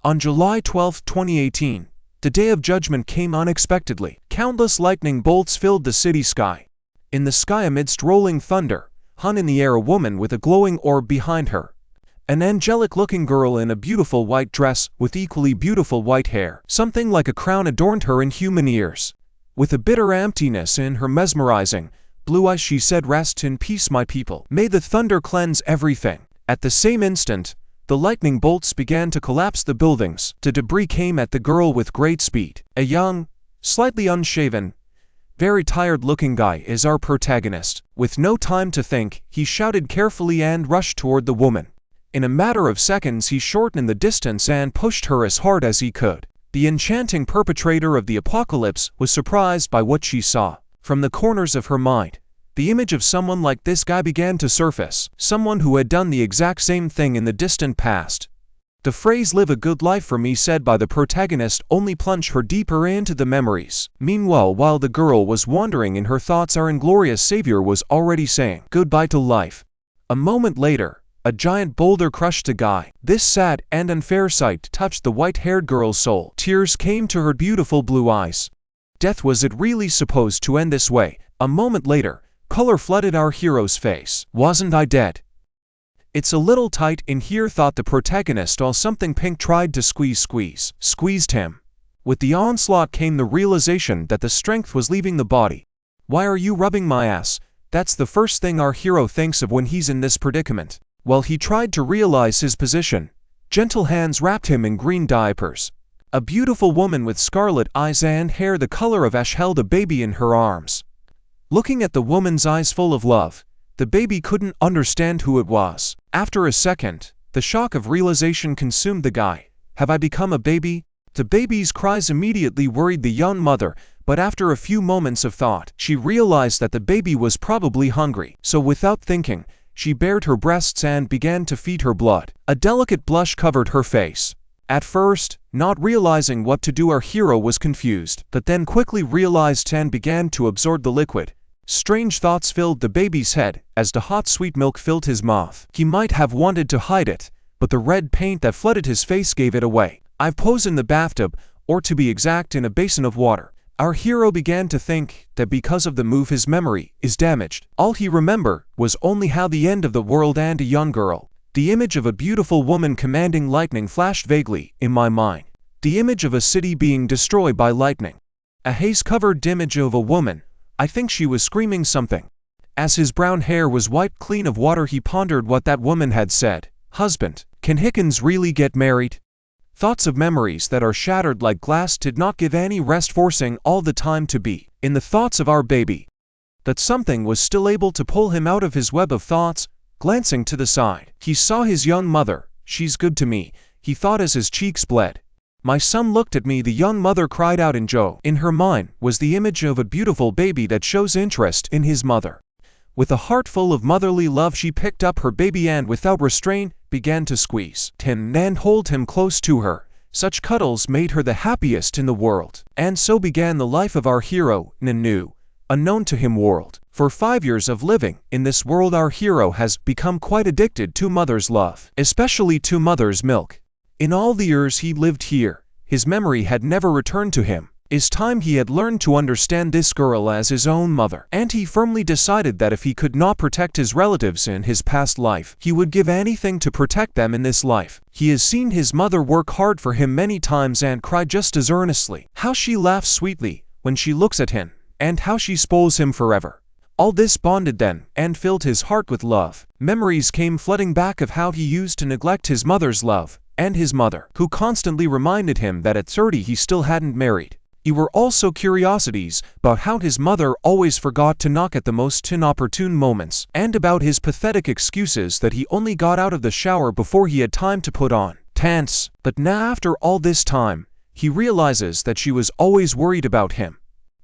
On July 12, 2018, the Day of Judgment came unexpectedly. Countless lightning bolts filled the city sky. In the sky amidst rolling thunder, hung in the air a woman with a glowing orb behind her. An angelic-looking girl in a beautiful white dress with equally beautiful white hair. Something like a crown adorned her in human ears. With a bitter emptiness in her mesmerizing blue eyes she said, "Rest in peace, my people. May the thunder cleanse everything." At the same instant, the lightning bolts began to collapse the buildings. The debris came at the girl with great speed. A young, slightly unshaven, very tired-looking guy is our protagonist. With no time to think, he shouted carefully and rushed toward the woman. In a matter of seconds he shortened the distance and pushed her as hard as he could. The enchanting perpetrator of the apocalypse was surprised by what she saw. From the corners of her mind, the image of someone like this guy began to surface. Someone who had done the exact same thing in the distant past. The phrase "live a good life for me" said by the protagonist only plunged her deeper into the memories. Meanwhile, while the girl was wandering in her thoughts, our inglorious savior was already saying goodbye to life. A moment later, a giant boulder crushed the guy. This sad and unfair sight touched the white-haired girl's soul. Tears came to her beautiful blue eyes. Death, was it really supposed to end this way? A moment later, color flooded our hero's face. "Wasn't I dead? It's a little tight in here," thought the protagonist while something pink tried to squeezed him. With the onslaught came the realization that the strength was leaving the body. "Why are you rubbing my ass?" That's the first thing our hero thinks of when he's in this predicament. While he tried to realize his position, gentle hands wrapped him in green diapers. A beautiful woman with scarlet eyes and hair the color of ash held a baby in her arms. Looking at the woman's eyes full of love, the baby couldn't understand who it was. After a second, the shock of realization consumed the guy. Have I become a baby? The baby's cries immediately worried the young mother, but after a few moments of thought, she realized that the baby was probably hungry. So without thinking, she bared her breasts and began to feed her blood. A delicate blush covered her face. At first, not realizing what to do, our hero was confused, but then quickly realized and began to absorb the liquid. Strange thoughts filled the baby's head as the hot sweet milk filled his mouth. He might have wanted to hide it, but the red paint that flooded his face gave it away. "I've posed in the bathtub, or to be exact, in a basin of water." Our hero began to think that because of the move his memory is damaged. All he remembered was only how the end of the world and a young girl. The image of a beautiful woman commanding lightning flashed vaguely in my mind. The image of a city being destroyed by lightning. A haze-covered image of a woman. I think she was screaming something. As his brown hair was wiped clean of water, he pondered what that woman had said. "Husband, can Hickens really get married?" Thoughts of memories that are shattered like glass did not give any rest, forcing all the time to be in the thoughts of our baby. That something was still able to pull him out of his web of thoughts. Glancing to the side, he saw his young mother. "She's good to me," he thought as his cheeks bled. "My son looked at me," the young mother cried out in joy. In her mind was the image of a beautiful baby that shows interest in his mother. With a heart full of motherly love, she picked up her baby and without restraint began to squeeze him and hold him close to her. Such cuddles made her the happiest in the world. And so began the life of our hero in a new, unknown to him world. For 5 years of living in this world, our hero has become quite addicted to mother's love, especially to mother's milk. In all the years he lived here, his memory had never returned to him. It's time he had learned to understand this girl as his own mother. And he firmly decided that if he could not protect his relatives in his past life, he would give anything to protect them in this life. He has seen his mother work hard for him many times and cry just as earnestly. How she laughs sweetly when she looks at him, and how she spoils him forever. All this bonded then and filled his heart with love. Memories came flooding back of how he used to neglect his mother's love, and his mother, who constantly reminded him that at 30 he still hadn't married. There were also curiosities about how his mother always forgot to knock at the most inopportune moments, and about his pathetic excuses that he only got out of the shower before he had time to put on pants. But now, after all this time, he realizes that she was always worried about him.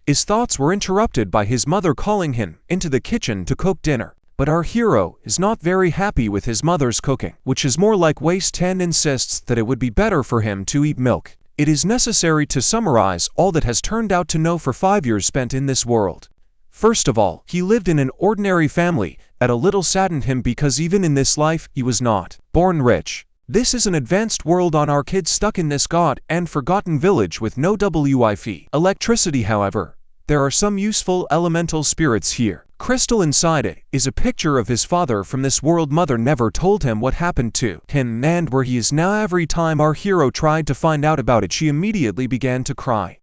His thoughts were interrupted by his mother calling him into the kitchen to cook dinner. But our hero is not very happy with his mother's cooking, which is more like waste, and insists that it would be better for him to eat milk. It is necessary to summarize all that has turned out to know for 5 years spent in this world. First of all, he lived in an ordinary family that a little saddened him because even in this life he was not born rich. This is an advanced world on our kids stuck in this god and forgotten village with no Wi-Fi. Electricity, however. There are some useful elemental spirits here. Crystal inside it is a picture of his father from this world. Mother never told him what happened to him and where he is now. Every time our hero tried to find out about it, she immediately began to cry.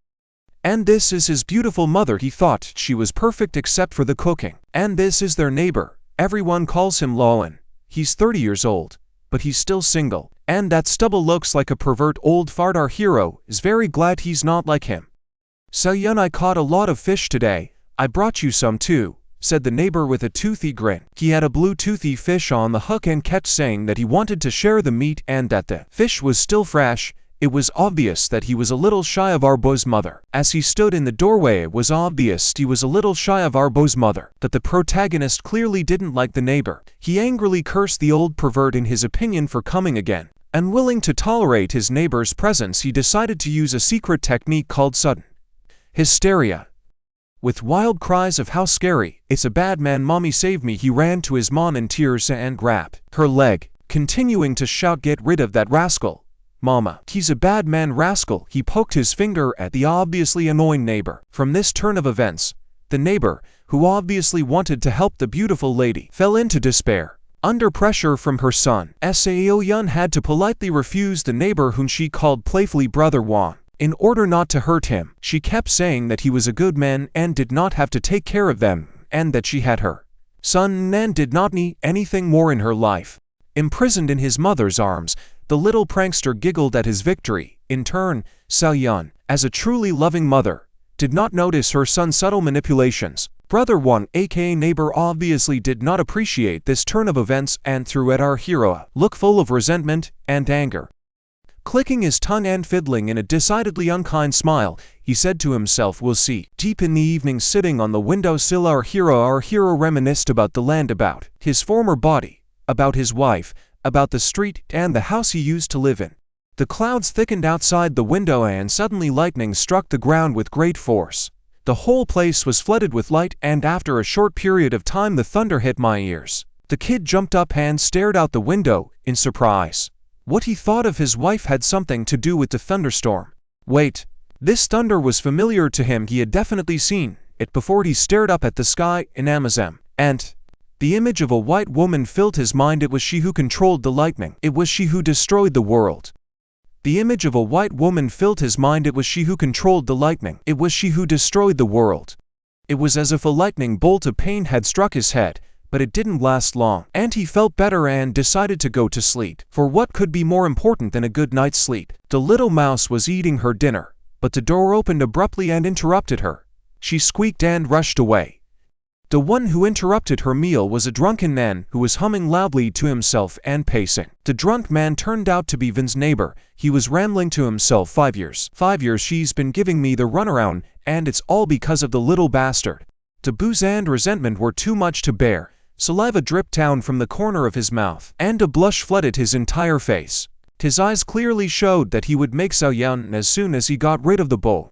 And this is his beautiful mother. He thought she was perfect except for the cooking. And this is their neighbor. Everyone calls him Lawin. He's 30 years old, but he's still single. And that stubble looks like a pervert old fart. Our hero is very glad he's not like him. So-yun, I caught a lot of fish today. I brought you some too, said the neighbor with a toothy grin. He had a blue toothy fish on the hook and kept saying that he wanted to share the meat and that the fish was still fresh. It was obvious that he was a little shy of our boy's mother. As he stood in the doorway, it was obvious he was a little shy of our boy's mother. That the protagonist clearly didn't like the neighbor. He angrily cursed the old pervert in his opinion for coming again. Unwilling to tolerate his neighbor's presence, he decided to use a secret technique called sudden hysteria. With wild cries of "How scary! It's a bad man, mommy save me!" he ran to his mom in tears and grabbed her leg, continuing to shout, "Get rid of that rascal, mama! He's a bad man, rascal!" He poked his finger at the obviously annoying neighbor. From this turn of events, the neighbor, who obviously wanted to help the beautiful lady, fell into despair. Under pressure from her son, So-yun had to politely refuse the neighbor, whom she called playfully Brother Wan. In order not to hurt him, she kept saying that he was a good man and did not have to take care of them, and that she had her son and did not need anything more in her life. Imprisoned in his mother's arms, the little prankster giggled at his victory. In turn, So-yun, as a truly loving mother, did not notice her son's subtle manipulations. Brother Wan, aka neighbor, obviously did not appreciate this turn of events and threw at our hero a look full of resentment and anger. Clicking his tongue and fiddling in a decidedly unkind smile, he said to himself, "We'll see." Deep in the evening, sitting on the windowsill, our hero reminisced about the land, about his former body, about his wife, about the street and the house he used to live in. The clouds thickened outside the window and suddenly lightning struck the ground with great force. The whole place was flooded with light, and after a short period of time the thunder hit my ears. The kid jumped up and stared out the window in surprise. What he thought of his wife had something to do with the thunderstorm. Wait, this thunder was familiar to him. He had definitely seen it before. He stared up at the sky in Amazon, and the image of a white woman filled his mind. It was she who controlled the lightning. It was she who destroyed the world. The image of a white woman filled his mind. It was she who controlled the lightning. It was she who destroyed the world. It was as if a lightning bolt of pain had struck his head. But it didn't last long, and he felt better and decided to go to sleep. For what could be more important than a good night's sleep? The little mouse was eating her dinner, but the door opened abruptly and interrupted her. She squeaked and rushed away. The one who interrupted her meal was a drunken man who was humming loudly to himself and pacing. The drunk man turned out to be Vin's neighbor. He was rambling to himself, 5 years. 5 years she's been giving me the runaround, and it's all because of the little bastard. The booze and resentment were too much to bear. Saliva dripped down from the corner of his mouth, and a blush flooded his entire face. His eyes clearly showed that he would make So-yun as soon as he got rid of the bowl.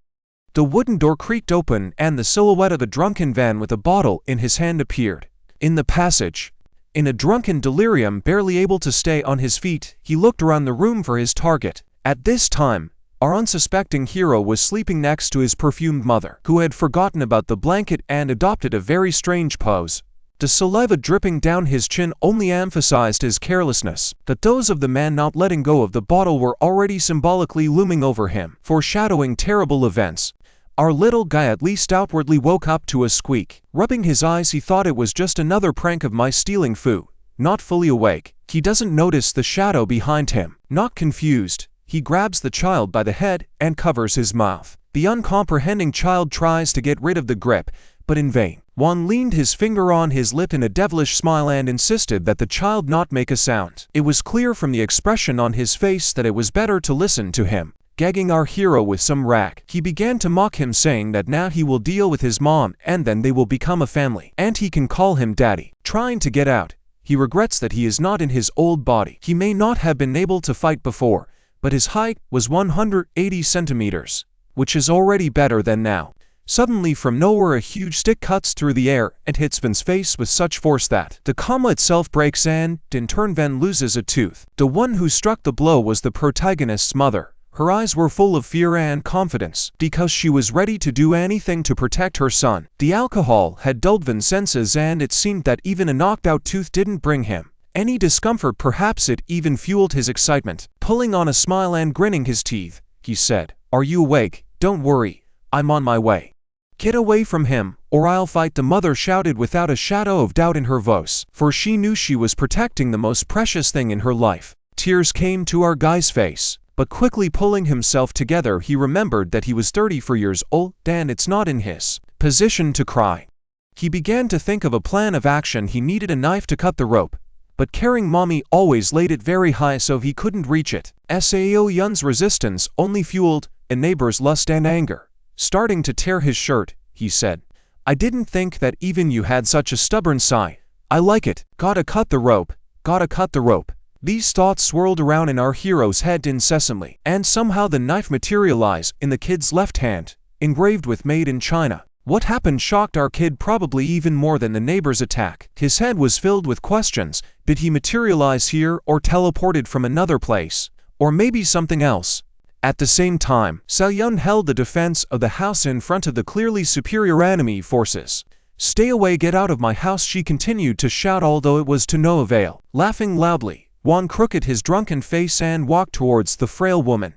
The wooden door creaked open, and the silhouette of a drunken man with a bottle in his hand appeared in the passage. In a drunken delirium, barely able to stay on his feet, he looked around the room for his target. At this time, our unsuspecting hero was sleeping next to his perfumed mother, who had forgotten about the blanket and adopted a very strange pose. The saliva dripping down his chin only emphasized his carelessness. The toes of the man not letting go of the bottle were already symbolically looming over him, foreshadowing terrible events. Our little guy at least outwardly woke up to a squeak. Rubbing his eyes, he thought it was just another prank of my stealing food. Not fully awake, he doesn't notice the shadow behind him. Not confused, he grabs the child by the head and covers his mouth. The uncomprehending child tries to get rid of the grip, but in vain. Wan leaned his finger on his lip in a devilish smile and insisted that the child not make a sound. It was clear from the expression on his face that it was better to listen to him. Gagging our hero with some rag, he began to mock him, saying that now he will deal with his mom and then they will become a family, and he can call him daddy. Trying to get out, he regrets that he is not in his old body. He may not have been able to fight before, but his height was 180 centimeters, which is already better than now. Suddenly from nowhere a huge stick cuts through the air and hits Van's face with such force that the comma itself breaks and, in turn, Van loses a tooth. The one who struck the blow was the protagonist's mother. Her eyes were full of fear and confidence, because she was ready to do anything to protect her son. The alcohol had dulled Van's senses, and it seemed that even a knocked-out tooth didn't bring him any discomfort. Perhaps it even fueled his excitement. Pulling on a smile and grinning his teeth, he said, "Are you awake? Don't worry, I'm on my way." "Get away from him, or I'll fight," the mother shouted without a shadow of doubt in her voice, for she knew she was protecting the most precious thing in her life. Tears came to our guy's face, but quickly pulling himself together, he remembered that he was 34 years old and it's not in his position to cry. He began to think of a plan of action. He needed a knife to cut the rope, but carrying mommy always laid it very high so he couldn't reach it. Sao Yun's resistance only fueled a neighbor's lust and anger. Starting to tear his shirt, he said, "I didn't think that even you had such a stubborn side. I like it. Gotta cut the rope. Gotta cut the rope." These thoughts swirled around in our hero's head incessantly, and somehow the knife materialized in the kid's left hand, engraved with "Made in China." What happened shocked our kid probably even more than the neighbor's attack. His head was filled with questions. Did he materialize here or teleported from another place? Or maybe something else? At the same time, Salyun held the defense of the house in front of the clearly superior enemy forces. "Stay away, get out of my house," she continued to shout, although it was to no avail. Laughing loudly, Juan crooked his drunken face and walked towards the frail woman.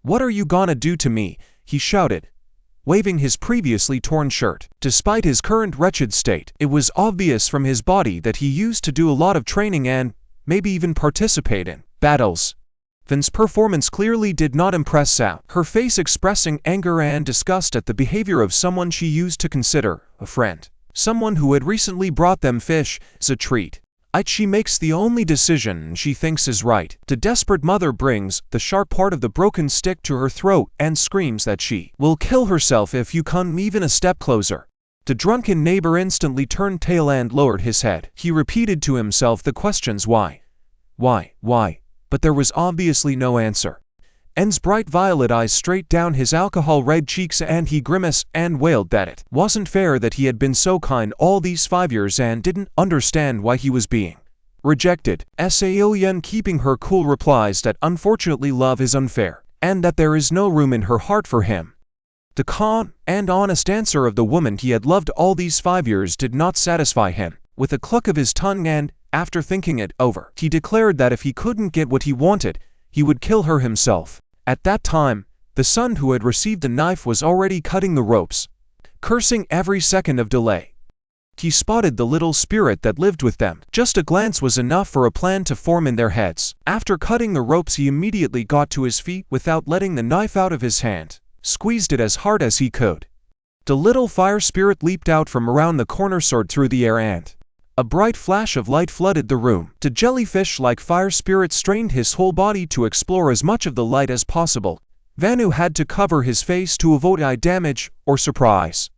"What are you gonna do to me?" he shouted, waving his previously torn shirt. Despite his current wretched state, it was obvious from his body that he used to do a lot of training and maybe even participate in battles. Van's performance clearly did not impress Sao, her face expressing anger and disgust at the behavior of someone she used to consider a friend. Someone who had recently brought them fish as a treat. She makes the only decision she thinks is right. The desperate mother brings the sharp part of the broken stick to her throat and screams that she will kill herself if you come even a step closer. The drunken neighbor instantly turned tail and lowered his head. He repeated to himself the questions why, but there was obviously no answer. N's bright violet eyes straight down his alcohol-red cheeks, and he grimaced and wailed that it wasn't fair that he had been so kind all these 5 years and didn't understand why he was being rejected. Sao Yun, keeping her cool, replies that unfortunately love is unfair, and that there is no room in her heart for him. The calm and honest answer of the woman he had loved all these 5 years did not satisfy him. With a cluck of his tongue and, after thinking it over, he declared that if he couldn't get what he wanted, he would kill her himself. At that time, the son who had received the knife was already cutting the ropes, cursing every second of delay. He spotted the little spirit that lived with them. Just a glance was enough for a plan to form in their heads. After cutting the ropes, he immediately got to his feet without letting the knife out of his hand, squeezed it as hard as he could. The little fire spirit leaped out from around the corner, soared through the air, and a bright flash of light flooded the room. The jellyfish-like fire spirit strained his whole body to explore as much of the light as possible. Vanu had to cover his face to avoid eye damage or surprise.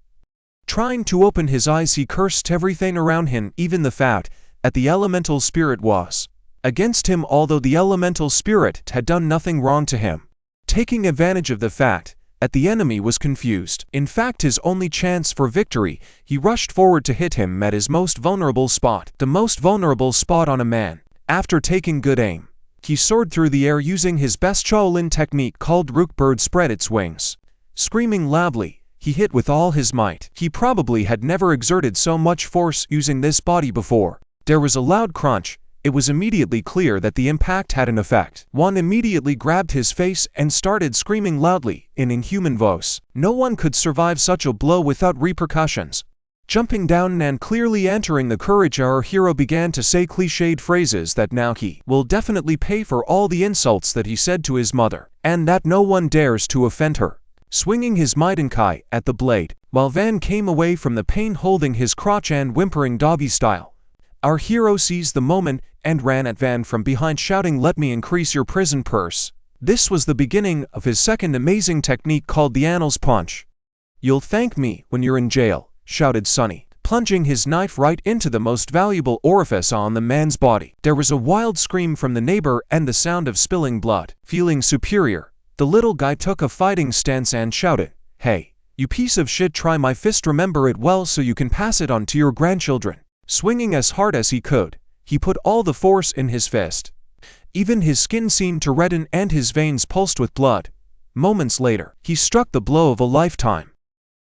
Trying to open his eyes, he cursed everything around him, even the fact that the elemental spirit was against him, although the elemental spirit had done nothing wrong to him. Taking advantage of the fact that the enemy was confused, in fact his only chance for victory, he rushed forward to hit him at his most vulnerable spot, the most vulnerable spot on a man. After taking good aim, he soared through the air using his best Shaolin technique called Rook Bird spread its wings. Screaming loudly, he hit with all his might. He probably had never exerted so much force using this body before. There was a loud crunch. It was immediately clear that the impact had an effect. One immediately grabbed his face and started screaming loudly in inhuman voice. No one could survive such a blow without repercussions. Jumping down and clearly entering the courage, our hero began to say cliched phrases that now he will definitely pay for all the insults that he said to his mother, and that no one dares to offend her. Swinging his Maidenkai at the blade, while Van came away from the pain holding his crotch and whimpering doggy style, our hero seized the moment and ran at Van from behind, shouting, "Let me increase your prison purse." This was the beginning of his second amazing technique called the Annals Punch. "You'll thank me when you're in jail," shouted Sonny, plunging his knife right into the most valuable orifice on the man's body. There was a wild scream from the neighbor and the sound of spilling blood. Feeling superior, the little guy took a fighting stance and shouted, "Hey, You piece of shit, try my fist, remember it well so you can pass it on to your grandchildren. Swinging as hard as he could, he put all the force in his fist. Even his skin seemed to redden and his veins pulsed with blood. Moments later, he struck the blow of a lifetime.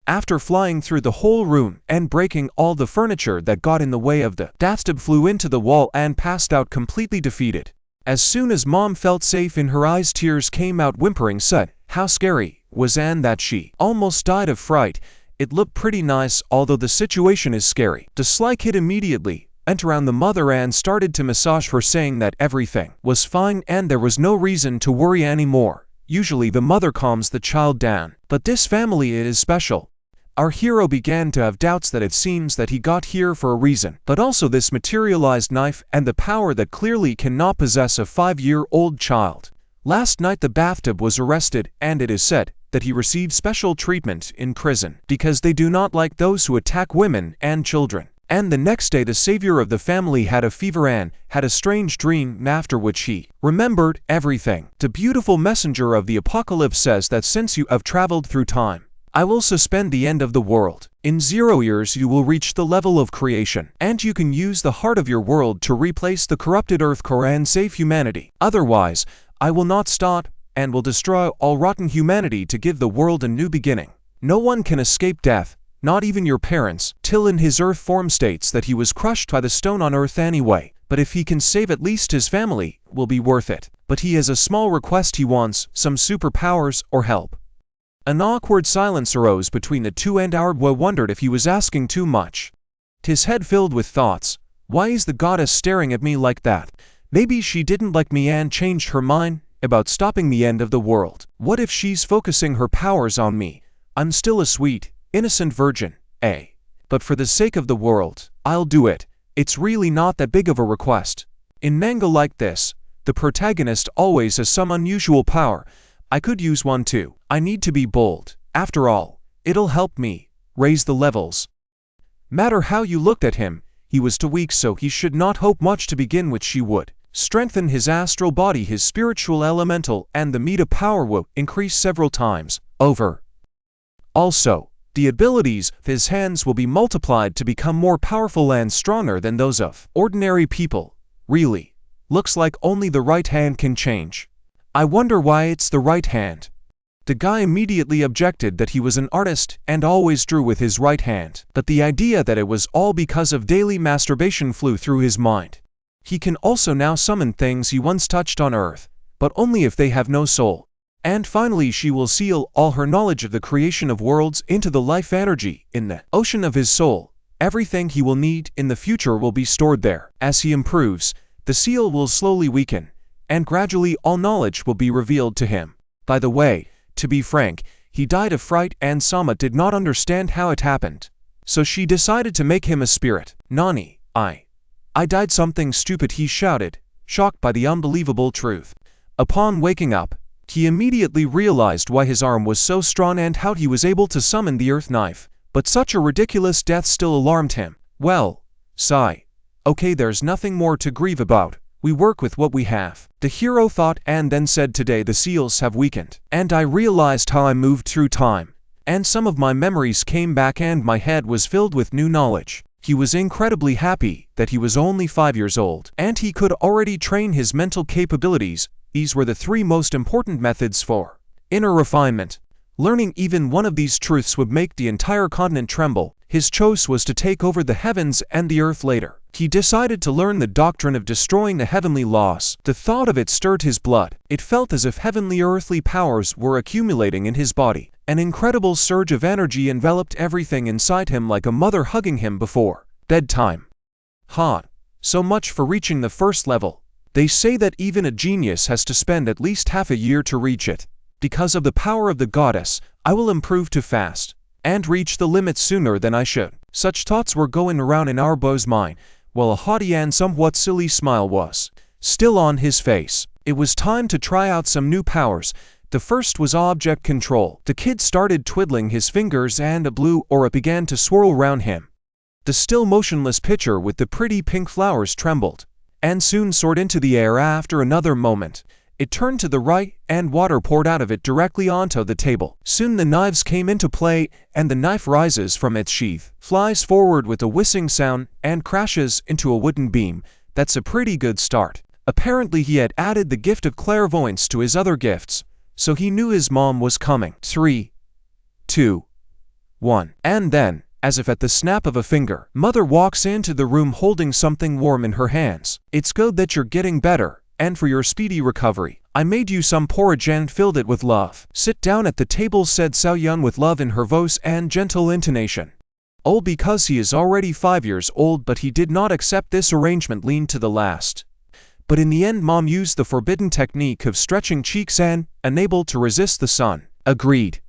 After flying through the whole room and breaking all the furniture that got in the way of the bathtub, flew into the wall and passed out completely defeated. As soon as Mom felt safe in her eyes, tears came out, whimpering, said how scary was Anne that she almost died of fright. It looked pretty nice, although the situation is scary. The sly kid immediately went around the mother and started to massage her, saying that everything was fine and there was no reason to worry anymore. Usually the mother calms the child down, but this family is special. Our hero began to have doubts that it seems that he got here for a reason, but also this materialized knife and the power that clearly cannot possess a 5-year-old child. Last night the bathtub was arrested, and it is said that he received special treatment in prison because they do not like those who attack women and children. And the next day the savior of the family had a fever and had a strange dream, after which he remembered everything. The beautiful messenger of the apocalypse says that since you have traveled through time, I will suspend the end of the world. In 0 years you will reach the level of creation, and you can use the heart of your world to replace the corrupted earth core and save humanity. Otherwise, I will not stop and will destroy all rotten humanity to give the world a new beginning. No one can escape death, not even your parents. Till in his earth form states that he was crushed by the stone on earth anyway, but if he can save at least his family, will be worth it. But he has a small request. He wants some superpowers or help. An awkward silence arose between the two, and our boy wondered if he was asking too much. His head filled with thoughts. Why is the goddess staring at me like that? Maybe she didn't like me and changed her mind about stopping the end of the world. What if she's focusing her powers on me? I'm still a sweet, innocent virgin, eh? But for the sake of the world, I'll do it. It's really not that big of a request. In manga like this, the protagonist always has some unusual power. I could use one too. I need to be bold. After all, it'll help me raise the levels. Matter how you looked at him, he was too weak, so he should not hope much to begin with. She would strengthen his astral body, his spiritual elemental, and the meta power will increase several times over. Also, the abilities of his hands will be multiplied to become more powerful and stronger than those of ordinary people. Really, looks like only the right hand can change. I wonder why it's the right hand. The guy immediately objected that he was an artist and always drew with his right hand, but the idea that it was all because of daily masturbation flew through his mind. He can also now summon things he once touched on earth, but only if they have no soul. And finally she will seal all her knowledge of the creation of worlds into the life energy in the ocean of his soul. Everything he will need in the future will be stored there. As he improves, the seal will slowly weaken, and gradually all knowledge will be revealed to him. By the way, to be frank, he died of fright and Sama did not understand how it happened. So she decided to make him a spirit. Nani, I died something stupid, he shouted, shocked by the unbelievable truth. Upon waking up, he immediately realized why his arm was so strong and how he was able to summon the earth knife. But such a ridiculous death still alarmed him. Well, sigh. Okay, there's nothing more to grieve about. We work with what we have. The hero thought and then said, today the seals have weakened, and I realized how I moved through time, and some of my memories came back and my head was filled with new knowledge. He was incredibly happy that he was only 5 years old, and he could already train his mental capabilities. These were the 3 most important methods for inner refinement. Learning even one of these truths would make the entire continent tremble. His choice was to take over the heavens and the earth later. He decided to learn the doctrine of destroying the heavenly laws. The thought of it stirred his blood. It felt as if heavenly earthly powers were accumulating in his body. An incredible surge of energy enveloped everything inside him like a mother hugging him before bedtime. So much for reaching the first level. They say that even a genius has to spend at least half a year to reach it. Because of the power of the goddess, I will improve too fast and reach the limit sooner than I should. Such thoughts were going around in our boy's mind, while a haughty and somewhat silly smile was still on his face. It was time to try out some new powers. The first was object control. The kid started twiddling his fingers and a blue aura began to swirl around him. The still motionless pitcher with the pretty pink flowers trembled and soon soared into the air. After another moment, It turned to the right, and water poured out of it directly onto the table. Soon the knives came into play, and the knife rises from its sheath, flies forward with a whizzing sound, and crashes into a wooden beam. That's a pretty good start. Apparently he had added the gift of clairvoyance to his other gifts, so he knew his mom was coming. 3, 2, 1. And then, as if at the snap of a finger, Mother walks into the room holding something warm in her hands. "It's good that you're getting better, and for your speedy recovery, I made you some porridge and filled it with love. Sit down at the table," said Sao Yun with love in her voice and gentle intonation. All because he is already 5 years old, but he did not accept this arrangement lean to the last. But in the end Mom used the forbidden technique of stretching cheeks and, unable to resist the son, agreed.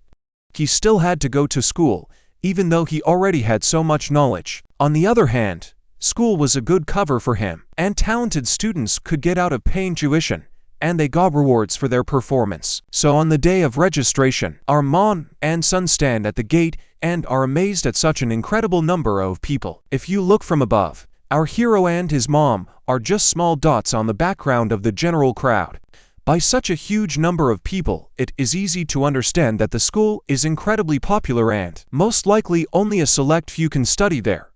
He still had to go to school, even though he already had so much knowledge. On the other hand, school was a good cover for him, and talented students could get out of paying tuition, and they got rewards for their performance. So on the day of registration, our mom and son stand at the gate and are amazed at such an incredible number of people. If you look from above, our hero and his mom are just small dots on the background of the general crowd. By such a huge number of people, it is easy to understand that the school is incredibly popular and, most likely, only a select few can study there.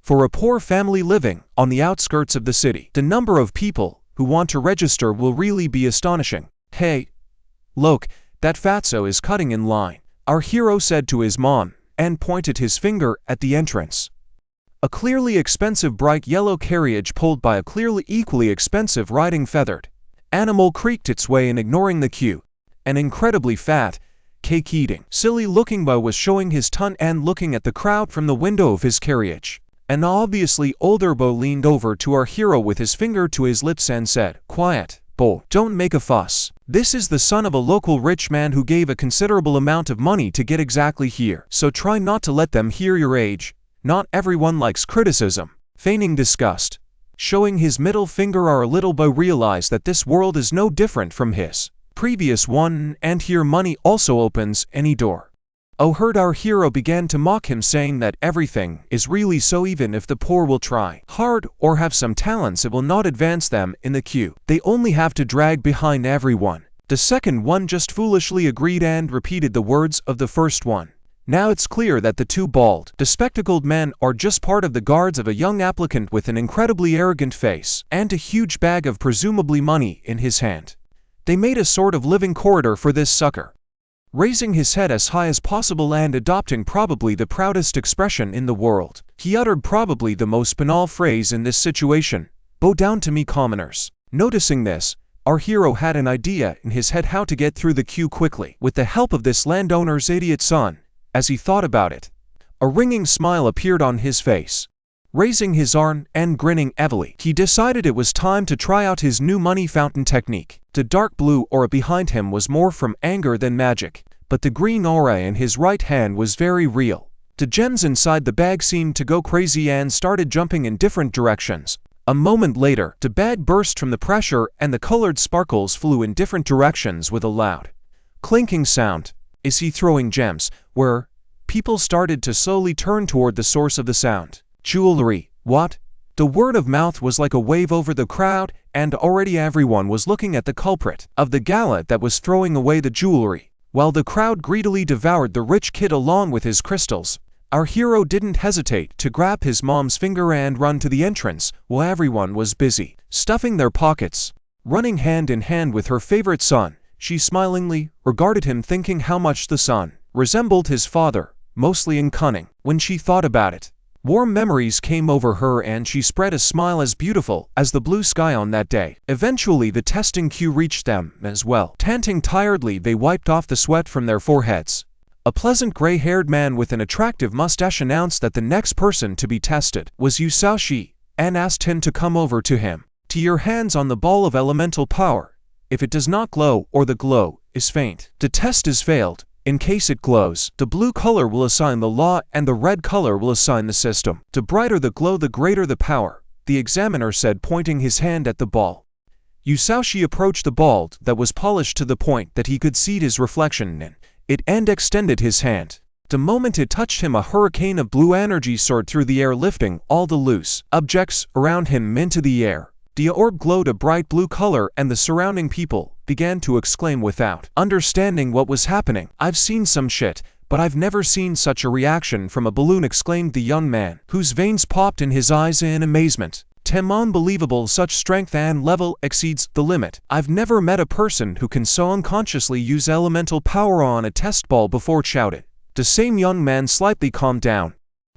For a poor family living on the outskirts of the city, the number of people who want to register will really be astonishing. "Hey, look, that fatso is cutting in line," our hero said to his mom, and pointed his finger at the entrance. A clearly expensive bright yellow carriage pulled by a clearly equally expensive riding feathered animal creaked its way in, ignoring the queue. An incredibly fat, cake-eating, silly-looking boy was showing his tongue and looking at the crowd from the window of his carriage. An obviously older boy leaned over to our hero with his finger to his lips and said, "Quiet, boy, don't make a fuss. This is the son of a local rich man who gave a considerable amount of money to get exactly here, so try not to let them hear your age. Not everyone likes criticism." Feigning disgust, showing his middle finger, our little boy realized that this world is no different from his previous one, and here money also opens any door. Oh, heard our hero began to mock him, saying that everything is really so, even if the poor will try hard or have some talents, it will not advance them in the queue. They only have to drag behind everyone. The second one just foolishly agreed and repeated the words of the first one. Now it's clear that the two bald, bespectacled men are just part of the guards of a young applicant with an incredibly arrogant face and a huge bag of presumably money in his hand. They made a sort of living corridor for this sucker. Raising his head as high as possible and adopting probably the proudest expression in the world, he uttered probably the most banal phrase in this situation, "Bow down to me, commoners." Noticing this, our hero had an idea in his head how to get through the queue quickly with the help of this landowner's idiot son. As he thought about it, a ringing smile appeared on his face. Raising his arm and grinning heavily, he decided it was time to try out his new money fountain technique. The dark blue aura behind him was more from anger than magic, but the green aura in his right hand was very real. The gems inside the bag seemed to go crazy and started jumping in different directions. A moment later, the bag burst from the pressure and the colored sparkles flew in different directions with a loud clinking sound. Is he throwing gems? Where people started to slowly turn toward the source of the sound. Jewelry. What? The word of mouth was like a wave over the crowd, and already everyone was looking at the culprit of the gala that was throwing away the jewelry. While the crowd greedily devoured the rich kid along with his crystals, our hero didn't hesitate to grab his mom's finger and run to the entrance while everyone was busy stuffing their pockets. Running hand in hand with her favorite son, she smilingly regarded him, thinking how much the son resembled his father, mostly in cunning. When she thought about it, warm memories came over her and she spread a smile as beautiful as the blue sky on that day. Eventually the testing queue reached them as well. Panting tiredly, they wiped off the sweat from their foreheads. A pleasant gray-haired man with an attractive mustache announced that the next person to be tested was Yu Shaoxi, and asked him to come over to him. To your hands on the ball of elemental power. If it does not glow or the glow is faint, the test is failed. In case it glows, the blue color will assign the law and the red color will assign the system. The brighter the glow, the greater the power, the examiner said, pointing his hand at the ball. Yu Shaoxi approached the ball that was polished to the point that he could see his reflection in it and extended his hand. The moment it touched him, a hurricane of blue energy soared through the air, lifting all the loose objects around him into the air. The orb glowed a bright blue color and the surrounding people began to exclaim without understanding what was happening. "I've seen some shit, but I've never seen such a reaction from a balloon," exclaimed the young man, whose veins popped in his eyes in amazement. "Unbelievable, such strength and level exceeds the limit. I've never met a person who can so unconsciously use elemental power on a test ball before," shouted. The same young man slightly calmed down.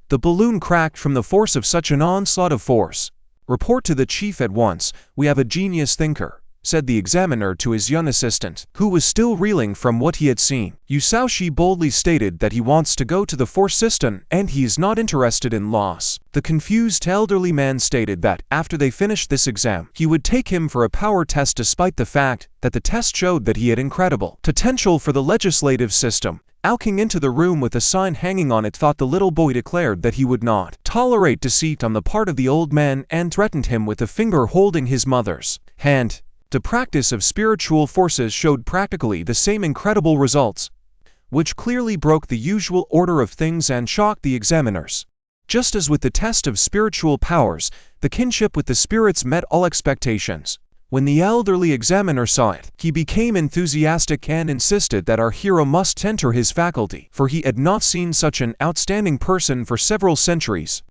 The balloon cracked from the force of such an onslaught of force. "Report to the chief at once, we have a genius thinker," said the examiner to his young assistant, who was still reeling from what he had seen. Yu Shaoxi boldly stated that he wants to go to the force system and he is not interested in loss. The confused elderly man stated that, after they finished this exam, he would take him for a power test despite the fact that the test showed that he had incredible potential for the legislative system. Walking into the room with a sign hanging on it, thought the little boy declared that he would not tolerate deceit on the part of the old man and threatened him with a finger holding his mother's hand. The practice of spiritual forces showed practically the same incredible results, which clearly broke the usual order of things and shocked the examiners. Just as with the test of spiritual powers, the kinship with the spirits met all expectations. When the elderly examiner saw it, he became enthusiastic and insisted that our hero must enter his faculty, for he had not seen such an outstanding person for several centuries.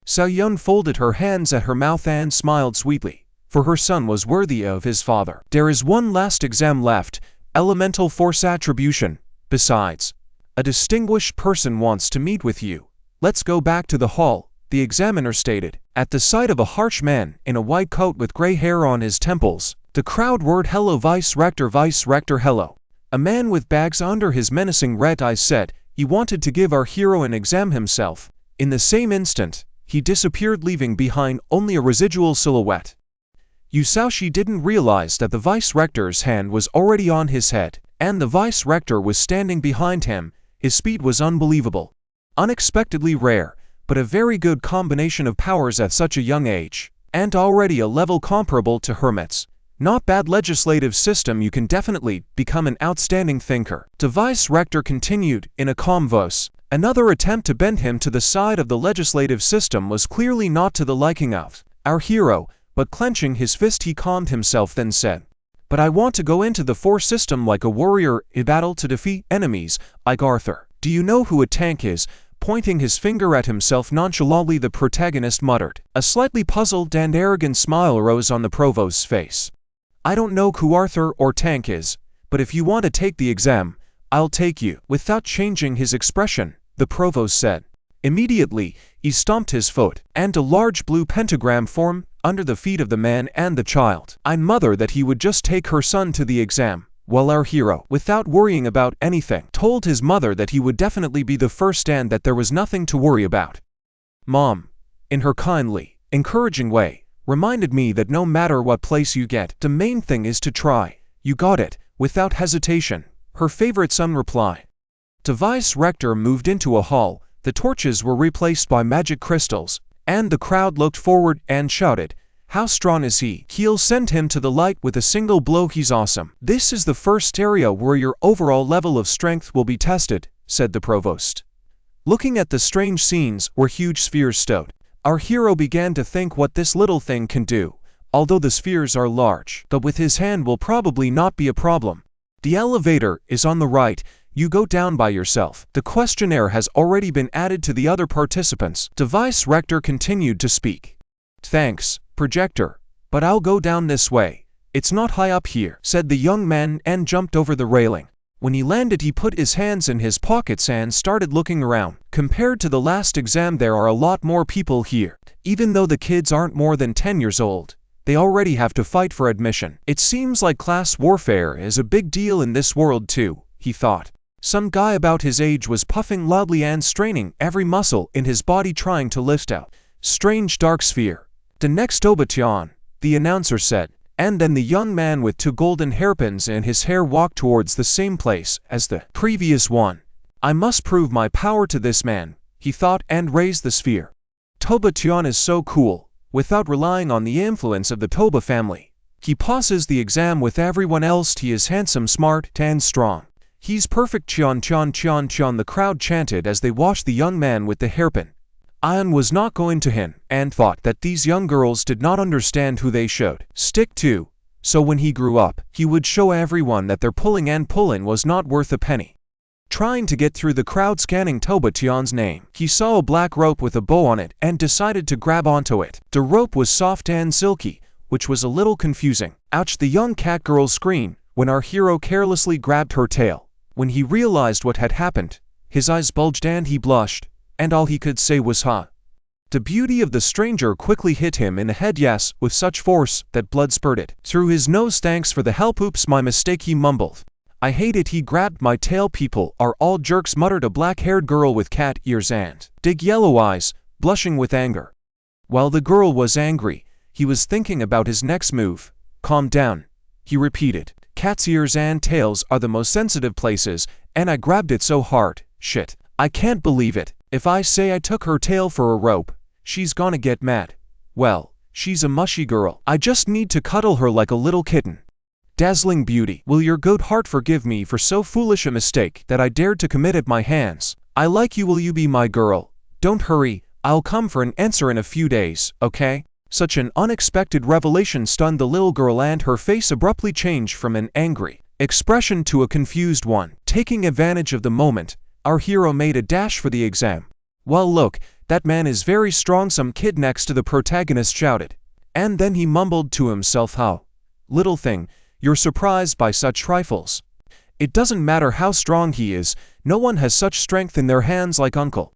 Xiaoyun folded her hands at her mouth and smiled sweetly, for her son was worthy of his father. "There is one last exam left, elemental force attribution. Besides, a distinguished person wants to meet with you. Let's go back to the hall," the examiner stated. At the sight of a harsh man in a white coat with gray hair on his temples, the crowd roared, "Hello, Vice Rector, hello." A man with bags under his menacing red eyes said he wanted to give our hero an exam himself. In the same instant, he disappeared, leaving behind only a residual silhouette. Yu Shaoxi didn't realize that the vice rector's hand was already on his head, and the vice rector was standing behind him. His speed was unbelievable, unexpectedly rare, but a very good combination of powers at such a young age, and already a level comparable to hermits. Not bad legislative system, you can definitely become an outstanding thinker. The vice rector continued in a calm voice. Another attempt to bend him to the side of the legislative system was clearly not to the liking of our hero, but clenching his fist he calmed himself, then said, "But I want to go into the force system like a warrior in battle to defeat enemies, like Arthur. Do you know who a tank is?" Pointing his finger at himself nonchalantly, the protagonist muttered. A slightly puzzled and arrogant smile arose on the provost's face. "I don't know who Arthur or tank is, but if you want to take the exam, I'll take you." Without changing his expression, the provost said. Immediately, he stomped his foot, and a large blue pentagram formed under the feet of the man and the child. "I'd mother that he would just take her son to the exam," while our hero, without worrying about anything, told his mother that he would definitely be the first and that there was nothing to worry about. Mom, in her kindly, encouraging way, reminded me that no matter what place you get, the main thing is to try. You got it, without hesitation, her favorite son replied. The vice rector moved into a hall, the torches were replaced by magic crystals, and the crowd looked forward and shouted, "How strong is he? He'll send him to the light with a single blow, he's awesome." "This is the first area where your overall level of strength will be tested," said the provost. Looking at the strange scenes where huge spheres stood, our hero began to think what this little thing can do. Although the spheres are large, but with his hand will probably not be a problem. The elevator is on the right, you go down by yourself. The questionnaire has already been added to the other participants. The vice rector continued to speak. "Thanks, projector, but I'll go down this way. It's not high up here," said the young man and jumped over the railing. When he landed, he put his hands in his pockets and started looking around. Compared to the last exam, there are a lot more people here. Even though the kids aren't more than 10 years old, they already have to fight for admission. It seems like class warfare is a big deal in this world too, he thought. Some guy about his age was puffing loudly and straining every muscle in his body trying to lift out strange dark sphere. "The next Obatian," the announcer said, and then the young man with 2 golden hairpins in his hair walked towards the same place as the previous one. "I must prove my power to this man," he thought, and raised the sphere. Tobatian is so cool, without relying on the influence of the Toba family. He passes the exam with everyone else. He is handsome, smart, and strong. He's perfect. Chian, Chian, Chian, Chian, the crowd chanted as they watched the young man with the hairpin. Ion was not going to him, and thought that these young girls did not understand who they should stick to, so when he grew up, he would show everyone that their pulling and pulling was not worth a penny. Trying to get through the crowd scanning Toba Tion's name, he saw a black rope with a bow on it and decided to grab onto it. The rope was soft and silky, which was a little confusing. Ouch! The young cat girl screamed when our hero carelessly grabbed her tail. When he realized what had happened, his eyes bulged and he blushed, and all he could say was "Huh." The beauty of the stranger quickly hit him in the head, yes, with such force that blood spurted through his nose. "Thanks for the help, oops, my mistake," he mumbled. "I hate it, he grabbed my tail, people are all jerks," muttered a black-haired girl with cat ears and big yellow eyes, blushing with anger. While the girl was angry, he was thinking about his next move. "Calm down," he repeated. "Cat's ears and tails are the most sensitive places, and I grabbed it so hard. Shit. I can't believe it. If I say I took her tail for a rope, she's gonna get mad. Well, she's a mushy girl. I just need to cuddle her like a little kitten. Dazzling beauty, will your goat heart forgive me for so foolish a mistake that I dared to commit at my hands? I like you, will you be my girl? Don't hurry, I'll come for an answer in a few days, okay?" Such an unexpected revelation stunned the little girl, and her face abruptly changed from an angry expression to a confused one. Taking advantage of the moment, our hero made a dash for the exam. "Well, look, that man is very strong," some kid next to the protagonist shouted. And then he mumbled to himself, "How? Little thing, you're surprised by such trifles. It doesn't matter how strong he is, no one has such strength in their hands like Uncle."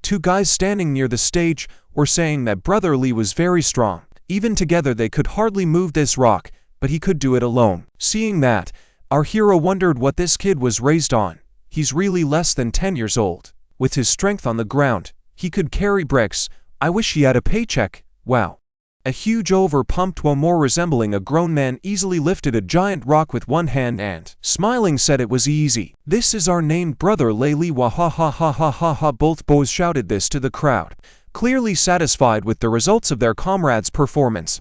Two guys standing near the stage were saying that Brother Lee was very strong. Even together they could hardly move this rock, but he could do it alone. Seeing that, our hero wondered what this kid was raised on. He's really less than 10 years old. With his strength on the ground, he could carry bricks. I wish he had a paycheck. Wow. A huge over-pumped one more resembling a grown man easily lifted a giant rock with one hand and, smiling, said it was easy. "This is our named brother Layli, wah ha ha ha ha ha ha." Both boys shouted this to the crowd, clearly satisfied with the results of their comrade's performance.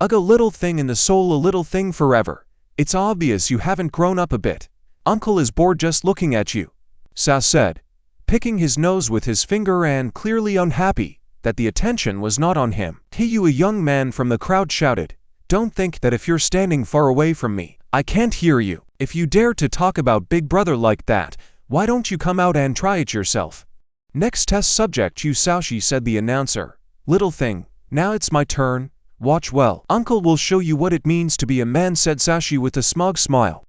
"Ugh, a little thing in the soul, a little thing forever. It's obvious you haven't grown up a bit. Uncle is bored just looking at you," Sa said, picking his nose with his finger and clearly unhappy that the attention was not on him. "Hey you," a young man from the crowd shouted. "Don't think that if you're standing far away from me, I can't hear you. If you dare to talk about Big Brother like that, why don't you come out and try it yourself?" "Next test subject, Yu Saoshi," said the announcer. "Little thing, now it's my turn. Watch well. Uncle will show you what it means to be a man," said Saoshi with a smug smile.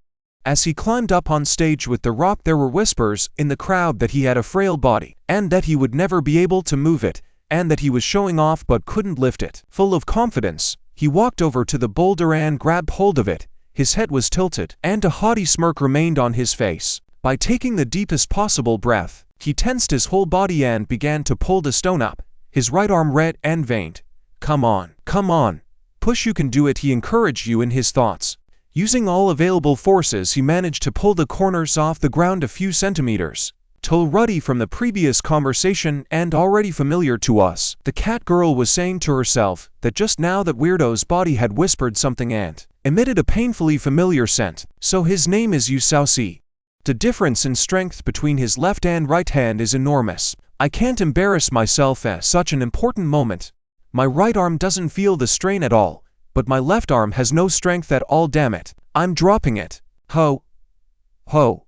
As he climbed up on stage with the rock, there were whispers in the crowd that he had a frail body, and that he would never be able to move it, and that he was showing off but couldn't lift it. Full of confidence, he walked over to the boulder and grabbed hold of it. His head was tilted, and a haughty smirk remained on his face. By taking the deepest possible breath, he tensed his whole body and began to pull the stone up, his right arm red and veined. Come on, push, you can do it," he encouraged you in his thoughts. Using all available forces, he managed to pull the corners off the ground a few centimeters. "Till ruddy from the previous conversation and already familiar to us," the cat girl was saying to herself that just now that weirdo's body had whispered something and emitted a painfully familiar scent. "So his name is Yu Saoshi. The difference in strength between his left and right hand is enormous. I can't embarrass myself at such an important moment. My right arm doesn't feel the strain at all, but my left arm has no strength at all, damn it. I'm dropping it. Ho, ho,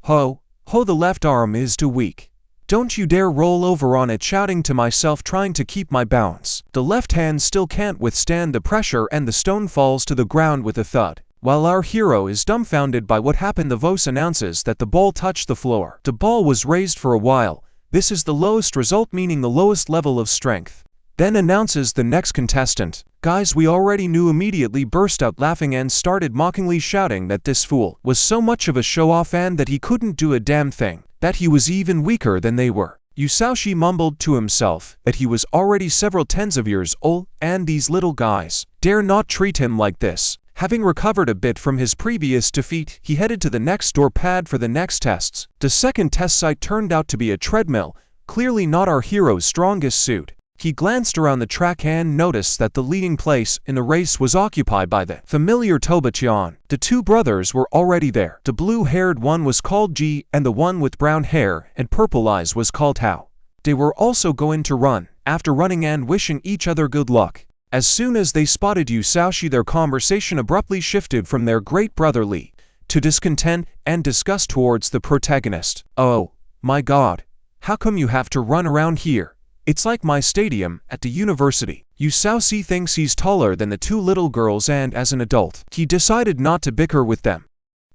ho, ho, the left arm is too weak. Don't you dare roll over on it," shouting to myself, trying to keep my balance. The left hand still can't withstand the pressure and the stone falls to the ground with a thud. While our hero is dumbfounded by what happened, the voice announces that the ball touched the floor. The ball was raised for a while. This is the lowest result, meaning the lowest level of strength. Then announces the next contestant. Guys we already knew immediately burst out laughing and started mockingly shouting that this fool was so much of a show-off and that he couldn't do a damn thing, that he was even weaker than they were. Yu Saoshi mumbled to himself that he was already several tens of years old, and these little guys dare not treat him like this. Having recovered a bit from his previous defeat, he headed to the next door pad for the next tests. The second test site turned out to be a treadmill, clearly not our hero's strongest suit. He glanced around the track and noticed that the leading place in the race was occupied by the familiar Toba Tion. The two brothers were already there. The blue-haired one was called Ji, and the one with brown hair and purple eyes was called Hao. They were also going to run, after running and wishing each other good luck. As soon as they spotted Yu Shaoxi, their conversation abruptly shifted from their great brotherly to discontent and disgust towards the protagonist. "Oh, my God. How come you have to run around here? It's like my stadium at the university." Yu Shaoxi thinks he's taller than the two little girls, and as an adult, he decided not to bicker with them.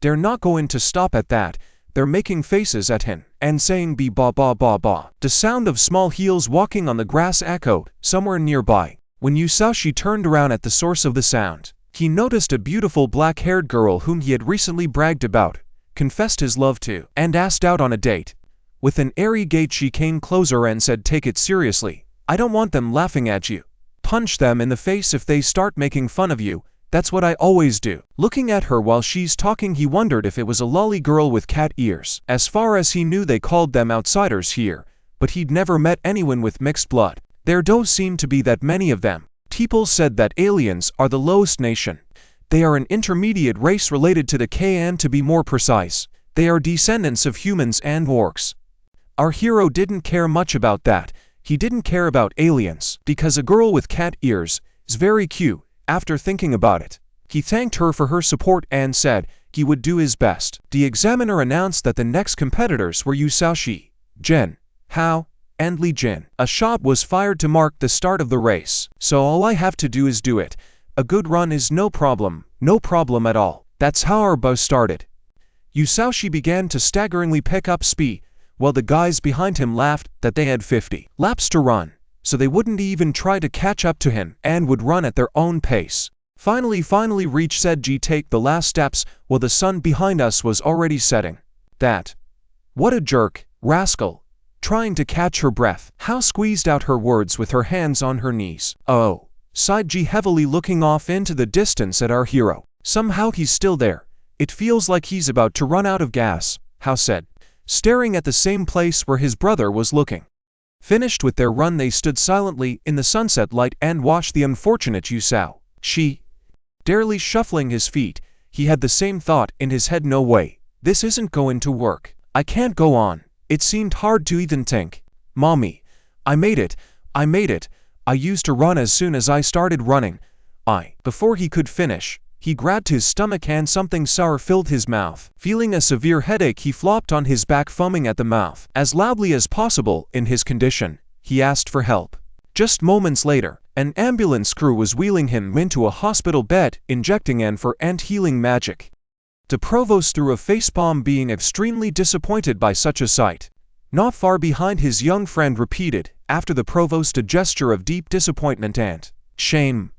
They're not going to stop at that. They're making faces at him and saying "Be ba ba ba ba." The sound of small heels walking on the grass echoed somewhere nearby. When Yu Shaoxi turned around at the source of the sound, he noticed a beautiful black-haired girl whom he had recently bragged about, confessed his love to, and asked out on a date. With an airy gait she came closer and said, "Take it seriously. I don't want them laughing at you. Punch them in the face if they start making fun of you. That's what I always do." Looking at her while she's talking, he wondered if it was a lolly girl with cat ears. As far as he knew, they called them outsiders here, but he'd never met anyone with mixed blood. There don't seem to be that many of them. People said that aliens are the lowest nation. They are an intermediate race related to the KN. To be more precise, they are descendants of humans and orcs. Our hero didn't care much about that. He didn't care about aliens, because a girl with cat ears is very cute. After thinking about it, he thanked her for her support and said he would do his best. The examiner announced that the next competitors were Yu Shaoxi, Jen Hao, and Li Jin. A shot was fired to mark the start of the race, so all I have to do is do it. A good run is no problem at all. That's how our bow started. Yu Shaoxi began to staggeringly pick up speed, while the guys behind him laughed that they had 50 laps to run, so they wouldn't even try to catch up to him and would run at their own pace. Finally reached said G take the last steps while the sun behind us was already setting. That. What a jerk, rascal. Trying to catch her breath, Hao squeezed out her words with her hands on her knees. "Oh," sighed Ji, heavily looking off into the distance at our hero. "Somehow he's still there. It feels like he's about to run out of gas," Hao said, staring at the same place where his brother was looking. Finished with their run, they stood silently in the sunset light and watched the unfortunate Yu Shaoxi barely shuffling his feet. He had the same thought in his head. "No way. This isn't going to work. I can't go on." It seemed hard to even think. "Mommy, I made it. I used to run as soon as I started running. Before he could finish, he grabbed his stomach and something sour filled his mouth. Feeling a severe headache, he flopped on his back, foaming at the mouth. As loudly as possible in his condition, he asked for help. Just moments later, an ambulance crew was wheeling him into a hospital bed, injecting and healing magic. The provost threw a facepalm, being extremely disappointed by such a sight. Not far behind, his young friend repeated, after the provost, a gesture of deep disappointment and shame.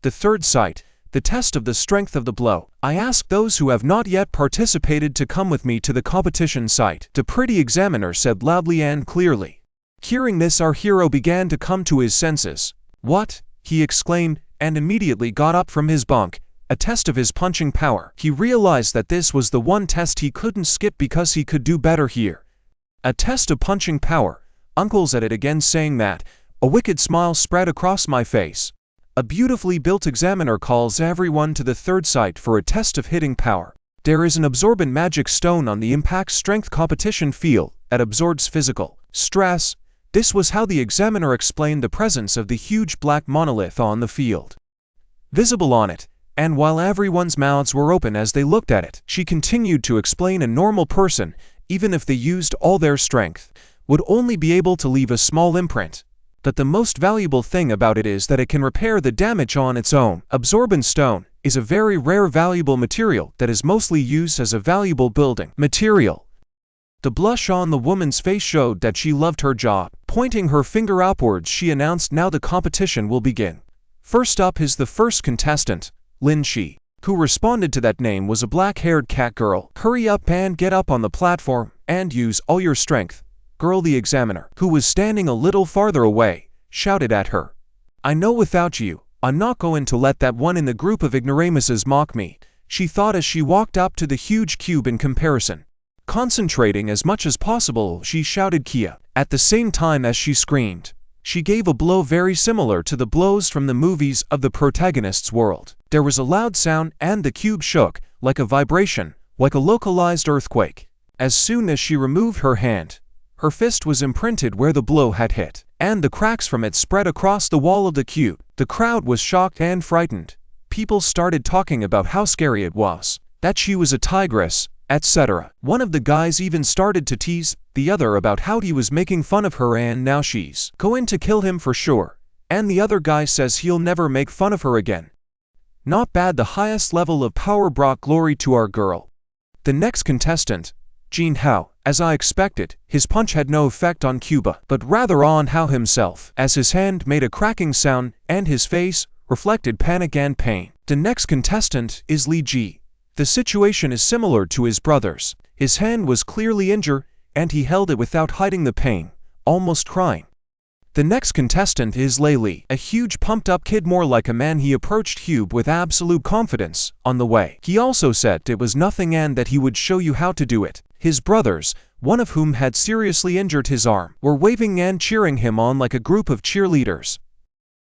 The third sight, the test of the strength of the blow. "I ask those who have not yet participated to come with me to the competition site," the pretty examiner said loudly and clearly. Hearing this, our hero began to come to his senses. "What?" he exclaimed, and immediately got up from his bunk. A test of his punching power. He realized that this was the one test he couldn't skip because he could do better here. A test of punching power. Uncle's at it again, saying that. A wicked smile spread across my face. A beautifully built examiner calls everyone to the third site for a test of hitting power. There is an absorbent magic stone on the impact strength competition field that absorbs physical stress. This was how the examiner explained the presence of the huge black monolith on the field. Visible on it. And while everyone's mouths were open as they looked at it, she continued to explain, a normal person, even if they used all their strength, would only be able to leave a small imprint. That the most valuable thing about it is that it can repair the damage on its own. Absorbent stone is a very rare valuable material that is mostly used as a valuable building material. The blush on the woman's face showed that she loved her job. Pointing her finger upwards, she announced, "Now the competition will begin. First up is the first contestant, Lin Shi." Who responded to that name was a black-haired cat girl. "Hurry up and get up on the platform, and use all your strength." Girl, the examiner, who was standing a little farther away, shouted at her. "I know without you, I'm not going to let that one in the group of ignoramuses mock me," she thought as she walked up to the huge cube in comparison. Concentrating as much as possible, she shouted Kia. At the same time as she screamed, she gave a blow very similar to the blows from the movies of the protagonist's world. There was a loud sound and the cube shook, like a vibration, like a localized earthquake. As soon as she removed her hand, Her fist was imprinted where the blow had hit, and the cracks from it spread across the wall of the cube. The crowd was shocked and frightened. People started talking about how scary it was, that she was a tigress, etc. One of the guys even started to tease the other about how he was making fun of her and now she's going to kill him for sure. And the other guy says he'll never make fun of her again. Not bad. The highest level of power brought glory to our girl. The next contestant, Jin Hao. As I expected, his punch had no effect on Cuba, but rather on Hao himself, as his hand made a cracking sound and his face reflected panic and pain. The next contestant is Li Ji. The situation is similar to his brother's. His hand was clearly injured, and he held it without hiding the pain, almost crying. The next contestant is Lei Li, a huge pumped-up kid, more like a man. He approached Hube with absolute confidence. On the way, he also said it was nothing and that he would show you how to do it. His brothers, one of whom had seriously injured his arm, were waving and cheering him on like a group of cheerleaders.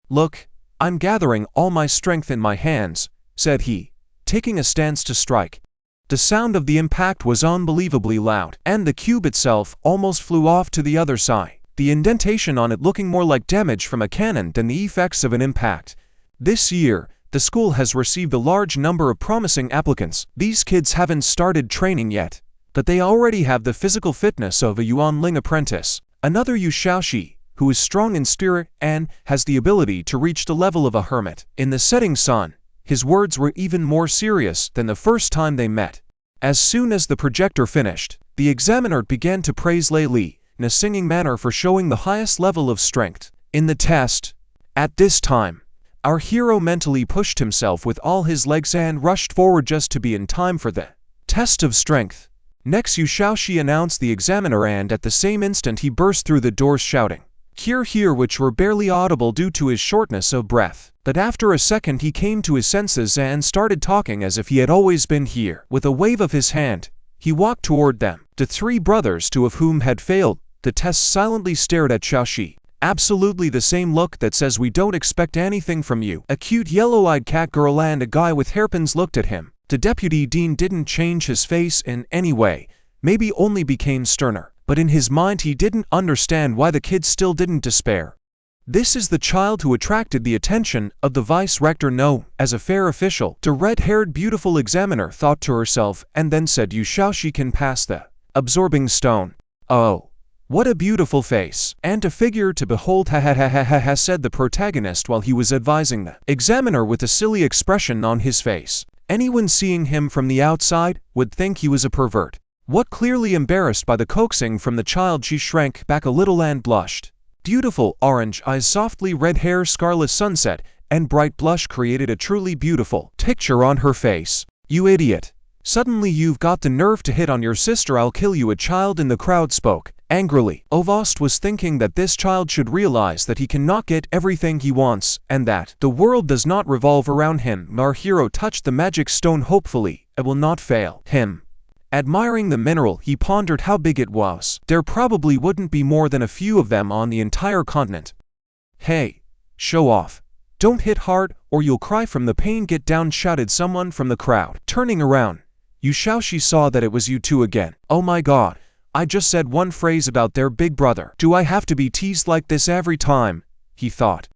"Look, I'm gathering all my strength in my hands," said he, taking a stance to strike. The sound of the impact was unbelievably loud, and the cube itself almost flew off to the other side, the indentation on it looking more like damage from a cannon than the effects of an impact. This year, the school has received a large number of promising applicants. These kids haven't started training yet, but they already have the physical fitness of a Yuanling apprentice. Another Yu Shaoxi, who is strong in spirit and has the ability to reach the level of a hermit. In the setting sun, his words were even more serious than the first time they met. As soon as the projector finished, the examiner began to praise Lei Li in a singing manner for showing the highest level of strength in the test. At this time, our hero mentally pushed himself with all his legs and rushed forward just to be in time for the test of strength. Next, Yu Shaoxi announced the examiner, and at the same instant he burst through the doors shouting, "Here," which were barely audible due to his shortness of breath. But after a second he came to his senses and started talking as if he had always been here. With a wave of his hand, he walked toward them. The three brothers, two of whom had failed the test, silently stared at Shaoxi. Absolutely the same look that says we don't expect anything from you. A cute yellow-eyed cat girl and a guy with hairpins looked at him. The deputy dean didn't change his face in any way, maybe only became sterner. But in his mind he didn't understand why the kids still didn't despair. This is the child who attracted the attention of the vice-rector known as a fair official. The red-haired beautiful examiner thought to herself and then said, "Yu Shaoxi can pass the absorbing stone. Oh, what a beautiful face, and a figure to behold, ha," said the protagonist while he was advising the examiner with a silly expression on his face. Anyone seeing him from the outside would think he was a pervert. What, clearly embarrassed by the coaxing from the child, she shrank back a little and blushed. Beautiful orange eyes, softly red hair, scarlet sunset, and bright blush created a truly beautiful picture on her face. "You idiot. Suddenly you've got the nerve to hit on your sister. I'll kill you," a child in the crowd spoke angrily. Ovost was thinking that this child should realize that he cannot get everything he wants, and that the world does not revolve around him. Our hero touched the magic stone hopefully. It will not fail him. Admiring the mineral, he pondered how big it was. There probably wouldn't be more than a few of them on the entire continent. "Hey, show off. Don't hit hard or you'll cry from the pain. Get down," shouted someone from the crowd. Turning around, Yu Shaoxi saw that it was you two again. "Oh my god, I just said one phrase about their big brother. Do I have to be teased like this every time?" he thought.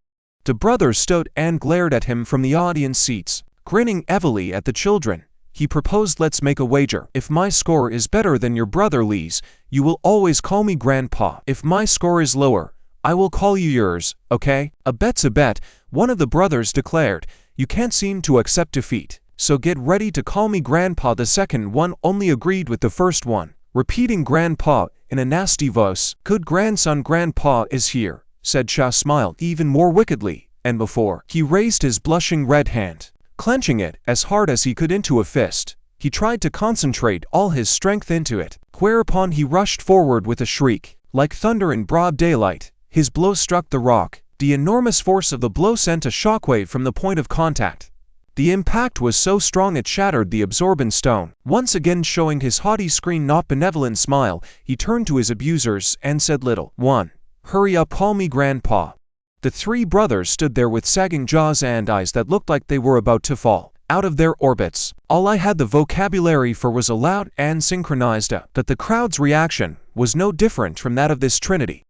The brothers stood and glared at him from the audience seats. Grinning heavily at the children, he proposed, "Let's make a wager. If my score is better than your brother Li's, you will always call me Grandpa. If my score is lower, I will call you yours, okay?" "A bet's a bet," one of the brothers declared. "You can't seem to accept defeat, so get ready to call me Grandpa." The second one only agreed with the first one, repeating Grandpa in a nasty voice. "Good grandson, Grandpa is here," said Sha, smiled even more wickedly, and before he raised his blushing red hand, clenching it as hard as he could into a fist, he tried to concentrate all his strength into it, whereupon he rushed forward with a shriek. Like thunder in broad daylight, his blow struck the rock. The enormous force of the blow sent a shockwave from the point of contact. The impact was so strong it shattered the absorbent stone. Once again showing his haughty screen not benevolent smile, he turned to his abusers and said, "Little one, hurry up, call me Grandpa." The three brothers stood there with sagging jaws and eyes that looked like they were about to fall. out of their orbits. All I had the vocabulary for was aloud and synchronized up, but the crowd's reaction was no different from that of this trinity.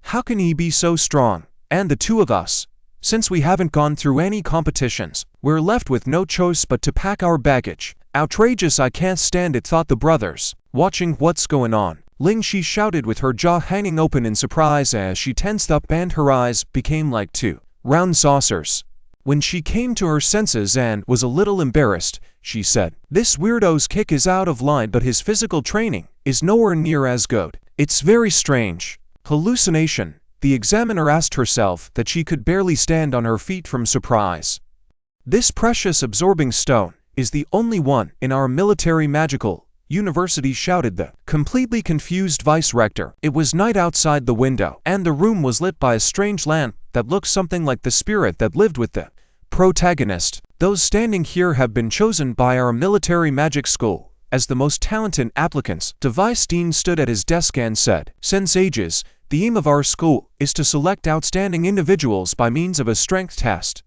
How can he be so strong? And the two of us? Since we haven't gone through any competitions, we're left with no choice but to pack our baggage. Outrageous, I can't stand it, thought the brothers, watching what's going on. Ling Shi shouted with her jaw hanging open in surprise as she tensed up and her eyes became like two round saucers. When she came to her senses and was a little embarrassed, she said, "This weirdo's kick is out of line, but his physical training is nowhere near as good. It's very strange." Hallucination, the examiner asked herself that she could barely stand on her feet from surprise. "This precious absorbing stone is the only one in our military magical university," shouted the completely confused vice-rector. It was night outside the window, and the room was lit by a strange lamp that looked something like the spirit that lived with the protagonist. "Those standing here have been chosen by our military magic school as the most talented applicants." The vice dean stood at his desk and said, "Since ages, the aim of our school is to select outstanding individuals by means of a strength test.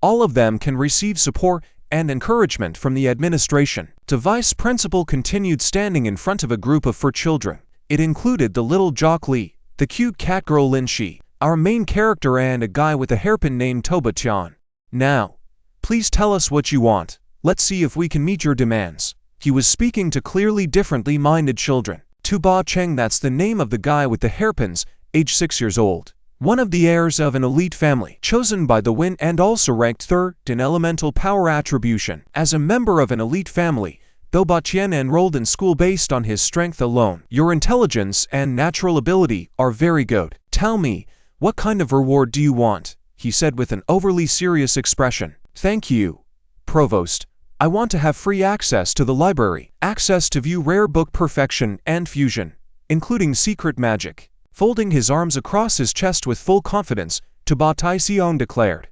All of them can receive support and encouragement from the administration." The vice principal continued, standing in front of a group of 4 children. It included the little jock Li, the cute cat girl Lin Shi, our main character, and a guy with a hairpin named Toba Tian. "Now, please tell us what you want. Let's see if we can meet your demands." He was speaking to clearly differently minded children. Tuba Cheng, that's the name of the guy with the hairpins, age 6 years old. One of the heirs of an elite family, chosen by the Wind and also ranked 3rd in elemental power attribution. As a member of an elite family, Toba Cheng enrolled in school based on his strength alone. "Your intelligence and natural ability are very good. Tell me, what kind of reward do you want?" he said with an overly serious expression. "Thank you, Provost. I want to have free access to the library, access to view rare book perfection and fusion, including secret magic." Folding his arms across his chest with full confidence, Tuba Taixiong declared,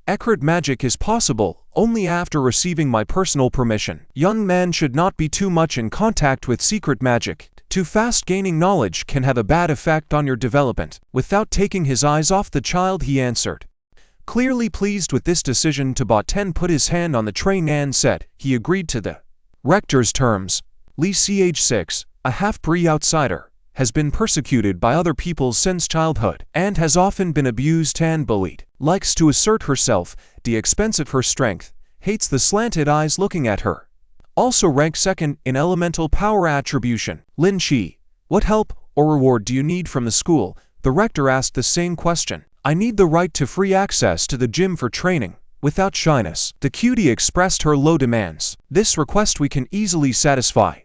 "Secret magic is possible only after receiving my personal permission. Young men should not be too much in contact with secret magic. Too fast gaining knowledge can have a bad effect on your development." Without taking his eyes off the child, he answered. Clearly pleased with this decision, Tuba Ten put his hand on the train and said he agreed to the rector's terms. Li Si, age 6, a half-breed outsider, has been persecuted by other people since childhood and has often been abused and bullied. Likes to assert herself, the expense of her strength, hates the slanted eyes looking at her. Also ranked 2nd in elemental power attribution. Lin Shi, what help or reward do you need from the school? The rector asked the same question. "I need the right to free access to the gym for training." Without shyness, the cutie expressed her low demands. "This request we can easily satisfy.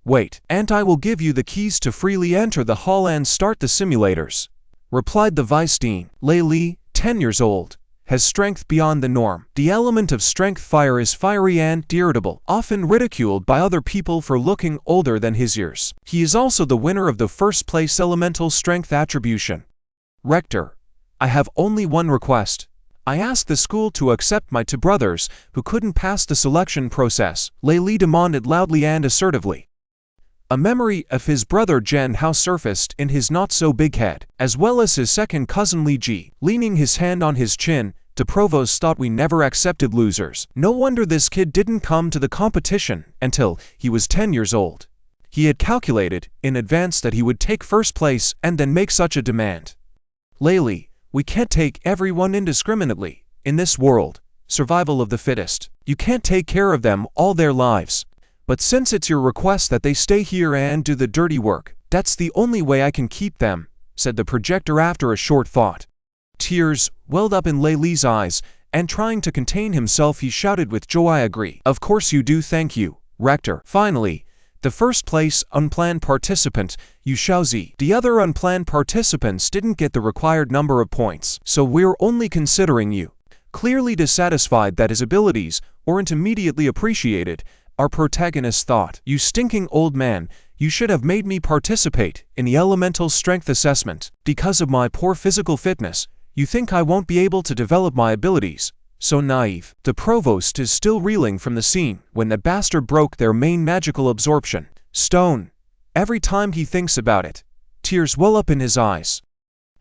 Wait, and I will give you the keys to freely enter the hall and start the simulators," replied the vice dean. Lei Li, 10 years old, has strength beyond the norm. The element of strength fire is fiery and irritable, often ridiculed by other people for looking older than his years. He is also the winner of the 1st place elemental strength attribution. "Rector, I have only one request. I asked the school to accept my 2 brothers who couldn't pass the selection process," Lei Li demanded loudly and assertively. A memory of his brother Zhen Hao surfaced in his not-so-big head, as well as his second cousin Li Ji. Leaning his hand on his chin, the provost thought, "We never accepted losers. No wonder this kid didn't come to the competition until he was 10 years old. He had calculated in advance that he would take 1st place and then make such a demand." "Lei Li, we can't take everyone indiscriminately. In this world, survival of the fittest. You can't take care of them all their lives. But since it's your request that they stay here and do the dirty work, that's the only way I can keep them," said the projector after a short thought. Tears welled up in Lei Li's eyes, and trying to contain himself, he shouted with joy, "I agree. Of course you do. Thank you, Rector." Finally, the 1st place unplanned participant, Yu Xiaozi. "The other unplanned participants didn't get the required number of points, so we're only considering you." Clearly dissatisfied that his abilities weren't immediately appreciated, our protagonist thought, "You stinking old man, you should have made me participate in the elemental strength assessment. Because of my poor physical fitness, you think I won't be able to develop my abilities? So naive." The provost is still reeling from the scene when the bastard broke their main magical absorption stone. Every time he thinks about it, tears well up in his eyes.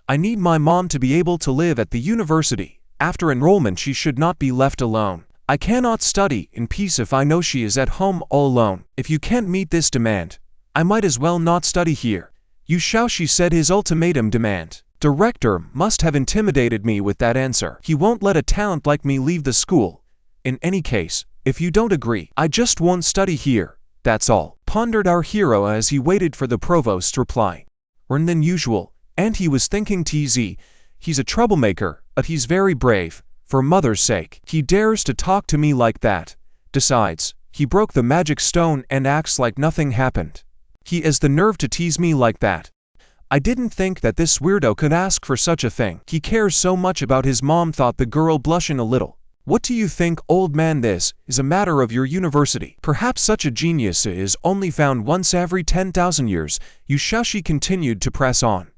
"I need my mom to be able to live at the university. After enrollment, she should not be left alone. I cannot study in peace if I know she is at home all alone. If you can't meet this demand, I might as well not study here. Yu Shaoxi said his ultimatum demand. Director must have intimidated me with that answer. He won't let a talent like me leave the school. In any case, if you don't agree, I just won't study here. That's all, pondered our hero as he waited for the provost's reply. More than usual, and he was thinking TZ, he's a troublemaker, but he's very brave. For mother's sake, he dares to talk to me like that. Besides, he broke the magic stone and acts like nothing happened. He has the nerve to tease me like that. I didn't think that this weirdo could ask for such a thing. He cares so much about his mom, thought the girl, blushing a little. What do you think, old man? This is a matter of your university. Perhaps such a genius is only found once every 10,000 years. Yu Shaoxi continued to press on.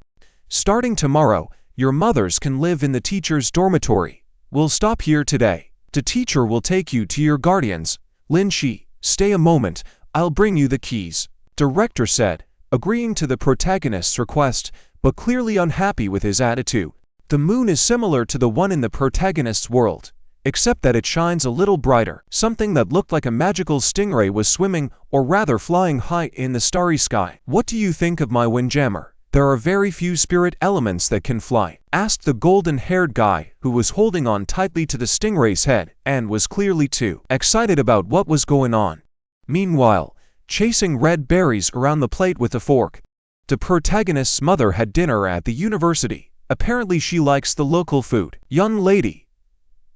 Starting tomorrow, your mothers can live in the teacher's dormitory. We'll stop here today. The teacher will take you to your guardians. Lin Shi, stay a moment, I'll bring you the keys. Director said, agreeing to the protagonist's request, but clearly unhappy with his attitude. The moon is similar to the one in the protagonist's world, except that it shines a little brighter. Something that looked like a magical stingray was swimming, or rather flying high in the starry sky. What do you think of my windjammer? There are very few spirit elements that can fly, asked the golden-haired guy, who was holding on tightly to the stingray's head, and was clearly too excited about what was going on. Meanwhile, chasing red berries around the plate with a fork. The protagonist's mother had dinner at the university. Apparently she likes the local food. Young lady,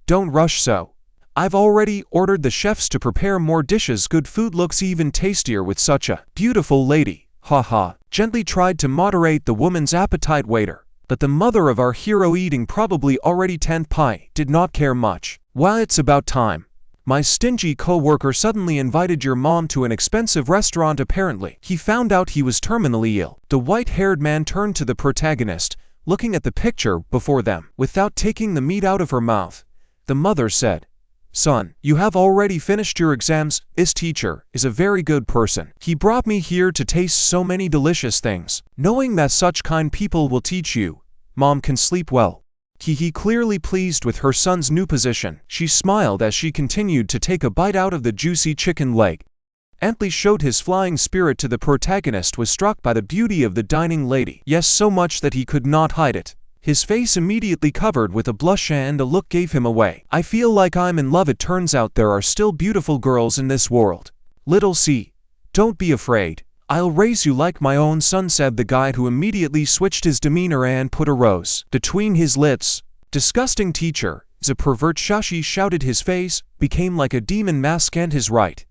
don't rush so. I've already ordered the chefs to prepare more dishes. Good food looks even tastier with such a beautiful lady. Haha. Gently tried to moderate the woman's appetite waiter, but the mother of our hero, eating probably already 10 pie, did not care much. Well, it's about time. My stingy co-worker suddenly invited your mom to an expensive restaurant. Apparently, he found out he was terminally ill. The white-haired man turned to the protagonist, looking at the picture before them. Without taking the meat out of her mouth, the mother said, son, you have already finished your exams. This teacher is a very good person. He brought me here to taste so many delicious things. Knowing that such kind people will teach you, mom can sleep well. He clearly pleased with her son's new position. She smiled as she continued to take a bite out of the juicy chicken leg. Antly showed his flying spirit to the protagonist, was struck by the beauty of the dining lady. Yes, so much that he could not hide it. His face immediately covered with a blush, and a look gave him away. I feel like I'm in love. It turns out there are still beautiful girls in this world. Little C, don't be afraid. I'll raise you like my own son, said the guy, who immediately switched his demeanor and put a rose between his lips. Disgusting teacher is a pervert. Shaoxi shouted. His face became like a demon mask and his right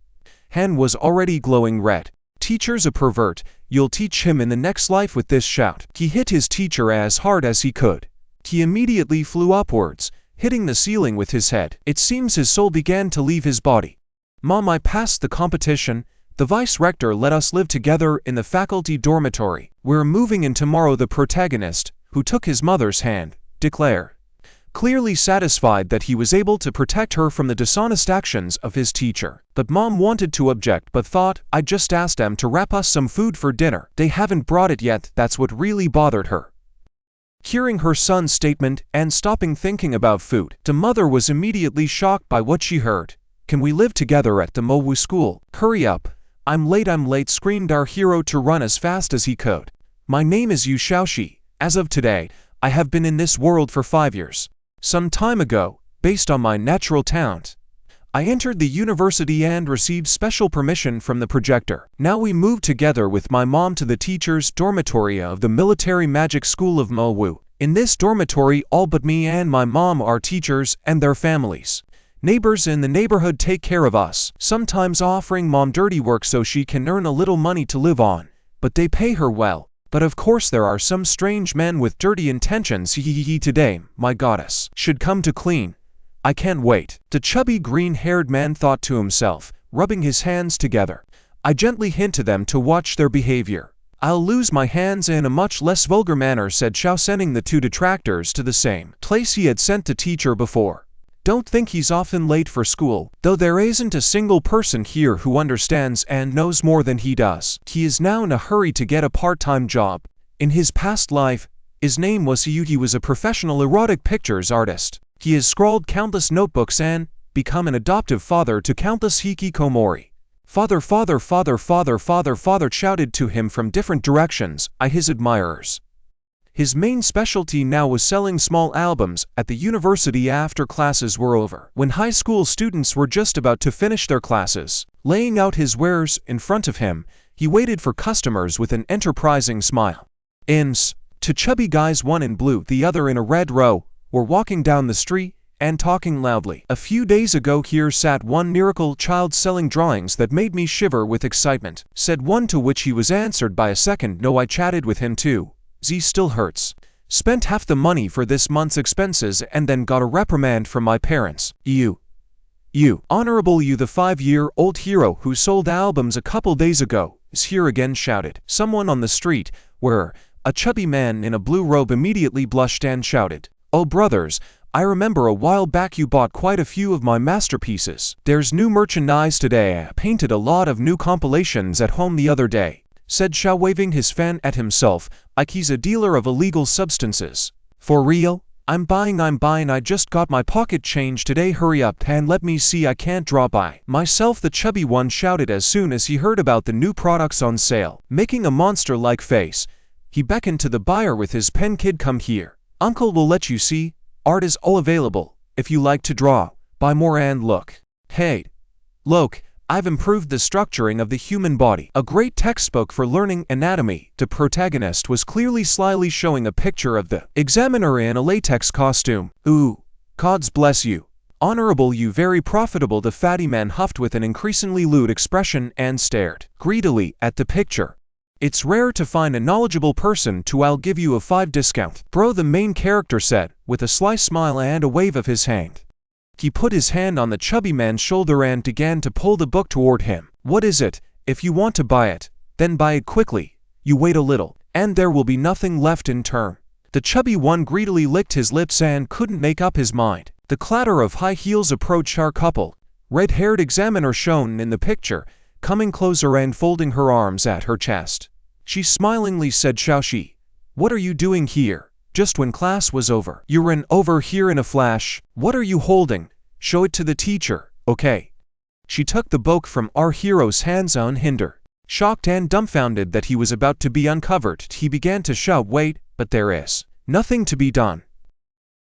hand was already glowing red. Teacher's a pervert. You'll teach him in the next life. With this shout, he hit his teacher as hard as he could. He immediately flew upwards, hitting the ceiling with his head. It seems his soul began to leave his body. Mom, I passed the competition. The vice-rector let us live together in the faculty dormitory. We're moving in tomorrow. The protagonist, who took his mother's hand, declared, clearly satisfied that he was able to protect her from the dishonest actions of his teacher. But mom wanted to object, but thought, I just asked them to wrap us some food for dinner. They haven't brought it yet. That's what really bothered her. Hearing her son's statement and stopping thinking about food, the mother was immediately shocked by what she heard. Can we live together at the Mowu school? Hurry up. I'm late, screamed our hero to run as fast as he could. My name is Yu Shaoxi. As of today, I have been in this world for 5 years. Some time ago, based on my natural talent, I entered the university and received special permission from the projector. Now we moved together with my mom to the teacher's dormitory of the military magic school of Mowu. In this dormitory, all but me and my mom are teachers and their families. Neighbors in the neighborhood take care of us, sometimes offering mom dirty work so she can earn a little money to live on, but they pay her well. But of course there are some strange men with dirty intentions. Today, my goddess should come to clean. I can't wait. The chubby green-haired man thought to himself, rubbing his hands together. I gently hint to them to watch their behavior. I'll lose my hands in a much less vulgar manner, said Xiao, sending the 2 detractors to the same place he had sent the teacher before. Don't think he's often late for school, though there isn't a single person here who understands and knows more than he does. He is now in a hurry to get a part-time job. In his past life, his name was Yu. He was a professional erotic pictures artist. He has scrawled countless notebooks and become an adoptive father to countless hikikomori. Father, father, father, father, father, father shouted to him from different directions, his admirers. His main specialty now was selling small albums at the university after classes were over. When high school students were just about to finish their classes, laying out his wares in front of him, he waited for customers with an enterprising smile. Two chubby guys, one in blue, the other in a red row, were walking down the street and talking loudly. A few days ago here sat one miracle child selling drawings that made me shiver with excitement, said one, to which he was answered by a second, no, I chatted with him too. Z still hurts. Spent half the money for this month's expenses and then got a reprimand from my parents. You, Honorable you, the 5-year-old hero who sold albums a couple days ago, is here again, shouted someone on the street, where a chubby man in a blue robe immediately blushed and shouted, oh brothers, I remember a while back you bought quite a few of my masterpieces. There's new merchandise today. I painted a lot of new compilations at home the other day, said Xiao, waving his fan at himself, like he's a dealer of illegal substances. For real? I'm buying, I just got my pocket change today, hurry up and let me see, I can't draw by myself, the chubby one shouted as soon as he heard about the new products on sale. Making a monster-like face, he beckoned to the buyer with his pen, kid, come here. Uncle will let you see, art is all available, if you like to draw, buy more and look. Hey, look, I've improved the structuring of the human body. A great textbook for learning anatomy. The protagonist was clearly slyly showing a picture of the examiner in a latex costume. Ooh, gods bless you. Honorable you, very profitable, the fatty man huffed with an increasingly lewd expression and stared greedily at the picture. It's rare to find a knowledgeable person to I'll give you a 5 discount. Bro, the main character said, with a sly smile and a wave of his hand. He put his hand on the chubby man's shoulder and began to pull the book toward him. What is it? If you want to buy it, then buy it quickly. You wait a little, and there will be nothing left in turn. The chubby one greedily licked his lips and couldn't make up his mind. The clatter of high heels approached our couple. Red-haired examiner shown in the picture, coming closer and folding her arms at her chest. She smilingly said, Xiaoxi, what are you doing here? Just when class was over. You ran over here in a flash. What are you holding? Show it to the teacher, okay? She took the book from our hero's hands unhindered. Shocked and dumbfounded that he was about to be uncovered, he began to shout, wait, but there is nothing to be done.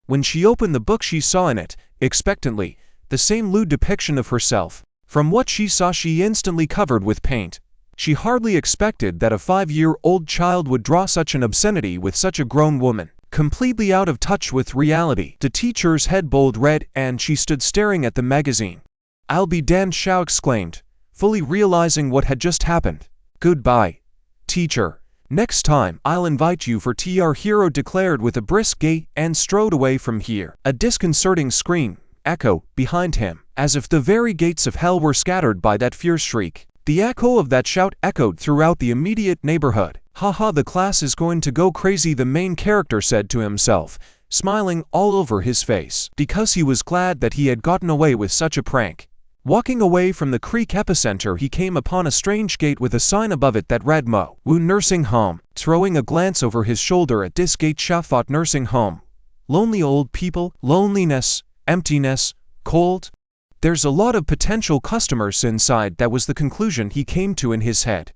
When she opened the book, she saw in it, expectantly, the same lewd depiction of herself. From what she saw, she instantly covered with paint. She hardly expected that a 5-year-old child would draw such an obscenity with such a grown woman. Completely out of touch with reality, the teacher's head bowled red and she stood staring at the magazine. I'll be damned, Xiao exclaimed, fully realizing what had just happened. Goodbye, teacher. Next time, I'll invite you for tea, our hero declared with a brisk gait and strode away from here. A disconcerting scream echoed behind him, as if the very gates of hell were scattered by that fierce shriek. The echo of that shout echoed throughout the immediate neighborhood. Haha, the class is going to go crazy, the main character said to himself, smiling all over his face, because he was glad that he had gotten away with such a prank. Walking away from the creek epicenter, he came upon a strange gate with a sign above it that read Mo Wu Nursing Home. Throwing a glance over his shoulder at this gate, Xia thought, nursing home. Lonely old people, loneliness, emptiness, cold. There's a lot of potential customers inside. That was the conclusion he came to in his head.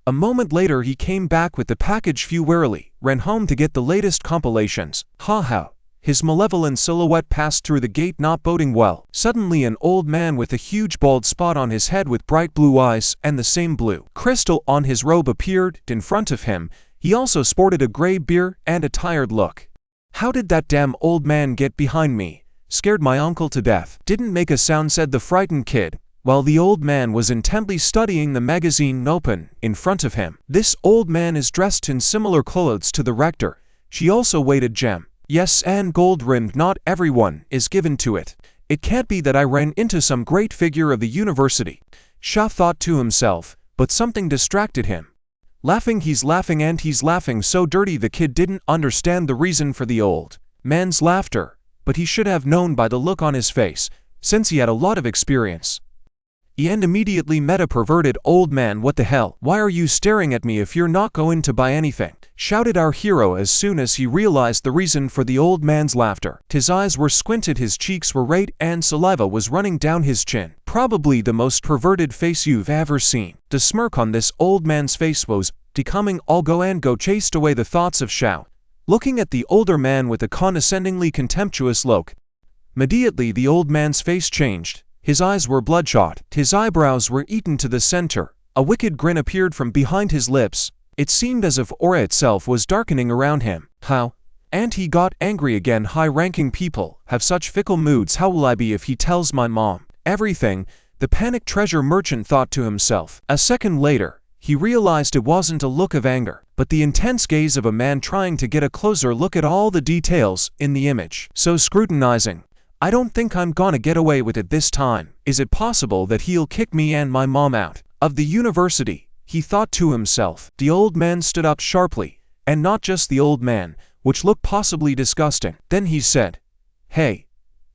A moment later he came back with the package. Few warily ran home to get the latest compilations. Ha. His malevolent silhouette passed through the gate, not boding well. Suddenly an old man with a huge bald spot on his head with bright blue eyes and the same blue crystal on his robe appeared in front of him. He also sported a gray beard and a tired look. How did that damn old man get behind me? Scared my uncle to death. Didn't make a sound, said the frightened kid, while the old man was intently studying the magazine open in front of him. This old man is dressed in similar clothes to the rector. She also weighted gem. Yes, and gold-rimmed. Not everyone is given to it. It can't be that I ran into some great figure of the university, Xia thought to himself, but something distracted him. Laughing, he's laughing, and he's laughing so dirty. The kid didn't understand the reason for the old man's laughter, but he should have known by the look on his face, since he had a lot of experience. And immediately met a perverted old man. What the hell? Why are you staring at me if you're not going to buy anything? shouted our hero as soon as he realized the reason for the old man's laughter. His eyes were squinted, his cheeks were red, and saliva was running down his chin. Probably the most perverted face you've ever seen. The smirk on this old man's face was becoming all go and go chased away the thoughts of Xiao. Looking at the older man with a condescendingly contemptuous look. Immediately the old man's face changed. His eyes were bloodshot, his eyebrows were eaten to the center. A wicked grin appeared from behind his lips. It seemed as if aura itself was darkening around him. How? And he got angry again. High-ranking people have such fickle moods. How will I be if he tells my mom everything? The panicked treasure merchant thought to himself. A second later, he realized it wasn't a look of anger, but the intense gaze of a man trying to get a closer look at all the details in the image. So scrutinizing. I don't think I'm gonna get away with it this time. Is it possible that he'll kick me and my mom out of the university? He thought to himself. The old man stood up sharply, and not just the old man, which looked possibly disgusting. Then he said, "Hey,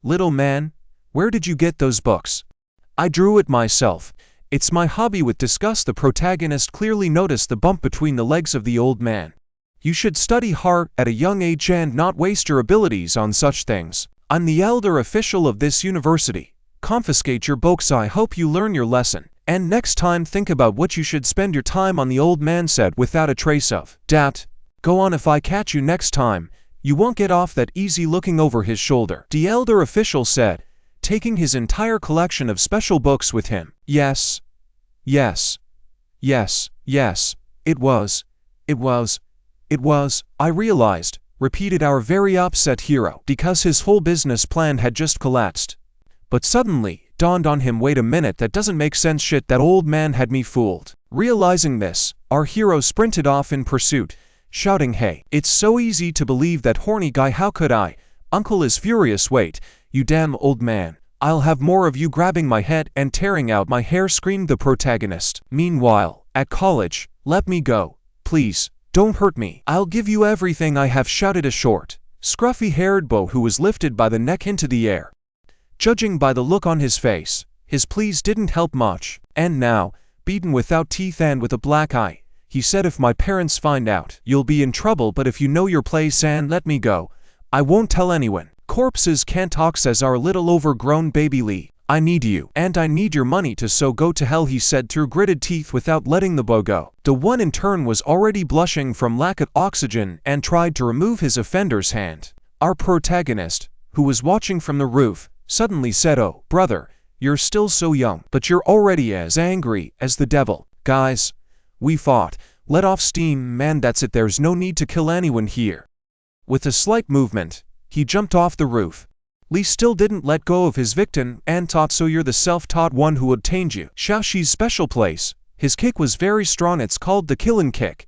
little man, where did you get those books?" "I drew it myself. It's my hobby." With disgust, the protagonist clearly noticed the bump between the legs of the old man. "You should study hard at a young age and not waste your abilities on such things. I'm the elder official of this university. Confiscate your books. I hope you learn your lesson. And next time think about what you should spend your time on," the old man said without a trace of doubt. "Go on, if I catch you next time, you won't get off that easy." Looking over his shoulder, the elder official said, taking his entire collection of special books with him. Yes. Yes. Yes. Yes. It was. I realized, repeated our very upset hero, because his whole business plan had just collapsed. But suddenly, dawned on him, wait a minute, that doesn't make sense. Shit, that old man had me fooled. Realizing this, our hero sprinted off in pursuit, shouting, "Hey, it's so easy to believe that horny guy. How could I? Uncle is furious. Wait, you damn old man. I'll have more of you." Grabbing my head and tearing out my hair, screamed the protagonist. Meanwhile, at college, "Let me go. Please, don't hurt me. I'll give you everything I have," shouted a short, scruffy-haired beau who was lifted by the neck into the air. Judging by the look on his face, his pleas didn't help much. And now, beaten without teeth and with a black eye, he said, "If my parents find out, you'll be in trouble, but if you know your place and let me go, I won't tell anyone." "Corpses can't talk," says our little overgrown baby Lee. "I need you, and I need your money to, so go to hell," he said through gritted teeth without letting the beau go. The one in turn was already blushing from lack of oxygen and tried to remove his offender's hand. Our protagonist, who was watching from the roof, suddenly said, "Oh, brother, you're still so young, but you're already as angry as the devil. Guys, we fought. Let off steam, man, that's it. There's no need to kill anyone here." With a slight movement, he jumped off the roof. Lee still didn't let go of his victim and taught, "So you're the self-taught one who obtained you Xiaoxi's special place." His kick was very strong. It's called the killing kick.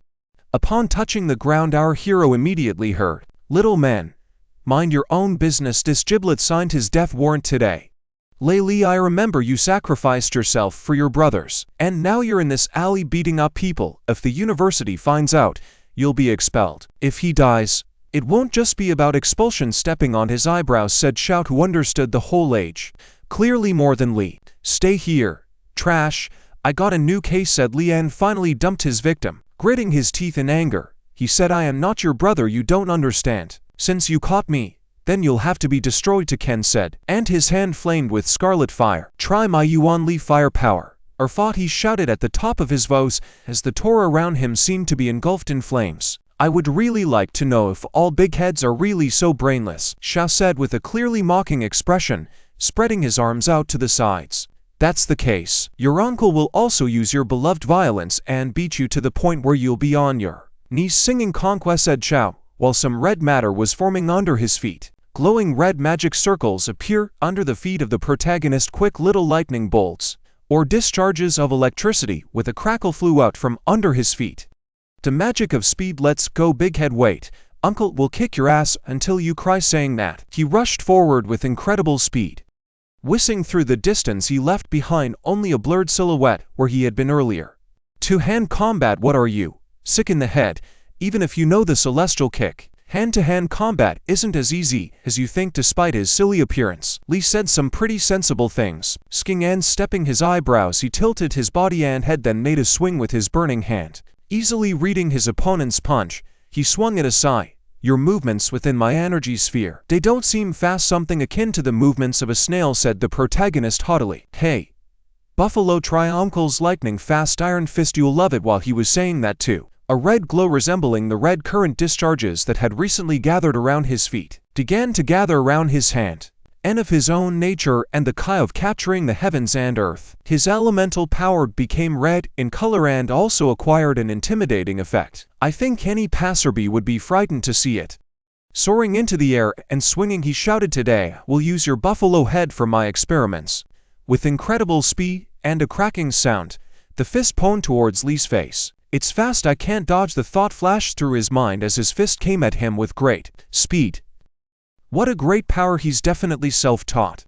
Upon touching the ground, our hero immediately heard, "Little man, mind your own business." This giblet signed his death warrant today. "Lee, I remember you sacrificed yourself for your brothers, and now you're in this alley beating up people. If the university finds out, you'll be expelled. If he dies, it won't just be about expulsion." Stepping on his eyebrows, said Shout, who understood the whole age. Clearly more than Lee. "Stay here, trash. I got a new case," said Lee, and finally dumped his victim. Gritting his teeth in anger, he said, "I am not your brother. You don't understand. Since you caught me, then you'll have to be destroyed," to Ken said, and his hand flamed with scarlet fire. "Try my Yuan Li firepower, or fought," he shouted at the top of his voice, as the tour around him seemed to be engulfed in flames. "I would really like to know if all big heads are really so brainless," Xiao said with a clearly mocking expression, spreading his arms out to the sides. "That's the case, your uncle will also use your beloved violence and beat you to the point where you'll be on your knees singing conquest," said Xiao, while some red matter was forming under his feet. Glowing red magic circles appear under the feet of the protagonist. Quick little lightning bolts, or discharges of electricity with a crackle, flew out from under his feet. The magic of speed. "Let's go, big head. Wait, uncle will kick your ass until you cry." Saying that, he rushed forward with incredible speed. Whizzing through the distance, he left behind only a blurred silhouette where he had been earlier. Two-hand combat. What are you, sick in the head? Even if you know the celestial kick, hand-to-hand combat isn't as easy as you think. Despite his silly appearance, Lee said some pretty sensible things. Sking and stepping his eyebrows, he tilted his body and head, then made a swing with his burning hand. Easily reading his opponent's punch, He swung it aside. Your movements within my energy sphere. They don't seem fast, something akin to the movements of a snail, said the protagonist haughtily. Hey, Buffalo, try Uncle's lightning fast iron fist, you'll love it. While he was saying that too, a red glow resembling the red current discharges that had recently gathered around his feet began to gather around his hand, and of his own nature and the kai of capturing the heavens and earth. His elemental power became red in color and also acquired an intimidating effect. I think any passerby would be frightened to see it. Soaring into the air and swinging, he shouted, today we'll use your buffalo head for my experiments. With incredible speed and a cracking sound, the fist pointed towards Lee's face. It's fast, I can't dodge, the thought flashed through his mind as his fist came at him with great speed. What a great power, he's definitely self-taught.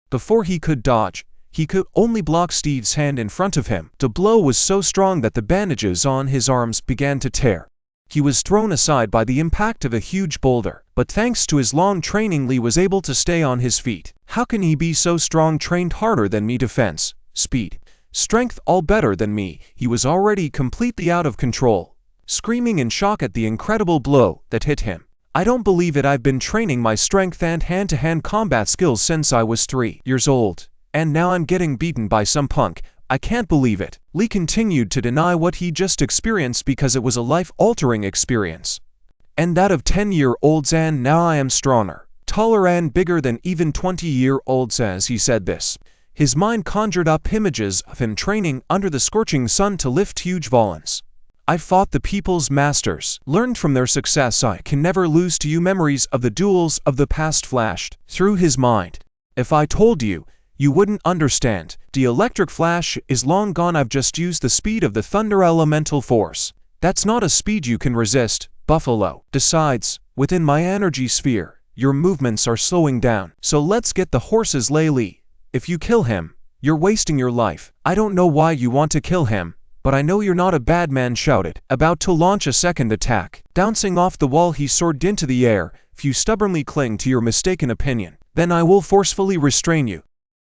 Before he could dodge, he could only block Steve's hand in front of him. The blow was so strong that the bandages on his arms began to tear. He was thrown aside by the impact of a huge boulder, but thanks to his long training, Lee was able to stay on his feet. How can he be so strong, trained harder than me? Defense, speed, strength, all better than me. He was already completely out of control, screaming in shock at the incredible blow that hit him. I don't believe it. I've been training my strength and hand-to-hand combat skills since I was 3 years old, and now I'm getting beaten by some punk. I can't believe it. Lee continued to deny what he just experienced because it was a life-altering experience, and that of 10-year-olds, and now I am stronger, taller and bigger than even 20-year-olds. As he said this, his mind conjured up images of him training under the scorching sun to lift huge volumes. I fought the people's masters, learned from their success. I can never lose to you. Memories of the duels of the past flashed through his mind. If I told you, you wouldn't understand. The electric flash is long gone. I've just used the speed of the thunder elemental force. That's not a speed you can resist, Buffalo. Besides, within my energy sphere, your movements are slowing down. So let's get the horses, Lee. If you kill him, you're wasting your life. I don't know why you want to kill him, but I know you're not a bad man, shouted, about to launch a second attack. Bouncing off the wall, he soared into the air. If you stubbornly cling to your mistaken opinion, then I will forcefully restrain you.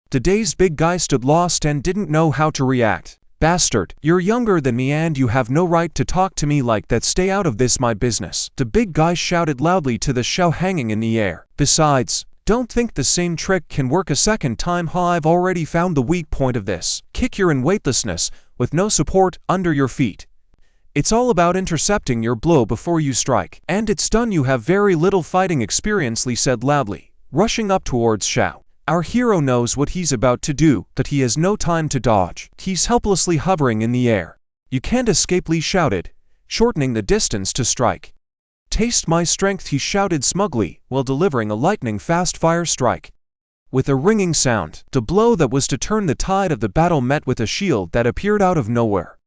The dazed big guy stood lost and didn't know how to react. Bastard, you're younger than me and you have no right to talk to me like that. Stay out of this, my business, the big guy shouted loudly to the shell hanging in the air. Besides, don't think the same trick can work a second time. I've already found the weak point of this. Kick, you're in weightlessness, with no support under your feet. It's all about intercepting your blow before you strike. And it's done. You have very little fighting experience, Lee said loudly, rushing up towards Xiao. Our hero knows what he's about to do, but he has no time to dodge. He's helplessly hovering in the air. You can't escape, Lee shouted, shortening the distance to strike. Taste my strength, he shouted smugly, while delivering a lightning-fast fire strike. With a ringing sound, the blow that was to turn the tide of the battle met with a shield that appeared out of nowhere.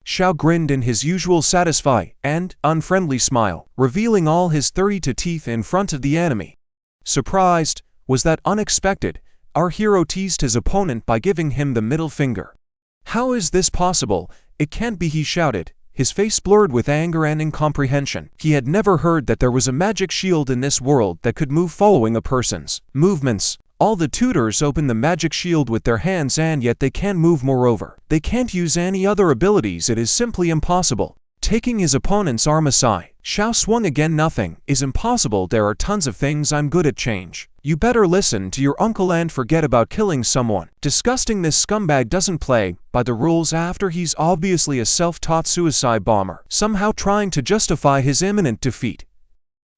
Xiao grinned in his usual satisfied and unfriendly smile, revealing all his 32 teeth in front of the enemy. Surprised, was that unexpected? Our hero teased his opponent by giving him the middle finger. How is this possible? It can't be, he shouted, his face blurred with anger and incomprehension. He had never heard that there was a magic shield in this world that could move following a person's movements. All the tutors open the magic shield with their hands, and yet they can't move. Moreover, they can't use any other abilities. It is simply impossible. Taking his opponent's arm aside, Xiao swung again. Nothing is impossible. There are tons of things I'm good at. Change. You better listen to your uncle and forget about killing someone. Disgusting, this scumbag doesn't play by the rules after he's obviously a self-taught suicide bomber, somehow trying to justify his imminent defeat.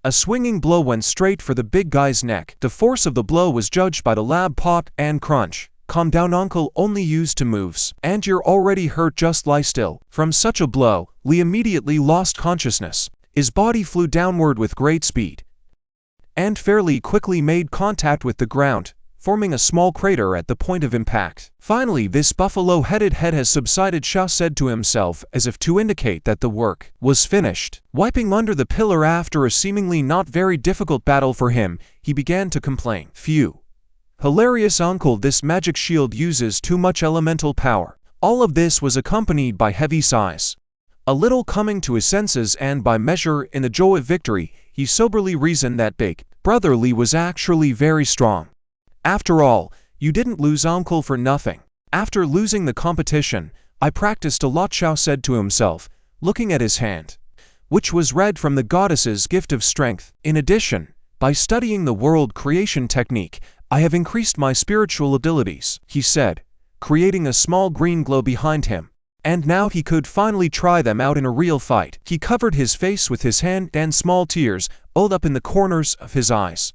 A swinging blow went straight for the big guy's neck. The force of the blow was judged by the lab pot and crunch. Calm down, uncle, only used to moves, and you're already hurt, just lie still. From such a blow, Lee immediately lost consciousness. His body flew downward with great speed, and fairly quickly made contact with the ground, forming a small crater at the point of impact. Finally, this buffalo-headed head has subsided, Xiao said to himself, as if to indicate that the work was finished. Wiping under the pillar after a seemingly not very difficult battle for him, he began to complain. Phew. Hilarious, uncle, this magic shield uses too much elemental power. All of this was accompanied by heavy sighs. A little coming to his senses, and by measure in the joy of victory, he soberly reasoned that big brother Lee was actually very strong. After all, you didn't lose, uncle, for nothing. After losing the competition, I practiced a lot, Xiao said to himself, looking at his hand. which was read from the goddess's gift of strength. In addition, by studying the world creation technique, I have increased my spiritual abilities, he said, creating a small green glow behind him. And now he could finally try them out in a real fight. He covered his face with his hand and small tears oiled up in the corners of his eyes.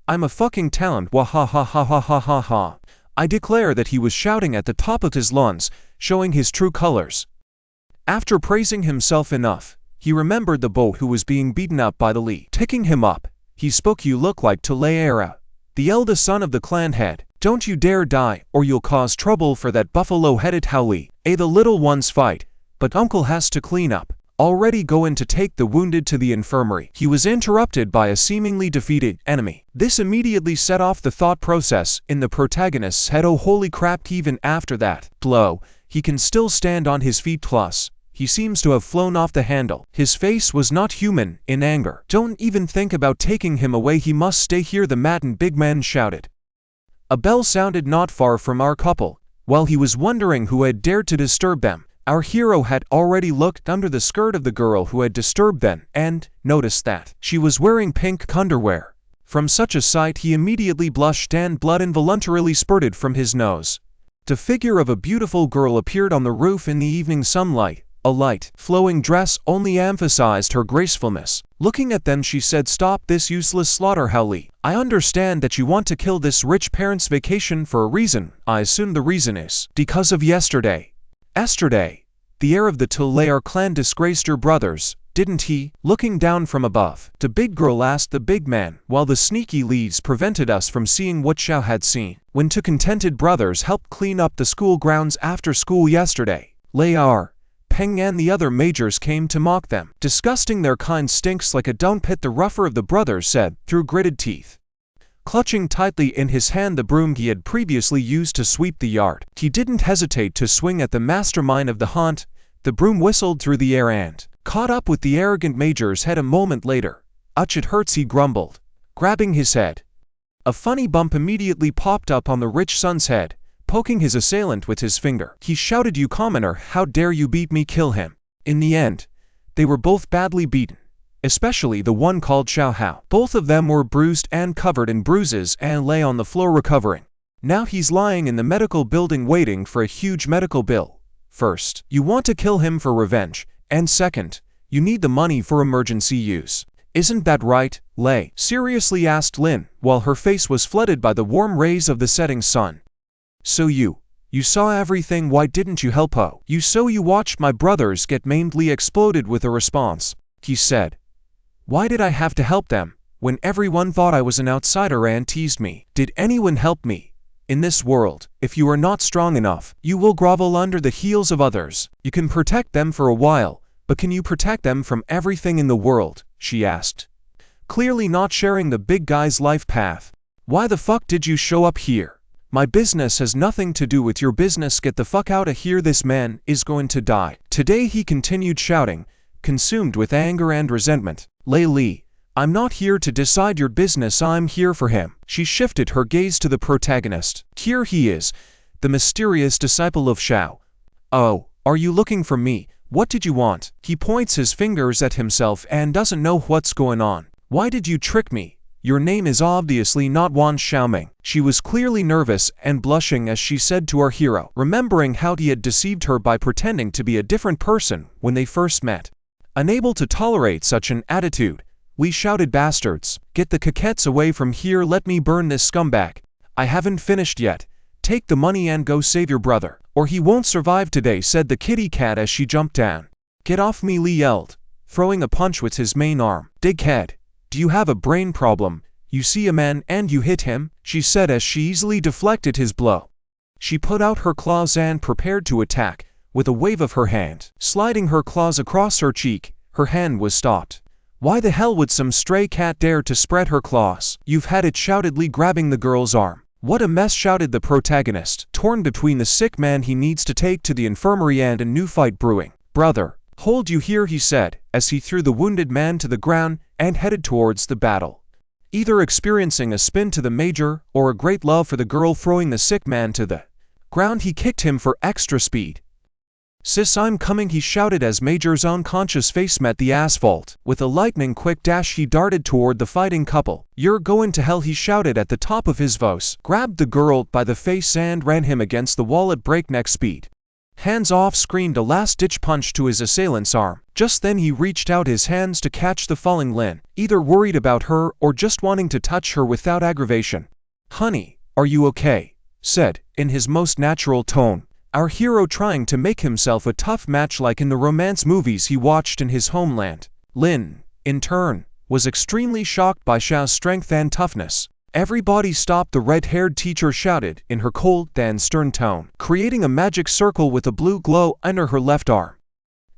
I'm a fucking talent, wah ha ha ha ha ha ha ha. I declare that he was shouting at the top of his lungs, showing his true colors. After praising himself enough, he remembered the boy who was being beaten up by the Li. Picking him up, he spoke, you look like Tuleera, the eldest son of the clan head. Don't you dare die, or you'll cause trouble for that buffalo-headed Howley. The little ones fight, but uncle has to clean up. Already go in to take the wounded to the infirmary. He was interrupted by a seemingly defeated enemy. This immediately set off the thought process in the protagonist's head. Oh holy crap, even after that blow, he can still stand on his feet, plus he seems to have flown off the handle. His face was not human in anger. Don't even think about taking him away, he must stay here, the maddened big man shouted. A bell sounded not far from our couple. While he was wondering who had dared to disturb them, our hero had already looked under the skirt of the girl who had disturbed them and noticed that she was wearing pink underwear. From such a sight he immediately blushed and blood involuntarily spurted from his nose. The figure of a beautiful girl appeared on the roof in the evening sunlight. A light, flowing dress only emphasized her gracefulness. Looking at them, she said, "Stop this useless slaughter, Howley. I understand that you want to kill this rich parent's vacation for a reason. I assume the reason is because of yesterday. Yesterday, the heir of the Tulear clan disgraced your brothers, didn't he?" Looking down from above, the big girl asked the big man, while the sneaky leaves prevented us from seeing what Xiao had seen. When two contented brothers helped clean up the school grounds after school yesterday, Layar, Peng and the other majors came to mock them. Disgusting, their kind stinks like a dung pit, the rougher of the brothers said, through gritted teeth. Clutching tightly in his hand the broom he had previously used to sweep the yard, he didn't hesitate to swing at the mastermind of the haunt. The broom whistled through the air and caught up with the arrogant major's head a moment later. "Ouch, it hurts," he grumbled, grabbing his head. A funny bump immediately popped up on the rich son's head, poking his assailant with his finger. He shouted, "You commoner, how dare you beat me, kill him." In the end, they were both badly beaten, especially the one called Xiao Hao. Both of them were bruised and covered in bruises and lay on the floor recovering. Now he's lying in the medical building waiting for a huge medical bill. First, you want to kill him for revenge, and second, you need the money for emergency use. Isn't that right, Lei? Seriously asked Lin, while her face was flooded by the warm rays of the setting sun. "So you saw everything, why didn't you help Ho? You watched my brothers get maimed," Lee exploded with a response. He said, "Why did I have to help them, when everyone thought I was an outsider and teased me? Did anyone help me? In this world, if you are not strong enough, you will grovel under the heels of others. You can protect them for a while, but can you protect them from everything in the world?" she asked, clearly not sharing the big guy's life path. "Why the fuck did you show up here? My business has nothing to do with your business. Get the fuck out of here. This man is going to die today," he continued shouting, consumed with anger and resentment. "Lei Li, I'm not here to decide your business, I'm here for him." She shifted her gaze to the protagonist. "Here he is, the mysterious disciple of Xiao. Oh, are you looking for me? What did you want?" He points his fingers at himself and doesn't know what's going on. "Why did you trick me? Your name is obviously not Wan Xiaoming." She was clearly nervous and blushing as she said to our hero, remembering how he had deceived her by pretending to be a different person when they first met. Unable to tolerate such an attitude, we shouted, "Bastards, get the coquettes away from here, let me burn this scumbag. I haven't finished yet. Take the money and go save your brother, or he won't survive today," said the kitty cat as she jumped down. "Get off me," Lee yelled, throwing a punch with his main arm. "Dickhead. Do you have a brain problem? You see a man and you hit him," she said as she easily deflected his blow. She put out her claws and prepared to attack, with a wave of her hand. Sliding her claws across her cheek, her hand was stopped. "Why the hell would some stray cat dare to spread her claws?" "You've had it," shouted Lee, grabbing the girl's arm. "What a mess," shouted the protagonist, torn between the sick man he needs to take to the infirmary and a new fight brewing. "Brother, hold you here," he said, as he threw the wounded man to the ground and headed towards the battle. Either experiencing a spin to the major or a great love for the girl throwing the sick man to the ground, he kicked him for extra speed. "Sis, I'm coming," he shouted as Major's unconscious face met the asphalt. With a lightning-quick dash he darted toward the fighting couple. "You're going to hell," he shouted at the top of his voice, grabbed the girl by the face and ran him against the wall at breakneck speed. "Hands off!" screamed a last-ditch punch to his assailant's arm. Just then he reached out his hands to catch the falling Lin, either worried about her or just wanting to touch her without aggravation. "Honey, are you okay?" said, in his most natural tone, our hero trying to make himself a tough match like in the romance movies he watched in his homeland. Lin, in turn, was extremely shocked by Xiao's strength and toughness. "Everybody stop!" the red-haired teacher shouted in her cold and stern tone, creating a magic circle with a blue glow under her left arm.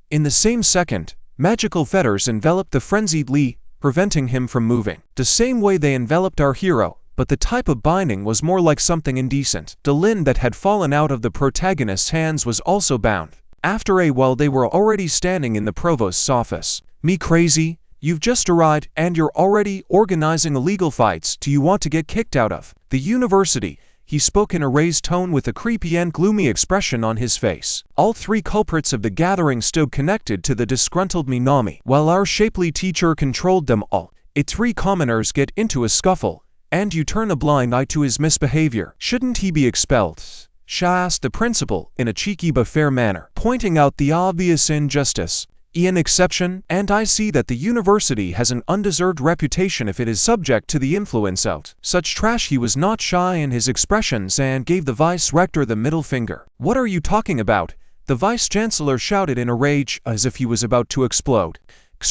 In the same second, magical fetters enveloped the frenzied Li, preventing him from moving. The same way they enveloped our hero, but the type of binding was more like something indecent. The Lin that had fallen out of the protagonist's hands was also bound. After a while they were already standing in the provost's office. "Me crazy? You've just arrived, and you're already organizing illegal fights do you want to get kicked out of the university?" He spoke in a raised tone with a creepy and gloomy expression on his face. All three culprits of the gathering stood connected to the disgruntled Minami, while our shapely teacher controlled them all. If three commoners get into a scuffle, and you turn a blind eye to his misbehavior, shouldn't he be expelled? Xia asked the principal in a cheeky but fair manner, pointing out the obvious injustice. "An exception, and I see that the university has an undeserved reputation if it is subject to the influence of such trash." He was not shy in his expressions and gave the vice-rector the middle finger. "What are you talking about?" the vice-chancellor shouted in a rage, as if he was about to explode.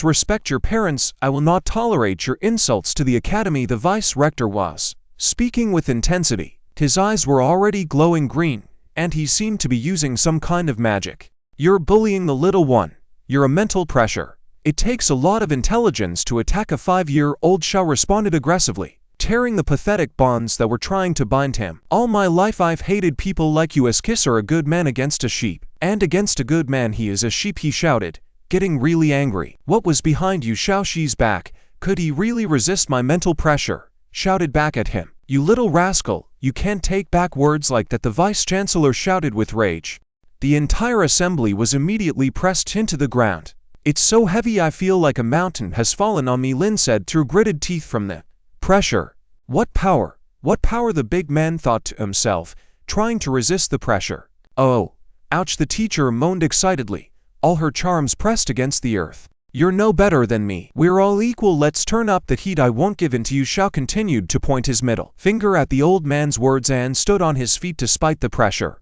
"Respect your parents, I will not tolerate your insults to the academy." The vice-rector was speaking with intensity. His eyes were already glowing green, and he seemed to be using some kind of magic. "You're bullying the little one. You're a mental pressure. It takes a lot of intelligence to attack a 5-year-old," Xiao responded aggressively, tearing the pathetic bonds that were trying to bind him. "All my life I've hated people like you. As kiss are a good man against a sheep, and against a good man he is a sheep," he shouted, getting really angry. "What was behind you, Xiao?" "She's back. Could he really resist my mental pressure?" shouted back at him. "You little rascal, you can't take back words like that," the vice-chancellor shouted with rage. The entire assembly was immediately pressed into the ground. "It's so heavy I feel like a mountain has fallen on me," Lin said through gritted teeth from the pressure. What power? What power?" the big man thought to himself, trying to resist the pressure. "Oh, ouch," the teacher moaned excitedly, all her charms pressed against the earth. "You're no better than me. We're all equal. Let's turn up the heat. I won't give in to you." Xiao continued to point his middle finger at the old man's words and stood on his feet despite the pressure.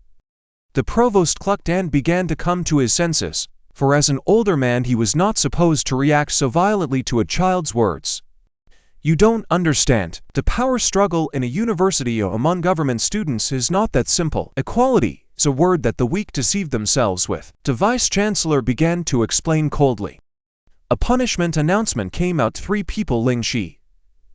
The provost clucked and began to come to his senses, for as an older man he was not supposed to react so violently to a child's words. "You don't understand. The power struggle in a university among government students is not that simple. Equality is a word that the weak deceive themselves with." The vice-chancellor began to explain coldly. A punishment announcement came out. 3 people, Ling Shi,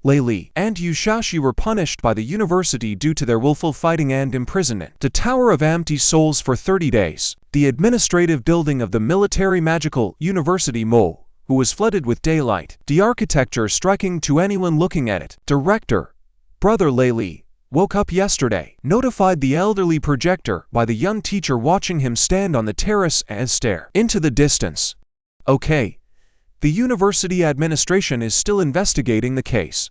Lei Li, and Yu Shaoxi, were punished by the university due to their willful fighting and imprisonment. The Tower of Empty Souls for 30 days. The administrative building of the Military Magical University Mo, who was flooded with daylight. The architecture striking to anyone looking at it. Director, Brother Lei Li, woke up yesterday, notified the elderly projector by the young teacher watching him stand on the terrace and stare into the distance. "Okay. The university administration is still investigating the case.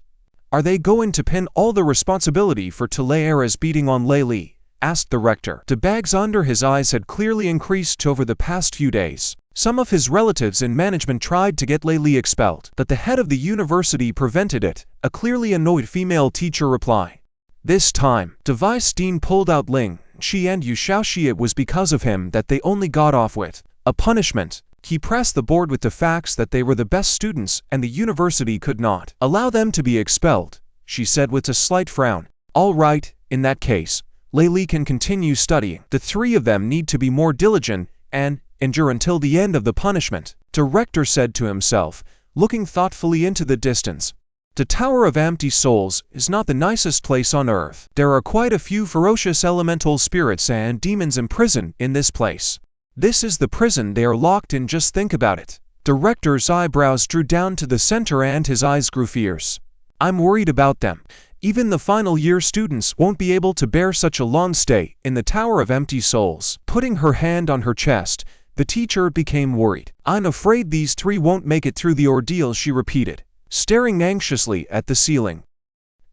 Are they going to pin all the responsibility for Talaera's beating on Lei Li?" asked the rector. The bags under his eyes had clearly increased over the past few days. Some of his relatives in management tried to get Lei Li expelled, but the head of the university prevented it, a clearly annoyed female teacher replied. This time, the vice dean pulled out Ling Shi and Yu Shaoxi. It was because of him that they only got off with a punishment. He pressed the board with the facts that they were the best students and the university could not allow them to be expelled, she said with a slight frown. "All right, in that case, Lei Li can continue studying. The 3 of them need to be more diligent and endure until the end of the punishment," the rector said to himself, looking thoughtfully into the distance. The Tower of Empty Souls is not the nicest place on earth. There are quite a few ferocious elemental spirits and demons imprisoned in this place. This is the prison they are locked in. Just think about it. The rector's eyebrows drew down to the center and his eyes grew fierce. "I'm worried about them. Even the final year students won't be able to bear such a long stay in the Tower of Empty Souls." Putting her hand on her chest, The teacher became worried. I'm afraid these three won't make it through the ordeal, she repeated, staring anxiously at the ceiling.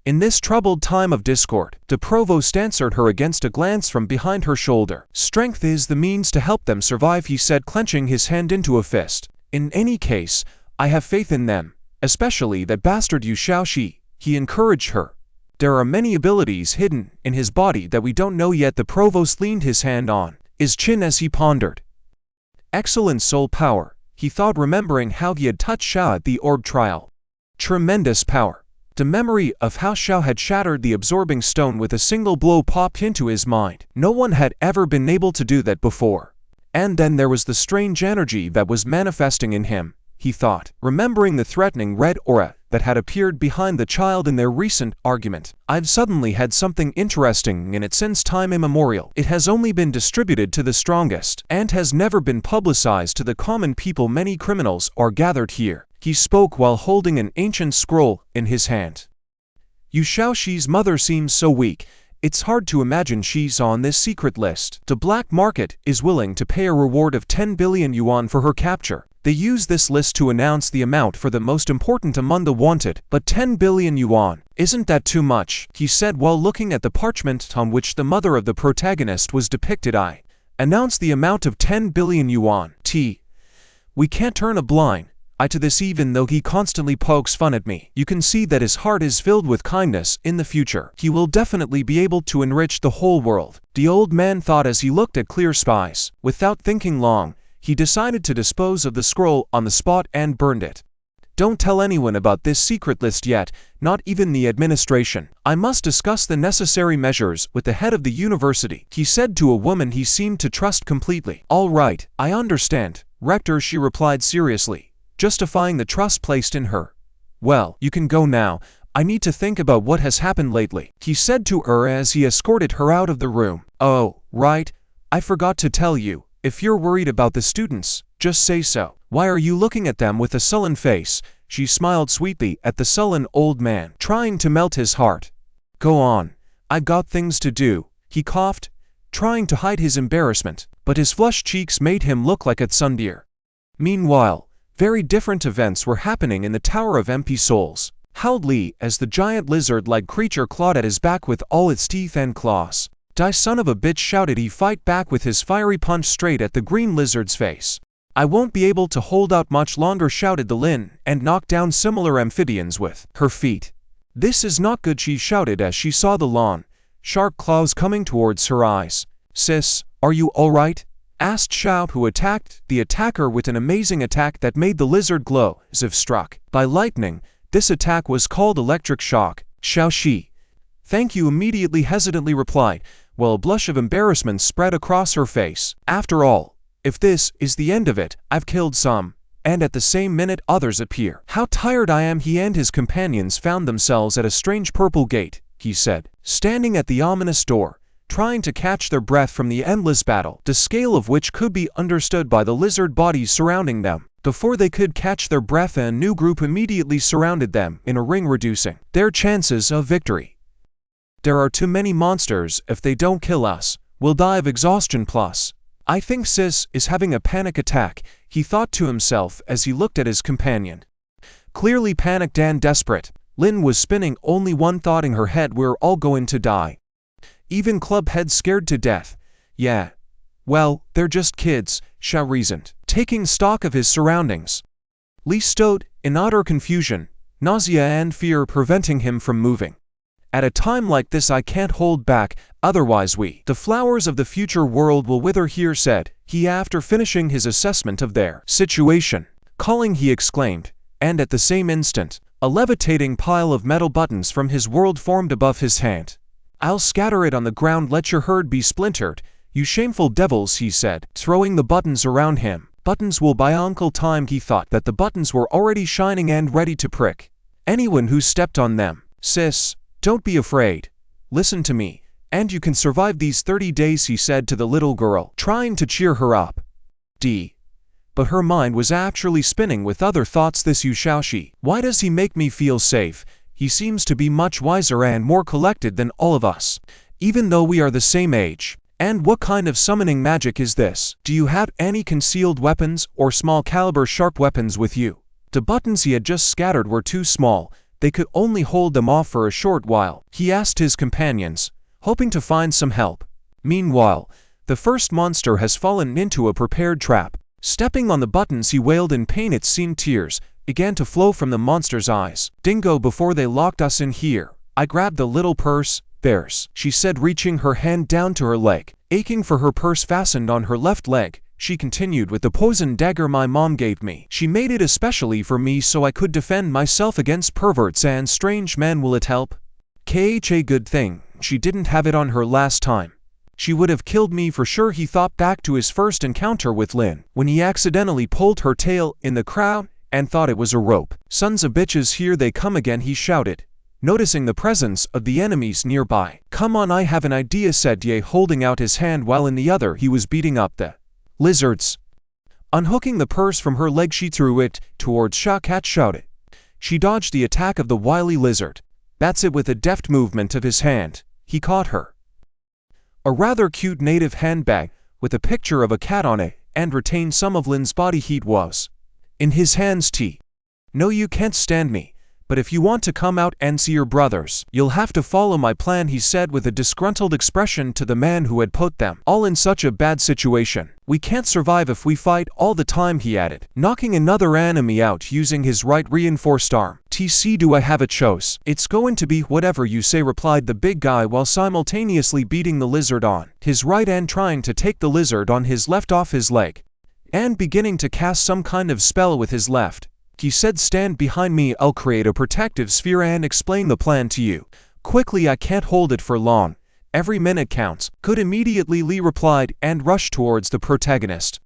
In this troubled time of discord, the provost answered her against a glance from behind her shoulder. Strength is the means to help them survive, he said, clenching his hand into a fist. In any case, I have faith in them, especially that bastard Yu Shaoxi, he encouraged her. There are many abilities hidden in his body that we don't know yet. The provost leaned his hand on his chin as he pondered. Excellent soul power, he thought, remembering how he had touched Xiao at the orb trial. Tremendous power. The memory of how Xiao had shattered the absorbing stone with a single blow popped into his mind. No one had ever been able to do that before. And then there was the strange energy that was manifesting in him, he thought, remembering the threatening red aura that had appeared behind the child in their recent argument. I've suddenly had something interesting in it since time immemorial. It has only been distributed to the strongest and has never been publicized to the common people. Many criminals are gathered here. He spoke while holding an ancient scroll in his hand. Yu Shaoxi's mother seems so weak. It's hard to imagine she's on this secret list. The black market is willing to pay a reward of 10 billion yuan for her capture. They use this list to announce the amount for the most important among the wanted. But 10 billion yuan, isn't that too much? He said while looking at the parchment on which the mother of the protagonist was depicted. I announced the amount of 10 billion yuan. We can't turn a blind eye to this, even though he constantly pokes fun at me. You can see that his heart is filled with kindness. In the future, he will definitely be able to enrich the whole world, the old man thought as he looked at clear skies. Without thinking long, he decided to dispose of the scroll on the spot and burned it. Don't tell anyone about this secret list yet, not even the administration. I must discuss the necessary measures with the head of the university, he said to a woman he seemed to trust completely. All right, I understand, Rector, she replied seriously, justifying the trust placed in her. Well, you can go now. I need to think about what has happened lately, he said to her as he escorted her out of the room. Oh, right, I forgot to tell you. If you're worried about the students, just say so. Why are you looking at them with a sullen face? She smiled sweetly at the sullen old man, trying to melt his heart. Go on. I've got things to do, he coughed, trying to hide his embarrassment, but his flushed cheeks made him look like a tsundere. Meanwhile, very different events were happening in the Tower of MP Souls. Howled Li as the giant lizard-like creature clawed at his back with all its teeth and claws. Die son of a bitch, shouted he, fight back with his fiery punch straight at the green lizard's face. I won't be able to hold out much longer, shouted the Lin, and knocked down similar amphibians with her feet. This is not good, she shouted as she saw the long, sharp claws coming towards her eyes. Sis, are you alright? Asked Xiao, who attacked the attacker with an amazing attack that made the lizard glow as if struck by lightning. This attack was called electric shock. Shaoxi, thank you, immediately hesitantly replied, while a blush of embarrassment spread across her face. After all, if this is the end of it, I've killed some, and at the same minute others appear. How tired I am. He and his companions found themselves at a strange purple gate, he said, standing at the ominous door, trying to catch their breath from the endless battle, the scale of which could be understood by the lizard bodies surrounding them. Before they could catch their breath, a new group immediately surrounded them in a ring, reducing their chances of victory. There are too many monsters. If they don't kill us, we'll die of exhaustion. Plus, I think Sis is having a panic attack, he thought to himself as he looked at his companion. Clearly panicked and desperate, Lin was spinning only one thought in her head: we're all going to die. Even Clubhead scared to death. Yeah. Well, they're just kids, Xiao reasoned, taking stock of his surroundings. Li stood in utter confusion, nausea and fear preventing him from moving. At a time like this I can't hold back, otherwise the flowers of the future world will wither here, said he after finishing his assessment of their situation. Calling, he exclaimed, and at the same instant, a levitating pile of metal buttons from his world formed above his hand. I'll scatter it on the ground, let your herd be splintered, you shameful devils, he said, throwing the buttons around him. Buttons will buy Uncle time. He thought that the buttons were already shining and ready to prick anyone who stepped on them. Sis, don't be afraid. Listen to me, and you can survive these 30 days, he said to the little girl, trying to cheer her up. But her mind was actually spinning with other thoughts. This Yu Shaoxi, why does he make me feel safe? He seems to be much wiser and more collected than all of us, even though we are the same age. And what kind of summoning magic is this? Do you have any concealed weapons or small caliber sharp weapons with you? The buttons he had just scattered were too small. They could only hold them off for a short while. He asked his companions, hoping to find some help. Meanwhile, the first monster has fallen into a prepared trap. Stepping on the buttons, he wailed in pain. It seemed tears began to flow from the monster's eyes. Dingo, before they locked us in here, I grabbed the little purse. There's, she said, reaching her hand down to her leg. Aching for her purse fastened on her left leg, she continued, with the poison dagger my mom gave me. She made it especially for me so I could defend myself against perverts and strange men. Will it help? KHA, good thing she didn't have it on her last time. She would have killed me for sure. He thought back to his first encounter with Lin, when he accidentally pulled her tail in the crowd and thought it was a rope. Sons of bitches, here they come again, he shouted, noticing the presence of the enemies nearby. Come on, I have an idea, said Ye, holding out his hand while in the other he was beating up the lizards. Unhooking the purse from her leg, she threw it towards Sha. Cat shouted. She dodged the attack of the wily lizard. That's it. With a deft movement of his hand, he caught her a rather cute native handbag with a picture of a cat on it, and retained some of Lin's body heat was in his hands. No, you can't stand me, but if you want to come out and see your brothers, you'll have to follow my plan, he said with a disgruntled expression to the man who had put them all in such a bad situation. We can't survive if we fight all the time, he added, knocking another enemy out using his right reinforced arm. TC, do I have a choice? It's going to be whatever you say, replied the big guy while simultaneously beating the lizard on his right and trying to take the lizard on his left off his leg, and beginning to cast some kind of spell with his left. He said, stand behind me, I'll create a protective sphere and explain the plan to you. Quickly, I can't hold it for long. Every minute counts. Good, immediately Lee replied and rushed towards the protagonist.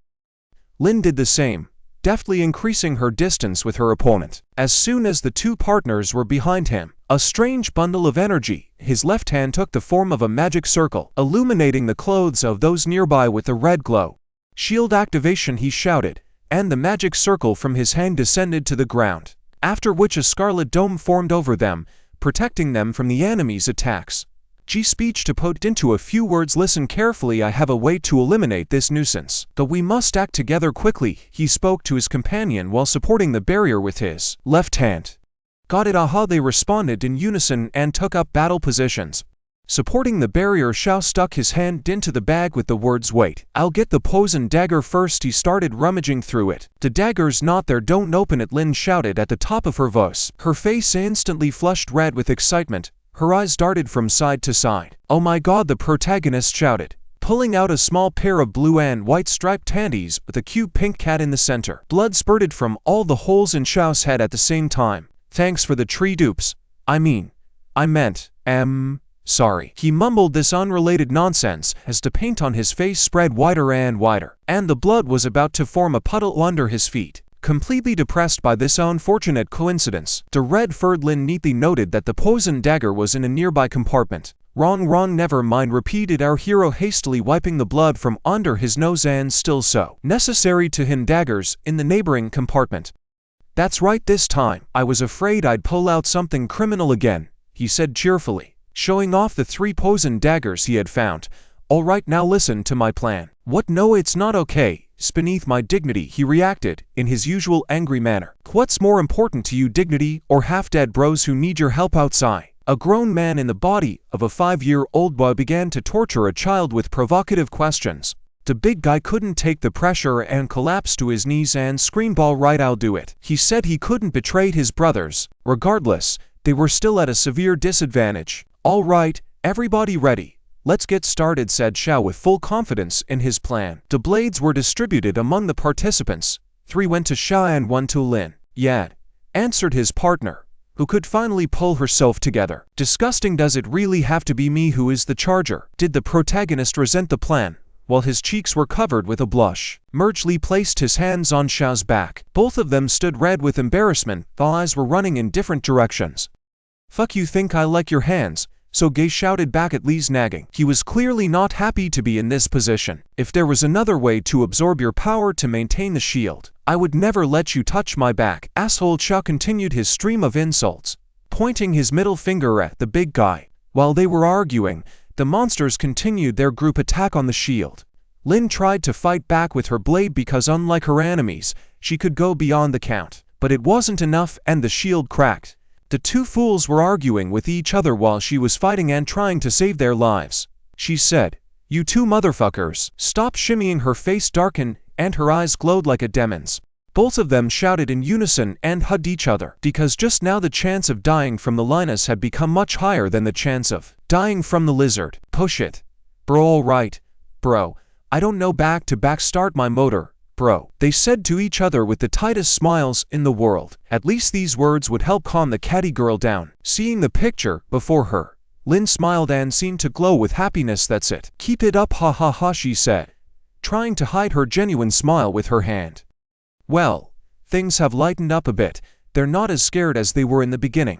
Lin did the same, deftly increasing her distance with her opponent. As soon as the two partners were behind him, a strange bundle of energy, his left hand took the form of a magic circle, illuminating the clothes of those nearby with a red glow. Shield activation, he shouted, and the magic circle from his hand descended to the ground, after which a scarlet dome formed over them, protecting them from the enemy's attacks. Speech to put into a few words. Listen carefully, I have a way to eliminate this nuisance, but we must act together quickly, he spoke to his companion while supporting the barrier with his left hand. Got it, aha, they responded in unison and took up battle positions. Supporting the barrier, Xiao stuck his hand into the bag with the words, wait, I'll get the poison dagger first. He started rummaging through it. The dagger's not there, don't open it, Lin shouted at the top of her voice. Her face instantly flushed red with excitement. Her eyes darted from side to side. Oh my god, the protagonist shouted, pulling out a small pair of blue and white striped panties with a cute pink cat in the center. Blood spurted from all the holes in Xiao's head at the same time. Thanks for the tree dupes. I meant, sorry. He mumbled this unrelated nonsense as the paint on his face spread wider and wider, and the blood was about to form a puddle under his feet. Completely depressed by this unfortunate coincidence, the red-furred Lin neatly noted that the poison dagger was in a nearby compartment. Wrong, never mind, repeated our hero hastily, wiping the blood from under his nose, and still so necessary to him, daggers in the neighboring compartment. That's right, this time I was afraid I'd pull out something criminal again, he said cheerfully, showing off the 3 poison daggers he had found. All right, now listen to my plan. What? No, it's not okay. It's beneath my dignity, he reacted in his usual angry manner. What's more important to you, dignity or half-dead bros who need your help outside? A grown man in the body of a 5-year-old boy began to torture a child with provocative questions. The big guy couldn't take the pressure and collapsed to his knees and screamed, all right, I'll do it. He said he couldn't betray his brothers. Regardless, they were still at a severe disadvantage. All right, everybody ready? Let's get started, said Xiao with full confidence in his plan. The blades were distributed among the participants. 3 went to Xiao and 1 to Lin. Yad, answered his partner, who could finally pull herself together. Disgusting, does it really have to be me who is the charger? Did the protagonist resent the plan? While his cheeks were covered with a blush, Merge Li placed his hands on Xiao's back. Both of them stood red with embarrassment. The eyes were running in different directions. Fuck, you think I like your hands? So Gay shouted back at Li's nagging. He was clearly not happy to be in this position. If there was another way to absorb your power to maintain the shield, I would never let you touch my back. Asshole. Xiao continued his stream of insults, pointing his middle finger at the big guy. While they were arguing, The monsters continued their group attack on the shield. Lin tried to fight back with her blade because unlike her enemies, she could go beyond the count. But it wasn't enough and the shield cracked. The two fools were arguing with each other while she was fighting and trying to save their lives. She said, "You two motherfuckers, stop shimmying." Her face darkened and her eyes glowed like a demon's. Both of them shouted in unison and hugged each other, because just now the chance of dying from the lioness had become much higher than the chance of dying from the lizard. Push it. Bro, alright. Bro, I don't know, back to back, start my motor, bro. They said to each other with the tightest smiles in the world. At least these words would help calm the catty girl down. Seeing the picture before her, Lin smiled and seemed to glow with happiness. "That's it. Keep it up, ha ha ha," she said, trying to hide her genuine smile with her hand. "Well, things have lightened up a bit. They're not as scared as they were in the beginning."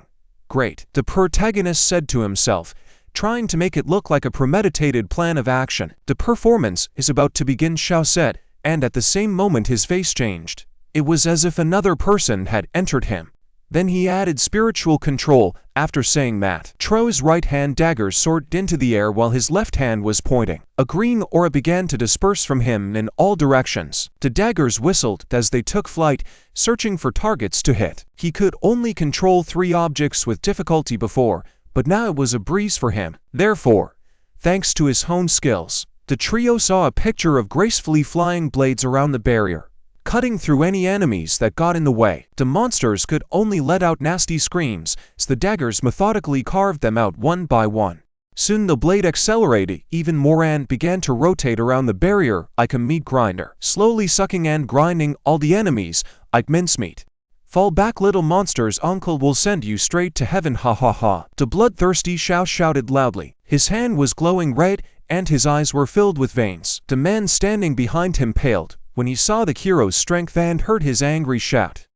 "Great," the protagonist said to himself, trying to make it look like a premeditated plan of action. "The performance is about to begin," Xiao said, and at the same moment his face changed. It was as if another person had entered him. Then he added spiritual control after saying that. Tro's right hand dagger soared into the air while his left hand was pointing. A green aura began to disperse from him in all directions. The daggers whistled as they took flight, searching for targets to hit. He could only control 3 objects with difficulty before, but now it was a breeze for him. Therefore, thanks to his honed skills, the trio saw a picture of gracefully flying blades around the barrier, cutting through any enemies that got in the way. The monsters could only let out nasty screams as the daggers methodically carved them out one by one. Soon the blade accelerated even more and began to rotate around the barrier like a meat grinder, slowly sucking and grinding all the enemies like mincemeat. "Fall back, little monsters, uncle will send you straight to heaven, ha ha ha." The bloodthirsty Xiao shouted loudly. His hand was glowing red and his eyes were filled with veins. The man standing behind him paled when he saw the hero's strength and heard his angry shout.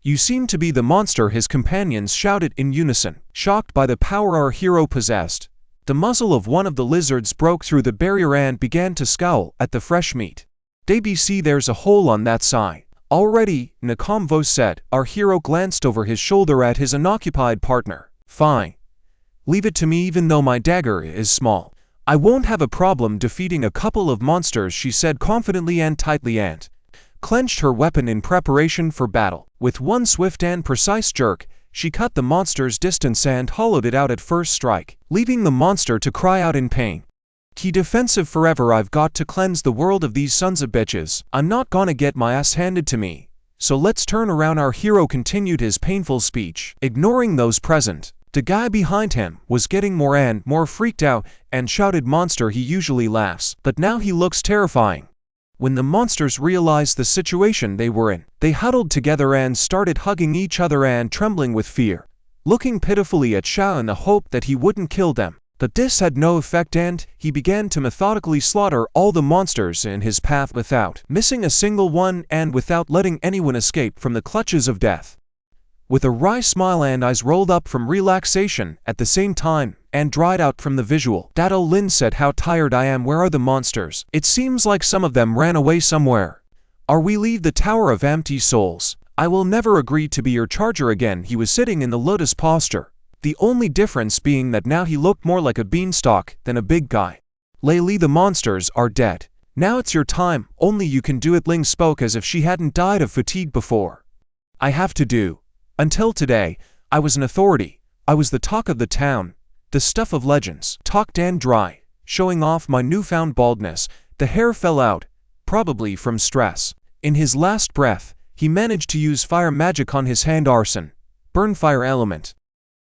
"You seem to be the monster," his companions shouted in unison, shocked by the power our hero possessed. The muzzle of one of the lizards broke through the barrier and began to scowl at the fresh meat. "DBC, there's a hole on that side already," in a calm voice said. Our hero glanced over his shoulder at his unoccupied partner. "Fine. Leave it to me, even though my dagger is small. I won't have a problem defeating a couple of monsters," she said confidently and tightly, and clenched her weapon in preparation for battle. With one swift and precise jerk, she cut the monster's distance and hollowed it out at first strike, leaving the monster to cry out in pain. "Key defensive forever. I've got to cleanse the world of these sons of bitches. I'm not gonna get my ass handed to me. So let's turn around." Our hero continued his painful speech, ignoring those present. The guy behind him was getting more and more freaked out and shouted, "Monster." He usually laughs, but now he looks terrifying. When the monsters realized the situation they were in, they huddled together and started hugging each other and trembling with fear, looking pitifully at Xiao in the hope that he wouldn't kill them. But this had no effect and he began to methodically slaughter all the monsters in his path without missing a single one and without letting anyone escape from the clutches of death. With a wry smile and eyes rolled up from relaxation at the same time and dried out from the visual, Dado Lin said, "How tired I am. Where are the monsters? It seems like some of them ran away somewhere. Are we leave the Tower of Empty Souls? I will never agree to be your charger again." He was sitting in the lotus posture, the only difference being that now he looked more like a beanstalk than a big guy. "Layli, the monsters are dead. Now it's your time. Only you can do it." Ling spoke as if she hadn't died of fatigue before. "I have to do. Until today, I was an authority. I was the talk of the town, the stuff of legends. Talked and dry, showing off my newfound baldness." The hair fell out, probably from stress. In his last breath, he managed to use fire magic on his hand. "Arson, burn fire element.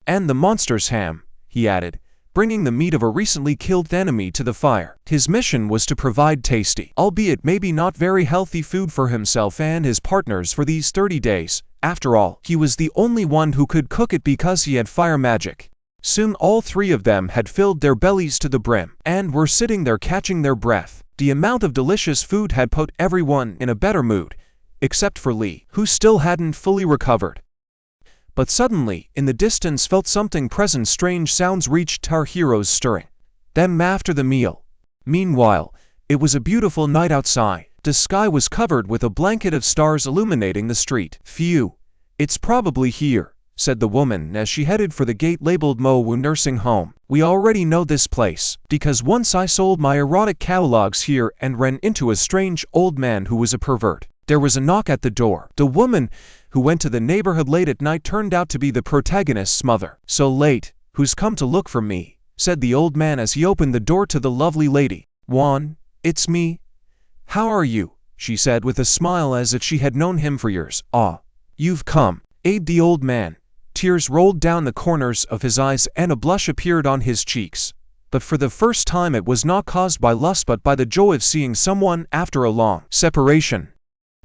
And the monster's ham," he added, bringing the meat of a recently killed enemy to the fire. His mission was to provide tasty, albeit maybe not very healthy, food for himself and his partners for these 30 days. After all, he was the only one who could cook it because he had fire magic. Soon all 3 of them had filled their bellies to the brim and were sitting there catching their breath. The amount of delicious food had put everyone in a better mood, except for Li, who still hadn't fully recovered. But suddenly, in the distance felt something present. Strange sounds reached our heroes, stirring them after the meal. Meanwhile, it was a beautiful night outside. The sky was covered with a blanket of stars illuminating the street. "Phew, it's probably here," said the woman as she headed for the gate labeled Mowu Nursing Home. "We already know this place, because once I sold my erotic catalogs here and ran into a strange old man who was a pervert." There was a knock at the door. The woman, who went to the neighborhood late at night, turned out to be the protagonist's mother. "So late, who's come to look for me?" said the old man as he opened the door to the lovely lady. "Juan, it's me. How are you?" she said with a smile as if she had known him for years. "Ah, you've come," aided the old man. Tears rolled down the corners of his eyes and a blush appeared on his cheeks. But for the first time it was not caused by lust but by the joy of seeing someone after a long separation.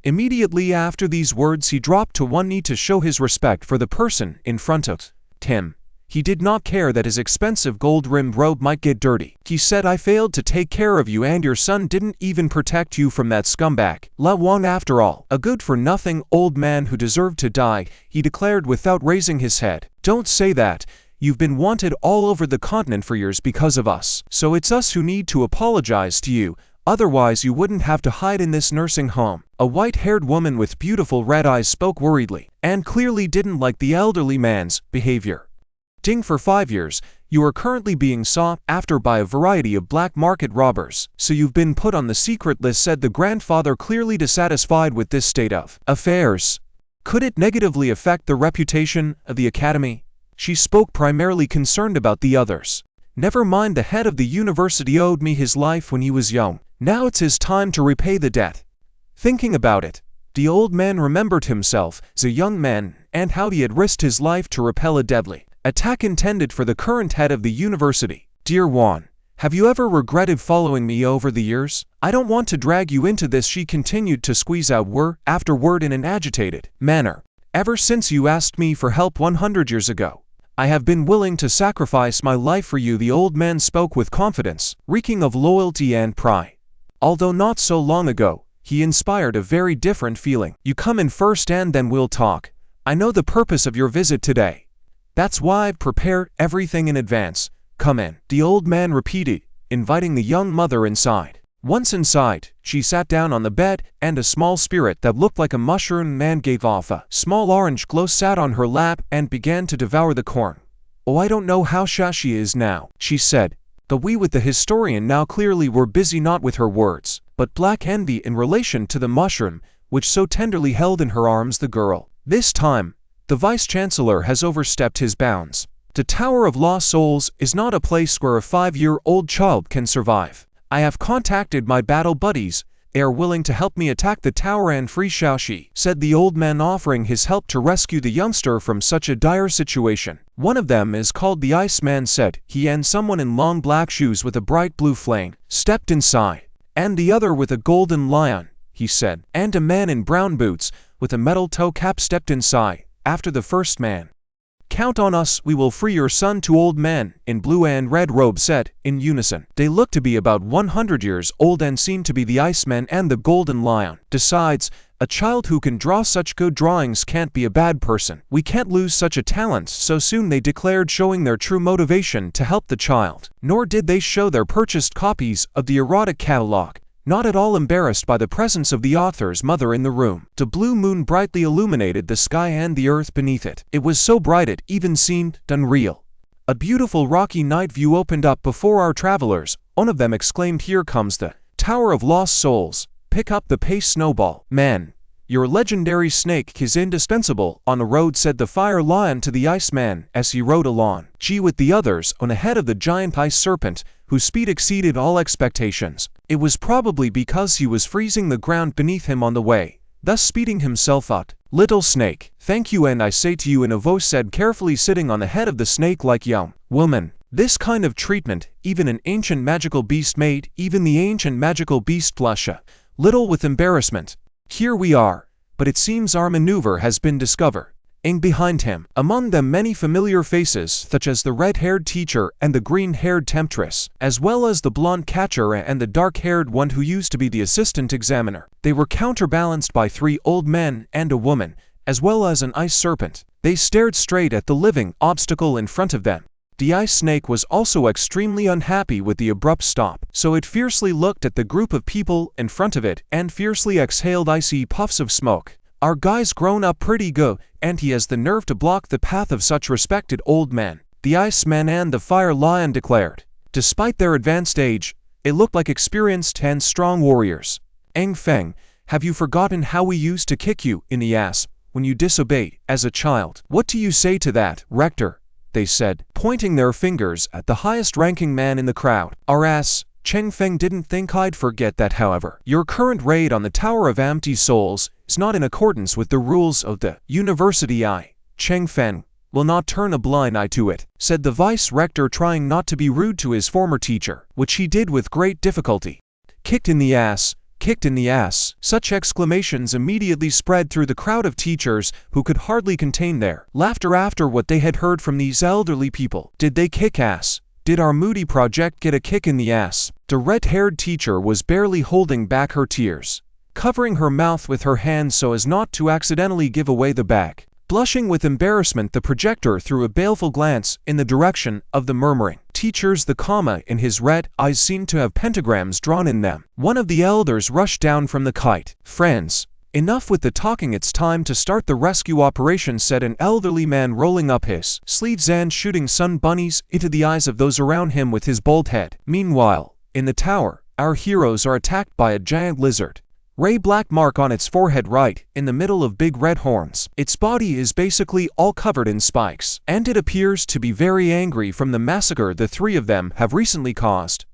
Immediately after these words he dropped to one knee to show his respect for the person in front of him. He did not care that his expensive gold-rimmed robe might get dirty. He said, "I failed to take care of you and your son didn't even protect you from that scumbag. La Wang after all, a good-for-nothing old man who deserved to die," he declared without raising his head. "Don't say that. You've been wanted all over the continent for years because of us. So it's us who need to apologize to you. Otherwise you wouldn't have to hide in this nursing home." A white-haired woman with beautiful red eyes spoke worriedly, and clearly didn't like the elderly man's behavior. "Ding, for 5 years, you are currently being sought after by a variety of black market robbers. So you've been put on the secret list," said the grandfather, clearly dissatisfied with this state of affairs. "Could it negatively affect the reputation of the academy?" She spoke, primarily concerned about the others. "Never mind, the head of the university owed me his life when he was young. Now it's his time to repay the debt." Thinking about it, the old man remembered himself as a young man and how he had risked his life to repel a deadly attack intended for the current head of the university. "Dear Juan, have you ever regretted following me over the years? I don't want to drag you into this," she continued to squeeze out word after word in an agitated manner. "Ever since you asked me for help 100 years ago, I have been willing to sacrifice my life for you." The old man spoke with confidence, reeking of loyalty and pride. Although not so long ago, he inspired a very different feeling. "You come in first and then we'll talk. I know the purpose of your visit today. That's why I've prepared everything in advance. Come in," the old man repeated, inviting the young mother inside. Once inside, she sat down on the bed, and a small spirit that looked like a mushroom man gave off a small orange glow, sat on her lap and began to devour the corn. "Oh, I don't know how shy she is now," she said. The we with the historian now clearly were busy not with her words, but black envy in relation to the mushroom, which so tenderly held in her arms the girl. "This time, the Vice-Chancellor has overstepped his bounds. The Tower of Lost Souls is not a place where a 5-year-old child can survive. I have contacted my battle buddies. They are willing to help me attack the tower and free Xiaoxi," said the old man, offering his help to rescue the youngster from such a dire situation. "One of them is called the Iceman," said he, and someone in long black shoes with a bright blue flame stepped inside. "And the other with a golden lion," he said, and a man in brown boots with a metal toe cap stepped inside after the first man. "Count on us, we will free your son." Two old men in blue and red robes said in unison. They looked to be about 100 years old and seemed to be the Iceman and the Golden Lion. "Besides, a child who can draw such good drawings can't be a bad person. We can't lose such a talent so soon," they declared, showing their true motivation to help the child. Nor did they show their purchased copies of the erotic catalog, not at all embarrassed by the presence of the author's mother in the room. The blue moon brightly illuminated the sky and the earth beneath it. It was so bright it even seemed unreal. A beautiful rocky night view opened up before our travelers. One of them exclaimed, "Here comes the Tower of Lost Souls. Pick up the pace, Snowball. Man, your legendary snake is indispensable on the road," said the Fire Lion to the Iceman as he rode along. G with the others on ahead of the giant ice serpent, whose speed exceeded all expectations. It was probably because he was freezing the ground beneath him on the way, thus speeding himself up. "Little snake, thank you, and I say to you," in a voice said, carefully sitting on the head of the snake like young woman. "This kind of treatment, even an ancient magical beast made, even the ancient magical beast blush a little with embarrassment. Here we are, but it seems our maneuver has been discovered." And behind him, among them many familiar faces such as the red-haired teacher and the green-haired temptress, as well as the blonde catcher and the dark-haired one who used to be the assistant examiner. They were counterbalanced by 3 old men and a woman, as well as an ice serpent. They stared straight at the living obstacle in front of them. The ice snake was also extremely unhappy with the abrupt stop, so it fiercely looked at the group of people in front of it and fiercely exhaled icy puffs of smoke. Our guy's grown up pretty good, and he has the nerve to block the path of such respected old men, the Iceman and the Fire Lion declared. Despite their advanced age, it looked like experienced and strong warriors. Eng Feng, have you forgotten how we used to kick you in the ass when you disobeyed as a child? What do you say to that, Rector? They said, pointing their fingers at the highest-ranking man in the crowd. Our ass. Cheng Feng didn't think I'd forget that, however. Your current raid on the Tower of Empty Souls is not in accordance with the rules of the university. Cheng Feng will not turn a blind eye to it, said the vice-rector, trying not to be rude to his former teacher, which he did with great difficulty. Kicked in the ass. Kicked in the ass. Such exclamations immediately spread through the crowd of teachers who could hardly contain their laughter after what they had heard from these elderly people. Did they kick ass? Did our moody project get a kick in the ass? The red-haired teacher was barely holding back her tears, covering her mouth with her hands so as not to accidentally give away the bag. Blushing with embarrassment, the projector threw a baleful glance in the direction of the murmuring teachers. The comma in his red eyes seemed to have pentagrams drawn in them. One of the elders rushed down from the kite. Friends, enough with the talking, it's time to start the rescue operation, said an elderly man, rolling up his sleeves and shooting sun bunnies into the eyes of those around him with his bald head. Meanwhile, in the tower, our heroes are attacked by a giant lizard. Ray black mark on its forehead right in the middle of big red horns. Its body is basically all covered in spikes, and it appears to be very angry from the massacre the three of them have recently caused.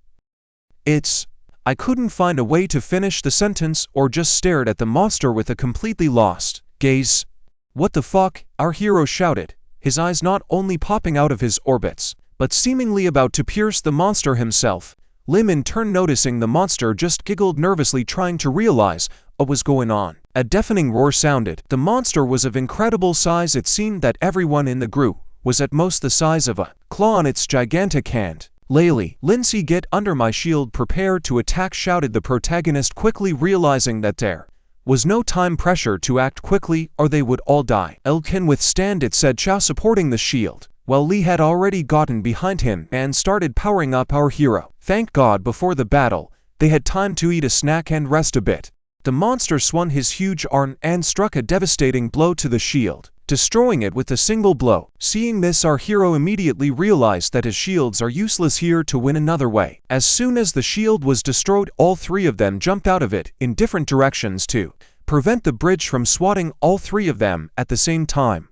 I couldn't find a way to finish the sentence or just stared at the monster with a completely lost gaze. What the fuck? Our hero shouted, his eyes not only popping out of his orbits, but seemingly about to pierce the monster himself. Lim, in turn, noticing the monster, just giggled nervously, trying to realize what was going on. A deafening roar sounded. The monster was of incredible size. It seemed that everyone in the group was at most the size of a claw on its gigantic hand. Lindsay, get under my shield, prepare to attack, shouted the protagonist, quickly realizing that there was no time pressure to act quickly or they would all die. "I can withstand it," said Chao, supporting the shield, while Lee had already gotten behind him and started powering up our hero. Thank God, before the battle, they had time to eat a snack and rest a bit. The monster swung his huge arm and struck a devastating blow to the shield, destroying it with a single blow. Seeing this, our hero immediately realized that his shields are useless here to win another way. As soon as the shield was destroyed, all three of them jumped out of it in different directions to prevent the bridge from swatting all three of them at the same time.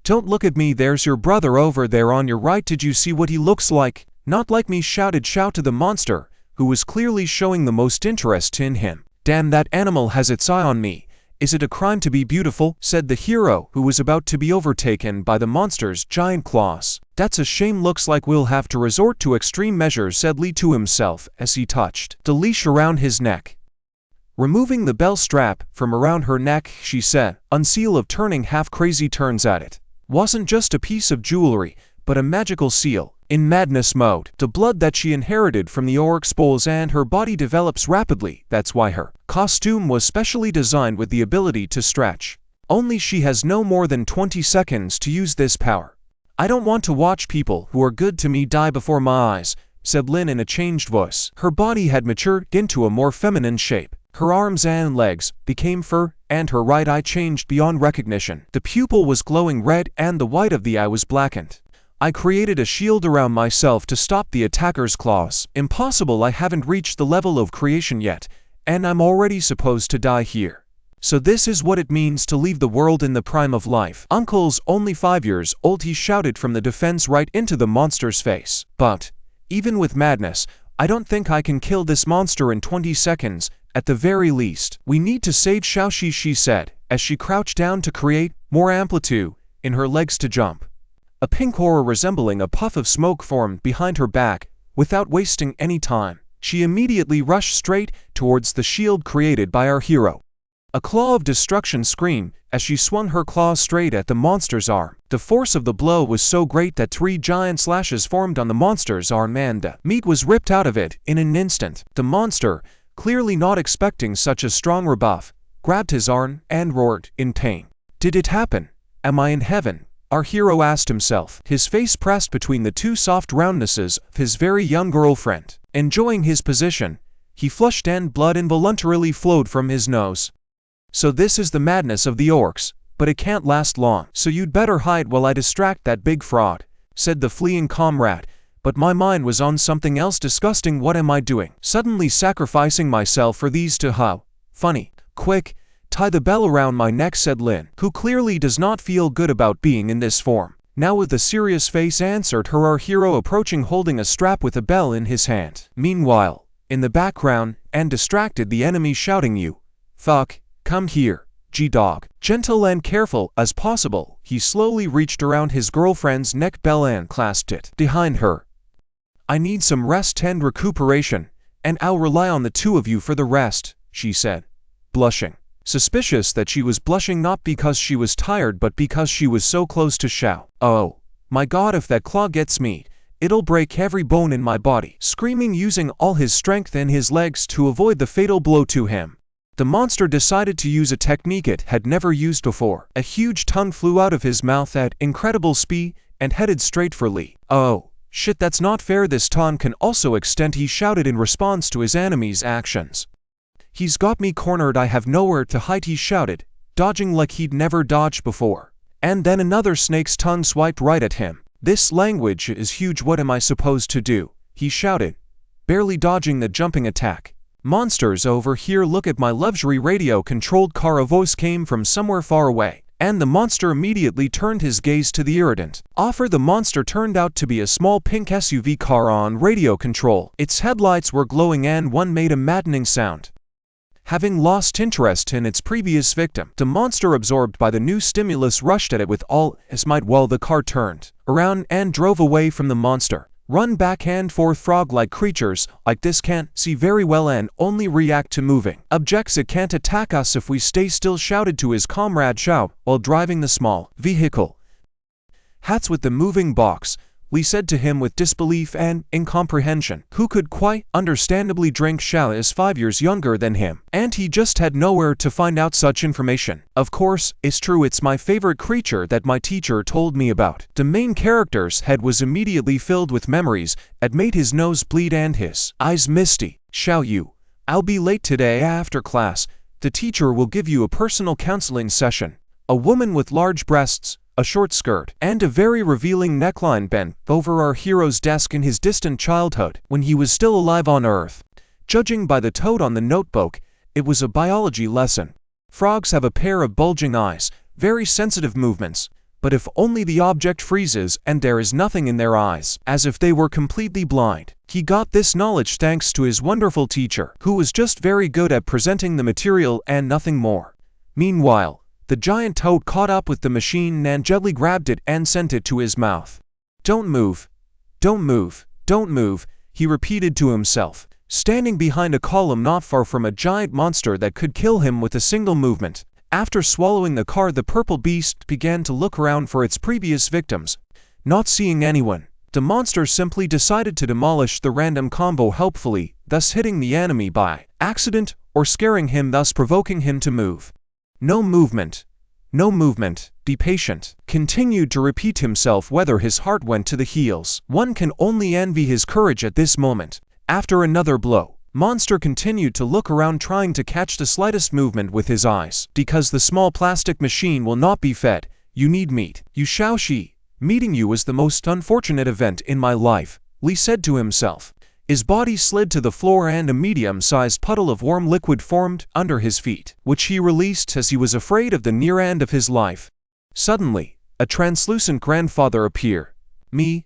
"Don't look at me, there's your brother over there on your right. Did you see what he looks like?" "Not like me," shouted Chao to the monster, who was clearly showing the most interest in him. "Damn, that animal has its eye on me. Is it a crime to be beautiful?" said the hero, who was about to be overtaken by the monster's giant claws. "That's a shame. Looks like we'll have to resort to extreme measures," said Lee to himself as he touched the leash around his neck. Removing the bell strap from around her neck, she said, unseal of turning half crazy turns at it. Wasn't just a piece of jewelry, but a magical seal. In madness mode, the blood that she inherited from the orcs pulls and her body develops rapidly. That's why her costume was specially designed with the ability to stretch. Only she has no more than 20 seconds to use this power. "I don't want to watch people who are good to me die before my eyes," said Lin in a changed voice. Her body had matured into a more feminine shape. Her arms and legs became fur, and her right eye changed beyond recognition. The pupil was glowing red and the white of the eye was blackened. "I created a shield around myself to stop the attacker's claws." "Impossible, I haven't reached the level of creation yet, and I'm already supposed to die here. So this is what it means to leave the world in the prime of life." "Uncle's only 5 years old," he shouted from the defense right into the monster's face. "But even with madness, I don't think I can kill this monster in 20 seconds, at the very least. We need to save Xiaoxi," she said, as she crouched down to create more amplitude in her legs to jump. A pink aura resembling a puff of smoke formed behind her back. Without wasting any time, she immediately rushed straight towards the shield created by our hero. A claw of destruction screamed as she swung her claws straight at the monster's arm. The force of the blow was so great that 3 giant slashes formed on the monster's arm and the meat was ripped out of it in an instant. The monster, clearly not expecting such a strong rebuff, grabbed his arm and roared in pain. "Did it happen? Am I in heaven?" our hero asked himself, his face pressed between the 2 soft roundnesses of his very young girlfriend. Enjoying his position, he flushed and blood involuntarily flowed from his nose. So this is the madness of the orcs, but it can't last long. So you'd better hide while I distract that big fraud, said the fleeing comrade. But my mind was on something else disgusting. What am I doing? Suddenly sacrificing myself for these two? How funny. Quick, tie the bell around my neck, said Lin, who clearly does not feel good about being in this form. Now with a serious face answered her, our hero approaching holding a strap with a bell in his hand. Meanwhile, in the background, and distracted, the enemy shouting, you fuck, come here, G-dog. Gentle and careful as possible, he slowly reached around his girlfriend's neck bell and clasped it behind her. I need some rest and recuperation, and I'll rely on the two of you for the rest, she said, blushing. Suspicious that she was blushing not because she was tired but because she was so close to Xiao. Oh my god, if that claw gets me, it'll break every bone in my body. Screaming, using all his strength and his legs to avoid the fatal blow to him, the monster decided to use a technique it had never used before. A huge tongue flew out of his mouth at incredible speed and headed straight for Li. Oh shit, that's not fair. This tongue can also extend, he shouted in response to his enemy's actions. He's got me cornered, I have nowhere to hide, he shouted, dodging like he'd never dodged before. And then another snake's tongue swiped right at him. This language is huge, what am I supposed to do? He shouted, barely dodging the jumping attack. Monsters over here, look at my luxury radio-controlled car. A voice came from somewhere far away, and the monster immediately turned his gaze to the irritant offer. The monster turned out to be a small pink SUV car on radio control. Its headlights were glowing and one made a maddening sound. Having lost interest in its previous victim, the monster, absorbed by the new stimulus, rushed at it with all his might while the car turned around and drove away from the monster. Run back and forth, frog-like creatures like this can't see very well and only react to moving objects. It can't attack us if we stay still, shouted to his comrade Xiao while driving the small vehicle. Hats with the moving box, Li said to him with disbelief and incomprehension. Who could quite understandably drink? Xiao is 5 years younger than him, and he just had nowhere to find out such information. Of course, it's true, it's my favorite creature that my teacher told me about. The main character's head was immediately filled with memories that made his nose bleed and his eyes misty. Xiao, I'll be late today after class. The teacher will give you a personal counseling session. A woman with large breasts, a short skirt, and a very revealing neckline bent over our hero's desk in his distant childhood when he was still alive on Earth. Judging by the toad on the notebook, it was a biology lesson. Frogs have a pair of bulging eyes, very sensitive movements, but if only the object freezes and there is nothing in their eyes, as if they were completely blind. He got this knowledge thanks to his wonderful teacher, who was just very good at presenting the material and nothing more. Meanwhile, the giant toad caught up with the machine and gently grabbed it and sent it to his mouth. Don't move, don't move, don't move, he repeated to himself, standing behind a column not far from a giant monster that could kill him with a single movement. After swallowing the car, the purple beast began to look around for its previous victims. Not seeing anyone, the monster simply decided to demolish the random combo helpfully, thus hitting the enemy by accident or scaring him, thus provoking him to move. No movement, no movement, be patient, continued to repeat himself, whether his heart went to the heels. One can only envy his courage at this moment. After another blow, monster continued to look around, trying to catch the slightest movement with his eyes. Because the small plastic machine will not be fed, you need meat. You Xiaoxi, meeting you was the most unfortunate event in my life, Li said to himself. His body slid to the floor and a medium-sized puddle of warm liquid formed under his feet, which he released as he was afraid of the near end of his life. Suddenly, a translucent grandfather appeared. Me?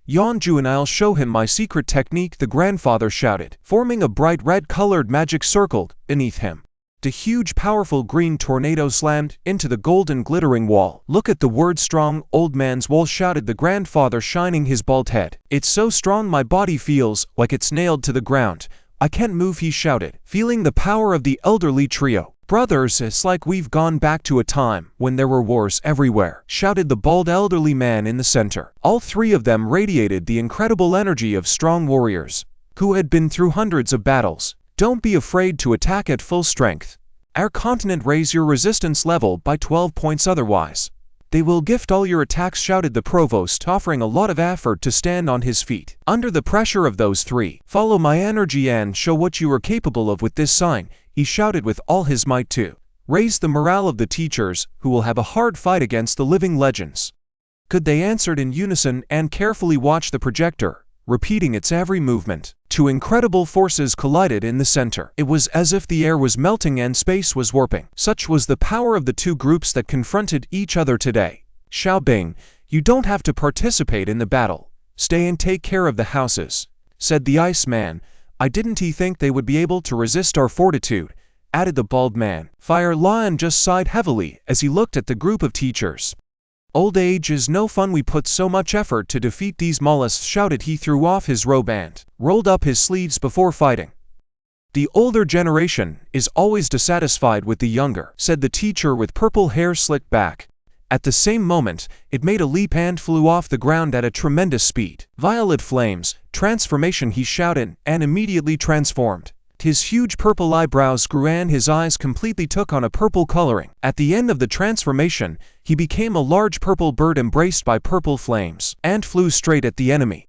Yanju, and I'll show him my secret technique, the grandfather shouted, forming a bright red-colored magic circle beneath him. The huge powerful green tornado slammed into the golden glittering wall. Look at the word strong, old man's wall, shouted the grandfather, shining his bald head. It's so strong my body feels like it's nailed to the ground. I can't move, he shouted, feeling the power of the elderly trio. Brothers, it's like we've gone back to a time when there were wars everywhere, shouted the bald elderly man in the center. All three of them radiated the incredible energy of strong warriors who had been through hundreds of battles. Don't be afraid to attack at full strength. Our continent raise your resistance level by 12 points, otherwise they will gift all your attacks, shouted the provost, offering a lot of effort to stand on his feet. Under the pressure of those three, follow my energy and show what you are capable of with this sign, he shouted with all his might to raise the morale of the teachers, who will have a hard fight against the living legends. Good, they answered in unison and carefully watched the projector, repeating its every movement. Two incredible forces collided in the center. It was as if the air was melting and space was warping. Such was the power of the two groups that confronted each other today. Xiao Bing, you don't have to participate in the battle. Stay and take care of the houses, said the ice man. I didn't think they would be able to resist our fortitude, added the bald man. Fire Lion just sighed heavily as he looked at the group of teachers. Old age is no fun. We put so much effort to defeat these mollusks, shouted he. Threw off his robe and rolled up his sleeves before fighting. The older generation is always dissatisfied with the younger, said the teacher with purple hair slicked back. At the same moment, it made a leap and flew off the ground at a tremendous speed. Violet flames, transformation, he shouted, and immediately transformed. His huge purple eyebrows grew and his eyes completely took on a purple coloring. At the end of the transformation, he became a large purple bird embraced by purple flames, and flew straight at the enemy.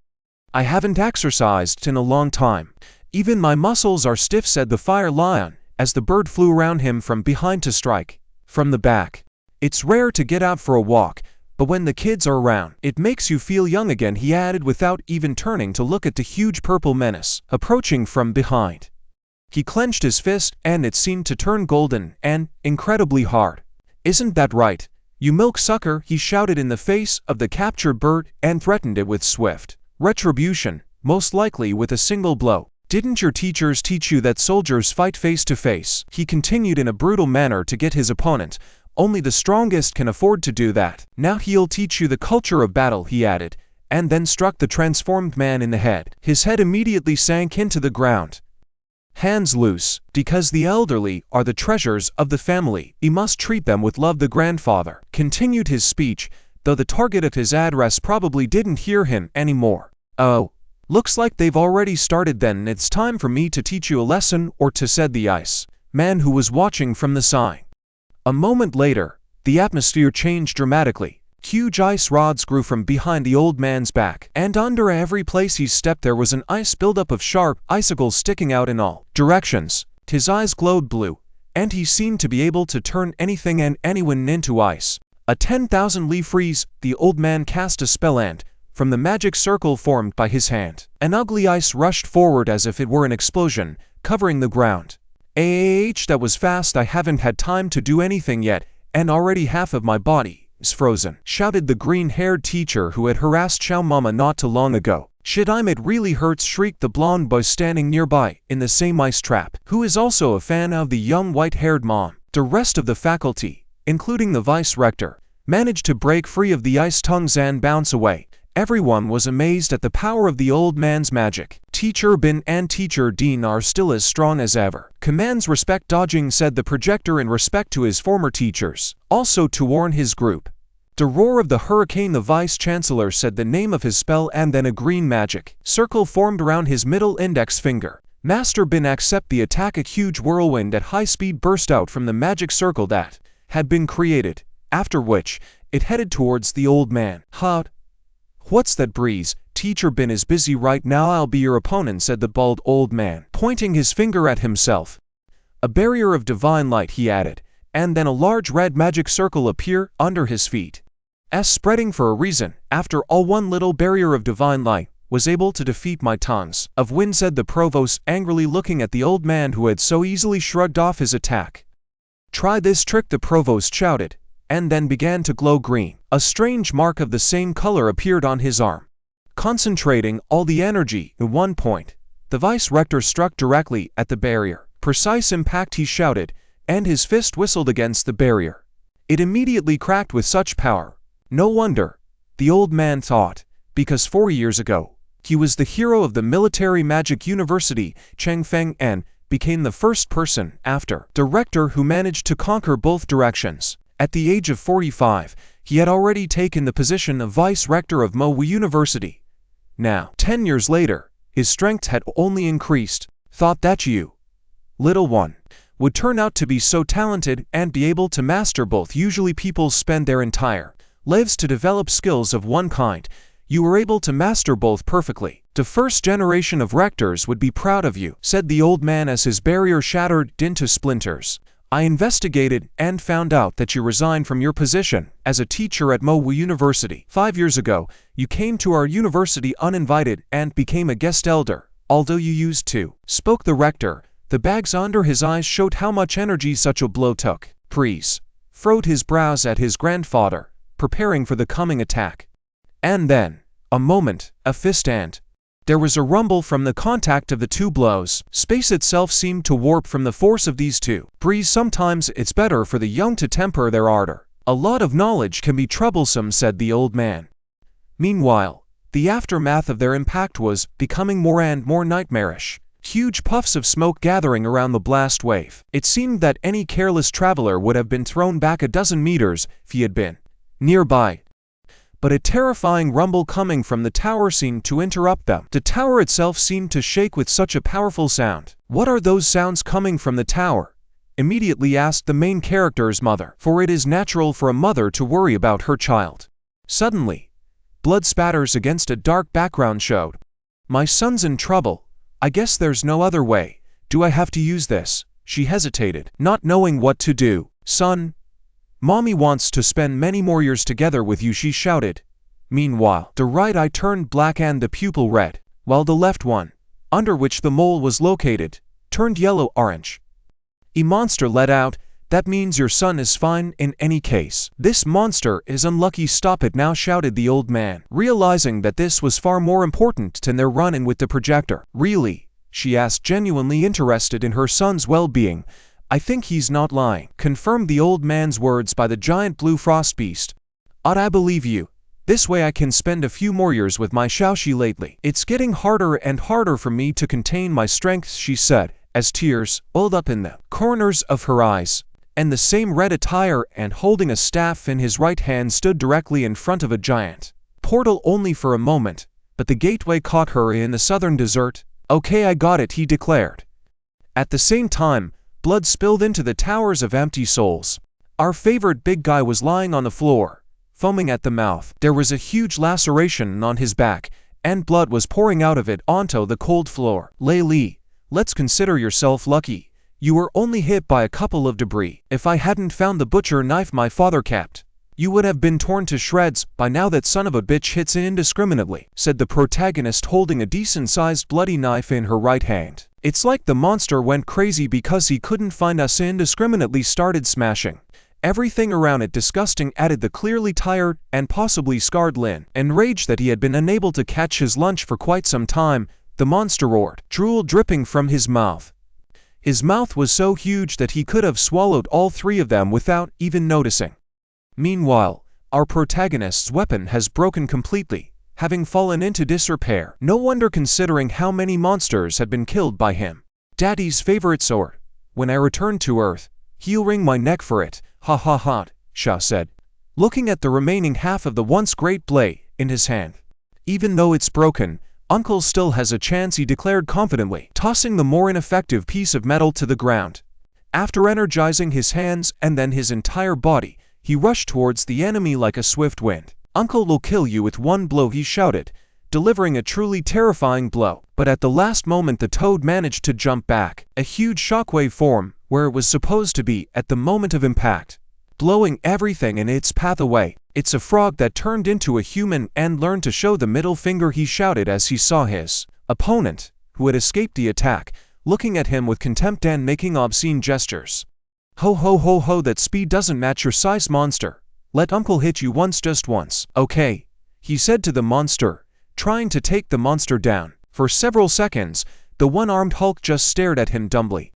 I haven't exercised in a long time. Even my muscles are stiff, said the Fire Lion, as the bird flew around him from behind to strike from the back. It's rare to get out for a walk, but when the kids are around, it makes you feel young again, he added without even turning to look at the huge purple menace approaching from behind. He clenched his fist, and it seemed to turn golden and incredibly hard. Isn't that right, you milk sucker, he shouted in the face of the captured bird and threatened it with swift retribution, most likely with a single blow. Didn't your teachers teach you that soldiers fight face to face? He continued in a brutal manner to get his opponent. Only the strongest can afford to do that. Now he'll teach you the culture of battle, he added, and then struck the transformed man in the head. His head immediately sank into the ground. Hands loose, because the elderly are the treasures of the family. He must treat them with love, the grandfather continued his speech, though the target of his address probably didn't hear him anymore. Oh, looks like they've already started. Then it's time for me to teach you a lesson or two, said the ice man who was watching from the side. A moment later, the atmosphere changed dramatically. Huge ice rods grew from behind the old man's back, and under every place he stepped there was an ice buildup of sharp icicles sticking out in all directions. His eyes glowed blue, and he seemed to be able to turn anything and anyone into ice. A 10,000-leaf freeze, the old man cast a spell and, from the magic circle formed by his hand, an ugly ice rushed forward as if it were an explosion, covering the ground. That was fast. I haven't had time to do anything yet, and already half of my body is frozen, shouted the green-haired teacher who had harassed Xiao Mama not too long ago. Shit, it really hurts, shrieked the blonde boy standing nearby in the same ice trap, who is also a fan of the young white-haired mom. The rest of the faculty, including the vice-rector, managed to break free of the ice tongues and bounce away. Everyone was amazed at the power of the old man's magic. Teacher Bin and Teacher Dean are still as strong as ever. Commands respect, dodging, said the projector in respect to his former teachers, also to warn his group. The roar of the hurricane, the vice-chancellor said the name of his spell, and then a green magic circle formed around his middle index finger. Master Bin, accept the attack. A huge whirlwind at high speed burst out from the magic circle that had been created, after which it headed towards the old man. What's that breeze? Teacher Bin is busy right now. I'll be your opponent, said the bald old man, pointing his finger at himself. A barrier of divine light, he added, and then a large red magic circle appeared under his feet. Spreading for a reason. After all, one little barrier of divine light was able to defeat my tongues of wind, said the provost, angrily looking at the old man who had so easily shrugged off his attack. Try this trick, the provost shouted, and then began to glow green. A strange mark of the same color appeared on his arm. Concentrating all the energy in one point, the vice-rector struck directly at the barrier. Precise impact, he shouted, and his fist whistled against the barrier. It immediately cracked with such power. No wonder, the old man thought, because 4 years ago, he was the hero of the military magic university, Changfeng, and became the first person after director who managed to conquer both directions. At the age of 45, he had already taken the position of vice-rector of Manhwa University. Now, 10 years later, his strength had only increased. Thought that you, little one, would turn out to be so talented and be able to master both. Usually people spend their entire lives to develop skills of one kind. You were able to master both perfectly. The first generation of rectors would be proud of you, said the old man as his barrier shattered into splinters. I investigated and found out that you resigned from your position as a teacher at Manhwa University. 5 years ago, you came to our university uninvited and became a guest elder, although you used to," spoke the rector. The bags under his eyes showed how much energy such a blow took. Breeze furrowed his brows at his grandfather, preparing for the coming attack. And then, a moment, a fist and there was a rumble from the contact of the two blows. Space itself seemed to warp from the force of these two. Breeze, sometimes it's better for the young to temper their ardor. A lot of knowledge can be troublesome, said the old man. Meanwhile, the aftermath of their impact was becoming more and more nightmarish. Huge puffs of smoke gathering around the blast wave. It seemed that any careless traveler would have been thrown back a dozen meters if he had been nearby. But a terrifying rumble coming from the tower seemed to interrupt them. The tower itself seemed to shake with such a powerful sound. "What are those sounds coming from the tower?" immediately asked the main character's mother, for it is natural for a mother to worry about her child. Suddenly, blood spatters against a dark background showed. "My son's in trouble. I guess there's no other way. Do I have to use this?" She hesitated, not knowing what to do. "Son, Mommy wants to spend many more years together with you," she shouted. Meanwhile, the right eye turned black and the pupil red, while the left one, under which the mole was located, turned yellow-orange. A monster let out. "That means your son is fine in any case. This monster is unlucky. Stop it now," shouted the old man, realizing that this was far more important than their run-in with the projector. "Really?" she asked, genuinely interested in her son's well-being. "I think he's not lying," confirmed the old man's words by the giant blue frost beast. "I believe you. This way I can spend a few more years with my Xiaoxi lately. It's getting harder and harder for me to contain my strength," she said, as tears welled up in the corners of her eyes. And the same red attire and holding a staff in his right hand stood directly in front of a giant portal only for a moment, but the gateway caught her in the southern desert. "Okay, I got it," he declared. At the same time, blood spilled into the towers of empty souls. Our favorite big guy was lying on the floor, foaming at the mouth. There was a huge laceration on his back, and blood was pouring out of it onto the cold floor. "Lei Li, let's consider yourself lucky. You were only hit by a couple of debris. If I hadn't found the butcher knife my father kept, you would have been torn to shreds by now. That son of a bitch hits indiscriminately," said the protagonist, holding a decent-sized bloody knife in her right hand. "It's like the monster went crazy because he couldn't find us, indiscriminately started smashing everything around it." Disgusting, added the clearly tired and possibly scarred Lin. Enraged that he had been unable to catch his lunch for quite some time, the monster roared, drool dripping from his mouth. His mouth was so huge that he could have swallowed all three of them without even noticing. Meanwhile, our protagonist's weapon has broken completely, having fallen into disrepair. No wonder, considering how many monsters had been killed by him. "Daddy's favorite sword. When I return to Earth, he'll wring my neck for it. Ha ha ha," Xiao said, looking at the remaining half of the once great blade in his hand. "Even though it's broken, Uncle still has a chance," he declared confidently, tossing the more ineffective piece of metal to the ground. After energizing his hands and then his entire body, he rushed towards the enemy like a swift wind. "Uncle will kill you with one blow," he shouted, delivering a truly terrifying blow. But at the last moment the toad managed to jump back. A huge shockwave formed where it was supposed to be at the moment of impact, blowing everything in its path away. "It's a frog that turned into a human and learned to show the middle finger," he shouted as he saw his opponent, who had escaped the attack, looking at him with contempt and making obscene gestures. "Ho ho ho ho, that speed doesn't match your size, monster. Let Uncle hit you once, just once." "Okay," he said to the monster, trying to take the monster down. For several seconds, the one-armed Hulk just stared at him dumbly.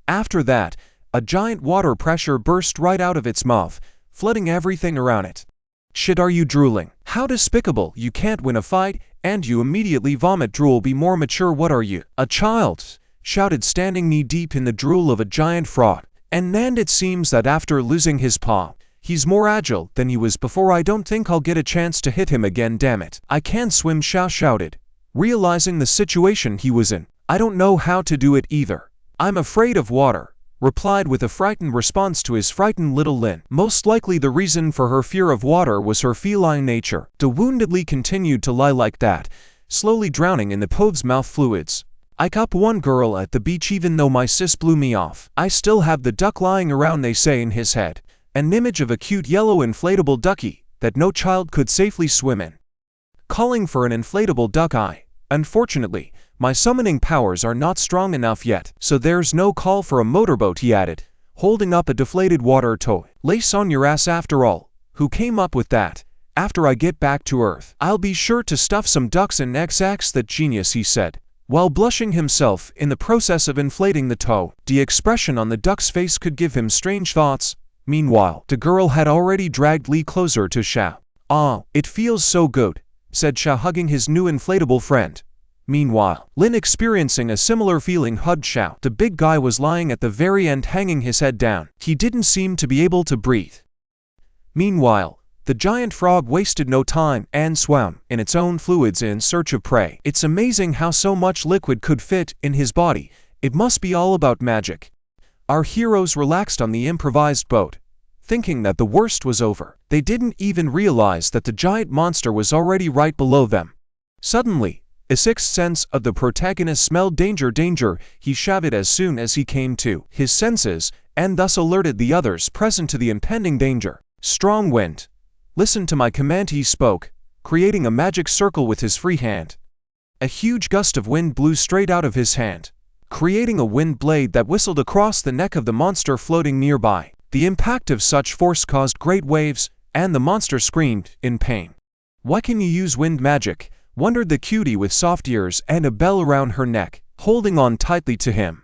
After that, a giant water pressure burst right out of its mouth, flooding everything around it. "Shit, are you drooling? How despicable. You can't win a fight, and you immediately vomit drool. Be more mature. What are you, a child?" shouted, standing knee-deep in the drool of a giant frog. And it seems that after losing his paw, he's more agile than he was before. "I don't think I'll get a chance to hit him again, damn it. I can't swim," Xiao shouted, realizing the situation he was in. "I don't know how to do it either. I'm afraid of water," replied with a frightened response to his frightened little Lin. Most likely the reason for her fear of water was her feline nature. The woundedly continued to lie like that, slowly drowning in the toad's mouth fluids. I caught one girl at the beach even though my sis blew me off. I still have the duck lying around they say in his head. An image of a cute yellow inflatable ducky that no child could safely swim in. Calling for an inflatable duck unfortunately, my summoning powers are not strong enough yet, so there's no call for a motorboat, he added, holding up a deflated water toy. Lace on your ass after all. Who came up with that? After I get back to Earth, I'll be sure to stuff some ducks in XX. That genius, he said, while blushing himself in the process of inflating the toe. The expression on the duck's face could give him strange thoughts. Meanwhile, the girl had already dragged Lee closer to Xiao. "Ah, it feels so good," said Xiao, hugging his new inflatable friend. Meanwhile, Lin, experiencing a similar feeling, hugged Xiao. The big guy was lying at the very end, hanging his head down. He didn't seem to be able to breathe. Meanwhile, the giant frog wasted no time and swam in its own fluids in search of prey. It's amazing how so much liquid could fit in his body. It must be all about magic. Our heroes relaxed on the improvised boat, thinking that the worst was over. They didn't even realize that the giant monster was already right below them. Suddenly, a sixth sense of the protagonist smelled danger. He shouted as soon as he came to his senses, and thus alerted the others present to the impending danger. "Strong wind. Listen to my command," he spoke, creating a magic circle with his free hand. A huge gust of wind blew straight out of his hand, creating a wind blade that whistled across the neck of the monster floating nearby. The impact of such force caused great waves, and the monster screamed in pain. "Why can you use wind magic?" wondered the cutie with soft ears and a bell around her neck, holding on tightly to him.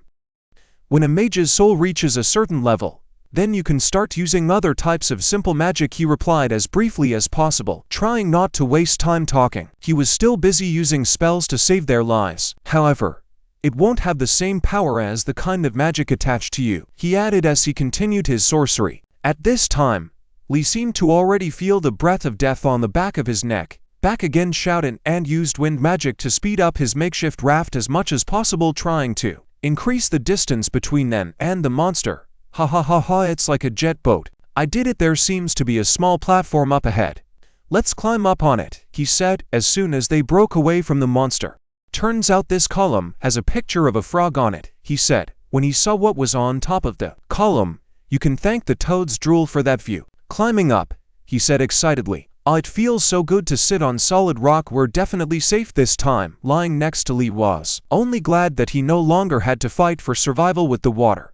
"When a mage's soul reaches a certain level, then you can start using other types of simple magic," he replied as briefly as possible, trying not to waste time talking. He was still busy using spells to save their lives. "However, it won't have the same power as the kind of magic attached to you," he added as he continued his sorcery. At this time, Lee seemed to already feel the breath of death on the back of his neck. Back again, shouted and used wind magic to speed up his makeshift raft as much as possible, trying to increase the distance between them and the monster. "Ha ha ha ha, it's like a jet boat. I did it. There seems to be a small platform up ahead. Let's climb up on it," he said as soon as they broke away from the monster. "Turns out this column has a picture of a frog on it," he said, when he saw what was on top of the column. "You can thank the toad's drool for that view." Climbing up, he said excitedly. "Oh, it feels so good to sit on solid rock. We're definitely safe this time." Lying next to Lee was only glad that he no longer had to fight for survival with the water.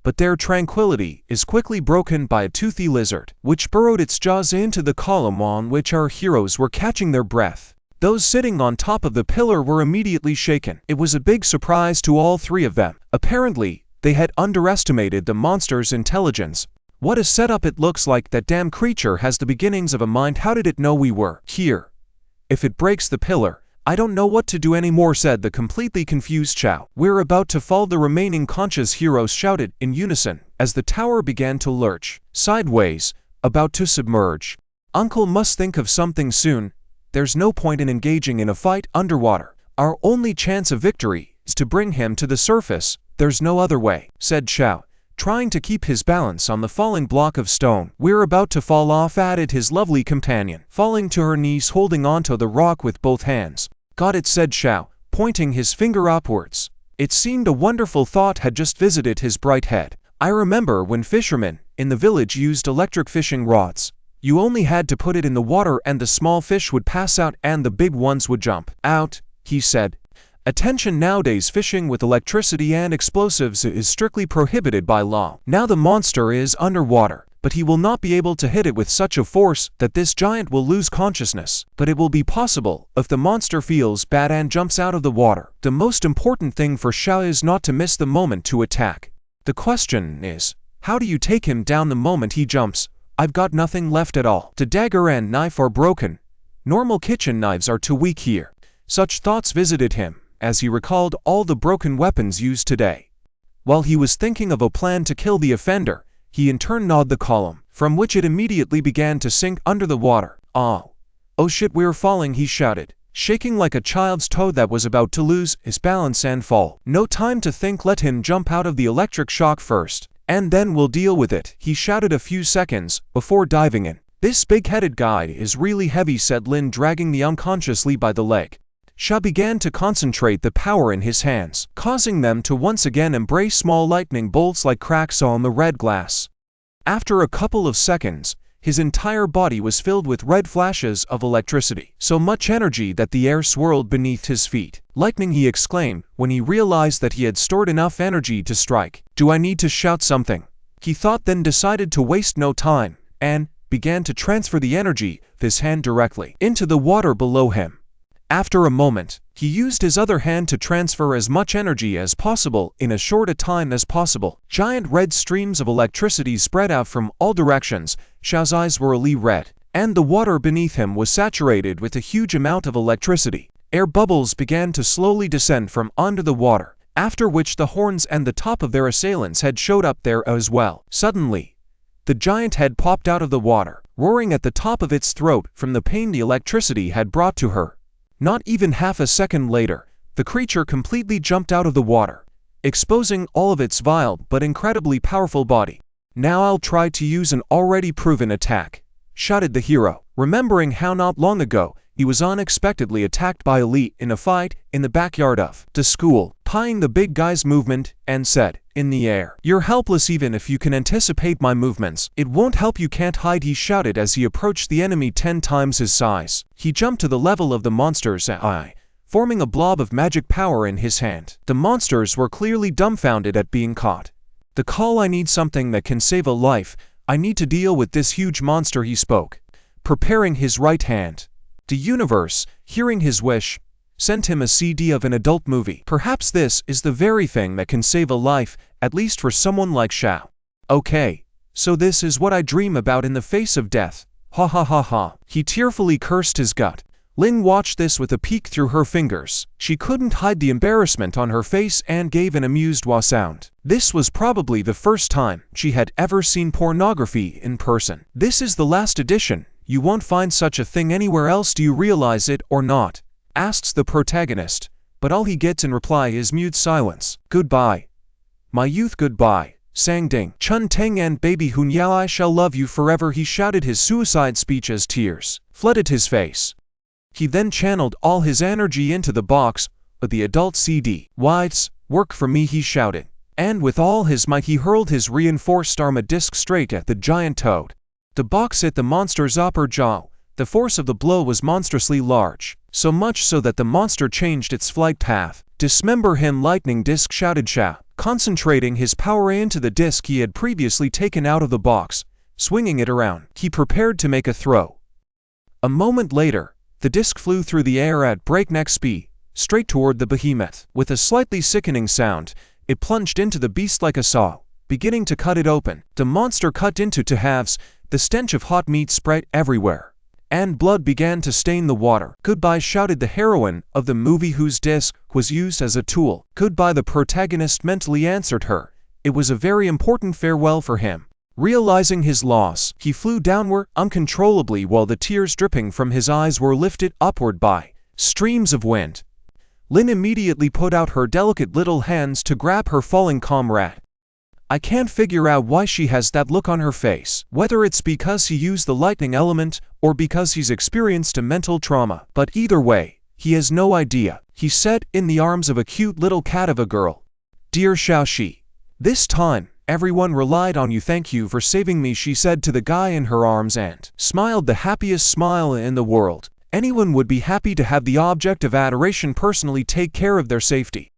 But their tranquility is quickly broken by a toothy lizard, which burrowed its jaws into the column on which our heroes were catching their breath. Those sitting on top of the pillar were immediately shaken. It was a big surprise to all three of them. Apparently, they had underestimated the monster's intelligence. "What a setup it looks like. That damn creature has the beginnings of a mind. How did it know we were here? If it breaks the pillar, I don't know what to do anymore," said the completely confused Xiao. "We're about to fall," the remaining conscious heroes shouted in unison as the tower began to lurch sideways, about to submerge. "Uncle must think of something soon. There's no point in engaging in a fight underwater. Our only chance of victory is to bring him to the surface. There's no other way," said Xiao, trying to keep his balance on the falling block of stone. "We're about to fall off," added his lovely companion, falling to her knees holding onto the rock with both hands. "Got it," said Xiao, pointing his finger upwards. It seemed a wonderful thought had just visited his bright head. "I remember when fishermen in the village used electric fishing rods. You only had to put it in the water and the small fish would pass out and the big ones would jump out," he said. "Attention, nowadays fishing with electricity and explosives is strictly prohibited by law. Now the monster is underwater, but he will not be able to hit it with such a force that this giant will lose consciousness. But it will be possible if the monster feels bad and jumps out of the water. The most important thing for Xiao is not to miss the moment to attack. The question is, how do you take him down the moment he jumps? I've got nothing left at all. The dagger and knife are broken. Normal kitchen knives are too weak here." Such thoughts visited him as he recalled all the broken weapons used today. While he was thinking of a plan to kill the offender, he in turn gnawed the column, from which it immediately began to sink under the water. "Oh shit, we're falling," he shouted, shaking like a child's toad that was about to lose his balance and fall. "No time to think, let him jump out of the electric shock first, and then we'll deal with it," he shouted a few seconds before diving in. "This big-headed guy is really heavy," said Lin, dragging the unconscious Lee by the leg. Sha began to concentrate the power in his hands, causing them to once again embrace small lightning bolts like cracks on the red glass. After a couple of seconds, his entire body was filled with red flashes of electricity, so much energy that the air swirled beneath his feet. Lightning, he exclaimed when he realized that he had stored enough energy to strike. Do I need to shout something? He thought, then decided to waste no time, and began to transfer the energy of his hand directly into the water below him. After a moment, he used his other hand to transfer as much energy as possible in as short a time as possible. Giant red streams of electricity spread out from all directions. Sha's eyes were red, and the water beneath him was saturated with a huge amount of electricity. Air bubbles began to slowly descend from under the water, after which the horns and the top of their assailants had showed up there as well. Suddenly, the giant head popped out of the water, roaring at the top of its throat from the pain the electricity had brought to her. Not even half a second later, the creature completely jumped out of the water, exposing all of its vile but incredibly powerful body. Now I'll try to use an already proven attack, shouted the hero, remembering how not long ago he was unexpectedly attacked by Elite in a fight in the backyard of the school, pieing the big guy's movement, and said, in the air, "You're helpless even if you can anticipate my movements. It won't help, you can't hide," he shouted as he approached the enemy 10 times his size. He jumped to the level of the monster's eye, forming a blob of magic power in his hand. The monsters were clearly dumbfounded at being caught. The call, "I need something that can save a life. I need to deal with this huge monster," he spoke, preparing his right hand. The universe, hearing his wish, sent him a CD of an adult movie. Perhaps this is the very thing that can save a life, at least for someone like Shao. Okay, so this is what I dream about in the face of death. Ha ha ha ha. He tearfully cursed his gut. Ling watched this with a peek through her fingers. She couldn't hide the embarrassment on her face and gave an amused wah sound. This was probably the first time she had ever seen pornography in person. This is the last edition. You won't find such a thing anywhere else. Do you realize it or not? Asks the protagonist, but all he gets in reply is mute silence. Goodbye, my youth, goodbye, sang Ding Chun Teng and baby Hun Yao, I shall love you forever, he shouted, his suicide speech as tears flooded his face. He then channeled all his energy into the box with the adult CD. Whites, work for me, he shouted, and with all his might he hurled his reinforced armor disc straight at the giant toad. The box hit the monster's upper jaw. The force of the blow was monstrously large, so much so that the monster changed its flight path. Dismember him, lightning disc, shouted Sha, concentrating his power into the disc he had previously taken out of the box. Swinging it around, he prepared to make a throw. A moment later, the disc flew through the air at breakneck speed, straight toward the behemoth. With a slightly sickening sound, it plunged into the beast like a saw, beginning to cut it open. The monster cut into two halves. The stench of hot meat spread everywhere, and blood began to stain the water. Goodbye, shouted the heroine of the movie whose disc was used as a tool. Goodbye, the protagonist mentally answered her. It was a very important farewell for him. Realizing his loss, he flew downward uncontrollably while the tears dripping from his eyes were lifted upward by streams of wind. Lin immediately put out her delicate little hands to grab her falling comrade. I can't figure out why she has that look on her face, whether it's because he used the lightning element or because he's experienced a mental trauma. But either way, he has no idea, he said in the arms of a cute little cat of a girl. Dear Xiaoxi, this time, everyone relied on you. Thank you for saving me, she said to the guy in her arms and smiled the happiest smile in the world. Anyone would be happy to have the object of adoration personally take care of their safety.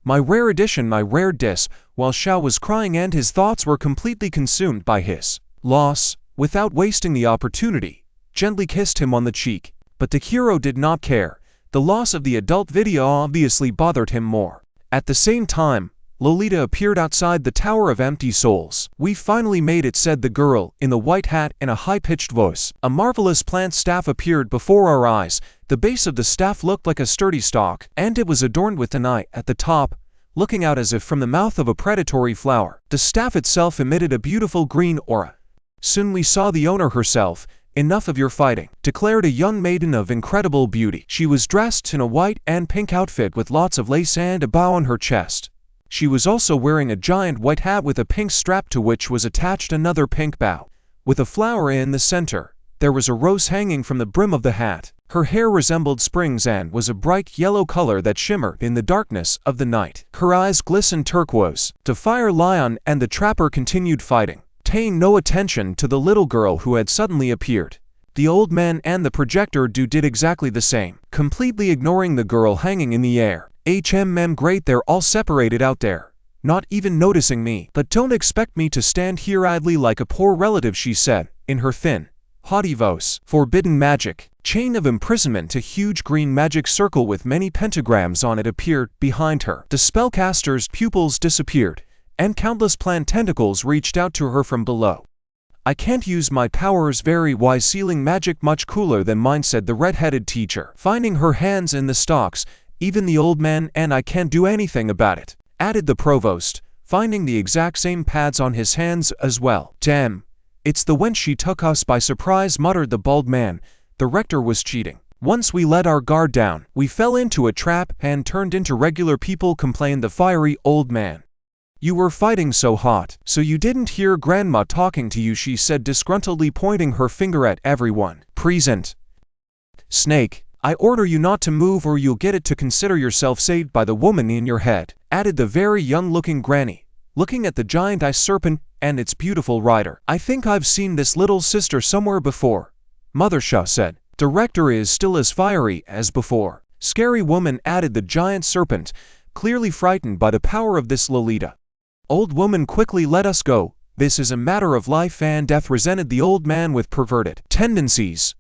My rare edition, my rare disc. While Shao was crying and his thoughts were completely consumed by his loss, without wasting the opportunity, gently kissed him on the cheek. But the hero did not care. The loss of the adult video obviously bothered him more. At the same time, Lolita appeared outside the Tower of Empty Souls. We finally made it, said the girl in the white hat in a high-pitched voice. A marvelous plant staff appeared before our eyes. The base of the staff looked like a sturdy stalk, and it was adorned with an eye at the top, looking out as if from the mouth of a predatory flower. The staff itself emitted a beautiful green aura. Soon we saw the owner herself. Enough of your fighting, declared a young maiden of incredible beauty. She was dressed in a white and pink outfit with lots of lace and a bow on her chest. She was also wearing a giant white hat with a pink strap to which was attached another pink bow, with a flower in the center. There was a rose hanging from the brim of the hat. Her hair resembled springs and was a bright yellow color that shimmered in the darkness of the night. Her eyes glistened turquoise. The fire lion and the trapper continued fighting, paying no attention to the little girl who had suddenly appeared. The old man and the projector did exactly the same, completely ignoring the girl hanging in the air. Great, they're all separated out there, not even noticing me. But don't expect me to stand here idly like a poor relative, she said, in her thin, haughty voice. Forbidden magic. Chain of imprisonment. A huge green magic circle with many pentagrams on it appeared behind her. The spellcaster's pupils disappeared, and countless plant tentacles reached out to her from below. I can't use my powers. Very wise sealing magic, much cooler than mine, said the red-headed teacher, finding her hands in the stocks. Even the old man and I can't do anything about it, added the provost, finding the exact same pads on his hands as well. Damn, it's the wench, she took us by surprise, muttered the bald man. The rector was cheating. Once we let our guard down, we fell into a trap and turned into regular people, complained the fiery old man. You were fighting so hot, so you didn't hear Grandma talking to you, she said disgruntledly, pointing her finger at everyone present. Snake, I order you not to move or you'll get it to consider yourself saved by the woman in your head, added the very young-looking granny, looking at the giant ice serpent and its beautiful rider. I think I've seen this little sister somewhere before, Mother Shah said. The rector is still as fiery as before. Scary woman, added the giant serpent, clearly frightened by the power of this Lolita. Old woman, quickly let us go. This is a matter of life and death, resented the old man with perverted tendencies.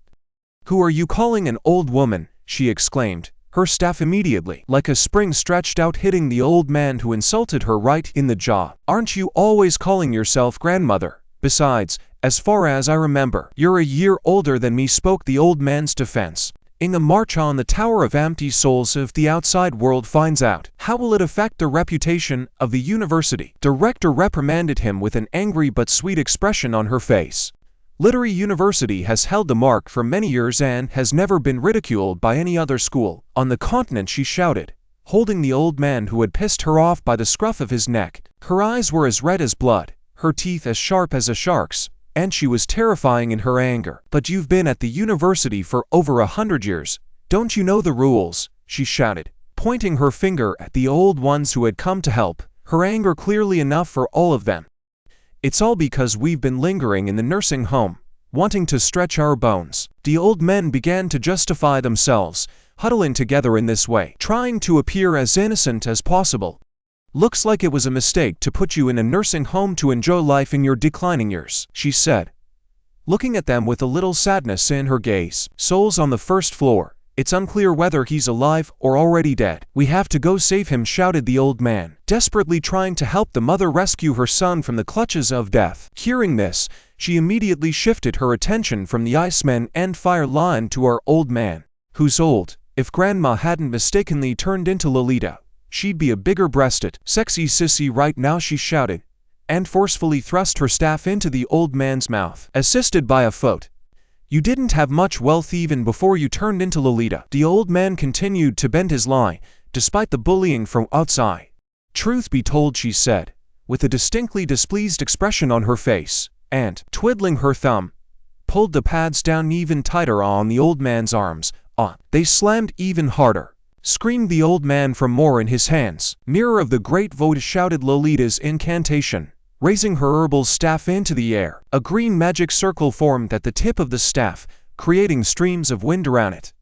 Who are you calling an old woman? She exclaimed, her staff immediately, like a spring, stretched out, hitting the old man who insulted her right in the jaw. Aren't you always calling yourself grandmother? Besides, as far as I remember, you're a year older than me, spoke the old man's defense. In the march on the Tower of Empty Souls, if the outside world finds out, how will it affect the reputation of the university? The rector reprimanded him with an angry but sweet expression on her face. Literary University has held the mark for many years and has never been ridiculed by any other school on the continent, she shouted, holding the old man who had pissed her off by the scruff of his neck. Her eyes were as red as blood, her teeth as sharp as a shark's, and she was terrifying in her anger. But you've been at the university for over 100 years. Don't you know the rules? She shouted, pointing her finger at the old ones who had come to help, her anger clearly enough for all of them. It's all because we've been lingering in the nursing home, wanting to stretch our bones. The old men began to justify themselves, huddling together in this way, trying to appear as innocent as possible. Looks like it was a mistake to put you in a nursing home to enjoy life in your declining years, she said, looking at them with a little sadness in her gaze. Souls on the first floor. It's unclear whether he's alive or already dead. We have to go save him, shouted the old man, desperately trying to help the mother rescue her son from the clutches of death. Hearing this, she immediately shifted her attention from the Iceman and Fire Lion to our old man, who's old. If Grandma hadn't mistakenly turned into Lolita, she'd be a bigger-breasted, sexy sissy right now, she shouted, and forcefully thrust her staff into the old man's mouth. Assisted by a foot. You didn't have much wealth even before you turned into Lolita. The old man continued to bend his lie, despite the bullying from outside. Truth be told, she said, with a distinctly displeased expression on her face, and, twiddling her thumb, pulled the pads down even tighter on the old man's arms. They slammed even harder. Screamed the old man for more in his hands. Mirror of the Great Void, shouted Lolita's incantation, raising her herbal staff into the air. A green magic circle formed at the tip of the staff, creating streams of wind around it,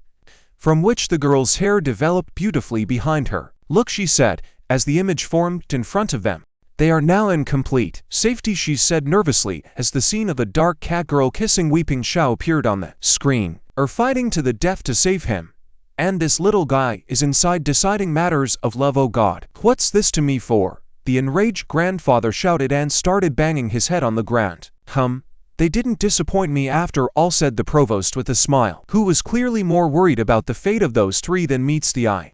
from which the girl's hair developed beautifully behind her. Look, she said, as the image formed in front of them. They are now in complete safety, she said nervously, as the scene of a dark cat girl kissing weeping Xiao appeared on the screen. Are fighting to the death to save him. And this little guy is inside deciding matters of love. Oh God, what's this to me for? The enraged grandfather shouted and started banging his head on the ground. They didn't disappoint me after all, said the provost with a smile, who was clearly more worried about the fate of those three than meets the eye.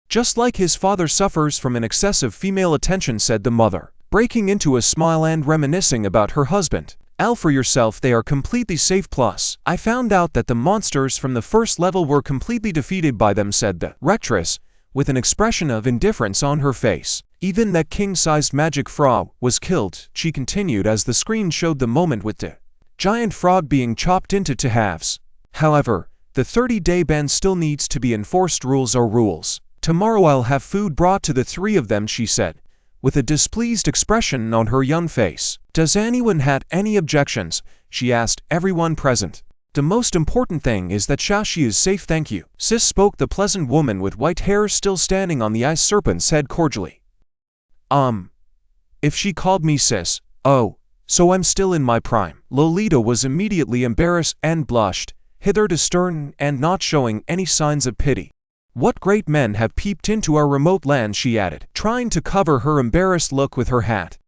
Just like his father suffers from an excessive female attention, said the mother, breaking into a smile and reminiscing about her husband. Al, for yourself, they are completely safe. Plus, I found out that the monsters from the first level were completely defeated by them, said the rectress, with an expression of indifference on her face. Even that king-sized magic frog was killed, she continued as the screen showed the moment with the giant frog being chopped into two halves. However, the 30-day ban still needs to be enforced. Rules are rules. Tomorrow I'll have food brought to the three of them, she said, with a displeased expression on her young face. Does anyone have any objections? She asked everyone present. The most important thing is that Shashi is safe, thank you. Sis, spoke the pleasant woman with white hair still standing on the ice serpent's head cordially. If she called me sis, oh, so I'm still in my prime. Lolita was immediately embarrassed and blushed, hitherto stern and not showing any signs of pity. What great men have peeped into our remote land, she added, trying to cover her embarrassed look with her hat.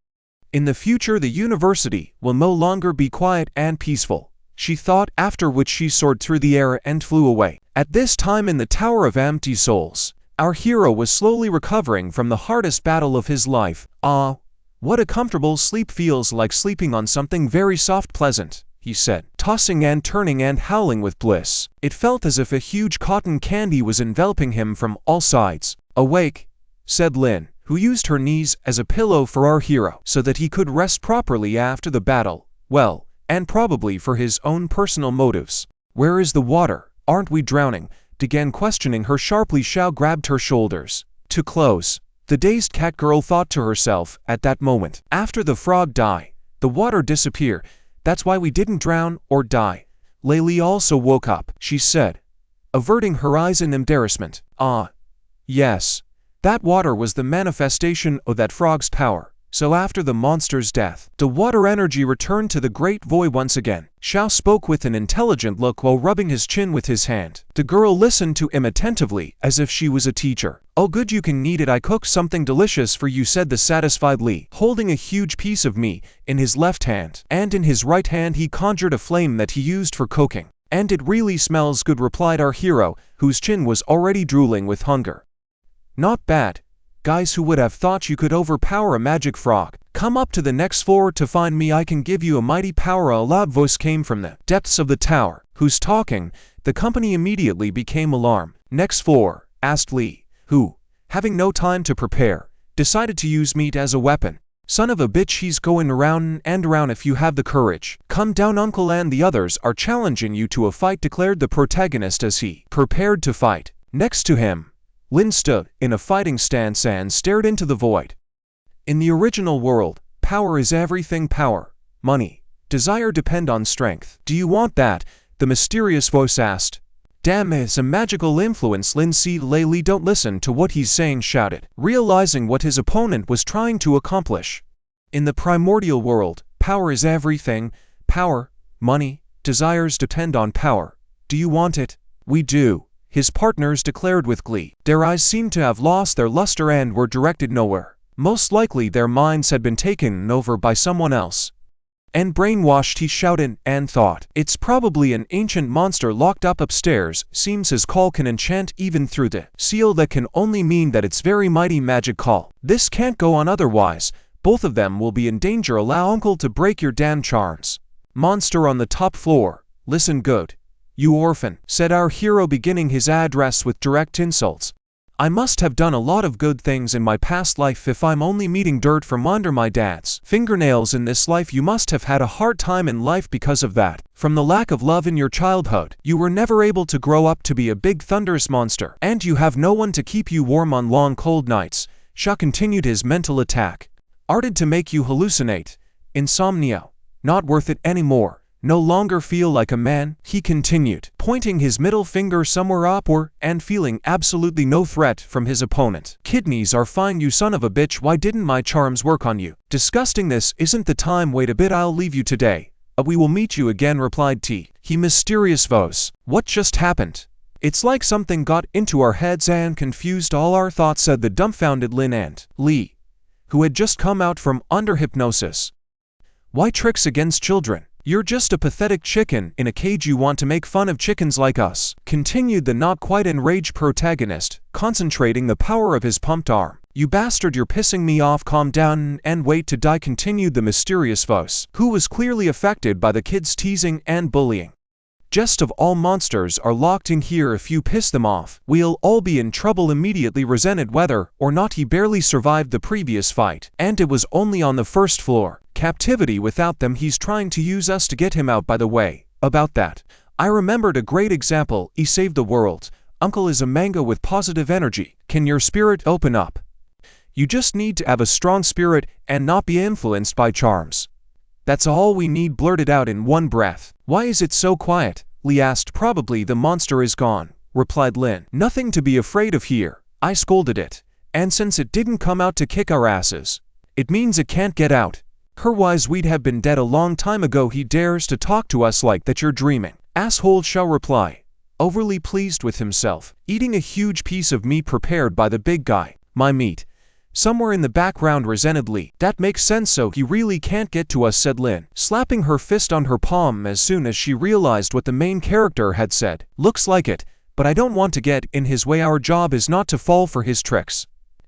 In the future the university will no longer be quiet and peaceful, she thought, after which she soared through the air and flew away. At this time in the Tower of Empty Souls, our hero was slowly recovering from the hardest battle of his life. Ah, what a comfortable sleep, feels like sleeping on something very soft, pleasant, he said, tossing and turning and howling with bliss. It felt as if a huge cotton candy was enveloping him from all sides. Awake, said Lin, who used her knees as a pillow for our hero so that he could rest properly after the battle. Well, and probably for his own personal motives. Where is the water? Aren't we drowning? Began questioning her sharply. Xiao grabbed her shoulders. Too close, the dazed cat girl thought to herself at that moment. After the frog die, the water disappear. That's why we didn't drown or die. Layli also woke up, she said, averting her eyes in embarrassment. Ah, yes. That water was the manifestation of that frog's power. So after the monster's death, the water energy returned to the great void once again. Xiao spoke with an intelligent look while rubbing his chin with his hand. The girl listened to him attentively, as if she was a teacher. Oh good, you can eat it. I cooked something delicious for you, said the satisfied Li, holding a huge piece of meat in his left hand, and in his right hand he conjured a flame that he used for cooking. And it really smells good, replied our hero, whose chin was already drooling with hunger. Not bad. Guys, who would have thought you could overpower a magic frog? Come up to the next floor to find me. I can give you a mighty power. A loud voice came from the depths of the tower. Who's talking? The company immediately became alarmed. Next floor? Asked Li, who, having no time to prepare, decided to use meat as a weapon. Son of a bitch, he's going around and around. If you have the courage, come down, uncle, and the others are challenging you to a fight, declared the protagonist as he prepared to fight. Next to him, Lin stood in a fighting stance and stared into the void. In the original world, power is everything. Power, money, desire depend on strength. Do you want that? The mysterious voice asked. Damn, it's a magical influence. Lin see Layli, don't listen to what he's saying, shouted, realizing what his opponent was trying to accomplish. In the primordial world, power is everything. Power, money, desires depend on power. Do you want it? We do, his partners declared with glee. Their eyes seemed to have lost their luster and were directed nowhere. Most likely their minds had been taken over by someone else and brainwashed, he shouted and thought. It's probably an ancient monster locked up upstairs. Seems his call can enchant even through the seal. That can only mean that it's very mighty magic call. This can't go on otherwise. Both of them will be in danger. Allow uncle to break your damn charms. Monster on the top floor, listen good, you orphan, said our hero, beginning his address with direct insults. I must have done a lot of good things in my past life if I'm only meeting dirt from under my dad's fingernails in this life. You must have had a hard time in life because of that. From the lack of love in your childhood, you were never able to grow up to be a big thunderous monster, and you have no one to keep you warm on long cold nights. Sha continued his mental attack. Arted to make you hallucinate. Insomnia. Not worth it anymore. No longer feel like a man, he continued, pointing his middle finger somewhere upward and feeling absolutely no threat from his opponent. Kidneys are fine, you son of a bitch. Why didn't my charms work on you? Disgusting. This isn't the time. Wait a bit, I'll leave you today. We will meet you again, replied T. He mysterious voice. What just happened? It's like something got into our heads and confused all our thoughts, said the dumbfounded Lin and Li, who had just come out from under hypnosis. Why tricks against children? You're just a pathetic chicken in a cage. You want to make fun of chickens like us, continued the not quite enraged protagonist, concentrating the power of his pumped arm. You bastard, you're pissing me off. Calm down and wait to die, continued the mysterious voice, who was clearly affected by the kid's teasing and bullying. Just of all monsters are locked in here. If you piss them off, we'll all be in trouble immediately. Resented whether or not he barely survived the previous fight, and it was only on the first floor. Captivity without them. He's trying to use us to get him out. By the way, about that, I remembered a great example. He saved the world. Uncle is a manga with positive energy. Can your spirit open up? You just need to have a strong spirit and not be influenced by charms. That's all we need. Blurted out in one breath. Why is it so quiet? Lee asked. Probably the monster is gone, replied Lin. Nothing to be afraid of here. I scolded it. And since it didn't come out to kick our asses, it means it can't get out. Otherwise we'd have been dead a long time ago. He dares to talk to us like that. You're dreaming. Asshole shall reply, overly pleased with himself, eating a huge piece of meat prepared by the big guy. My meat. Somewhere in the background resentedly. That makes sense, so he really can't get to us, said Lin, slapping her fist on her palm as soon as she realized what the main character had said. Looks like it, but I don't want to get in his way. Our job is not to fall for his tricks.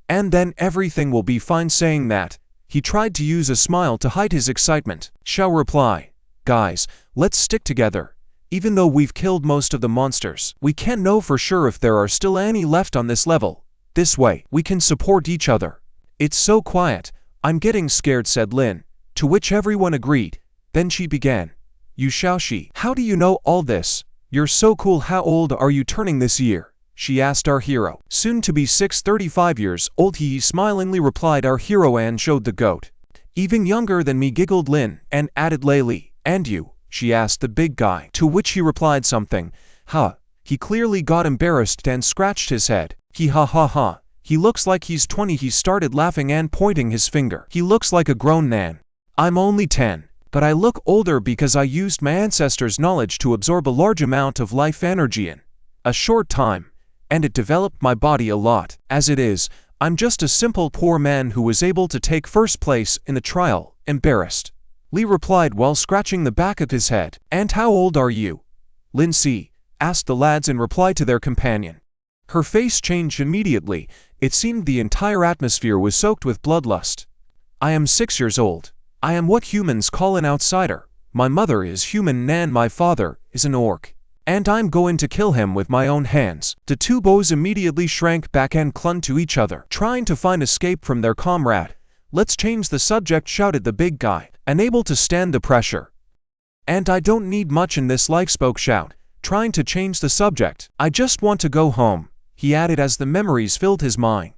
And then everything will be fine. Saying that, he tried to use a smile to hide his excitement. Shall reply, guys, let's stick together. Even though we've killed most of the monsters, we can't know for sure if there are still any left on this level. This way, we can support each other. It's so quiet, I'm getting scared, said Lin, to which everyone agreed. Then she began. You Xiaoxi, how do you know all this? You're so cool. How old are you turning this year? She asked our hero. Soon to be 35 years old, he smilingly replied our hero, and showed the goat. Even younger than me, giggled Lin, and added Layli. And you? She asked the big guy, to which he replied something. Huh. He clearly got embarrassed and scratched his head. Ha ha ha. He looks like he's 20. He started laughing and pointing his finger. He looks like a grown man. I'm only 10. But I look older because I used my ancestors' knowledge to absorb a large amount of life energy in a short time, and it developed my body a lot. As it is, I'm just a simple poor man who was able to take first place in the trial. Embarrassed, Lee replied while scratching the back of his head. And how old are you? Lindsay asked the lads in reply to their companion. Her face changed immediately. It seemed the entire atmosphere was soaked with bloodlust. I am 6 years old. I am what humans call an outsider. My mother is human and my father is an orc. And I'm going to kill him with my own hands. The two boys immediately shrank back and clung to each other, trying to find escape from their comrade. Let's change the subject, shouted the big guy, unable to stand the pressure. And I don't need much in this life, spoke Shout, trying to change the subject. I just want to go home, he added as the memories filled his mind.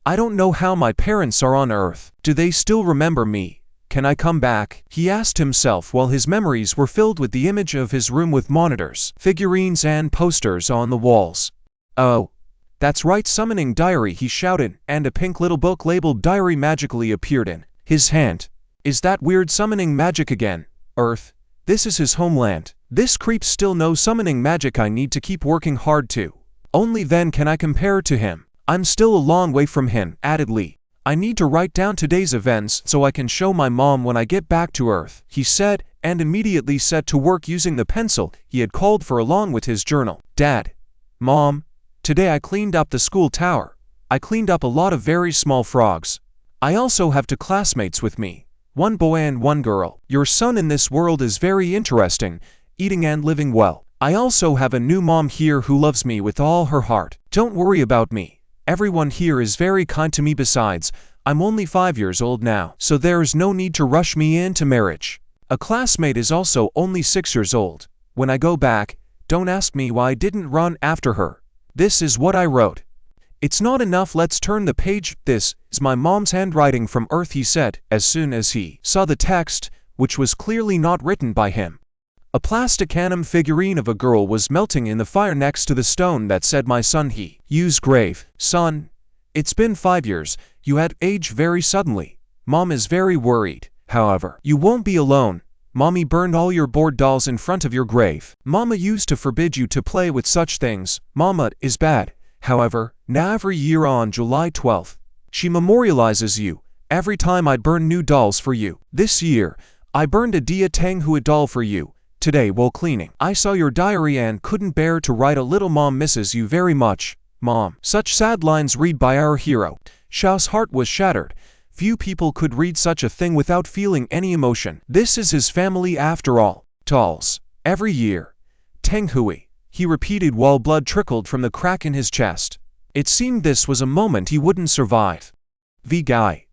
I don't know how my parents are on Earth. Do they still remember me? Can I come back? He asked himself while his memories were filled with the image of his room with monitors, figurines and posters on the walls. Oh, that's right, summoning diary, he shouted, and a pink little book labeled diary magically appeared in his hand. Is that weird summoning magic again? Earth, this is his homeland. This creep still knows summoning magic. I need to keep working hard too. Only then can I compare to him. I'm still a long way from him, added Lee. I need to write down today's events so I can show my mom when I get back to Earth, he said, and immediately set to work using the pencil he had called for along with his journal. Dad, Mom, today I cleaned up the school tower. I cleaned up a lot of very small frogs. I also have 2 classmates with me, 1 boy and 1 girl. Your son in this world is very interesting, eating and living well. I also have a new mom here who loves me with all her heart. Don't worry about me. Everyone here is very kind to me. Besides, I'm only 5 years old now, so there's no need to rush me into marriage. A classmate is also only 6 years old. When I go back, don't ask me why I didn't run after her. This is what I wrote. It's not enough, let's turn the page. This is my mom's handwriting from Earth, he said, as soon as he saw the text, which was clearly not written by him. A plastic anim figurine of a girl was melting in the fire next to the stone that said, my son. He used grave. Son, it's been 5 years. You had aged very suddenly. Mom is very worried. However, you won't be alone. Mommy burned all your board dolls in front of your grave. Mama used to forbid you to play with such things. Mama is bad. However, now every year on July 12th, she memorializes you. Every time I'd burn new dolls for you. This year, I burned a Dia Tanghua doll for you. Today, while cleaning, I saw your diary and couldn't bear to write a little. Mom misses you very much, Mom. Such sad lines read by our hero. Xiao's heart was shattered. Few people could read such a thing without feeling any emotion. This is his family after all. Dolls. Every year, Teng Hui, he repeated while blood trickled from the crack in his chest. He repeated while blood trickled from the crack in his chest. It seemed this was a moment he wouldn't survive. The guy,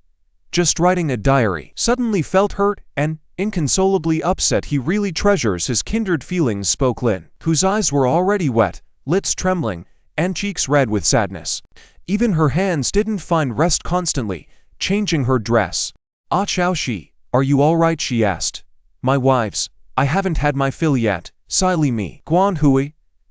just writing a diary, suddenly felt hurt and inconsolably upset. He really treasures his kindred feelings, spoke Lin, whose eyes were already wet, lips trembling, and cheeks red with sadness. Even her hands didn't find rest, constantly changing her dress. Ah Xiaoxi, are you all right? She asked. My wives, I haven't had my fill yet. Sai Li Mi, Guan Hui,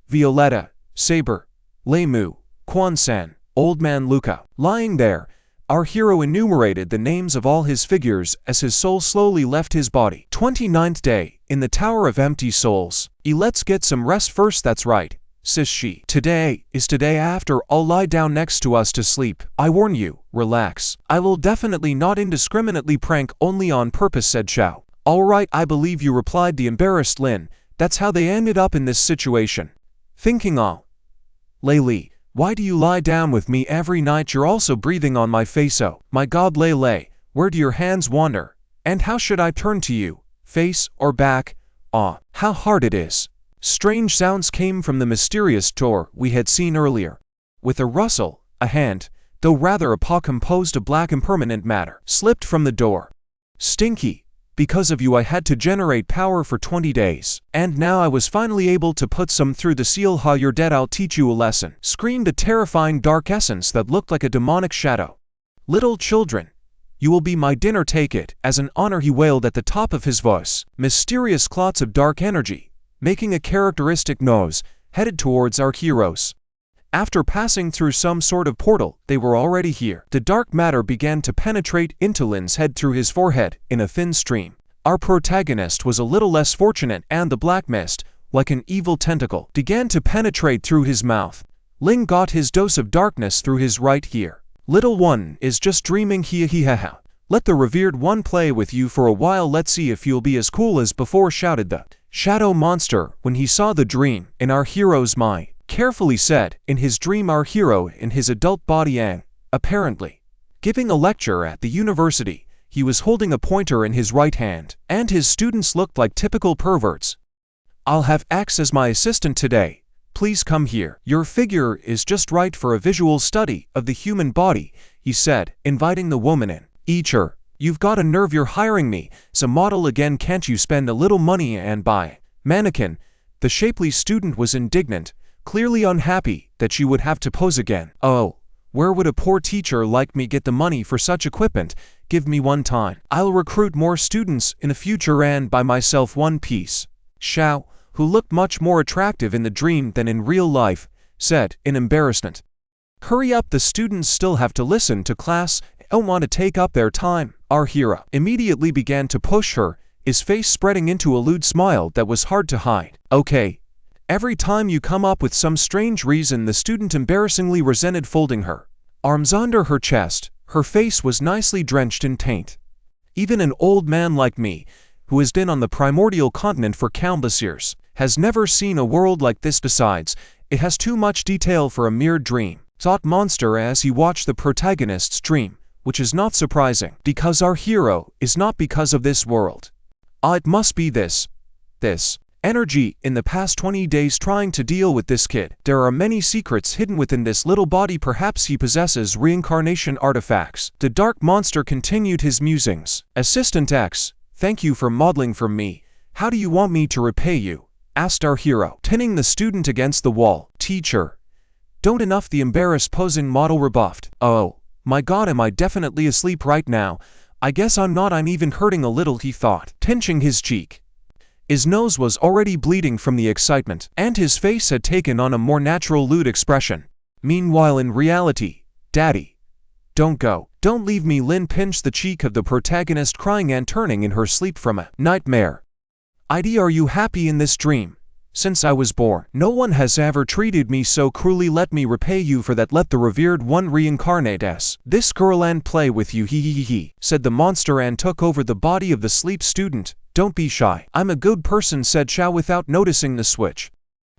Violetta, Saber, Lei Mu, Quan San, Old Man Luca. Lying there, our hero enumerated the names of all his figures as his soul slowly left his body. 29th day, in the Tower of Empty Souls. Let's get some rest first. That's right, says she. Today is today. After all, lie down next to us to sleep. I warn you, relax. I will definitely not indiscriminately prank, only on purpose, said Xiao. All right, I believe you, replied the embarrassed Lin. That's how they ended up in this situation. Thinking, oh, Lei Li, why do you lie down with me every night? You're also breathing on my face. Oh my God, Lei Lei, where do your hands wander? And how should I turn to you, face or back? Ah, how hard it is. Strange sounds came from the mysterious door we had seen earlier. With a rustle, a hand, though rather a paw composed of black impermanent matter, slipped from the door. Stinky. Because of you I had to generate power for 20 days. And now I was finally able to put some through the seal. Ha, you're dead. I'll teach you a lesson. Screamed a terrifying dark essence that looked like a demonic shadow. Little children, you will be my dinner. Take it as an honor, he wailed at the top of his voice. Mysterious clots of dark energy, making a characteristic nose, headed towards our heroes. After passing through some sort of portal, they were already here. The dark matter began to penetrate into Lin's head through his forehead in a thin stream. Our protagonist was a little less fortunate, and the black mist, like an evil tentacle, began to penetrate through his mouth. Lin got his dose of darkness through his right ear. Little one is just dreaming. Ha. Let the revered one play with you for a while. Let's see if you'll be as cool as before, shouted the shadow monster when he saw the dream in our hero's mind. Carefully said, in his dream our hero in his adult body and, apparently, giving a lecture at the university, he was holding a pointer in his right hand, and his students looked like typical perverts. I'll have X as my assistant today. Please come here. Your figure is just right for a visual study of the human body, he said, inviting the woman in. Eacher, you've got a nerve. You're hiring me as a model again. Can't you spend a little money and buy mannequin? The shapely student was indignant, clearly unhappy that she would have to pose again. Oh, where would a poor teacher like me get the money for such equipment? Give me one time. I'll recruit more students in the future and buy myself one piece. Xiao, who looked much more attractive in the dream than in real life, said in embarrassment. Hurry up, the students still have to listen to class. I don't want to take up their time. Our hero immediately began to push her, his face spreading into a lewd smile that was hard to hide. Okay. Every time you come up with some strange reason, the student embarrassingly resented, folding her arms under her chest. Her face was nicely drenched in taint. Even an old man like me, who has been on the primordial continent for countless years, has never seen a world like this. Besides, it has too much detail for a mere dream, thought Monster as he watched the protagonist's dream, which is not surprising, because our hero is not because of this world. Ah, it must be this energy in the past 20 days trying to deal with this kid. There are many secrets hidden within this little body. Perhaps he possesses reincarnation artifacts. The dark monster continued his musings. Assistant X, thank you for modeling for me. How do you want me to repay you? Asked our hero, pinning the student against the wall. Teacher, don't enough, the embarrassed posing model rebuffed. Oh my God, am I definitely asleep right now? I guess I'm not. I'm even hurting a little, he thought, pinching his cheek. His nose was already bleeding from the excitement, and his face had taken on a more natural lewd expression. Meanwhile, in reality, Daddy, don't go. Don't leave me. Lin pinched the cheek of the protagonist, crying and turning in her sleep from a nightmare. ID, are you happy in this dream? Since I was born, no one has ever treated me so cruelly. Let me repay you for that. Let the revered one reincarnate as this girl and play with you. He, said the monster and took over the body of the sleep student. Don't be shy. I'm a good person, said Xiao without noticing the switch.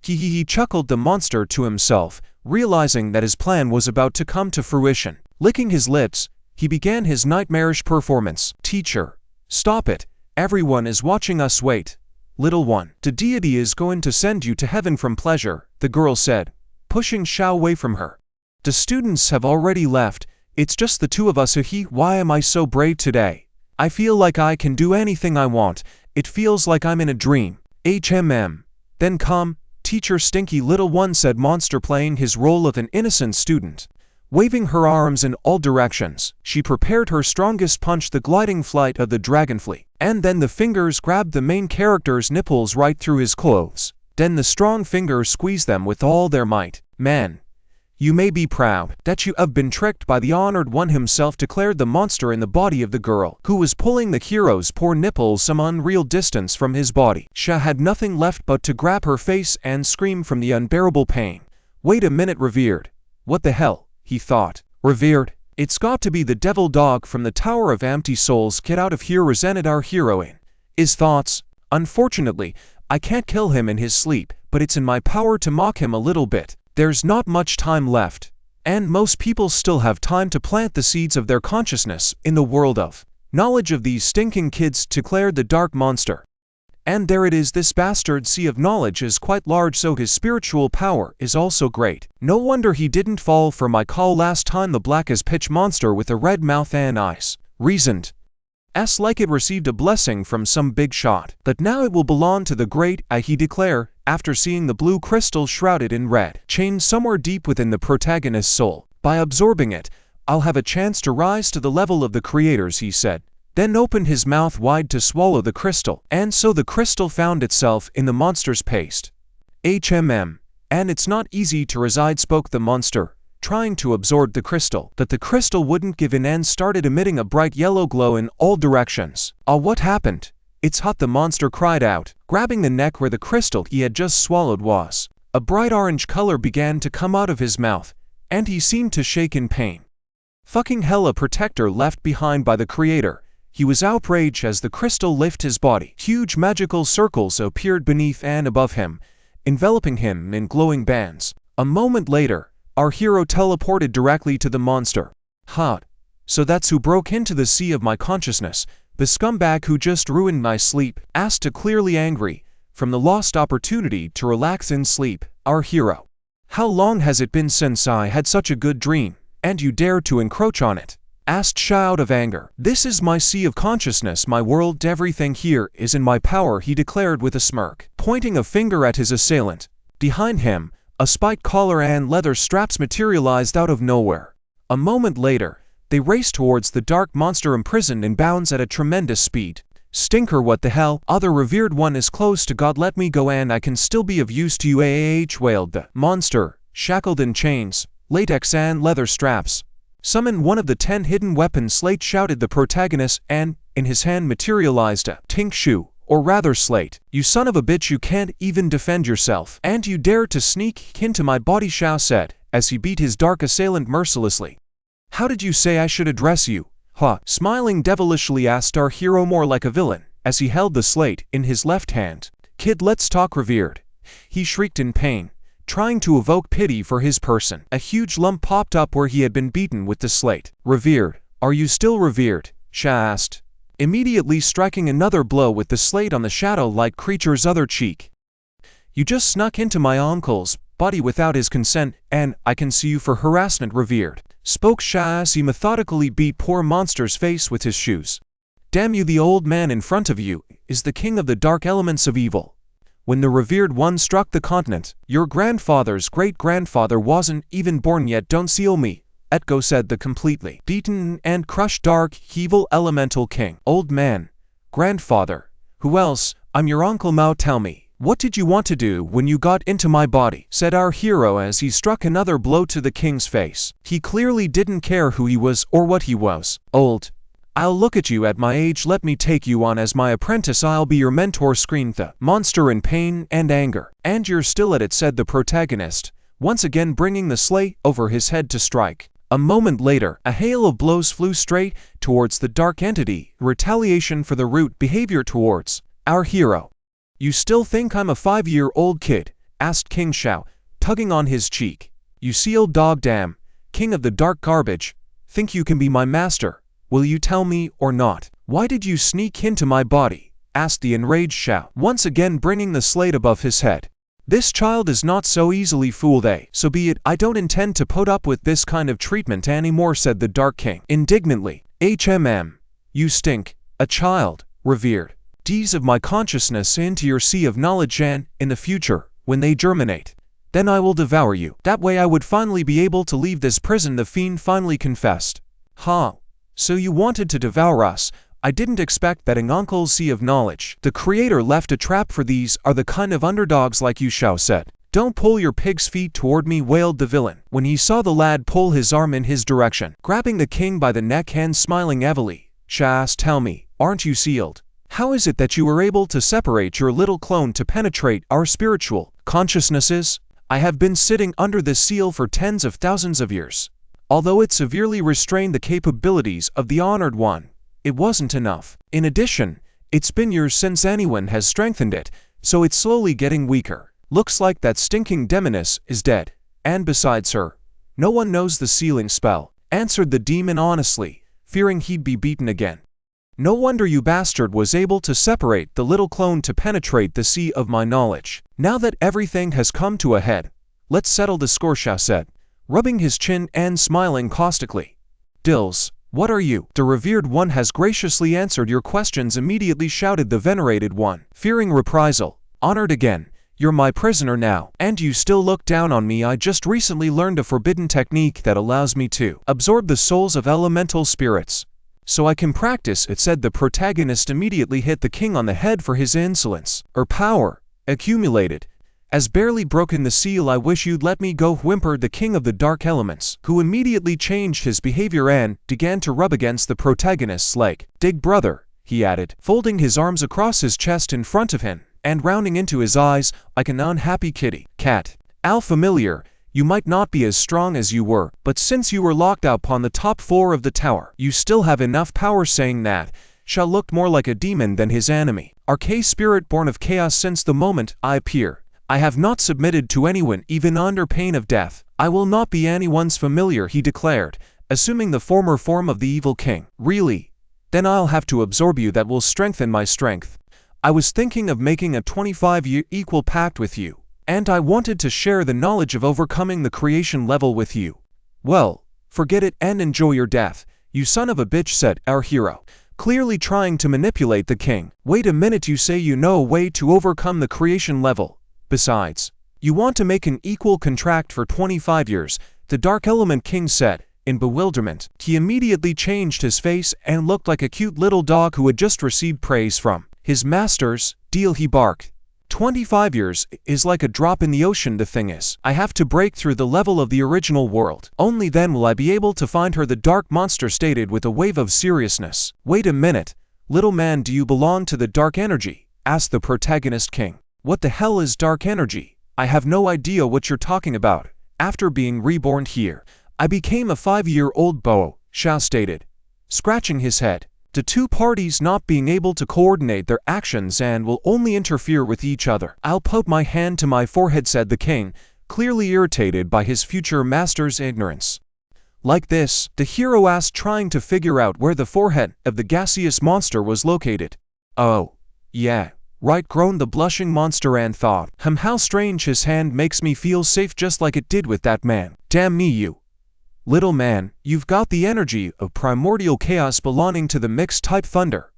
He chuckled the monster to himself, realizing that his plan was about to come to fruition. Licking his lips, he began his nightmarish performance. Teacher, stop it. Everyone is watching us. Wait. little one. The deity is going to send you to heaven from pleasure, the girl said, pushing Xiao away from her. The students have already left, it's just the two of us. Why am I so brave today? I feel like I can do anything I want, it feels like I'm in a dream. Then come, teacher. Stinky little one, said Monster, playing his role of an innocent student. Waving her arms in all directions, she prepared her strongest punch, the gliding flight of the dragonfly. And then the fingers grabbed the main character's nipples right through his clothes. Then the strong fingers squeezed them with all their might. Man, you may be proud that you have been tricked by the honored one himself, declared the monster in the body of the girl, who was pulling the hero's poor nipples some unreal distance from his body. Sha had nothing left but to grab her face and scream from the unbearable pain. Wait a minute, revered. What the hell? He thought. Revered? It's got to be the devil dog from the Tower of Empty Souls. Get out of here, resented our heroine. His thoughts. Unfortunately, I can't kill him in his sleep, but it's in my power to mock him a little bit. There's not much time left, and most people still have time to plant the seeds of their consciousness in the world of knowledge of these stinking kids, declared the dark monster. And there it is, this bastard sea of knowledge is quite large, so his spiritual power is also great. No wonder he didn't fall for my call last time. The black as pitch monster with a red mouth and eyes reasoned. Like it received a blessing from some big shot. But now it will belong to the great I, he declared, after seeing the blue crystal shrouded in red chained somewhere deep within the protagonist's soul. By absorbing it, I'll have a chance to rise to the level of the creators, he said. Then opened his mouth wide to swallow the crystal, and so the crystal found itself in the monster's paste. And it's not easy to reside, spoke the monster, trying to absorb the crystal. But the crystal wouldn't give in and started emitting a bright yellow glow in all directions. What happened? It's hot, the monster cried out, grabbing the neck where the crystal he had just swallowed was. A bright orange color began to come out of his mouth, and he seemed to shake in pain. Fucking hell, a protector left behind by the creator. He was outraged as the crystal lifted his body. Huge magical circles appeared beneath and above him, enveloping him in glowing bands. A moment later, our hero teleported directly to the monster. So that's who broke into the sea of my consciousness, the scumbag who just ruined my sleep, asked, clearly angry from the lost opportunity to relax in sleep. Our hero. How long has it been since I had such a good dream, and you dare to encroach on it? Asked Sha out of anger. This is my sea of consciousness, my world, everything here is in my power, he declared with a smirk, pointing a finger at his assailant. Behind him, a spiked collar and leather straps materialized out of nowhere. A moment later, they raced towards the dark monster imprisoned in bounds at a tremendous speed. Stinker, what the hell? Other revered one is close to God, let me go and I can still be of use to you, wailed the monster, shackled in chains, latex and leather straps. Summon one of the 10 hidden weapons, Slate, shouted the protagonist, and in his hand materialized a tink shoe, or rather Slate. You son of a bitch, you can't even defend yourself, and you dare to sneak into my body, Shao said, as he beat his dark assailant mercilessly. How did you say I should address you? Smiling devilishly asked our hero, more like a villain, as he held the slate in his left hand. Kid, let's talk, revered. He shrieked in pain, trying to evoke pity for his person. A huge lump popped up where he had been beaten with the slate. Revered, are you still revered? Sha asked, immediately striking another blow with the slate on the shadow-like creature's other cheek. You just snuck into my uncle's body without his consent, and I can sue you for harassment, revered, spoke Sha as he methodically beat poor monster's face with his shoes. Damn you, the old man in front of you is the king of the dark elements of evil. When the revered one struck the continent, your grandfather's great-grandfather wasn't even born yet. Don't seal me, Etko said, the completely beaten and crushed dark, evil elemental king. Old man, grandfather, who else? I'm your Uncle Mao. Tell me, what did you want to do when you got into my body? Said our hero as he struck another blow to the king's face. He clearly didn't care who he was or what he was. Old. I'll look at you at my age, let me take you on as my apprentice, I'll be your mentor, screamed the monster in pain and anger. And you're still at it, said the protagonist, once again bringing the slate over his head to strike. A moment later, a hail of blows flew straight towards the dark entity, retaliation for the rude behavior towards our hero. You still think I'm a 5-year-old kid? Asked King Shao, tugging on his cheek. You sealed dog, damn, king of the dark garbage, think you can be my master? Will you tell me or not? Why did you sneak into my body? asked the enraged Xiao, once again bringing the slate above his head. This child is not so easily fooled, eh? So be it, I don't intend to put up with this kind of treatment anymore, said the Dark King indignantly. You stink, a child, revered. Deeds of my consciousness into your sea of knowledge, and, in the future, when they germinate, then I will devour you. That way I would finally be able to leave this prison, the fiend finally confessed. So you wanted to devour us? I didn't expect that in Uncle's sea of knowledge. The creator left a trap for these are the kind of underdogs like you, Xiao said. Don't pull your pig's feet toward me, wailed the villain, when he saw the lad pull his arm in his direction. Grabbing the king by the neck and smiling heavily, Xiao asked, tell me, aren't you sealed? How is it that you were able to separate your little clone to penetrate our spiritual consciousnesses? I have been sitting under this seal for tens of thousands of years. Although it severely restrained the capabilities of the Honored One, it wasn't enough. In addition, it's been years since anyone has strengthened it, so it's slowly getting weaker. Looks like that stinking demoness is dead. And besides her, no one knows the sealing spell, answered the demon honestly, fearing he'd be beaten again. No wonder you bastard was able to separate the little clone to penetrate the sea of my knowledge. Now that everything has come to a head, let's settle the score, Xiao said, rubbing his chin and smiling caustically. Dills, what are you? The revered one has graciously answered your questions, immediately shouted the venerated one, fearing reprisal. Honored again, you're my prisoner now, and you still look down on me. I just recently learned a forbidden technique that allows me to absorb the souls of elemental spirits, so I can practice it, said the protagonist, immediately hit the king on the head for his insolence. Power accumulated has barely broken the seal. I wish you'd let me go, whimpered the king of the dark elements, who immediately changed his behavior and began to rub against the protagonist's leg. Dig brother, he added, folding his arms across his chest in front of him, and rounding into his eyes like an unhappy kitty cat. Al familiar, you might not be as strong as you were, but since you were locked up on the top floor of the tower, you still have enough power. Saying that, Xiao looked more like a demon than his enemy. Arcane spirit born of chaos, since the moment I appear, I have not submitted to anyone, even under pain of death. I will not be anyone's familiar, he declared, assuming the former form of the evil king. Really? Then I'll have to absorb you. That will strengthen my strength. I was thinking of making a 25-year equal pact with you, and I wanted to share the knowledge of overcoming the creation level with you. Well, forget it and enjoy your death, you son of a bitch, said our hero, clearly trying to manipulate the king. Wait a minute, you say you know a way to overcome the creation level? Besides, you want to make an equal contract for 25 years, the Dark Element King said, in bewilderment. He immediately changed his face and looked like a cute little dog who had just received praise from his master's deal. He barked. 25 years is like a drop in the ocean. The thing is, I have to break through the level of the original world. Only then will I be able to find her, the dark monster stated with a wave of seriousness. Wait a minute, little man, do you belong to the dark energy? Asked the protagonist king. What the hell is dark energy? I have no idea what you're talking about. After being reborn here, I became a 5-year-old boy, Xiao stated, scratching his head. The two parties not being able to coordinate their actions and will only interfere with each other. I'll put my hand to my forehead, said the king, clearly irritated by his future master's ignorance. Like this, the hero asked, trying to figure out where the forehead of the gaseous monster was located. Oh, yeah. Right, groaned the blushing monster and thought, how strange, his hand makes me feel safe just like it did with that man. Damn me, you little man, you've got the energy of primordial chaos belonging to the mixed type thunder,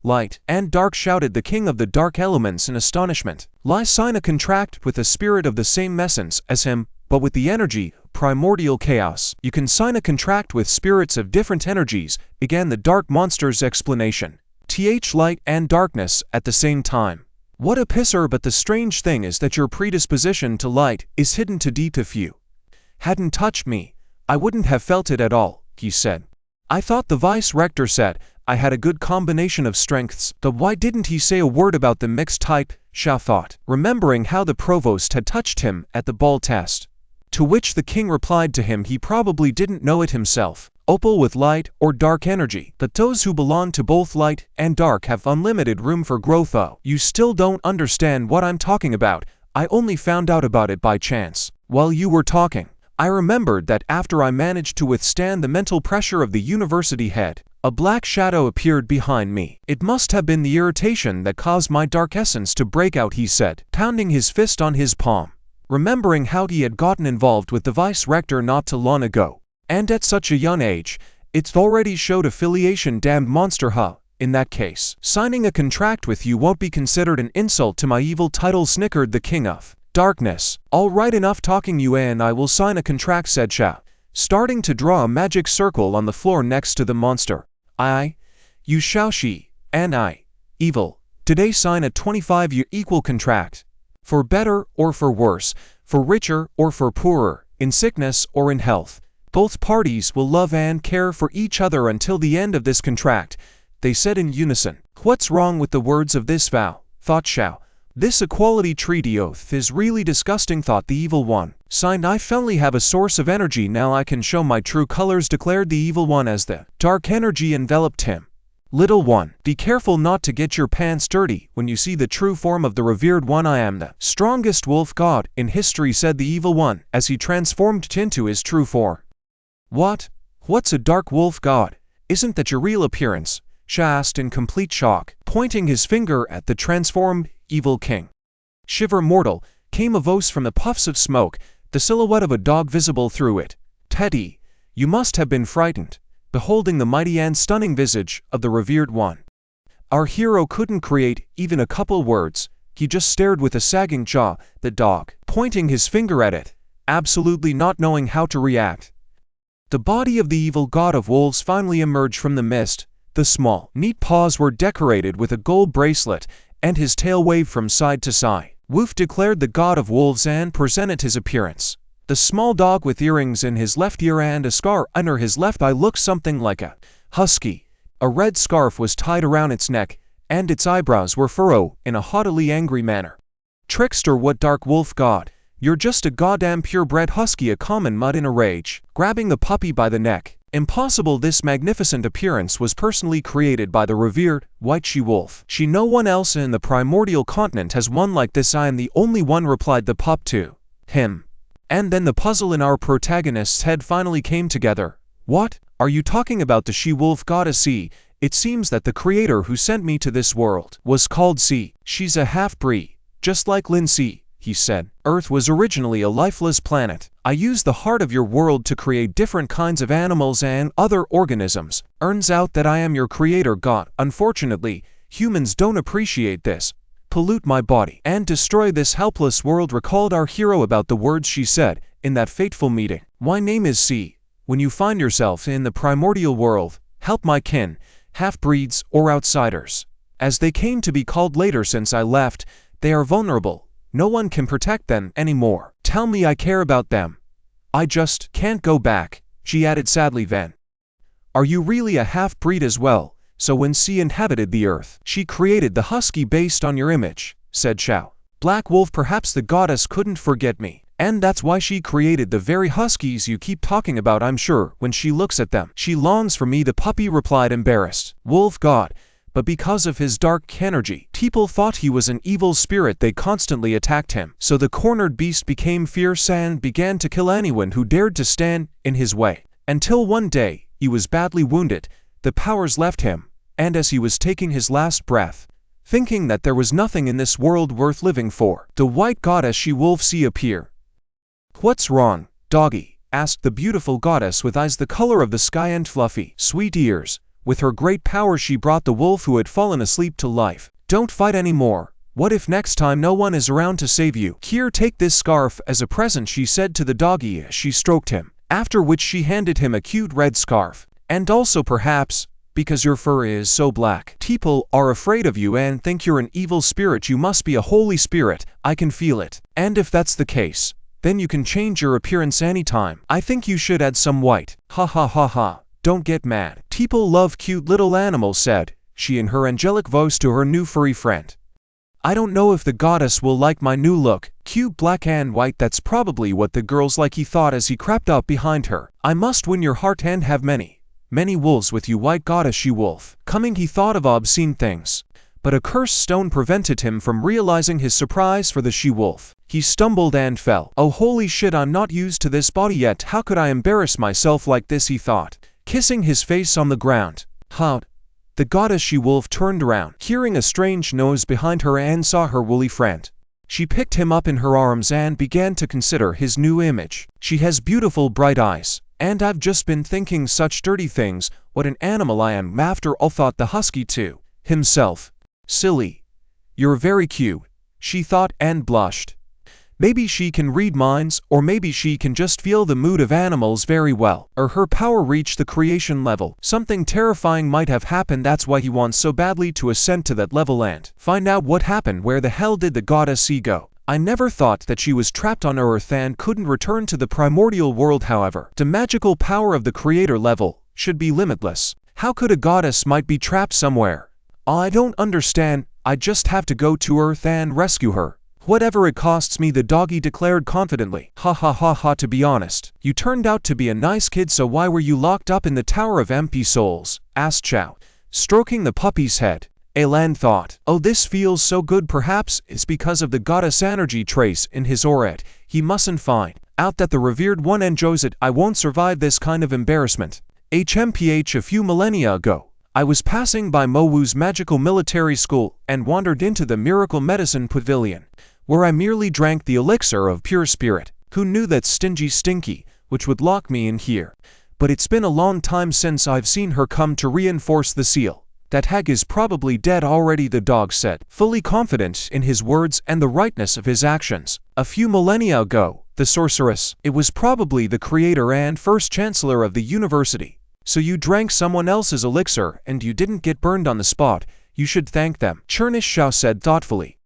light, and dark, shouted the king of the dark elements in astonishment. Sign a contract with a spirit of the same essence as him, but with the energy of primordial chaos. You can sign a contract with spirits of different energies, began the dark monster's explanation. Light and darkness at the same time. What a pisser, but the strange thing is that your predisposition to light is hidden too deep. If you hadn't touched me, I wouldn't have felt it at all, he said. I thought the vice-rector said I had a good combination of strengths, but why didn't he say a word about the mixed type? Xiao thought, remembering how the provost had touched him at the ball test. To which the king replied to him he probably didn't know it himself. Opal with light or dark energy, but those who belong to both light and dark have unlimited room for growth. Oh, you still don't understand what I'm talking about. I only found out about it by chance. While you were talking, I remembered that after I managed to withstand the mental pressure of the university head, A black shadow appeared behind me. It must have been the irritation that caused my dark essence to break out, he said, pounding his fist on his palm, remembering how he had gotten involved with the vice-rector not too long ago. And at such a young age, it's already showed affiliation, damned monster, huh? In that case, signing a contract with you won't be considered an insult to my evil title, snickered the King of Darkness. All right, enough talking, you and I will sign a contract, said Shao, starting to draw a magic circle on the floor next to the monster. You Shaoxi, and I, evil, today sign a 25-year equal contract. For better or for worse, for richer or for poorer, in sickness or in health, both parties will love and care for each other until the end of this contract, they said in unison. What's wrong with the words of this vow? Thought Shao. This equality treaty oath is really disgusting, thought the evil one. Signed, I finally have a source of energy, now I can show my true colors, declared the evil one as the dark energy enveloped him. Little one, be careful not to get your pants dirty when you see the true form of the revered one. I am the strongest wolf god in history, said the evil one as he transformed into his true form. What? What's a dark wolf god? Isn't that your real appearance? Shao asked in complete shock, pointing his finger at the transformed evil king. Shiver, mortal, came a voice from the puffs of smoke, the silhouette of a dog visible through it. Teddy, you must have been frightened, beholding the mighty and stunning visage of the revered one. Our hero couldn't create even a couple words, he just stared with a sagging jaw, the dog, pointing his finger at it, absolutely not knowing how to react. The body of the evil god of wolves finally emerged from the mist. The small, neat paws were decorated with a gold bracelet, and his tail waved from side to side. Woof, declared the god of wolves and presented his appearance. The small dog with earrings in his left ear and a scar under his left eye looked something like a husky. A red scarf was tied around its neck, and its eyebrows were furrowed in a haughtily angry manner. Trickster, what dark wolf god? You're just a goddamn purebred husky, a common mutt in a rage, grabbing the puppy by the neck. Impossible, this magnificent appearance was personally created by the revered white she-wolf. No one else in the primordial continent has one like this. I am the only one, replied the pup to him. And then the puzzle in our protagonist's head finally came together. What? Are you talking about the she-wolf goddess C? It seems that the creator who sent me to this world was called C. She's a half-breed, just like Lin C, he said. Earth was originally a lifeless planet. I used the heart of your world to create different kinds of animals and other organisms. Turns out that I am your creator god. Unfortunately, humans don't appreciate this. Pollute my body and destroy this helpless world, recalled our hero about the words she said in that fateful meeting. My name is C. When you find yourself in the primordial world, help my kin, half-breeds or outsiders, as they came to be called later. Since I left, they are vulnerable. No one can protect them anymore. Tell me I care about them. I just can't go back, she added sadly then. Are you really a half-breed as well? So when C inhabited the earth, she created the husky based on your image, said Shao. Black Wolf, perhaps the goddess couldn't forget me, and that's why she created the very huskies you keep talking about. I'm sure when she looks at them, she longs for me, the puppy replied, embarrassed. Wolf god. But because of his dark energy, people thought he was an evil spirit. They constantly attacked him. So the cornered beast became fierce and began to kill anyone who dared to stand in his way. Until one day, he was badly wounded, the powers left him, and as he was taking his last breath, thinking that there was nothing in this world worth living for, the white goddess she-wolf C appeared. What's wrong, doggy? Asked the beautiful goddess with eyes the color of the sky and fluffy, sweet ears. With her great power she brought the wolf who had fallen asleep to life. Don't fight anymore. What if next time no one is around to save you? Here, take this scarf as a present, she said to the doggy as she stroked him, after which she handed him a cute red scarf. And also perhaps, because your fur is so black, people are afraid of you and think you're an evil spirit. You must be a holy spirit, I can feel it. And if that's the case, then you can change your appearance anytime. I think you should add some white. Ha ha ha ha. Don't get mad. People love cute little animals, said she in her angelic voice to her new furry friend. I don't know if the goddess will like my new look, cute black and white. That's probably what the girls like, he thought as he crept up behind her. I must win your heart and have many wolves with you, white goddess she-wolf. Coming, he thought of obscene things, but a cursed stone prevented him from realizing his surprise for the she-wolf. He stumbled and fell. Oh holy shit, I'm not used to this body yet. How could I embarrass myself like this, he thought, kissing his face on the ground. How? The goddess she-wolf turned around, hearing a strange noise behind her, and saw her woolly friend. She picked him up in her arms and began to consider his new image. She has beautiful bright eyes, and I've just been thinking such dirty things. What an animal I am after all, thought the husky to himself. Silly. You're very cute, she thought, and blushed. Maybe she can read minds, or maybe she can just feel the mood of animals very well. Or her power reached the creation level. Something terrifying might have happened, that's why he wants so badly to ascend to that level and find out what happened. Where the hell did the goddess go? I never thought that she was trapped on Earth and couldn't return to the primordial world. However, the magical power of the creator level should be limitless. How could a goddess might be trapped somewhere? I don't understand. I just have to go to Earth and rescue her. Whatever it costs me, the doggy declared confidently. Ha ha ha ha, to be honest, you turned out to be a nice kid, so why were you locked up in the Tower of Empty Souls? Asked Chow, stroking the puppy's head. Elan thought, oh, this feels so good. Perhaps it's because of the goddess energy trace in his aura. He mustn't find out that the revered one enjoys it. I won't survive this kind of embarrassment. HMPH, a few millennia ago, I was passing by Mowu's magical military school and wandered into the miracle medicine pavilion, where I merely drank the elixir of pure spirit. Who knew that stingy Stinky, which would lock me in here? But it's been a long time since I've seen her come to reinforce the seal. That hag is probably dead already, the dog said, fully confident in his words and the rightness of his actions. A few millennia ago, the sorceress, it was probably the creator and first chancellor of the university. So you drank someone else's elixir and you didn't get burned on the spot. You should thank them, Chernish Shao said thoughtfully.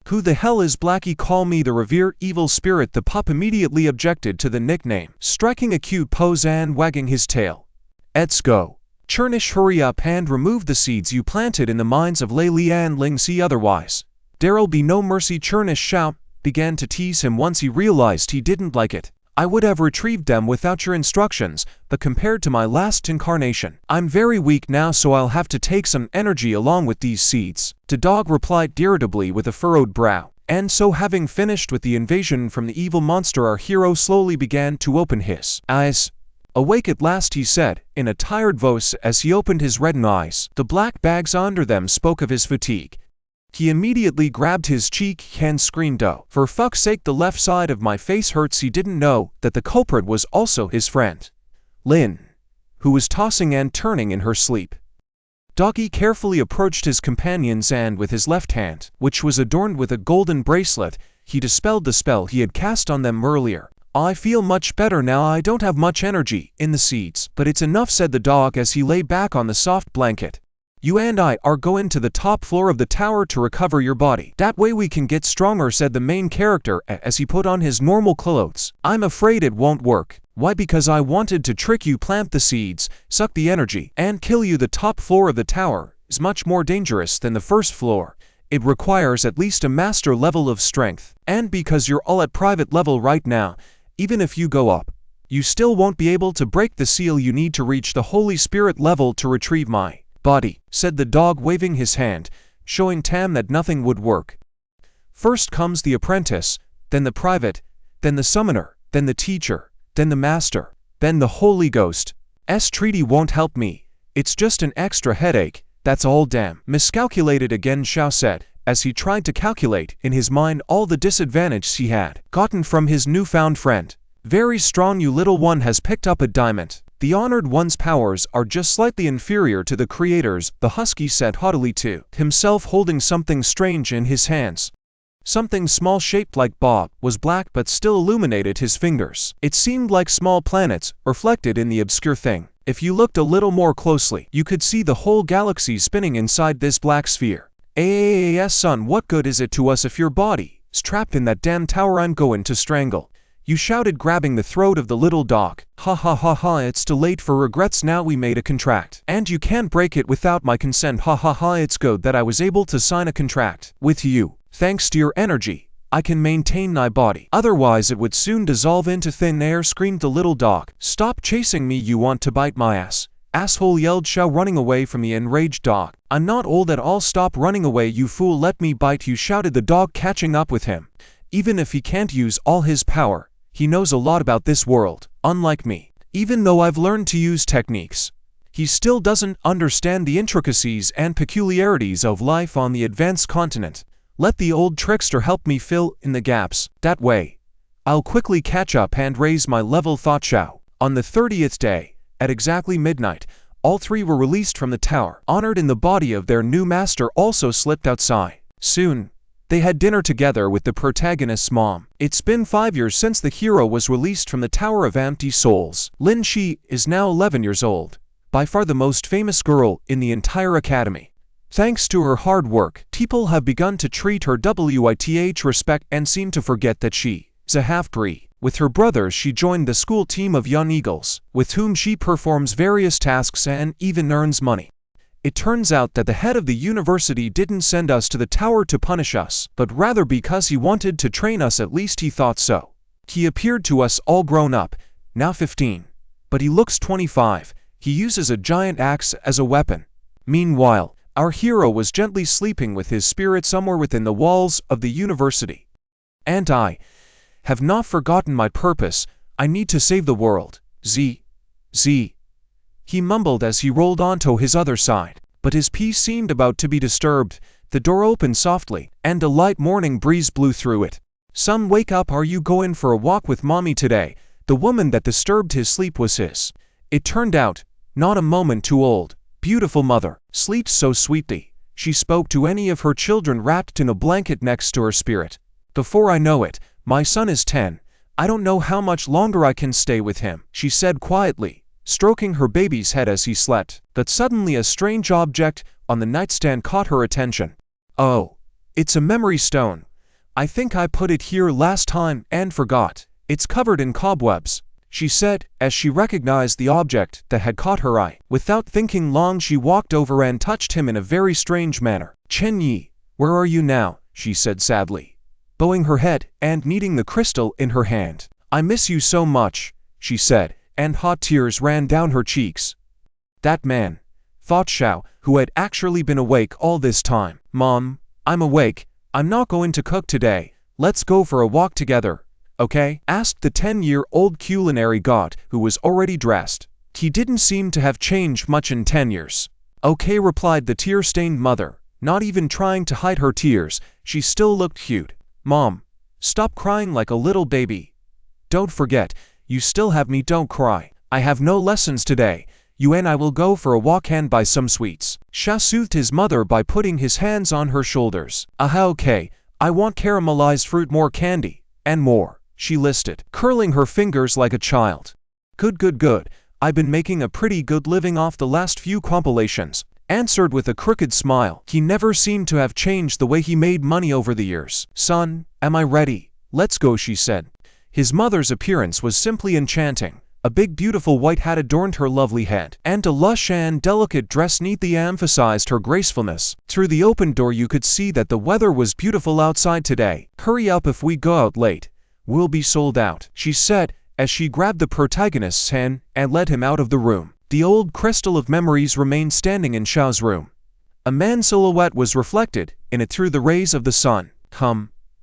Who the hell is Blackie? Call me the revered evil spirit. The pup immediately objected to the nickname, striking a cute pose and wagging his tail. Let's go. Chernish, hurry up and remove the seeds you planted in the minds of Lei Li and Ling Si, otherwise there'll be no mercy. Chernish Shao began to tease him once he realized he didn't like it. I would have retrieved them without your instructions, but compared to my last incarnation, I'm very weak now, so I'll have to take some energy along with these seeds. The dog replied irritably with a furrowed brow. And so, having finished with the invasion from the evil monster, our hero slowly began to open his eyes. Awake at last, he said, in a tired voice as he opened his reddened eyes. The black bags under them spoke of his fatigue. He immediately grabbed his cheek and screamed, oh, for fuck's sake, the left side of my face hurts. He didn't know that the culprit was also his friend, Lin, who was tossing and turning in her sleep. Doggy carefully approached his companions and with his left hand, which was adorned with a golden bracelet, he dispelled the spell he had cast on them earlier. I feel much better now. I don't have much energy in the seeds, but it's enough, said the dog as he lay back on the soft blanket. You and I are going to the top floor of the tower to recover your body. That way we can get stronger, said the main character as he put on his normal clothes. I'm afraid it won't work. Why? Because I wanted to trick you, plant the seeds, suck the energy, and kill you. The top floor of the tower is much more dangerous than the first floor. It requires at least a master level of strength. And because you're all at private level right now, even if you go up, you still won't be able to break the seal. You need to reach the Holy Spirit level to retrieve my body, said the dog, waving his hand, showing Tam that nothing would work. First comes the apprentice, then the private, then the summoner, then the teacher, then the master, then the Holy Ghost. Treaty won't help me. It's just an extra headache, that's all. Damn. Miscalculated again, Shao said, as he tried to calculate in his mind all the disadvantages he had gotten from his newfound friend. Very strong, you little one has picked up a diamond. The honored one's powers are just slightly inferior to the creator's, the husky said haughtily to himself, holding something strange in his hands. Something small shaped like Bob, was black but still illuminated his fingers. It seemed like small planets, reflected in the obscure thing. If you looked a little more closely, you could see the whole galaxy spinning inside this black sphere. Son, what good is it to us if your body is trapped in that damn tower? I'm going to strangle you, shouted, grabbing the throat of the little dog. Ha ha ha ha, it's too late for regrets now. We made a contract, and you can't break it without my consent. Ha ha ha, it's good that I was able to sign a contract with you. Thanks to your energy, I can maintain my body. Otherwise it would soon dissolve into thin air, screamed the little dog. Stop chasing me, you want to bite my ass, asshole, yelled Shao, running away from the enraged dog. I'm not old at all. Stop running away, you fool. Let me bite you, shouted the dog, catching up with him. Even if he can't use all his power, he knows a lot about this world, unlike me. Even though I've learned to use techniques, He still doesn't understand the intricacies and peculiarities of life on the advanced continent. Let the old trickster help me fill in the gaps. That way, I'll quickly catch up and raise my level, thought Xiao. On the 30th day, at exactly midnight, all three were released from the tower. Honored in the body of their new master also slipped outside. Soon, they had dinner together with the protagonist's mom. It's been 5 years since the hero was released from the Tower of Empty Souls. Lin Shi is now 11 years old, by far the most famous girl in the entire academy. Thanks to her hard work, people have begun to treat her with respect and seem to forget that she is a half-breed. With her brothers, she joined the school team of young eagles, with whom she performs various tasks and even earns money. It turns out that the head of the university didn't send us to the tower to punish us, but rather because he wanted to train us, at least he thought so. He appeared to us all grown up, now 15. But he looks 25. He uses a giant axe as a weapon. Meanwhile, our hero was gently sleeping with his spirit somewhere within the walls of the university. And I have not forgotten my purpose. I need to save the world. Z. He mumbled as he rolled onto his other side, but his peace seemed about to be disturbed. The door opened softly, and a light morning breeze blew through it. "Son, wake up, are you going for a walk with mommy today?" The woman that disturbed his sleep was his. It turned out, not a moment too old, beautiful mother. Sleeps so sweetly. She spoke to any of her children wrapped in a blanket next to her spirit. "Before I know it, my son is 10. I don't know how much longer I can stay with him," she said quietly, stroking her baby's head as he slept. But suddenly a strange object on the nightstand caught her attention. "Oh, it's a memory stone. I think I put it here last time and forgot. It's covered in cobwebs," she said, as she recognized the object that had caught her eye. Without thinking long, she walked over and touched him in a very strange manner. "Chen Yi, where are you now?" she said sadly, bowing her head and kneading the crystal in her hand. "I miss you so much," she said, and hot tears ran down her cheeks. That man, thought Xiao, who had actually been awake all this time. "Mom, I'm awake. I'm not going to cook today. Let's go for a walk together, okay?" asked the 10-year-old culinary god, who was already dressed. He didn't seem to have changed much in 10 years. "Okay," replied the tear-stained mother, not even trying to hide her tears. She still looked cute. "Mom, stop crying like a little baby. Don't forget, you still have me, don't cry. I have no lessons today. You and I will go for a walk and buy some sweets." Xiao soothed his mother by putting his hands on her shoulders. "Aha, okay, I want caramelized fruit, more candy, and more," she listed, curling her fingers like a child. Good. I've been making a pretty good living off the last few compilations," answered with a crooked smile. He never seemed to have changed the way he made money over the years. "Son, am I ready? Let's go," she said. His mother's appearance was simply enchanting. A big beautiful white hat adorned her lovely head, and a lush and delicate dress neatly emphasized her gracefulness. Through the open door you could see that the weather was beautiful outside today. "Hurry up, if we go out late, we'll be sold out," she said, as she grabbed the protagonist's hand and led him out of the room. The old crystal of memories remained standing in Xiao's room. A man's silhouette was reflected in it through the rays of the sun.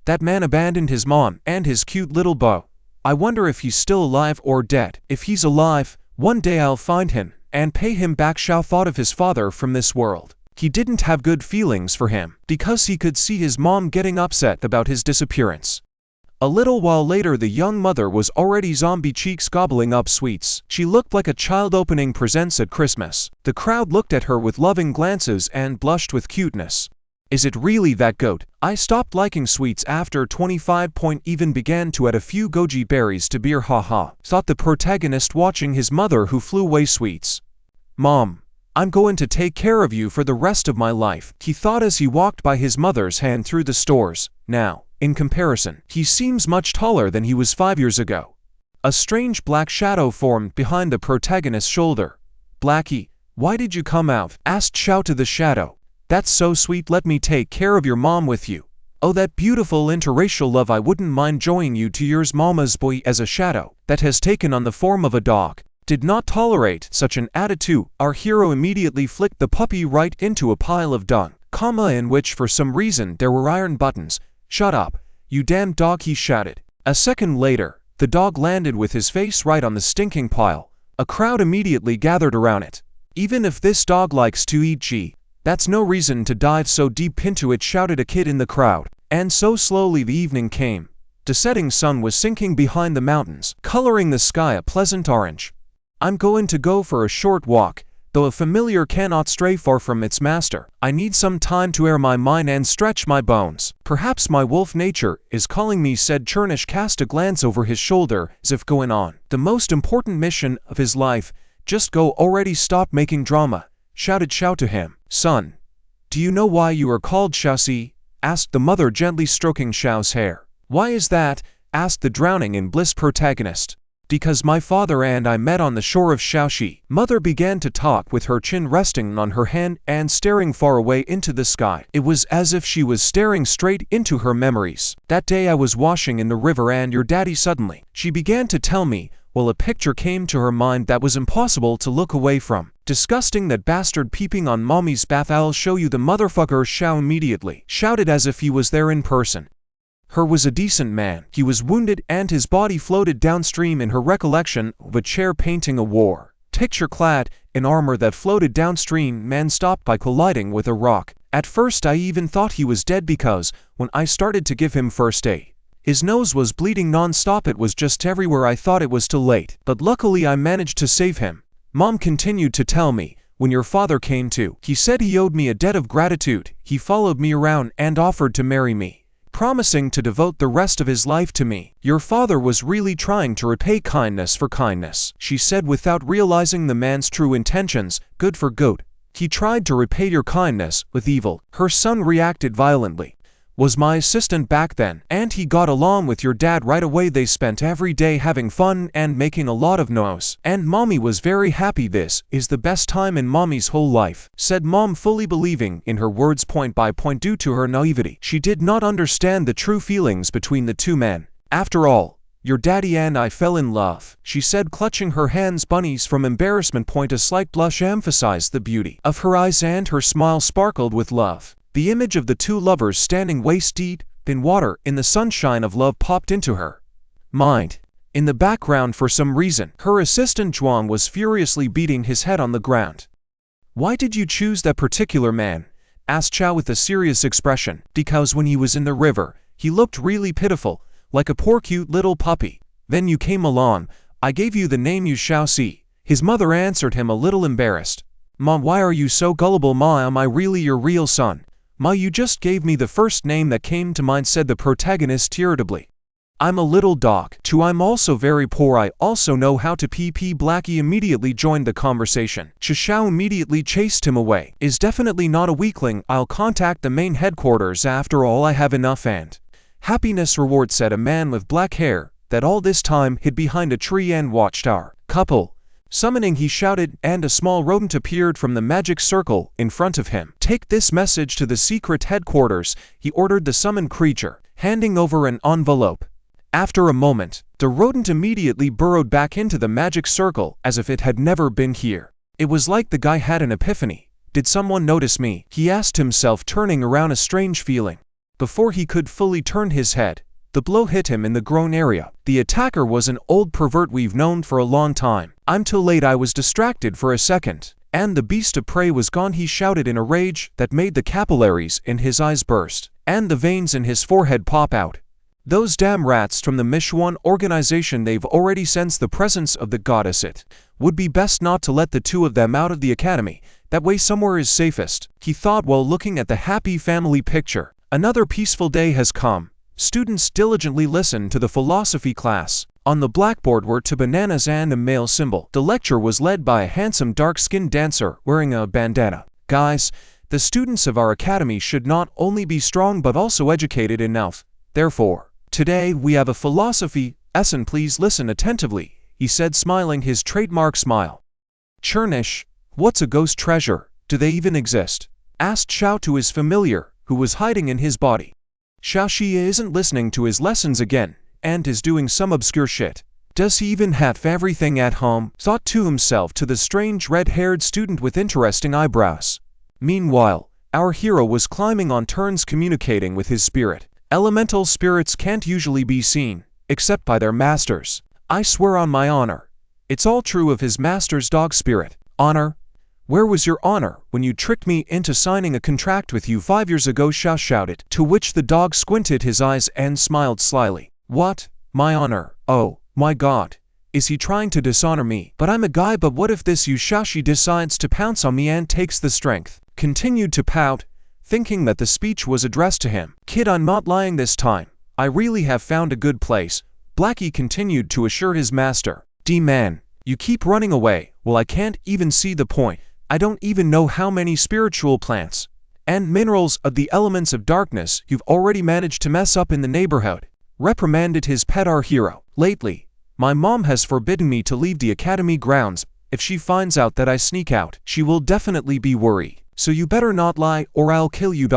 That man abandoned his mom and his cute little beau. I wonder if he's still alive or dead. If he's alive, one day I'll find him and pay him back. Xiao thought of his father from this world. He didn't have good feelings for him, because he could see his mom getting upset about his disappearance. A little while later, the young mother was already zombie cheeks gobbling up sweets. She looked like a child opening presents at Christmas. The crowd looked at her with loving glances and blushed with cuteness. "Is it really that good? I stopped liking sweets after 25. Even began to add a few goji berries to beer, haha," thought the protagonist, watching his mother who flew away sweets. "Mom, I'm going to take care of you for the rest of my life," he thought as he walked by his mother's hand through the stores. Now, in comparison, he seems much taller than he was 5 years ago. A strange black shadow formed behind the protagonist's shoulder. "Blackie, why did you come out?" asked Xiao to the shadow. "That's so sweet, let me take care of your mom with you." "Oh, that beautiful interracial love, I wouldn't mind joining you to yours, mama's boy." As a shadow that has taken on the form of a dog did not tolerate such an attitude, our hero immediately flicked the puppy right into a pile of dung, in which for some reason there were iron buttons. "Shut up, you damn dog," he shouted. A second later, the dog landed with his face right on the stinking pile. A crowd immediately gathered around it. Even if this dog likes to eat G, that's no reason to dive so deep into it, shouted a kid in the crowd. And so slowly the evening came. The setting sun was sinking behind the mountains, coloring the sky a pleasant orange. I'm going to go for a short walk. Though a familiar cannot stray far from its master, I need some time to air my mind and stretch my bones. Perhaps my wolf nature is calling me, said Chernish, cast a glance over his shoulder as if going on the most important mission of his life. Just go already, stop making drama, shouted Xiao to him. Son, do you know why you are called Xiaoxi? Asked the mother, gently stroking Xiao's hair. Why is that? Asked the drowning in bliss protagonist. Because my father and I met on the shore of Shaoxi. Mother began to talk with her chin resting on her hand and staring far away into the sky. It was as if she was staring straight into her memories. That day I was washing in the river and your daddy suddenly. She began to tell me, while a picture came to her mind that was impossible to look away from. Disgusting, that bastard peeping on mommy's bath. I'll show you the motherfucker, Xiao immediately shouted as if he was there in person. Her was a decent man. He was wounded and his body floated downstream in her recollection of a chair painting a war picture clad in armor that floated downstream. Man stopped by colliding with a rock. At first I even thought he was dead because when I started to give him first aid, his nose was bleeding non-stop. It was just everywhere. I thought it was too late, but luckily I managed to save him. Mom continued to tell me, when your father came to, he said he owed me a debt of gratitude. He followed me around and offered to marry me, promising to devote the rest of his life to me. Your father was really trying to repay kindness for kindness, she said without realizing the man's true intentions. Good for goat. He tried to repay your kindness with evil. Her son reacted violently. Was my assistant back then, and he got along with your dad right away. They spent every day having fun and making a lot of noise, and mommy was very happy. This is the best time in mommy's whole life, said mom, fully believing in her words point by point. Due to her naivety, she did not understand the true feelings between the two men. After all, your daddy and I fell in love, she said, clutching her hands. Bunnies from embarrassment. A slight blush emphasized the beauty of her eyes and her smile sparkled with love. The image of the two lovers standing waist deep in water in the sunshine of love popped into her mind. In the background, for some reason, her assistant Zhuang was furiously beating his head on the ground. Why did you choose that particular man? Asked Xiao with a serious expression. Because when he was in the river, he looked really pitiful, like a poor cute little puppy. Then you came along, I gave you the name Yu Xiaoxi. His mother answered him, a little embarrassed. Mom, why are you so gullible? Ma, am I really your real son? Ma, you just gave me the first name that came to mind, said the protagonist irritably. I'm a little dog, too. I'm also very poor. I also know how to pee. Blackie immediately joined the conversation. Xiao immediately chased him away. Is definitely not a weakling. I'll contact the main headquarters. After all, I have enough and happiness reward, said a man with black hair that all this time hid behind a tree and watched our couple. Summoning, he shouted, and a small rodent appeared from the magic circle in front of him. Take this message to the secret headquarters, he ordered the summoned creature, handing over an envelope. After a moment, the rodent immediately burrowed back into the magic circle as if it had never been here. It was like the guy had an epiphany. Did someone notice me? He asked himself, turning around, a strange feeling. Before he could fully turn his head, the blow hit him in the groin area. The attacker was an old pervert we've known for a long time. I'm too late. I was distracted for a second, and the beast of prey was gone, he shouted in a rage that made the capillaries in his eyes burst, and the veins in his forehead pop out. Those damn rats from the Michuan organization, they've already sensed the presence of the goddess. It would be best not to let the two of them out of the academy. That way somewhere is safest, he thought while looking at the happy family picture. Another peaceful day has come. Students diligently listened to the philosophy class. On the blackboard were two bananas and a male symbol. The lecture was led by a handsome dark-skinned dancer wearing a bandana. Guys, the students of our academy should not only be strong but also educated enough. Therefore, today we have a philosophy lesson. Please listen attentively, he said, smiling his trademark smile. Chernish, what's a ghost treasure? Do they even exist? Asked Xiao to his familiar, who was hiding in his body. Xiaoxi isn't listening to his lessons again, and is doing some obscure shit. Does he even have everything at home? Thought to himself to the strange red-haired student with interesting eyebrows. Meanwhile, our hero was climbing on turns, communicating with his spirit. Elemental spirits can't usually be seen, except by their masters. I swear on my honor. It's all true of his master's dog spirit. Honor? Where was your honor when you tricked me into signing a contract with you 5 years ago? Sha shouted, to which the dog squinted his eyes and smiled slyly. What? My honor? Oh, my God. Is he trying to dishonor me? But I'm a guy. But what if this Yushashi decides to pounce on me and takes the strength? Continued to pout, thinking that the speech was addressed to him. Kid, I'm not lying this time. I really have found a good place, Blackie continued to assure his master. D-man, you keep running away. Well, I can't even see the point. I don't even know how many spiritual plants and minerals of the elements of darkness you've already managed to mess up in the neighborhood, reprimanded his pet our hero. Lately, my mom has forbidden me to leave the academy grounds. If she finds out that I sneak out, she will definitely be worried. So you better not lie or I'll kill you.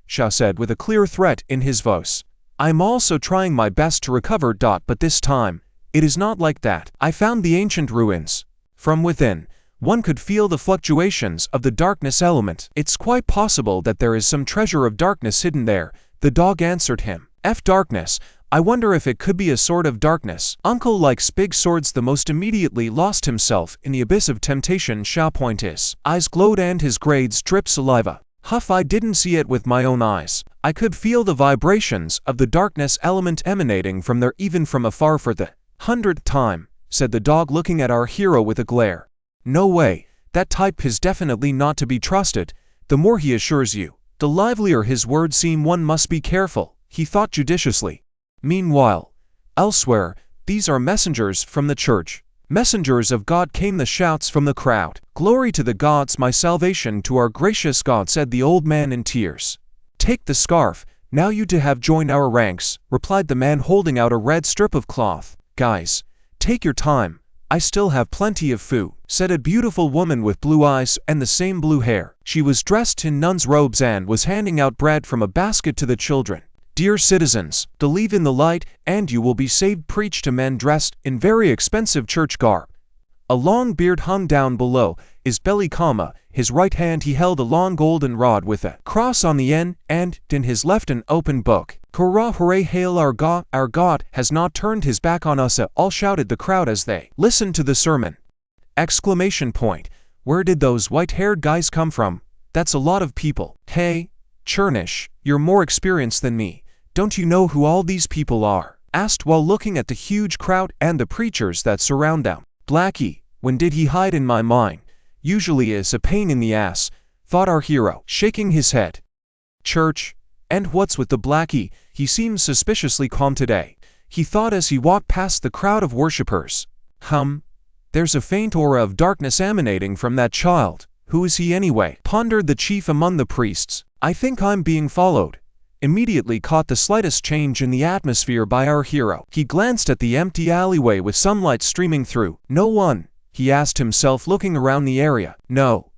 Sha said with a clear threat in his voice. I'm also trying my best to recover. But this time, it is not like that. I found the ancient ruins. From within, one could feel the fluctuations of the darkness element. It's quite possible that there is some treasure of darkness hidden there, the dog answered him. Darkness. I wonder if it could be a sword of darkness. Uncle likes big swords. The most immediately lost himself in the abyss of temptation. Sha pointed his eyes glowed and his grades dripped saliva. Huff, I didn't see it with my own eyes. I could feel the vibrations of the darkness element emanating from there even from afar for the 100th time, said the dog looking at our hero with a glare. No way, that type is definitely not to be trusted. The more he assures you, the livelier his words seem. One must be careful, he thought judiciously. Meanwhile, elsewhere, these are messengers from the church. Messengers of God, came the shouts from the crowd. Glory to the gods, my salvation to our gracious God, said the old man in tears. Take the scarf, now you to have joined our ranks, replied the man holding out a red strip of cloth. Guys, take your time, I still have plenty of food, said a beautiful woman with blue eyes and the same blue hair. She was dressed in nun's robes and was handing out bread from a basket to the children. Dear citizens, believe in the light and you will be saved, preached a man dressed in very expensive church garb. A long beard hung down below his belly, his right hand he held a long golden rod with a cross on the end, and in his left an open book. Hurrah, hooray, hail our God has not turned his back on us at all, shouted the crowd as they listened to the sermon. Exclamation point. Where did those white-haired guys come from? That's a lot of people. Hey, Churnish, you're more experienced than me. Don't you know who all these people are? Asked while looking at the huge crowd and the preachers that surround them. Blackie, when did he hide in my mind? Usually is a pain in the ass, thought our hero, shaking his head. Church? And what's with the Blackie? He seems suspiciously calm today, he thought as he walked past the crowd of worshippers. There's a faint aura of darkness emanating from that child. Who is he anyway? Pondered the chief among the priests. I think I'm being followed. Immediately caught the slightest change in the atmosphere by our hero. He glanced at the empty alleyway with sunlight streaming through. No one, he asked himself, looking around the area. No.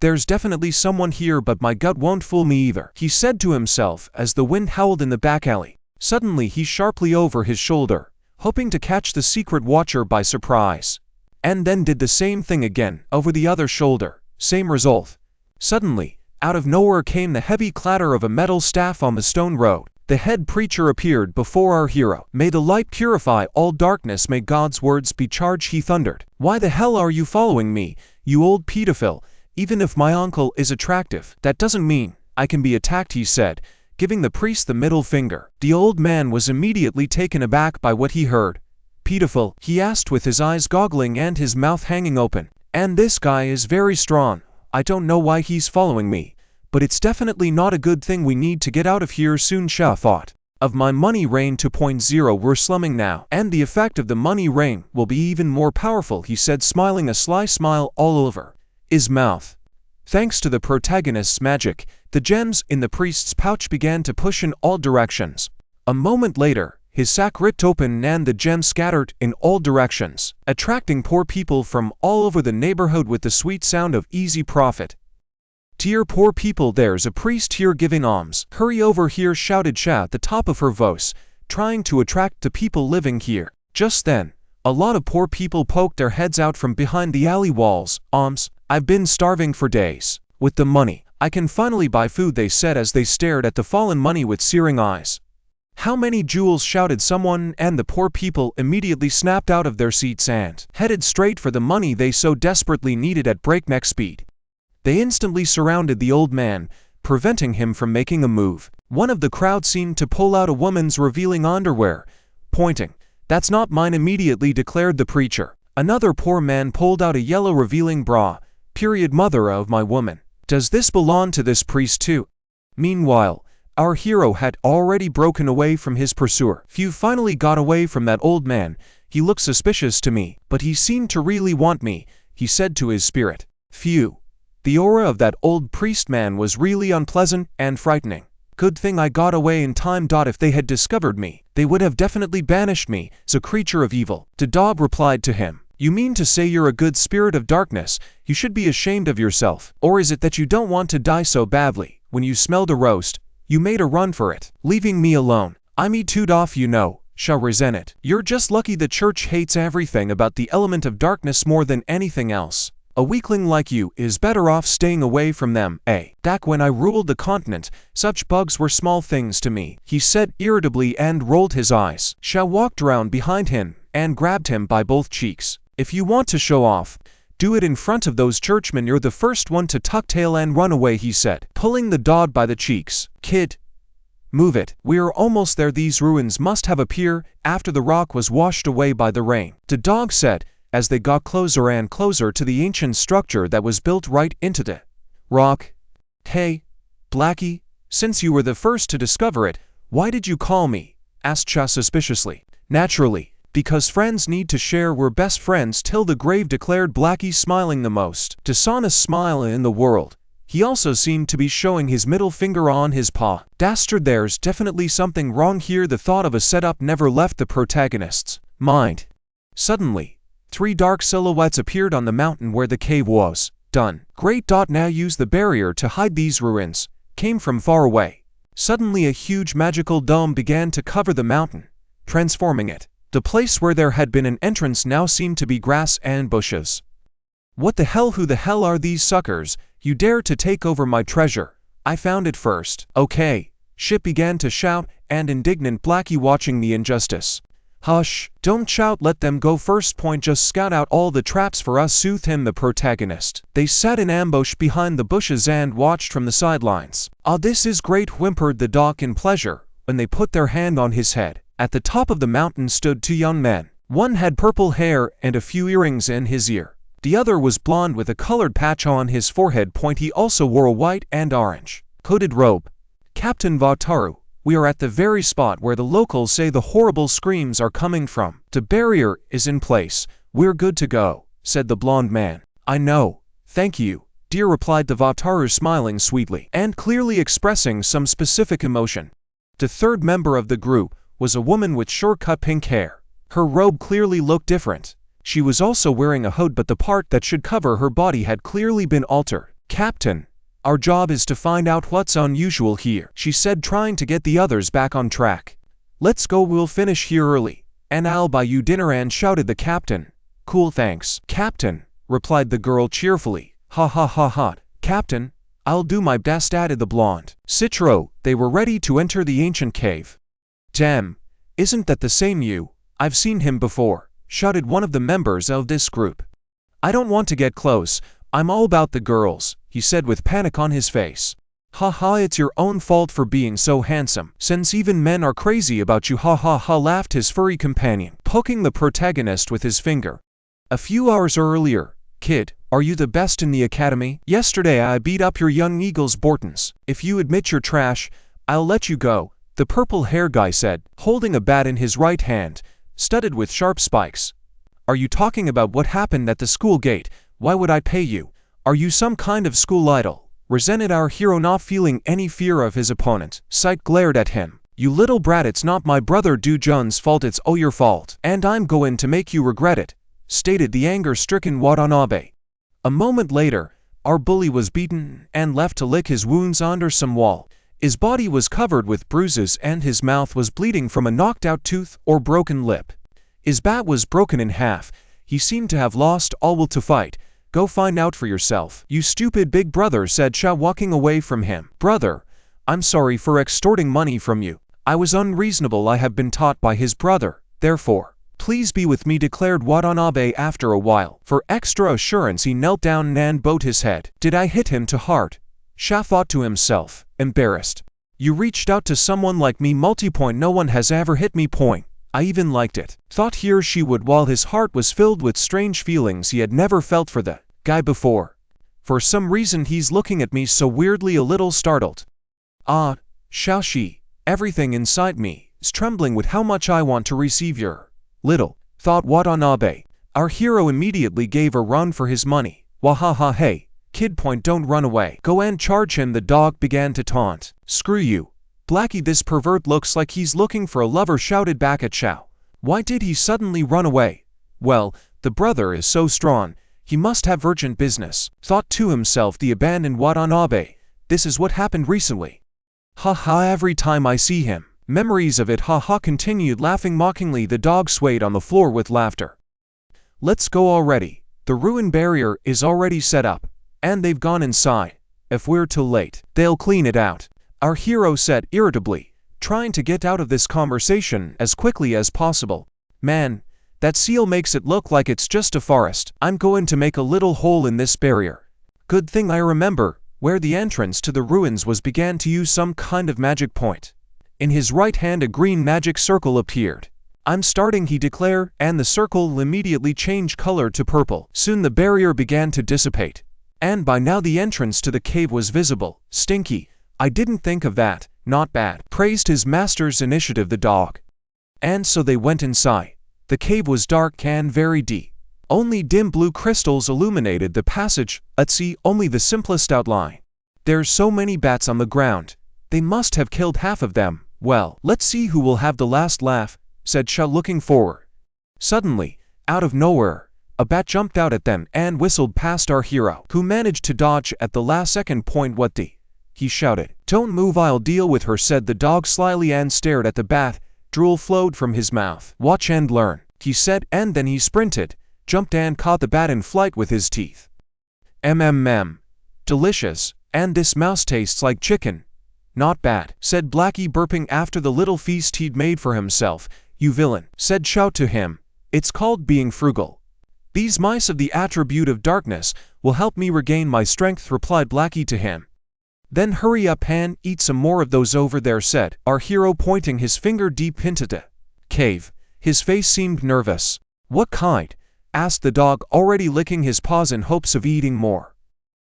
There's definitely someone here, but my gut won't fool me either, he said to himself as the wind howled in the back alley. Suddenly he sharply over his shoulder, hoping to catch the secret watcher by surprise. And then did the same thing again, over the other shoulder. Same result. Suddenly, out of nowhere came the heavy clatter of a metal staff on the stone road. The head preacher appeared before our hero. May the light purify all darkness, may God's words be charged, he thundered. Why the hell are you following me, you old pedophile? Even if my uncle is attractive, that doesn't mean I can be attacked, he said, giving the priest the middle finger. The old man was immediately taken aback by what he heard. Pedophile, he asked with his eyes goggling and his mouth hanging open. And this guy is very strong. I don't know why he's following me, but it's definitely not a good thing. We need to get out of here soon, Sha thought. Of my money rain 2.0, we're slumming now, and the effect of the money rain will be even more powerful, he said, smiling a sly smile all over his mouth. Thanks to the protagonist's magic, the gems in the priest's pouch began to push in all directions. A moment later, his sack ripped open and the gems scattered in all directions, attracting poor people from all over the neighborhood with the sweet sound of easy profit. Dear poor people, there's a priest here giving alms. Hurry over here, shouted Sha at the top of her voice, trying to attract the people living here. Just then, a lot of poor people poked their heads out from behind the alley walls. Alms? I've been starving for days. With the money, I can finally buy food, they said as they stared at the fallen money with searing eyes. How many jewels, shouted someone, and the poor people immediately snapped out of their seats and headed straight for the money they so desperately needed at breakneck speed. They instantly surrounded the old man, preventing him from making a move. One of the crowd seemed to pull out a woman's revealing underwear, pointing, "That's not mine," immediately declared the preacher. Another poor man pulled out a yellow revealing bra, period, "Mother of my woman. Does this belong to this priest too?" Meanwhile, our hero had already broken away from his pursuer. "Phew, finally got away from that old man. He looked suspicious to me, but he seemed to really want me," he said to his spirit. Phew. The aura of that old priest man was really unpleasant and frightening. Good thing I got away in time. If they had discovered me, they would have definitely banished me as a creature of evil. The dog replied to him, "You mean to say you're a good spirit of darkness? You should be ashamed of yourself. Or is it that you don't want to die so badly? When you smelled a roast, you made a run for it, leaving me alone. I'm eat off, you know, shall resent it. You're just lucky the church hates everything about the element of darkness more than anything else. A weakling like you is better off staying away from them, eh? Back when I ruled the continent, such bugs were small things to me," he said irritably and rolled his eyes. Shao walked around behind him and grabbed him by both cheeks. "If you want to show off, do it in front of those churchmen. You're the first one to tuck tail and run away," he said, pulling the dog by the cheeks. "Kid, move it. We're almost there. These ruins must have appeared after the rock was washed away by the rain," the dog said, as they got closer and closer to the ancient structure that was built right into the rock. "Hey, Blackie, since you were the first to discover it, why did you call me?" asked Cha suspiciously. "Naturally, because friends need to share. We're best friends till the grave," declared Blackie, smiling the most dishonest smile in the world. He also seemed to be showing his middle finger on his paw. Dastard, there's definitely something wrong here. The thought of a setup never left the protagonist's mind. Suddenly, 3 dark silhouettes appeared on the mountain where the cave was. "Done. Great. Now use the barrier to hide these ruins," came from far away. Suddenly a huge magical dome began to cover the mountain, transforming it. The place where there had been an entrance now seemed to be grass and bushes. "What the hell? Who the hell are these suckers? You dare to take over my treasure? I found it first." "Okay," Ship began to shout, and indignant Blackie watching the injustice. "Hush, don't shout, let them go first. Point, just scout out all the traps for us," soothed him the protagonist. They sat in ambush behind the bushes and watched from the sidelines. "Ah, this is great," whimpered the dog in pleasure, when they put their hand on his head. At the top of the mountain stood 2 young men. One had purple hair and a few earrings in his ear. The other was blonde with a colored patch on his forehead. He also wore a white and orange hooded robe. "Captain Wataru, we are at the very spot where the locals say the horrible screams are coming from. The barrier is in place. We're good to go," said the blonde man. "I know. Thank you, dear," replied the Wataru, smiling sweetly and clearly expressing some specific emotion. The third member of the group was a woman with short-cut pink hair. Her robe clearly looked different. She was also wearing a hood, but the part that should cover her body had clearly been altered. "Captain, our job is to find out what's unusual here," she said, trying to get the others back on track. "Let's go, we'll finish here early, and I'll buy you dinner," and shouted the captain. "Cool, thanks, Captain," replied the girl cheerfully. "Ha ha ha ha, Captain, I'll do my best," added the blonde. Citro, they were ready to enter the ancient cave. "Damn, isn't that the same you? I've seen him before," shouted one of the members of this group. "I don't want to get close, I'm all about the girls," he said with panic on his face. "Ha ha, it's your own fault for being so handsome, since even men are crazy about you, ha ha ha," laughed his furry companion, poking the protagonist with his finger. "A few hours earlier, kid, are you the best in the academy? Yesterday I beat up your young eagles Bortons. If you admit you're trash, I'll let you go," the purple hair guy said, holding a bat in his right hand, studded with sharp spikes. "Are you talking about what happened at the school gate? Why would I pay you? Are you some kind of school idol?" resented our hero, not feeling any fear of his opponent. Sight glared at him. "You little brat, it's not my brother Do Jun's fault, it's all your fault. And I'm going to make you regret it," stated the anger-stricken Watanabe. A moment later, our bully was beaten and left to lick his wounds under some wall. His body was covered with bruises and his mouth was bleeding from a knocked-out tooth or broken lip. His bat was broken in half. He seemed to have lost all will to fight. "Go find out for yourself, you stupid big brother," said Sha, walking away from him. "Brother, I'm sorry for extorting money from you. I was unreasonable. I have been taught by his brother. Therefore, Please be with me, declared Watanabe after a while. For extra assurance he knelt down and bowed his head. Did I hit him to heart? Sha thought to himself, embarrassed. You reached out to someone like me, multipoint. No one has ever hit me, point. I even liked it. Thought he or she would, while his heart was filled with strange feelings he had never felt for the guy before. For some reason he's looking at me so weirdly, a little startled. Ah, Shaoshi, everything inside me is trembling with how much I want to receive your little, thought Watanabe. Our hero immediately gave a run for his money. Wahaha, hey, kid, point, don't run away. Go and charge him, the dog began to taunt. Screw you, Blackie, this pervert looks like he's looking for a lover, shouted back at Xiao. Why did he suddenly run away? Well, the brother is so strong, he must have urgent business, thought to himself the abandoned Watanabe. This is what happened recently. Ha ha, every time I see him. Memories of it, ha ha, continued laughing mockingly. The dog swayed on the floor with laughter. Let's go already. The ruin barrier is already set up, and they've gone inside. If we're too late, they'll clean it out, our hero said irritably, trying to get out of this conversation as quickly as possible. Man, that seal makes it look like it's just a forest. I'm going to make a little hole in this barrier. Good thing I remember where the entrance to the ruins was, began to use some kind of magic point. In his right hand a green magic circle appeared. I'm starting, he declared, and the circle immediately changed color to purple. Soon the barrier began to dissipate, and by now the entrance to the cave was visible. Stinky, I didn't think of that, not bad, praised his master's initiative the dog. And so they went inside. The cave was dark and very deep. Only dim blue crystals illuminated the passage, at sea only the simplest outline. There's so many bats on the ground. They must have killed half of them. Well, let's see who will have the last laugh, said Sha, looking forward. Suddenly, out of nowhere, a bat jumped out at them and whistled past our hero, who managed to dodge at the last second. Point, what the? He shouted. Don't move, I'll deal with her, said the dog slyly and stared at the bat. Drool flowed from his mouth. Watch and learn, he said, and then he sprinted, jumped and caught the bat in flight with his teeth. Delicious, and this mouse tastes like chicken. Not bad, said Blackie, burping after the little feast he'd made for himself. You villain, said Xiao to him. It's called being frugal. These mice of the attribute of darkness will help me regain my strength, replied Blackie to him. Then hurry up and eat some more of those over there, said our hero, pointing his finger deep into the cave. His face seemed nervous. What kind? Asked the dog, already licking his paws in hopes of eating more.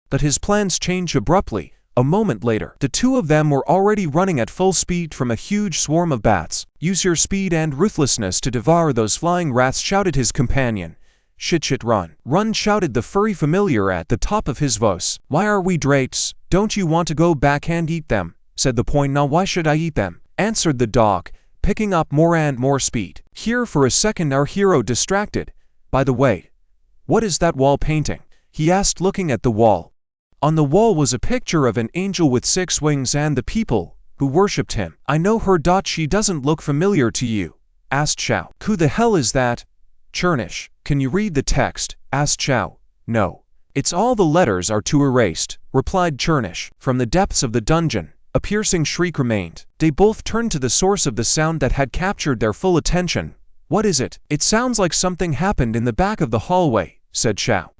But his plans changed abruptly. A moment later, the two of them were already running at full speed from a huge swarm of bats. Use your speed and ruthlessness to devour those flying rats, shouted his companion. Shit, run. Run, shouted the furry familiar at the top of his voice. Why are we drakes? Don't you want to go back and eat them? Said the point. Now why should I eat them? Answered the dog, picking up more and more speed. Here for a second, our hero distracted. By the way, what is that wall painting? He asked, looking at the wall. On the wall was a picture of an angel with 6 wings and the people who worshipped him. I know her. She doesn't look familiar to you? Asked Xiao. Who the hell is that? Churnish, can you read the text? Asked Xiao. No. It's all the letters are too erased, replied Churnish. From the depths of the dungeon, a piercing shriek remained. They both turned to the source of the sound that had captured their full attention. What is it? It sounds like something happened in the back of the hallway, said Xiao.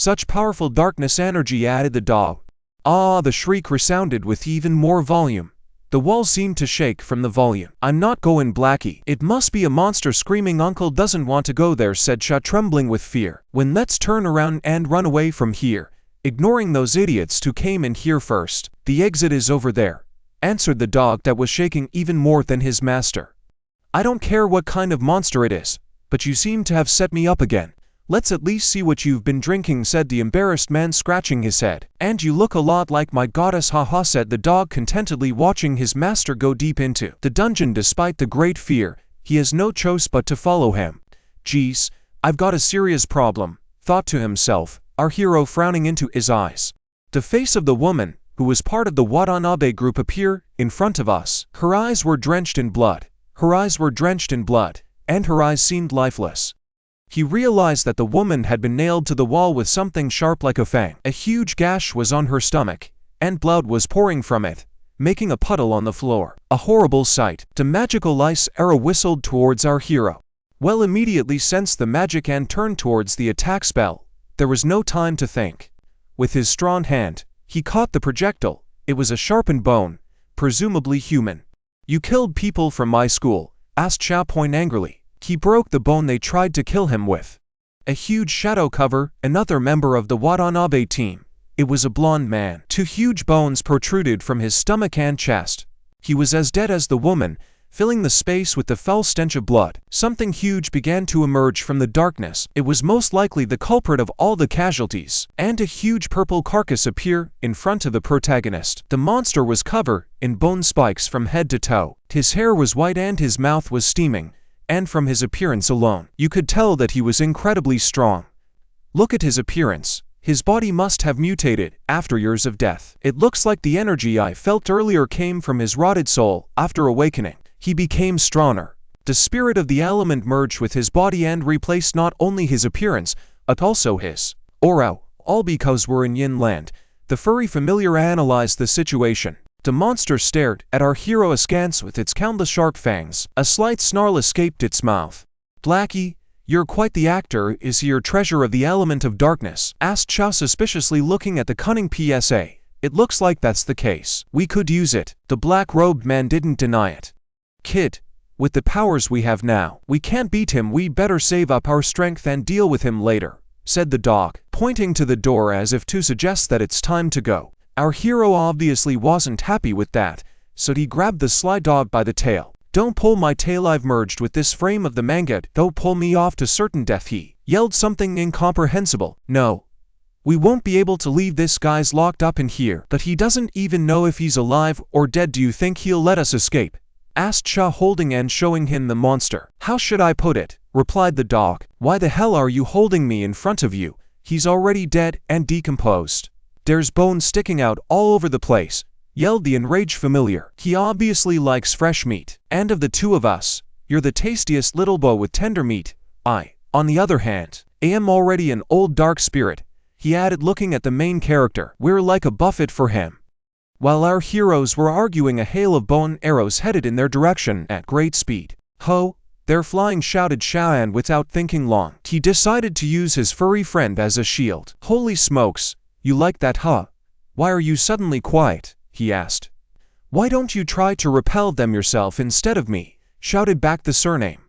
Such powerful darkness energy, added the dog. Ah, the shriek resounded with even more volume. The wall seemed to shake from the volume. I'm not going, Blackie. It must be a monster screaming. Uncle doesn't want to go there, said Sha, trembling with fear. When let's turn around and run away from here, ignoring those idiots who came in here first. The exit is over there, answered the dog, that was shaking even more than his master. I don't care what kind of monster it is, but you seem to have set me up again. Let's at least see what you've been drinking, said the embarrassed man, scratching his head. And you look a lot like my goddess, haha, said the dog, contentedly watching his master go deep into the dungeon. Despite the great fear, he has no choice but to follow him. Geez, I've got a serious problem, thought to himself, our hero, frowning into his eyes. The face of the woman, who was part of the Watanabe group, appeared in front of us. Her eyes were drenched in blood. And her eyes seemed lifeless. He realized that the woman had been nailed to the wall with something sharp like a fang. A huge gash was on her stomach, and blood was pouring from it, making a puddle on the floor. A horrible sight. The magical ice arrow whistled towards our hero. Well immediately sensed the magic and turned towards the attack spell. There was no time to think. With his strong hand, he caught the projectile. It was a sharpened bone, presumably human. "You killed people from my school?" asked Xiao Point angrily. He broke the bone they tried to kill him with. A huge shadow cover, another member of the Watanabe team. It was a blond man. 2 huge bones protruded from his stomach and chest. He was as dead as the woman, filling the space with the foul stench of blood. Something huge began to emerge from the darkness. It was most likely the culprit of all the casualties, and a huge purple carcass appeared in front of the protagonist. The monster was covered in bone spikes from head to toe. His hair was white and his mouth was steaming, and from his appearance alone, you could tell that he was incredibly strong. Look at his appearance. His body must have mutated after years of death. It looks like the energy I felt earlier came from his rotted soul. After awakening, he became stronger. The spirit of the element merged with his body and replaced not only his appearance, but also his aura, all because we're in Yin Land. The furry familiar analyzed the situation. The monster stared at our hero askance with its countless sharp fangs. A slight snarl escaped its mouth. "Blackie, you're quite the actor. Is he your treasure of the element of darkness?" asked Chow suspiciously, looking at the cunning PSA. "It looks like that's the case. We could use it." The black-robed man didn't deny it. "Kid, with the powers we have now, we can't beat him. We better save up our strength and deal with him later," said the dog, pointing to the door as if to suggest that it's time to go. Our hero obviously wasn't happy with that, so he grabbed the sly dog by the tail. "Don't pull my tail. I've merged with this frame of the manga. Don't pull me off to certain death." He yelled something incomprehensible. "No. We won't be able to leave this guy's locked up in here, but he doesn't even know if he's alive or dead. Do you think he'll let us escape?" asked Shah, holding and showing him the monster. "How should I put it?" replied the dog. "Why the hell are you holding me in front of you? He's already dead and decomposed. There's bones sticking out all over the place," yelled the enraged familiar. "He obviously likes fresh meat. And of the two of us, you're the tastiest little boy with tender meat. I, on the other hand, am already an old dark spirit," he added, looking at the main character. "We're like a buffet for him." While our heroes were arguing, a hail of bone arrows headed in their direction at great speed. "Ho, they're flying," shouted Shaoan without thinking long. He decided to use his furry friend as a shield. "Holy smokes, you like that, huh? Why are you suddenly quiet?" he asked. "Why don't you try to repel them yourself instead of me?" shouted back the surname.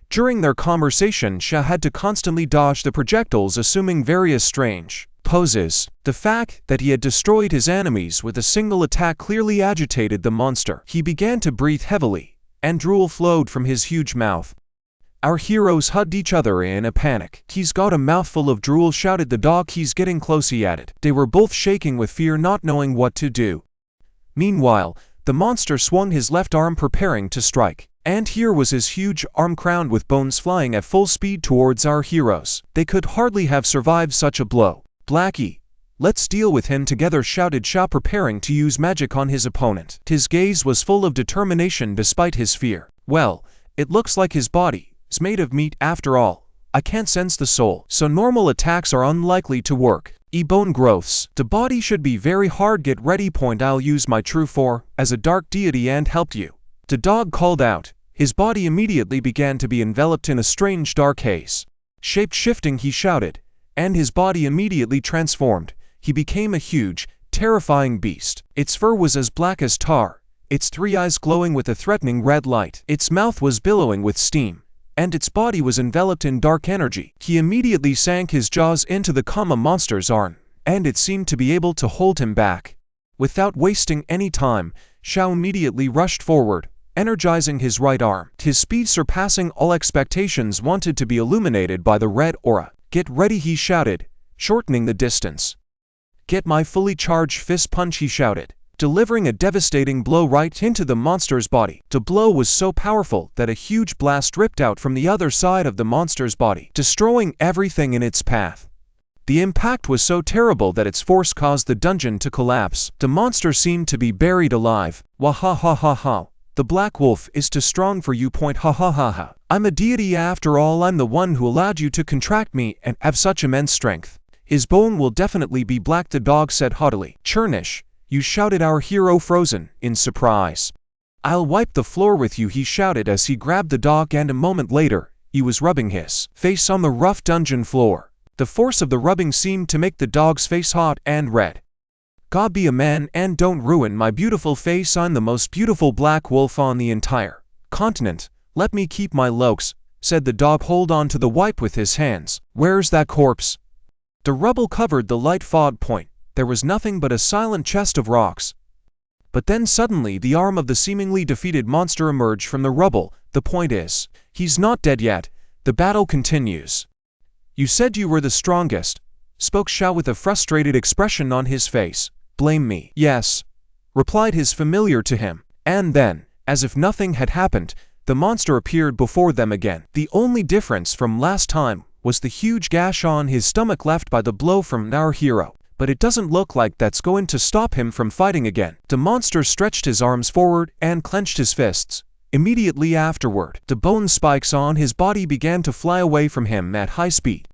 During their conversation, Sha had to constantly dodge the projectiles, assuming various strange poses. The fact that he had destroyed his enemies with a single attack clearly agitated the monster. He began to breathe heavily, and drool flowed from his huge mouth. Our heroes hugged each other in a panic. "He's got a mouthful of drool," shouted the dog. "He's getting close," he added. They were both shaking with fear, not knowing what to do. Meanwhile, the monster swung his left arm, preparing to strike. And here was his huge arm crowned with bones flying at full speed towards our heroes. They could hardly have survived such a blow. "Blackie, let's deal with him together," shouted Sha, preparing to use magic on his opponent. His gaze was full of determination despite his fear. "Well, it looks like his body is made of meat after all. I can't sense the soul, so normal attacks are unlikely to work. Bone growths. The body should be very hard. Get ready. Point. I'll use my true form as a dark deity and help you," the dog called out. His body immediately began to be enveloped in a strange dark haze. "Shape-shifting," he shouted, and his body immediately transformed. He became a huge, terrifying beast. Its fur was as black as tar, its 3 eyes glowing with a threatening red light. Its mouth was billowing with steam, and its body was enveloped in dark energy. He immediately sank his jaws into the monster's arm, and it seemed to be able to hold him back. Without wasting any time, Shao immediately rushed forward, energizing his right arm. His speed surpassing all expectations, wanted to be illuminated by the red aura. "Get ready," he shouted, shortening the distance. "Get my fully charged fist punch," he shouted, delivering a devastating blow right into the monster's body. The blow was so powerful that a huge blast ripped out from the other side of the monster's body, destroying everything in its path. The impact was so terrible that its force caused the dungeon to collapse. The monster seemed to be buried alive. "Wah ha ha ha ha. The black wolf is too strong for you. Point. Ha ha ha ha. I'm a deity after all. I'm the one who allowed you to contract me and have such immense strength. His bone will definitely be black," the dog said haughtily. "Churnish, you," shouted our hero, frozen in surprise. "I'll wipe the floor with you," he shouted as he grabbed the dog, and a moment later, He was rubbing his face on the rough dungeon floor. The force of the rubbing seemed to make the dog's face hot and red. God be a man and don't ruin my beautiful face. I'm the most beautiful black wolf on the entire continent. Let me keep my looks, said the dog. Hold on to the wipe with his hands. Where's that corpse? The rubble covered the light fog point. There was nothing but a silent chest of rocks. But then suddenly the arm of the seemingly defeated monster emerged from the rubble. The point is, he's not dead yet. The battle continues. You said you were the strongest, spoke Xiao with a frustrated expression on his face. Blame me. Yes, replied his familiar to him. And then, as if nothing had happened, the monster appeared before them again. The only difference from last time was the huge gash on his stomach left by the blow from our hero. But it doesn't look like that's going to stop him from fighting again. The monster stretched his arms forward and clenched his fists. Immediately afterward, the bone spikes on his body began to fly away from him at high speed.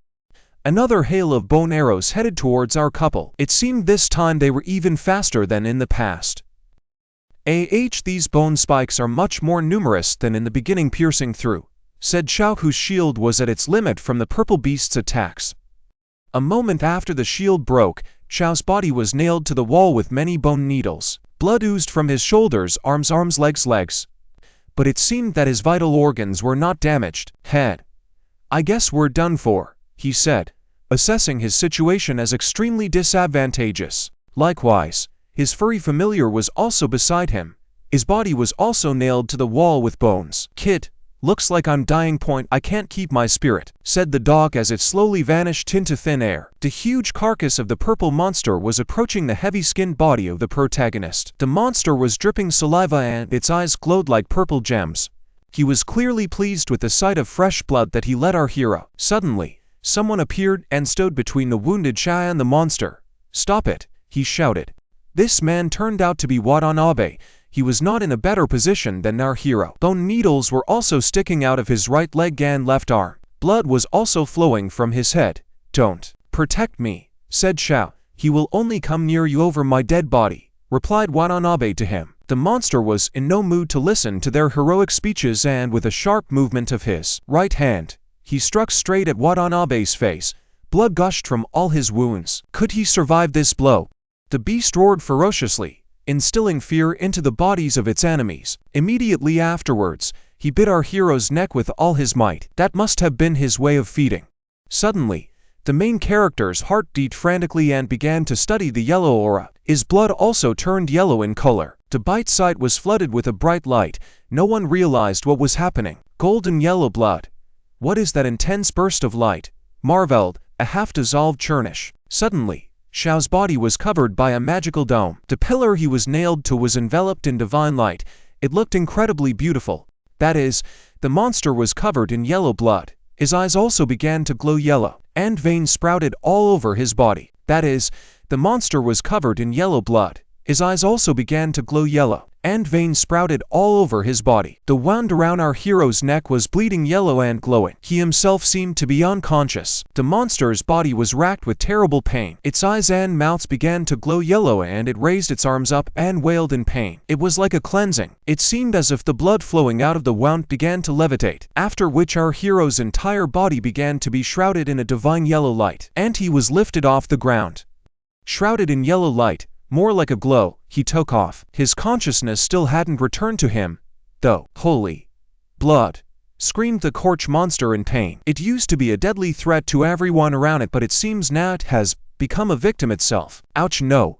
Another hail of bone arrows headed towards our couple. It seemed this time they were even faster than in the past. These bone spikes are much more numerous than in the beginning, piercing through, said Xiao, whose shield was at its limit from the purple beast's attacks. A moment after the shield broke, Xiao's body was nailed to the wall with many bone needles. Blood oozed from his shoulders, arms, legs. But it seemed that his vital organs were not damaged. Head. I guess we're done for, he said, assessing his situation as extremely disadvantageous. Likewise, his furry familiar was also beside him. His body was also nailed to the wall with bones. Kid, looks like I'm dying. Point. I can't keep my spirit, said the dog as it slowly vanished into thin air. The huge carcass of the purple monster was approaching the heavy-skinned body of the protagonist. The monster was dripping saliva and its eyes glowed like purple gems. He was clearly pleased with the sight of fresh blood that he led our hero. Suddenly, someone appeared and stood between the wounded Xiao and the monster. Stop it, he shouted. This man turned out to be Watanabe. He was not in a better position than our hero. Bone needles were also sticking out of his right leg and left arm. Blood was also flowing from his head. Don't protect me, said Xiao. He will only come near you over my dead body, replied Watanabe to him. The monster was in no mood to listen to their heroic speeches, and with a sharp movement of his right hand, he struck straight at Watanabe's face. Blood gushed from all his wounds. Could he survive this blow? The beast roared ferociously, instilling fear into the bodies of its enemies. Immediately afterwards, he bit our hero's neck with all his might. That must have been his way of feeding. Suddenly, the main character's heart beat frantically and began to study the yellow aura. His blood also turned yellow in color. The bite site was flooded with a bright light. No one realized what was happening. Golden yellow blood. What is that intense burst of light? Marveled a half-dissolved Chernish. Suddenly, Xiao's body was covered by a magical dome. The pillar he was nailed to was enveloped in divine light. It looked incredibly beautiful. That is, the monster was covered in yellow blood. His eyes also began to glow yellow, and veins sprouted all over his body. That is, the monster was covered in yellow blood. His eyes also began to glow yellow, and veins sprouted all over his body. The wound around our hero's neck was bleeding yellow and glowing. He himself seemed to be unconscious. The monster's body was racked with terrible pain. Its eyes and mouths began to glow yellow, and it raised its arms up and wailed in pain. It was like a cleansing. It seemed as if the blood flowing out of the wound began to levitate, after which our hero's entire body began to be shrouded in a divine yellow light, and he was lifted off the ground. Shrouded in yellow light, more like a glow, he took off. His consciousness still hadn't returned to him, though. Holy blood! Screamed the corch monster in pain. It used to be a deadly threat to everyone around it, but it seems now it has become a victim itself. Ouch, no.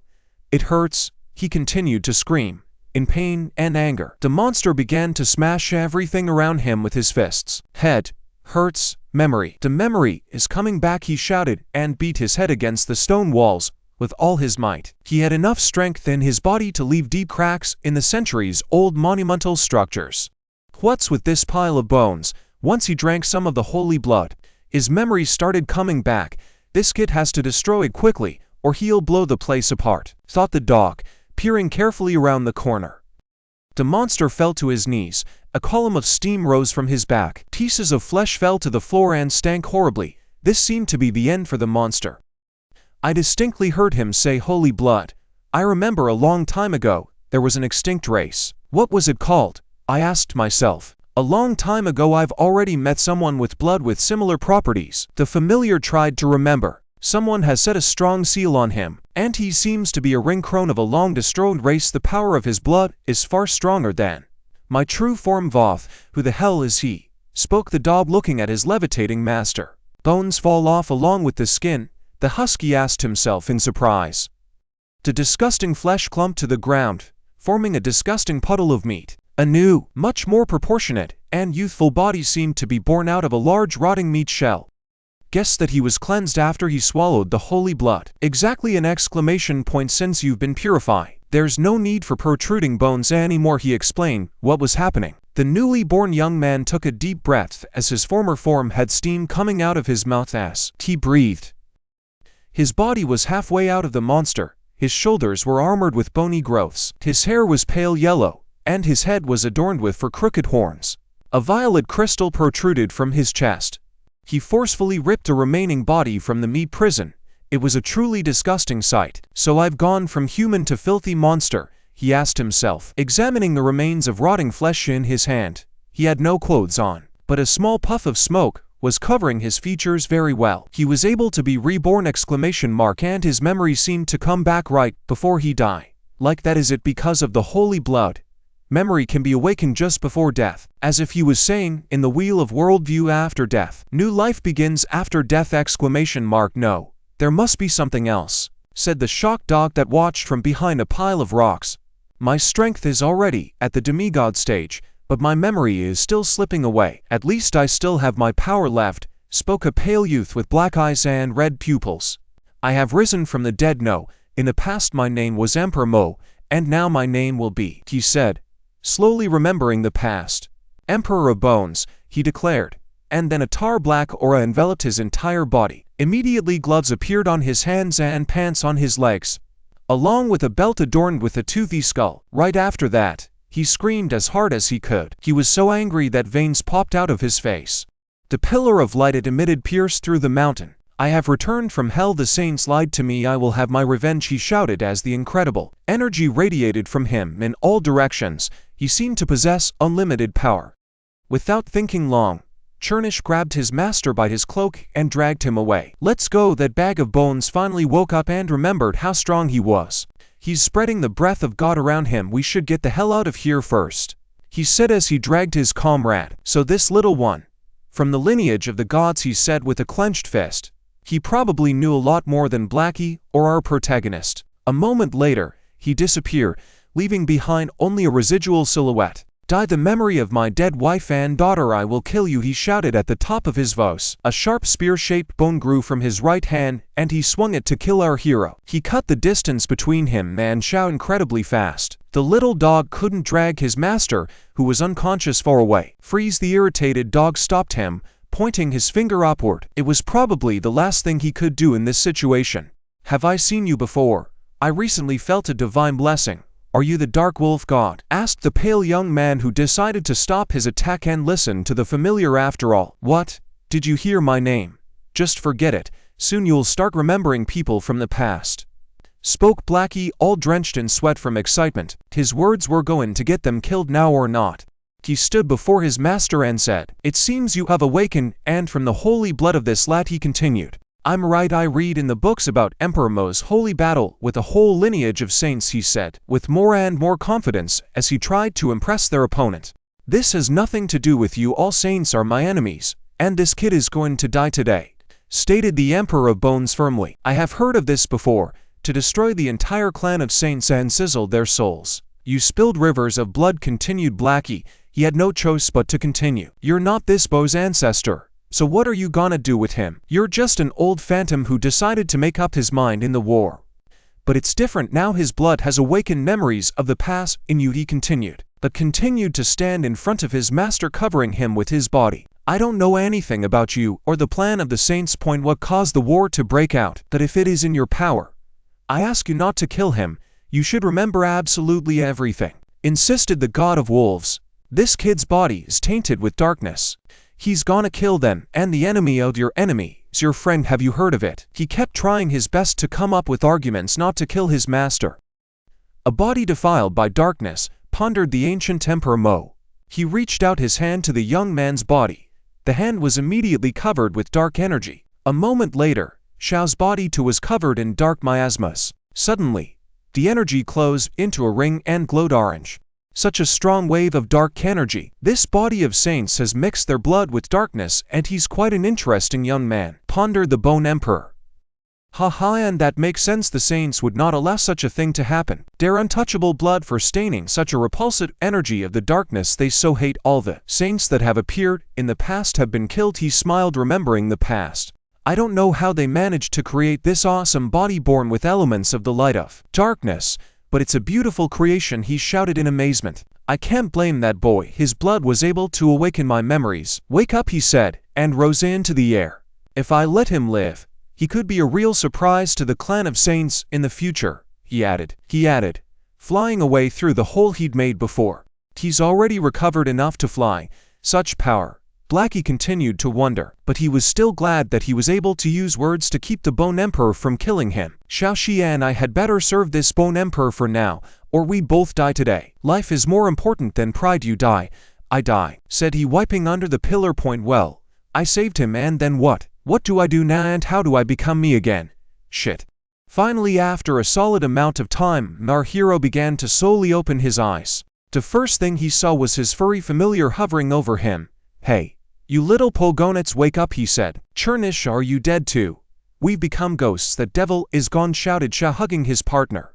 It hurts, he continued to scream, in pain and anger. The monster began to smash everything around him with his fists. Head hurts, memory. The memory is coming back, he shouted, and beat his head against the stone walls with all his might. He had enough strength in his body to leave deep cracks in the centuries-old monumental structures. What's with this pile of bones? Once he drank some of the holy blood, his memories started coming back. This kid has to destroy it quickly, or he'll blow the place apart, thought the dog, peering carefully around the corner. The monster fell to his knees. A column of steam rose from his back. Pieces of flesh fell to the floor and stank horribly. This seemed to be the end for the monster. I distinctly heard him say holy blood. I remember a long time ago, there was an extinct race. What was it called? I asked myself. A long time ago I've already met someone with blood with similar properties. The familiar tried to remember. Someone has set a strong seal on him, and he seems to be a ring crone of a long-destroyed race. The power of his blood is far stronger than my true form. Voth, who the hell is he? Spoke the dog, looking at his levitating master. Bones fall off along with the skin, the husky asked himself in surprise. The disgusting flesh clumped to the ground, forming a disgusting puddle of meat. A new, much more proportionate, and youthful body seemed to be born out of a large rotting meat shell. Guess that he was cleansed after he swallowed the holy blood. Exactly an exclamation point, since you've been purified. There's no need for protruding bones anymore, he explained what was happening. The newly born young man took a deep breath as his former form had steam coming out of his mouth as he breathed. His body was halfway out of the monster, his shoulders were armored with bony growths, his hair was pale yellow, and his head was adorned with four crooked horns. A violet crystal protruded from his chest. He forcefully ripped a remaining body from the meat prison. It was a truly disgusting sight. So I've gone from human to filthy monster, he asked himself, examining the remains of rotting flesh in his hand. He had no clothes on, but a small puff of smoke was covering his features very well. He was able to be reborn! And his memory seemed to come back right before he died. Like that. Is it because of the holy blood? Memory can be awakened just before death, as if he was saying, in the wheel of worldview, after death. New life begins after death! No, there must be something else, said the shocked dog that watched from behind a pile of rocks. My strength is already at the demigod stage, but my memory is still slipping away. At least I still have my power left, spoke a pale youth with black eyes and red pupils. I have risen from the dead. No, in the past my name was Emperor Mo, and now my name will be, he said, slowly remembering the past. Emperor of Bones, he declared, and then a tar-black aura enveloped his entire body. Immediately gloves appeared on his hands and pants on his legs, along with a belt adorned with a toothy skull. Right after that, he screamed as hard as he could. He was so angry that veins popped out of his face. The pillar of light it emitted pierced through the mountain. I have returned from hell, the saints lied to me, I will have my revenge, he shouted as the incredible energy radiated from him in all directions. He seemed to possess unlimited power. Without thinking long, Chernish grabbed his master by his cloak and dragged him away. Let's go! That bag of bones finally woke up and remembered how strong he was. He's spreading the breath of God around him. We should get the hell out of here first, he said as he dragged his comrade. So this little one, from the lineage of the gods, he said with a clenched fist. He probably knew a lot more than Blackie or our protagonist. A moment later, he disappeared, leaving behind only a residual silhouette. Die the memory of my dead wife and daughter, I will kill you, he shouted at the top of his voice. A sharp spear-shaped bone grew from his right hand, and he swung it to kill our hero. He cut the distance between him and Xiao incredibly fast. The little dog couldn't drag his master, who was unconscious, far away. Freeze! The irritated dog stopped him, pointing his finger upward. It was probably the last thing he could do in this situation. Have I seen you before? I recently felt a divine blessing. Are you the Dark Wolf God? Asked the pale young man, who decided to stop his attack and listen to the familiar after all. What? Did you hear my name? Just forget it. Soon you'll start remembering people from the past, spoke Blackie, all drenched in sweat from excitement. His words were going to get them killed now or not. He stood before his master and said, It seems you have awakened, and from the holy blood of this lad, he continued. I'm right, I read in the books about Emperor Mo's holy battle with a whole lineage of saints, he said, with more and more confidence as he tried to impress their opponent. This has nothing to do with you, all saints are my enemies, and this kid is going to die today, stated the Emperor of Bones firmly. I have heard of this before, to destroy the entire clan of saints and sizzle their souls. You spilled rivers of blood, continued Blackie. He had no choice but to continue. You're not this Bo's ancestor. So what are you gonna do with him? You're just an old phantom who decided to make up his mind in the war. But it's different now, his blood has awakened memories of the past in you, he continued, but continued to stand in front of his master, covering him with his body. I don't know anything about you or the plan of the saints. What caused the war to break out? But if it is in your power, I ask you not to kill him. You should remember absolutely everything, insisted the God of Wolves. This kid's body is tainted with darkness. He's gonna kill them, and the enemy of your enemy is your friend. Have you heard of it? He kept trying his best to come up with arguments not to kill his master. A body defiled by darkness, pondered the ancient Emperor Mo. He reached out his hand to the young man's body. The hand was immediately covered with dark energy. A moment later, Xiao's body too was covered in dark miasmas. Suddenly, the energy closed into a ring and glowed orange. Such a strong wave of dark energy. This body of saints has mixed their blood with darkness, and he's quite an interesting young man, pondered the Bone Emperor. Haha, and that makes sense. The saints would not allow such a thing to happen. Their untouchable blood for staining such a repulsive energy of the darkness they so hate. All the saints that have appeared in the past have been killed. He smiled, remembering the past. I don't know how they managed to create this awesome body born with elements of the light of darkness, but it's a beautiful creation, he shouted in amazement. I can't blame that boy. His blood was able to awaken my memories. Wake up, he said, and rose into the air. If I let him live, he could be a real surprise to the clan of saints in the future, he added, flying away through the hole he'd made before. He's already recovered enough to fly. Such power. Blackie continued to wonder, but he was still glad that he was able to use words to keep the Bone Emperor from killing him. Xiao Xi and I had better serve this Bone Emperor for now, or we both die today. Life is more important than pride. You die, I die, said he, wiping under the pillar point. Well, I saved him, and then what? What do I do now, and how do I become me again? Shit. Finally, after a solid amount of time, our hero began to slowly open his eyes. The first thing he saw was his furry familiar hovering over him. Hey, you little pogonets, wake up, he said. Churnish, are you dead too? We've become ghosts. That devil is gone, shouted Sha, hugging his partner.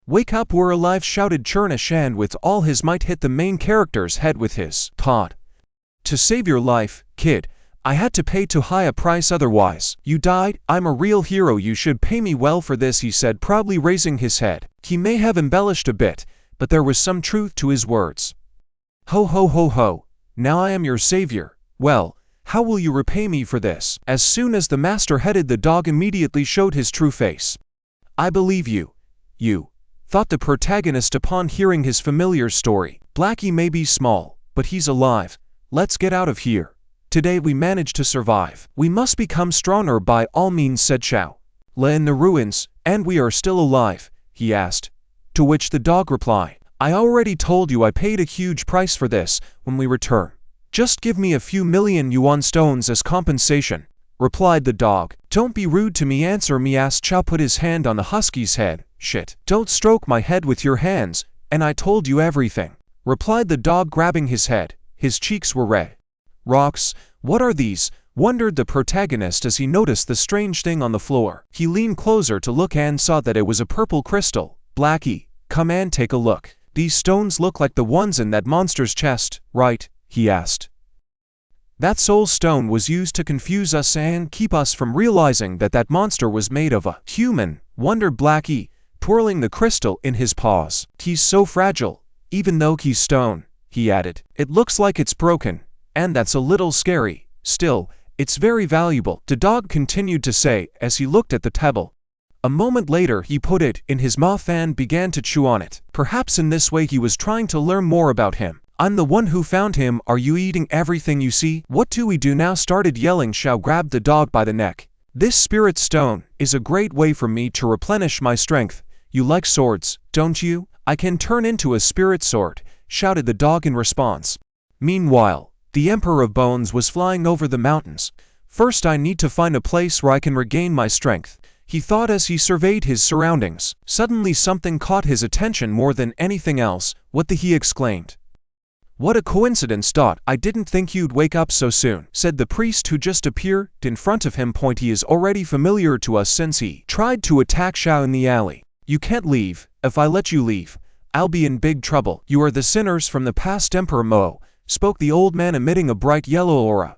Wake up, we're alive, shouted Churnish, and with all his might hit the main character's head with his pod. To save your life, kid, I had to pay too high a price, otherwise you died. I'm a real hero, you should pay me well for this, he said, proudly raising his head. He may have embellished a bit, but there was some truth to his words. Ho ho ho ho, now I am your savior. Well, how will you repay me for this? As soon as the master-headed, the dog immediately showed his true face. I believe you, thought the protagonist upon hearing his familiar story. Blackie may be small, but he's alive. Let's get out of here. Today we managed to survive. We must become stronger by all means, said Xiao. In the ruins, and we are still alive, he asked. To which the dog replied, I already told you I paid a huge price for this. When we return, just give me a few million yuan stones as compensation, replied the dog. Don't be rude to me, answer me, asked Xiao, put his hand on the husky's head. Shit, don't stroke my head with your hands, and I told you everything, replied the dog, grabbing his head. His cheeks were red. Rocks, what are these? Wondered the protagonist as he noticed the strange thing on the floor. He leaned closer to look and saw that it was a purple crystal. Blackie, come and take a look. These stones look like the ones in that monster's chest, right? He asked. That soul stone was used to confuse us and keep us from realizing that that monster was made of a human, wondered Blackie, twirling the crystal in his paws. He's so fragile, even though he's stone, he added. It looks like it's broken, and that's a little scary. Still, it's very valuable, the dog continued to say as he looked at the pebble. A moment later he put it in his mouth and began to chew on it. Perhaps in this way he was trying to learn more about him. I'm the one who found him. Are you eating everything you see? What do we do now? Started yelling. Xiao grabbed the dog by the neck. This spirit stone is a great way for me to replenish my strength. You like swords, don't you? I can turn into a spirit sword, shouted the dog in response. Meanwhile, the Emperor of Bones was flying over the mountains. First I need to find a place where I can regain my strength, he thought as he surveyed his surroundings. Suddenly something caught his attention more than anything else. What the, he exclaimed. What a coincidence. I didn't think you'd wake up so soon, said the priest who just appeared in front of him. He is already familiar to us since he tried to attack Xiao in the alley. You can't leave. If I let you leave, I'll be in big trouble. You are the sinners from the past, Emperor Mo, spoke the old man, emitting a bright yellow aura.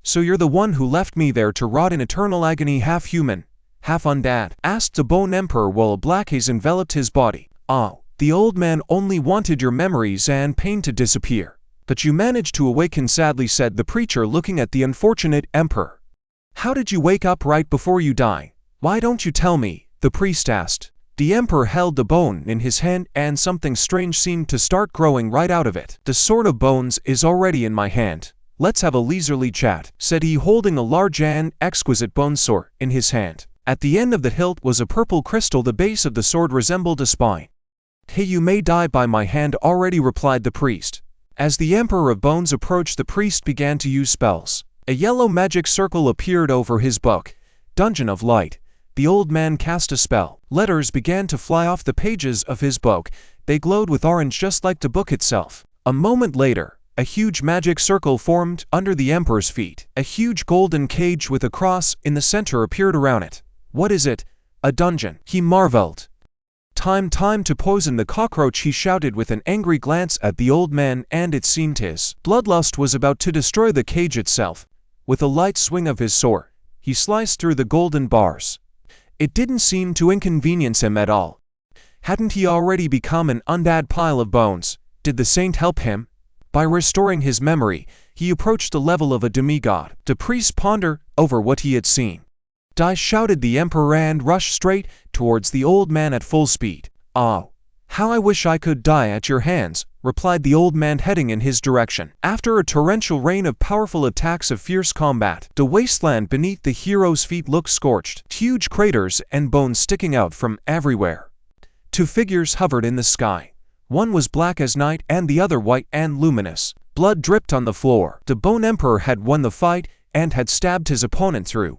So you're the one who left me there to rot in eternal agony, half human, half undead? Asked the Bone Emperor while a black haze enveloped his body. Oh. The old man only wanted your memories and pain to disappear. But you managed to awaken, sadly, said the preacher, looking at the unfortunate emperor. How did you wake up right before you die? Why don't you tell me? The priest asked. The emperor held the bone in his hand and something strange seemed to start growing right out of it. The sword of bones is already in my hand. Let's have a leisurely chat, said he, holding a large and exquisite bone sword in his hand. At the end of the hilt was a purple crystal. The base of the sword resembled a spine. Hey, you may die by my hand already, replied the priest. As the Emperor of Bones approached, the priest began to use spells. A yellow magic circle appeared over his book, Dungeon of Light. The old man cast a spell. Letters began to fly off the pages of his book. They glowed with orange just like the book itself. A moment later, a huge magic circle formed under the Emperor's feet. A huge golden cage with a cross in the center appeared around it. What is it? A dungeon, he marveled. Time to poison the cockroach, he shouted with an angry glance at the old man, and it seemed his bloodlust was about to destroy the cage itself. With a light swing of his sword, he sliced through the golden bars. It didn't seem to inconvenience him at all. Hadn't he already become an undead pile of bones? Did the saint help him? By restoring his memory, he approached the level of a demigod. The priest pondered over what he had seen. Die, shouted the Emperor and rushed straight towards the old man at full speed. "Oh, how I wish I could die at your hands," replied the old man, heading in his direction. After a torrential rain of powerful attacks of fierce combat, the wasteland beneath the hero's feet looked scorched, huge craters and bones sticking out from everywhere. Two figures hovered in the sky. One was black as night and the other white and luminous. Blood dripped on the floor. The Bone Emperor had won the fight and had stabbed his opponent through.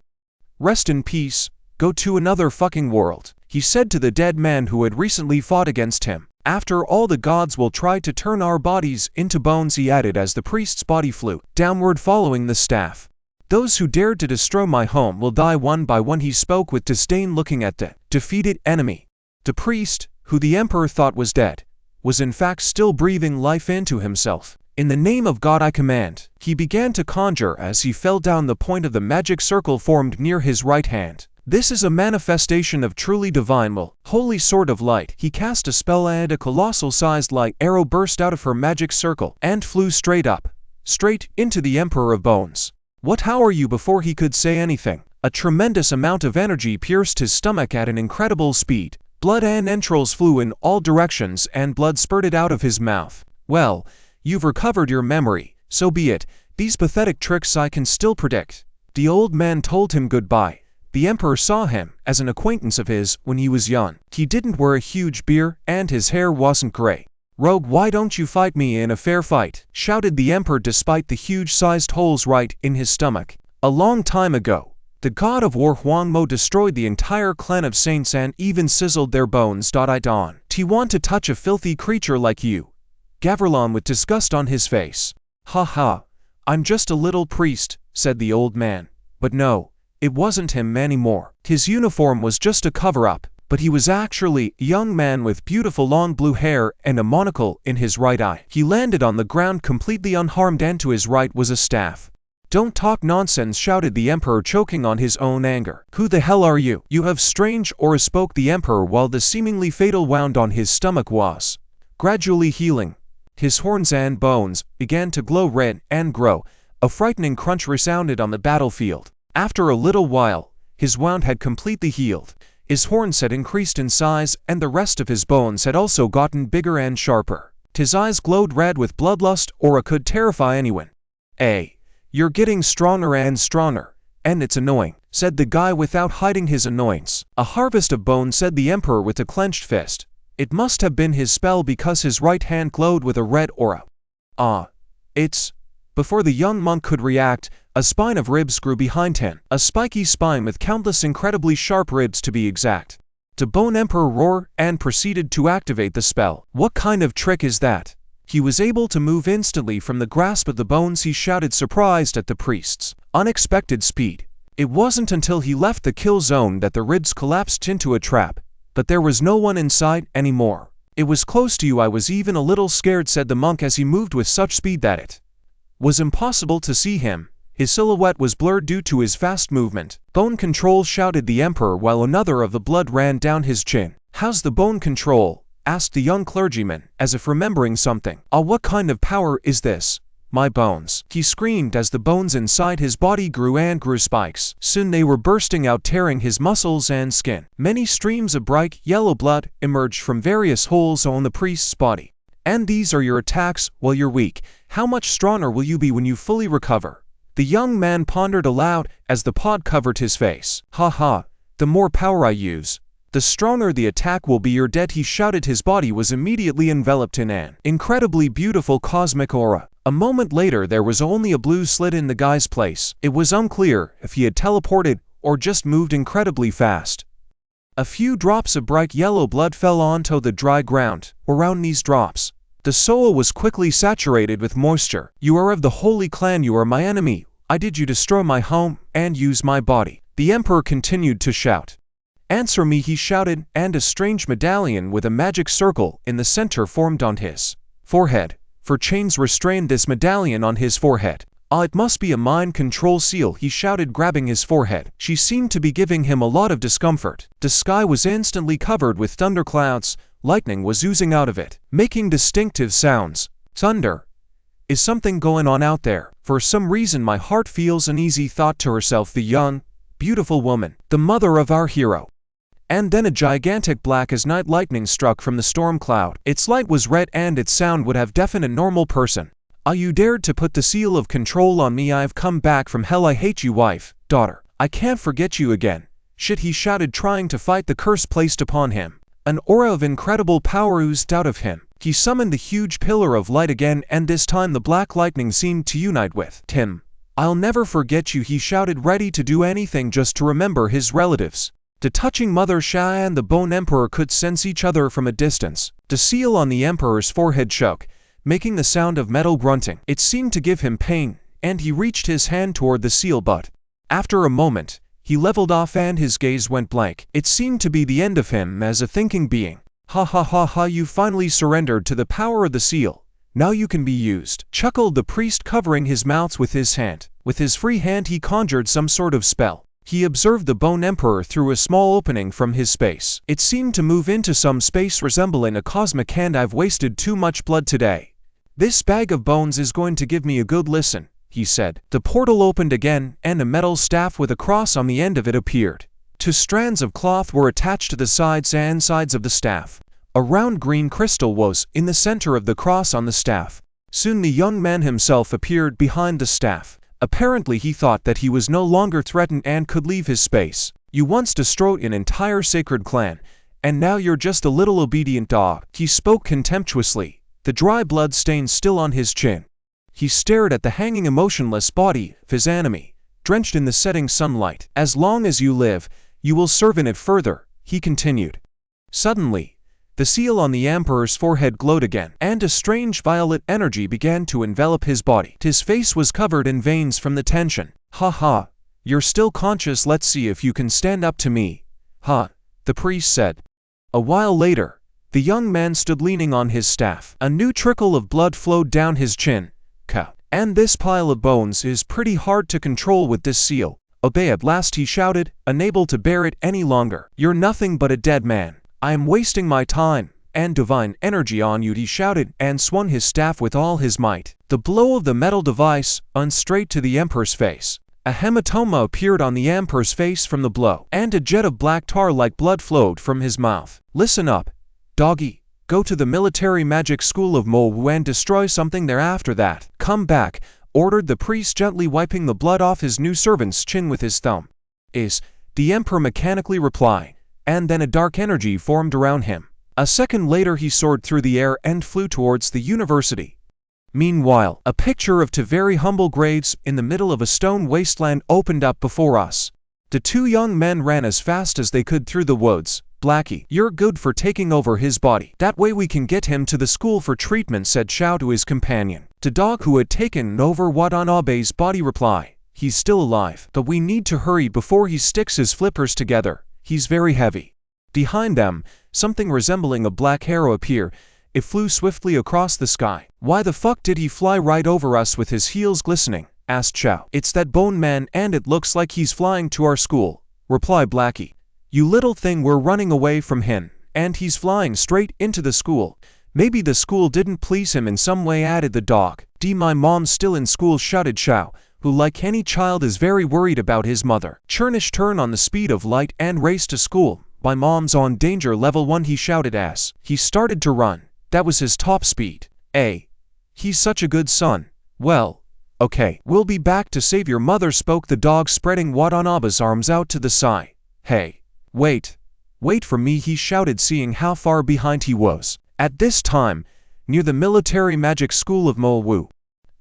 "Rest in peace, go to another fucking world," he said to the dead man who had recently fought against him. "After all, the gods will try to turn our bodies into bones," he added as the priest's body flew downward following the staff. "Those who dared to destroy my home will die one by one," he spoke with disdain, looking at the defeated enemy. The priest, who the Emperor thought was dead, was in fact still breathing life into himself. "In the name of God I command," he began to conjure as he fell down. The point of the magic circle formed near his right hand. "This is a manifestation of truly divine will. Holy Sword of Light." He cast a spell and a colossal-sized light arrow burst out of her magic circle and flew straight up, straight into the Emperor of Bones. How are you?" Before he could say anything, a tremendous amount of energy pierced his stomach at an incredible speed. Blood and entrails flew in all directions and blood spurted out of his mouth. "Well, you've recovered your memory, so be it. These pathetic tricks I can still predict." The old man told him goodbye. The Emperor saw him as an acquaintance of his when he was young. He didn't wear a huge beard and his hair wasn't gray. "Rogue, why don't you fight me in a fair fight?" shouted the Emperor despite the huge-sized holes right in his stomach. "A long time ago, the god of war Huang Mo destroyed the entire clan of saints and even sizzled their bones. I don't want to touch a filthy creature like you." Gavrillon with disgust on his face. "Ha, I'm just a little priest," said the old man. But no, it wasn't him anymore. His uniform was just a cover-up, but he was actually a young man with beautiful long blue hair and a monocle in his right eye. He landed on the ground completely unharmed and to his right was a staff. "Don't talk nonsense," shouted the Emperor, choking on his own anger. "Who the hell are you? You have strange aura," spoke the Emperor while the seemingly fatal wound on his stomach was gradually healing. His horns and bones began to glow red and grow. A frightening crunch resounded on the battlefield. After a little while, his wound had completely healed. His horns had increased in size and the rest of his bones had also gotten bigger and sharper. His eyes glowed red with bloodlust. Aura could terrify anyone. "Hey, you're getting stronger and stronger, and it's annoying," said the guy without hiding his annoyance. "A harvest of bones," said the Emperor with a clenched fist. It must have been his spell because his right hand glowed with a red aura. It's..." Before the young monk could react, a spine of ribs grew behind him. A spiky spine with countless incredibly sharp ribs to be exact. The Bone Emperor roared and proceeded to activate the spell. "What kind of trick is that?" He was able to move instantly from the grasp of the bones. He shouted, surprised at the priest's unexpected speed. It wasn't until he left the kill zone that the ribs collapsed into a trap. But there was no one inside anymore. "It was close to you. I was even a little scared," said the monk as he moved with such speed that it was impossible to see him. His silhouette was blurred due to his fast movement. "Bone control," shouted the Emperor while another of the blood ran down his chin. "How's the bone control?" asked the young clergyman, as if remembering something. "What kind of power is this?" "My bones," he screamed as the bones inside his body grew and grew spikes. Soon they were bursting out, tearing his muscles and skin. Many streams of bright yellow blood emerged from various holes on the priest's body. "And these are your attacks while you're weak. How much stronger will you be when you fully recover?" The young man pondered aloud as the pod covered his face. "The more power I use, The stronger the attack will be, your dead, he shouted. His body was immediately enveloped in an incredibly beautiful cosmic aura. A moment later, there was only a blue slit in the guy's place. It was unclear if he had teleported or just moved incredibly fast. A few drops of bright yellow blood fell onto the dry ground. Around these drops, the soil was quickly saturated with moisture. You are of the Holy Clan. You are my enemy. I did you destroy my home and use my body? The emperor continued to shout. Answer me, he shouted, and a strange medallion with a magic circle in the center formed on his forehead. For chains restrained this medallion on his forehead. Ah, it must be a mind control seal, he shouted, grabbing his forehead. She seemed to be giving him a lot of discomfort. The sky was instantly covered with thunderclouds. Lightning was oozing out of it, making distinctive sounds. Thunder. Is something going on out there? For some reason my heart feels uneasy, thought to herself the young, beautiful woman, the mother of our hero. And then a gigantic black as night lightning struck from the storm cloud. Its light was red and its sound would have deafened a normal person. Ah, you dared to put the seal of control on me. I have come back from hell. I hate you, wife, daughter. I can't forget you again. Shit, he shouted, trying to fight the curse placed upon him. An aura of incredible power oozed out of him. He summoned the huge pillar of light again, and this time the black lightning seemed to unite with him. I'll never forget you, he shouted, ready to do anything just to remember his relatives. The touching Mother Sha and the Bone Emperor could sense each other from a distance. The seal on the Emperor's forehead shook, making the sound of metal grunting. It seemed to give him pain, and he reached his hand toward the seal, but after a moment, he leveled off and his gaze went blank. It seemed to be the end of him as a thinking being. Ha ha ha ha, you finally surrendered to the power of the seal. Now you can be used, chuckled the priest, covering his mouth with his hand. With his free hand he conjured some sort of spell. He observed the Bone Emperor through a small opening from his space. It seemed to move into some space resembling a cosmic hand. I've wasted too much blood today. This bag of bones is going to give me a good listen, he said. The portal opened again, and a metal staff with a cross on the end of it appeared. 2 strands of cloth were attached to the sides and sides of the staff. A round green crystal was in the center of the cross on the staff. Soon the young man himself appeared behind the staff. Apparently he thought that he was no longer threatened and could leave his space. You once destroyed an entire sacred clan, and now you're just a little obedient dog. He spoke contemptuously, the dry blood stains still on his chin. He stared at the hanging emotionless body of his enemy, drenched in the setting sunlight. As long as you live, you will serve in it further, he continued. Suddenly, the seal on the Emperor's forehead glowed again, and a strange violet energy began to envelop his body. His face was covered in veins from the tension. Ha ha, you're still conscious, let's see if you can stand up to me. Ha, the priest said. A while later, the young man stood leaning on his staff. A new trickle of blood flowed down his chin. And this pile of bones is pretty hard to control with this seal. Obey at last, he shouted, unable to bear it any longer. You're nothing but a dead man. I am wasting my time and divine energy on you, he shouted, and swung his staff with all his might. The blow of the metal device straight to the Emperor's face. A hematoma appeared on the Emperor's face from the blow, and a jet of black tar like blood flowed from his mouth. Listen up, doggy. Go to the military magic school of Manhwa and destroy something there. After that, come back, ordered the priest, gently wiping the blood off his new servant's chin with his thumb. The Emperor mechanically replied, and then a dark energy formed around him. A second later he soared through the air and flew towards the university. Meanwhile, a picture of 2 very humble graves in the middle of a stone wasteland opened up before us. The 2 young men ran as fast as they could through the woods. Blackie, you're good for taking over his body. That way we can get him to the school for treatment, said Xiao to his companion. The dog who had taken over Watanabe's body replied, he's still alive, but we need to hurry before he sticks his flippers together. He's very heavy. Behind them, something resembling a black arrow appeared. It flew swiftly across the sky. Why the fuck did he fly right over us with his heels glistening? Asked Xiao. It's that bone man, and it looks like he's flying to our school, replied Blackie. You little thing, we're running away from him, and he's flying straight into the school. Maybe the school didn't please him in some way, added the dog. My mom's still in school, shouted Xiao, who like any child is very worried about his mother. Chernish turned on the speed of light and raced to school. My mom's on danger level 1, he shouted as he started to run. That was his top speed. He's such a good son. Well, okay, we'll be back to save your mother, spoke the dog, spreading Watanabe's arms out to the side. Hey. Wait. Wait for me, he shouted, seeing how far behind he was. At this time, near the military magic school of Manhwa,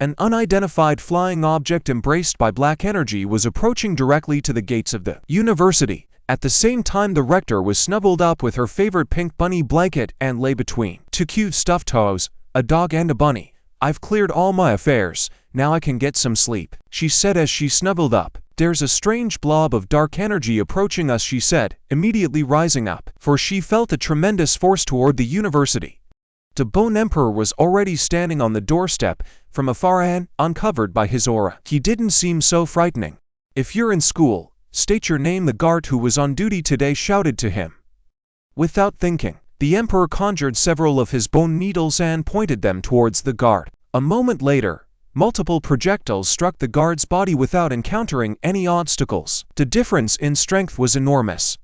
an unidentified flying object embraced by black energy was approaching directly to the gates of the university. At the same time, the rector was snuggled up with her favorite pink bunny blanket and lay between two cute stuffed toes, a dog and a bunny. I've cleared all my affairs, now I can get some sleep, she said as she snuggled up. There's a strange blob of dark energy approaching us, she said, immediately rising up, for she felt a tremendous force toward the university. The Bone Emperor was already standing on the doorstep, from afar and uncovered by his aura. He didn't seem so frightening. If you're in school, state your name, the guard who was on duty today shouted to him. Without thinking, the Emperor conjured several of his bone needles and pointed them towards the guard. A moment later, multiple projectiles struck the guard's body without encountering any obstacles. The difference in strength was enormous.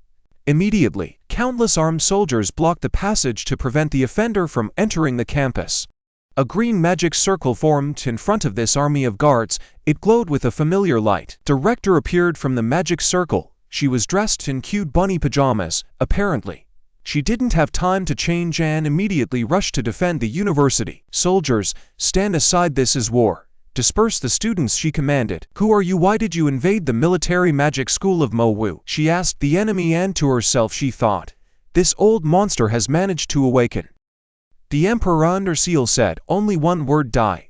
Immediately, countless armed soldiers blocked the passage to prevent the offender from entering the campus. A green magic circle formed in front of this army of guards. It glowed with a familiar light. The rector appeared from the magic circle. She was dressed in cute bunny pajamas, apparently. She didn't have time to change and immediately rushed to defend the university. Soldiers, stand aside, this is war. Disperse the students, she commanded. Who are you? Why did you invade the military magic school of Manhwa? She asked the enemy, and to herself she thought, this old monster has managed to awaken. The Emperor under seal said only one word, die.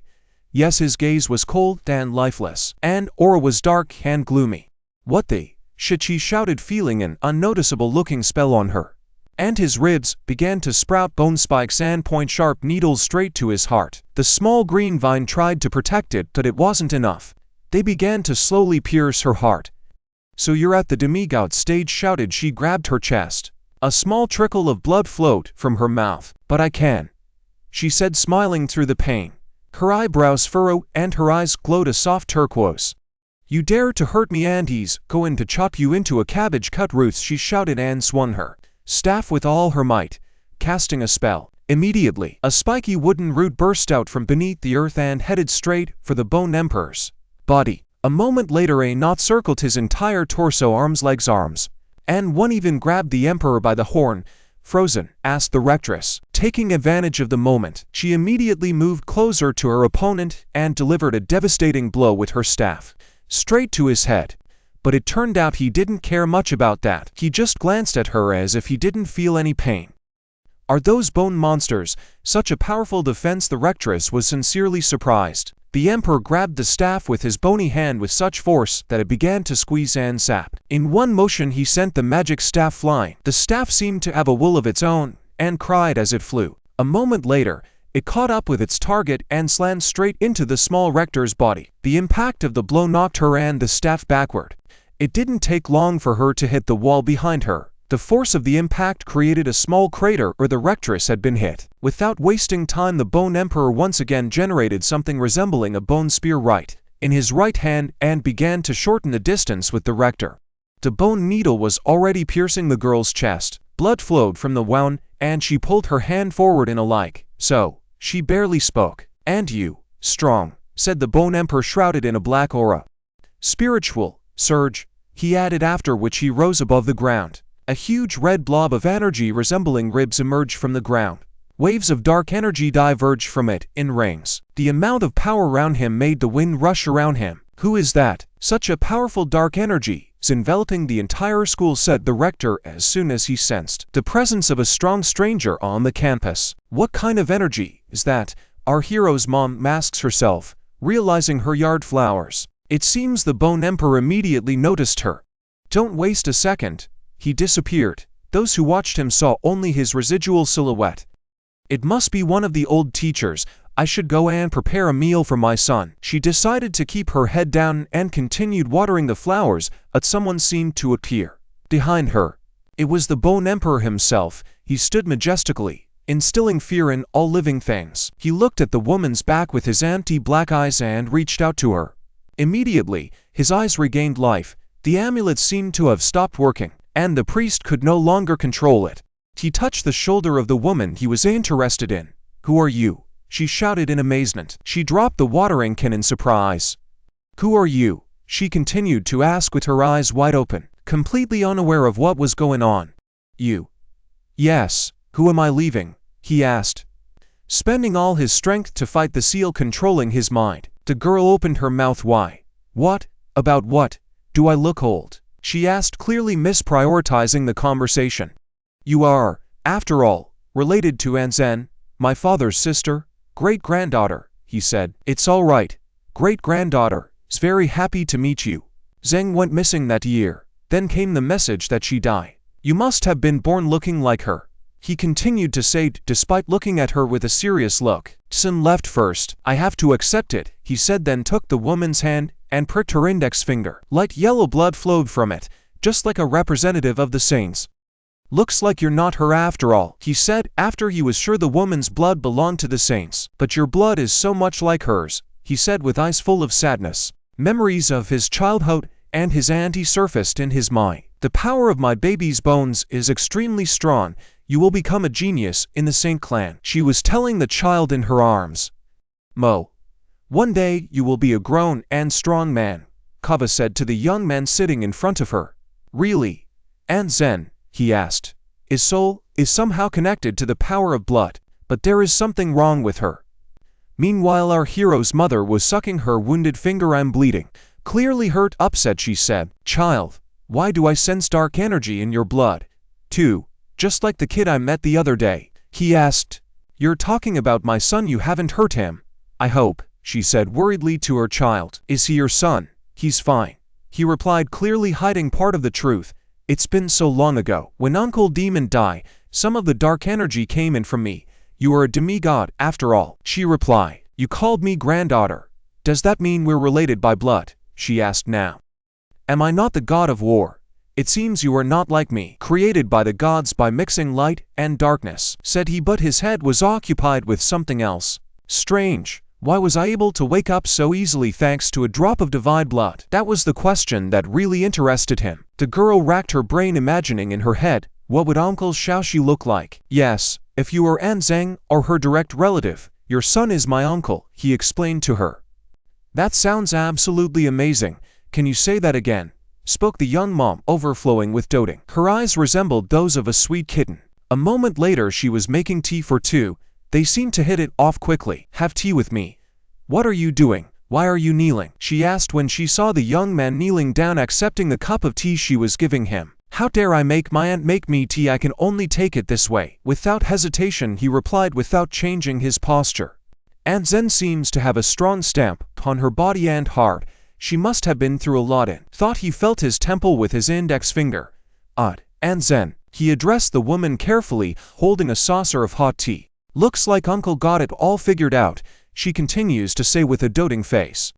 Yes, his gaze was cold and lifeless, and aura was dark and gloomy. What the shit, she shouted, feeling an unnoticeable looking spell on her. And his ribs began to sprout bone spikes and point sharp needles straight to his heart. The small green vine tried to protect it, but it wasn't enough. They began to slowly pierce her heart. So you're at the demigod stage, shouted she. Grabbed her chest. A small trickle of blood flowed from her mouth. But I can, she said, smiling through the pain. Her eyebrows furrowed and her eyes glowed a soft turquoise. You dare to hurt me, and he's going to chop you into a cabbage cut, Ruth, she shouted and swung her staff with all her might, casting a spell. Immediately, a spiky wooden root burst out from beneath the earth and headed straight for the Bone Emperor's body. A moment later, a knot circled his entire torso, arms, legs, arms, and one even grabbed the Emperor by the horn. Frozen, asked the rectress. Taking advantage of the moment, she immediately moved closer to her opponent and delivered a devastating blow with her staff, straight to his head. But it turned out he didn't care much about that. He just glanced at her as if he didn't feel any pain. Are those bone monsters such a powerful defense? The rectress was sincerely surprised. The Emperor grabbed the staff with his bony hand with such force that it began to squeeze and sap. In one motion he sent the magic staff flying. The staff seemed to have a will of its own and cried as it flew. A moment later, it caught up with its target and slammed straight into the small rector's body. The impact of the blow knocked her and the staff backward. It didn't take long for her to hit the wall behind her. The force of the impact created a small crater where the rectress had been hit. Without wasting time, the Bone Emperor once again generated something resembling a bone spear right in his right hand and began to shorten the distance with the rector. The bone needle was already piercing the girl's chest. Blood flowed from the wound, and she pulled her hand forward in a like so. She barely spoke. And you, strong, said the Bone Emperor, shrouded in a black aura. Spiritual surge, he added, after which he rose above the ground. A huge red blob of energy resembling ribs emerged from the ground. Waves of dark energy diverged from it in rings. The amount of power around him made the wind rush around him. Who is that? Such a powerful dark energy is enveloping the entire school, said the rector as soon as he sensed the presence of a strong stranger on the campus. What kind of energy is that? Our hero's mom masks herself, realizing her yard flowers. It seems the Bone Emperor immediately noticed her. Don't waste a second. He disappeared. Those who watched him saw only his residual silhouette. It must be one of the old teachers. I should go and prepare a meal for my son. She decided to keep her head down and continued watering the flowers, but someone seemed to appear behind her. It was the Bone Emperor himself. He stood majestically, instilling fear in all living things. He looked at the woman's back with his empty black eyes and reached out to her. Immediately, his eyes regained life. The amulet seemed to have stopped working, and the priest could no longer control it. He touched the shoulder of the woman he was interested in. Who are you? She shouted in amazement. She dropped the watering can in surprise. Who are you? She continued to ask with her eyes wide open, completely unaware of what was going on. You. Yes, who am I leaving? He asked, spending all his strength to fight the seal controlling his mind. The girl opened her mouth wide. What? About what? Do I look old? She asked, clearly misprioritizing the conversation. You are, after all, related to Anzen, my father's sister, great-granddaughter, he said. It's all right. Great-granddaughter is very happy to meet you. Zheng went missing that year. Then came the message that she died. You must have been born looking like her, he continued to say, despite looking at her with a serious look. Sun left first. I have to accept it, he said, then took the woman's hand and pricked her index finger. Light yellow blood flowed from it, just like a representative of the saints. Looks like you're not her after all, he said, after he was sure the woman's blood belonged to the saints. But your blood is so much like hers, he said with eyes full of sadness. Memories of his childhood and his auntie surfaced in his mind. The power of my baby's bones is extremely strong. You will become a genius in the Saint clan, she was telling the child in her arms. Mo. One day you will be a grown and strong man, Kava said to the young man sitting in front of her. Really? And Zen, he asked, is somehow connected to the power of blood, but there is something wrong with her. Meanwhile our hero's mother was sucking her wounded finger. I'm bleeding. Clearly hurt, upset, she said. Child, why do I sense dark energy in your blood? Too, just like the kid I met the other day, he asked. You're talking about my son, you haven't hurt him, I hope, she said worriedly to her child. Is he your son? He's fine, he replied, clearly hiding part of the truth. It's been so long ago. When Uncle Demon died, some of the dark energy came in from me. You are a demigod, after all, she replied. You called me granddaughter. Does that mean we're related by blood? She asked now. Am I not the god of war? It seems you are not like me, created by the gods by mixing light and darkness, said he, but his head was occupied with something else. Strange. Why was I able to wake up so easily thanks to a drop of divine blood? That was the question that really interested him. The girl racked her brain, imagining in her head, what would Uncle Xiaoxi look like? Yes, if you are An Zheng or her direct relative, your son is my uncle, he explained to her. That sounds absolutely amazing. Can you say that again? Spoke the young mom, overflowing with doting. Her eyes resembled those of a sweet kitten. A moment later she was making tea for two. They seemed to hit it off quickly. Have tea with me. What are you doing? Why are you kneeling? She asked when she saw the young man kneeling down, accepting the cup of tea she was giving him. How dare I make my aunt make me tea? I can only take it this way. Without hesitation he replied, without changing his posture. Aunt Zen seems to have a strong stamp on her body and heart. She must have been through a lot in. Thought he felt his temple with his index finger. Odd. Aunt Zen. He addressed the woman carefully, holding a saucer of hot tea. Looks like Uncle got it all figured out, she continues to say with a doting face.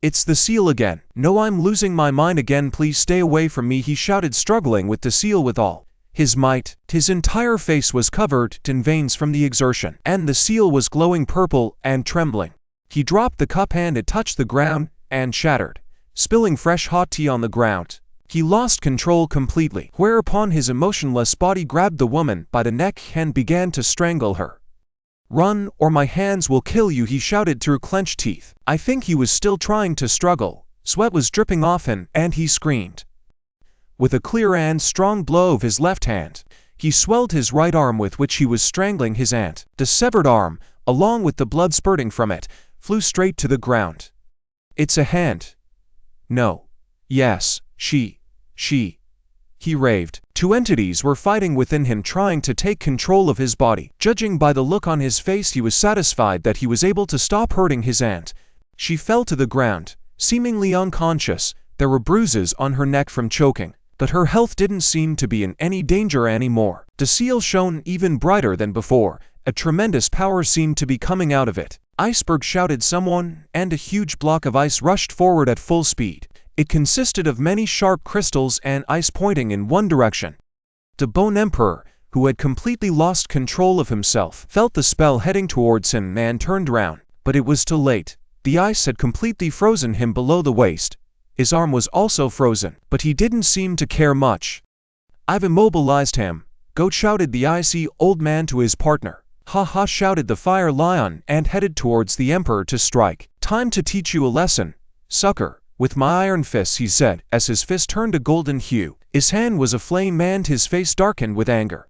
It's the seal again. No, I'm losing my mind again. Please stay away from me, he shouted, struggling with the seal with all his might. His entire face was covered in veins from the exertion, and the seal was glowing purple and trembling. He dropped the cup and it touched the ground and shattered, spilling fresh hot tea on the ground. He lost control completely, whereupon his emotionless body grabbed the woman by the neck and began to strangle her. Run, or my hands will kill you, he shouted through clenched teeth. I think he was still trying to struggle. Sweat was dripping off him, and he screamed. With a clear and strong blow of his left hand, he swelled his right arm with which he was strangling his aunt. The severed arm, along with the blood spurting from it, flew straight to the ground. It's a hand. No. Yes, she. He raved. Two entities were fighting within him, trying to take control of his body. Judging by the look on his face, he was satisfied that he was able to stop hurting his aunt. She fell to the ground, seemingly unconscious. There were bruises on her neck from choking, but her health didn't seem to be in any danger anymore. The seal shone even brighter than before. A tremendous power seemed to be coming out of it. Iceberg, shouted someone, and a huge block of ice rushed forward at full speed. It consisted of many sharp crystals and ice pointing in one direction. The Bone Emperor, who had completely lost control of himself, felt the spell heading towards him and turned round, but it was too late. The ice had completely frozen him below the waist. His arm was also frozen, but he didn't seem to care much. I've immobilized him, go, shouted the icy old man to his partner. Ha ha, shouted the Fire Lion and headed towards the Emperor to strike. Time to teach you a lesson, sucker. With my iron fists, he said, as his fist turned a golden hue. His hand was aflame and his face darkened with anger.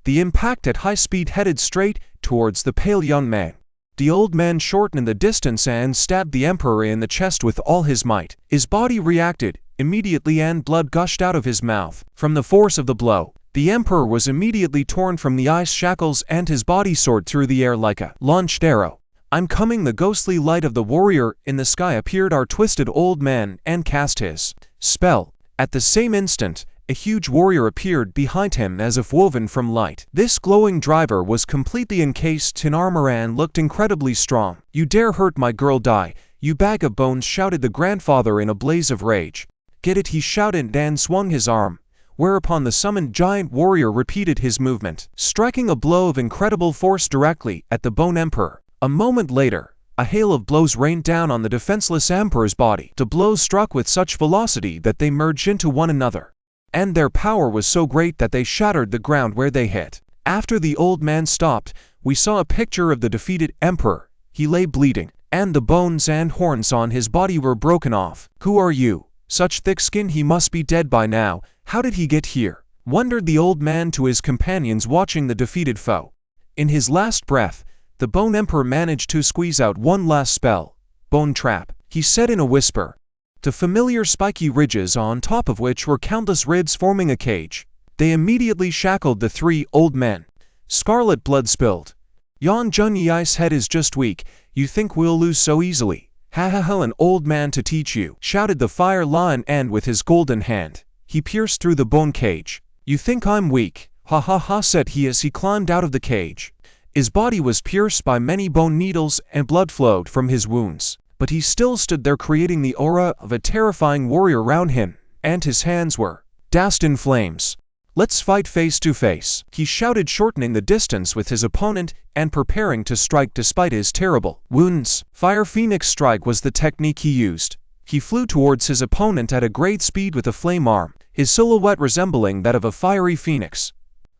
The impact at high speed headed straight towards the pale young man. The old man shortened in the distance and stabbed the emperor in the chest with all his might. His body reacted immediately and blood gushed out of his mouth. From the force of the blow, the emperor was immediately torn from the ice shackles and his body soared through the air like a launched arrow. I'm coming. The ghostly light of the warrior in the sky appeared our twisted old man and cast his spell. At the same instant, a huge warrior appeared behind him as if woven from light. This glowing driver was completely encased in armor and looked incredibly strong. You dare hurt my girl, die, you bag of bones, shouted the grandfather in a blaze of rage. Get it, he shouted and swung his arm, whereupon the summoned giant warrior repeated his movement, striking a blow of incredible force directly at the Bone Emperor. A moment later, a hail of blows rained down on the defenseless emperor's body. The blows struck with such velocity that they merged into one another, and their power was so great that they shattered the ground where they hit. After the old man stopped, we saw a picture of the defeated emperor. He lay bleeding, and the bones and horns on his body were broken off. Who are you? Such thick skin, he must be dead by now. How did he get here? Wondered the old man to his companions watching the defeated foe. In his last breath, the Bone Emperor managed to squeeze out one last spell. Bone Trap, he said in a whisper. The familiar spiky ridges on top of which were countless ribs forming a cage. They immediately shackled the three old men. Scarlet blood spilled. Yon Junyi's head is just weak. You think we'll lose so easily? Ha ha ha, an old man to teach you, shouted the fire lion, and with his golden hand, he pierced through the bone cage. You think I'm weak? Ha ha ha, said he as he climbed out of the cage. His body was pierced by many bone needles and blood flowed from his wounds, but he still stood there, creating the aura of a terrifying warrior around him, and his hands were doused in flames. Let's fight face to face, he shouted, shortening the distance with his opponent and preparing to strike despite his terrible wounds. Fire Phoenix Strike was the technique he used. He flew towards his opponent at a great speed with a flame arm, his silhouette resembling that of a fiery phoenix.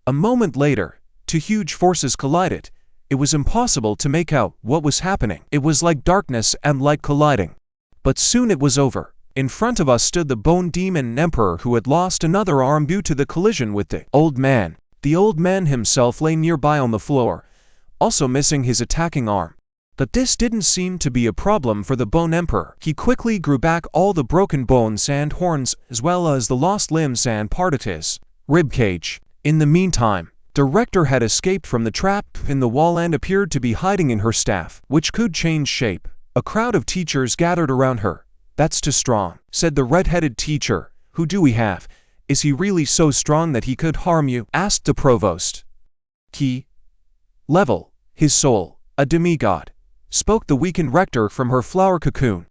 A moment later, two huge forces collided. It was impossible to make out what was happening. It was like darkness and light colliding. But soon it was over. In front of us stood the Bone Demon Emperor, who had lost another arm due to the collision with the old man. The old man himself lay nearby on the floor, also missing his attacking arm. But this didn't seem to be a problem for the Bone Emperor. He quickly grew back all the broken bones and horns, as well as the lost limbs, and parted his ribcage. In the meantime, the rector had escaped from the trap in the wall and appeared to be hiding in her staff, which could change shape. A crowd of teachers gathered around her. That's too strong, said the red-headed teacher. Who do we have? Is he really so strong that he could harm you? Asked the provost. Key level, his soul, a demigod, spoke the weakened rector from her flower cocoon.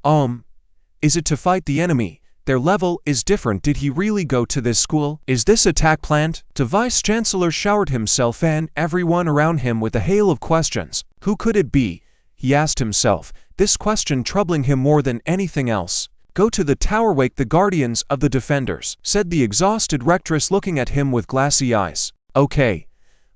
Is it to fight the enemy? Their level is different. Did he really go to this school? Is this attack planned? The vice-chancellor showered himself and everyone around him with a hail of questions. Who could it be? He asked himself, this question troubling him more than anything else. Go to the tower, wake the guardians of the defenders, said the exhausted rectress, looking at him with glassy eyes. Okay,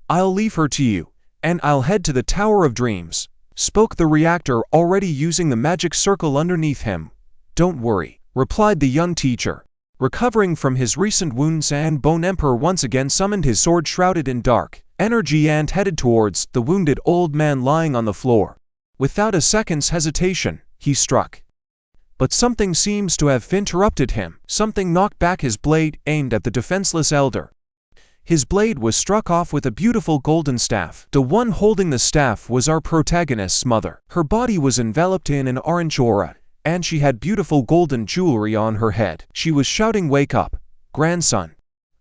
I'll leave her to you, and I'll head to the Tower of Dreams, spoke the reactor, already using the magic circle underneath him. Don't worry, replied the young teacher. Recovering from his recent wounds, and Bone Emperor once again summoned his sword shrouded in dark energy and headed towards the wounded old man lying on the floor. Without a second's hesitation, he struck. But something seems to have interrupted him. Something knocked back his blade, aimed at the defenseless elder. His blade was struck off with a beautiful golden staff. The one holding the staff was our protagonist's mother. Her body was enveloped in an orange aura, and she had beautiful golden jewelry on her head. She was shouting, "Wake up, grandson."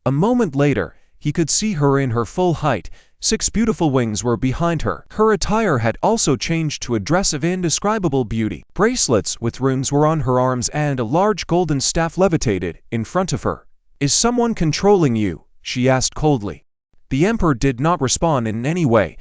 A moment later, he could see her in her full height. 6 beautiful wings were behind her. Her attire had also changed to a dress of indescribable beauty. Bracelets with runes were on her arms, and a large golden staff levitated in front of her. Is someone controlling you? She asked coldly. The emperor did not respond in any way,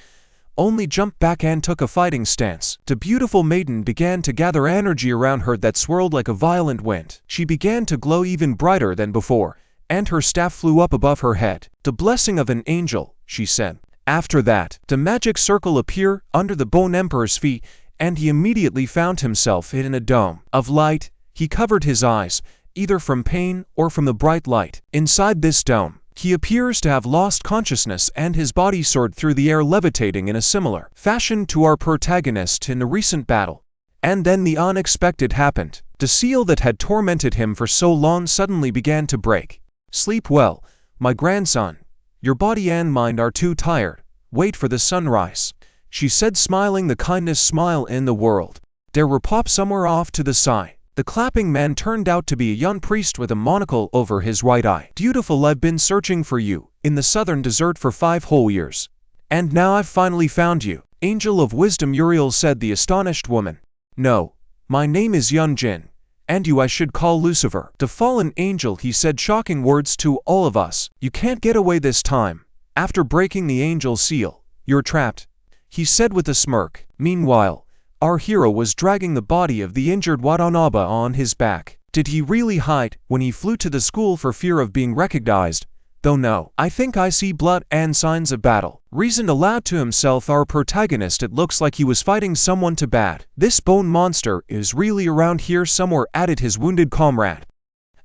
only jumped back and took a fighting stance. The beautiful maiden began to gather energy around her that swirled like a violent wind. She began to glow even brighter than before, and her staff flew up above her head. The blessing of an angel, she said. After that, the magic circle appeared under the Bone Emperor's feet, and he immediately found himself in a dome of light. He covered his eyes, either from pain or from the bright light. Inside this dome, he appears to have lost consciousness and his body soared through the air, levitating in a similar fashion to our protagonist in the recent battle. And then the unexpected happened. The seal that had tormented him for so long suddenly began to break. Sleep well, my grandson. Your body and mind are too tired. Wait for the sunrise, she said, smiling the kindest smile in the world. There were pop somewhere off to the side. The clapping man turned out to be a young priest with a monocle over his right eye. Beautiful, I've been searching for you in the southern desert for 5 whole years. And now I've finally found you. Angel of wisdom, Uriel, said the astonished woman. No, my name is Yun Jin, and you I should call Lucifer. The fallen angel, he said, shocking words to all of us. You can't get away this time. After breaking the angel's seal, you're trapped, he said with a smirk. Meanwhile, our hero was dragging the body of the injured Watanabe on his back. Did he really hide when he flew to the school for fear of being recognized? Though no, I think I see blood and signs of battle, reasoned aloud to himself our protagonist. It looks like he was fighting someone too bad. This bone monster is really around here somewhere, added his wounded comrade.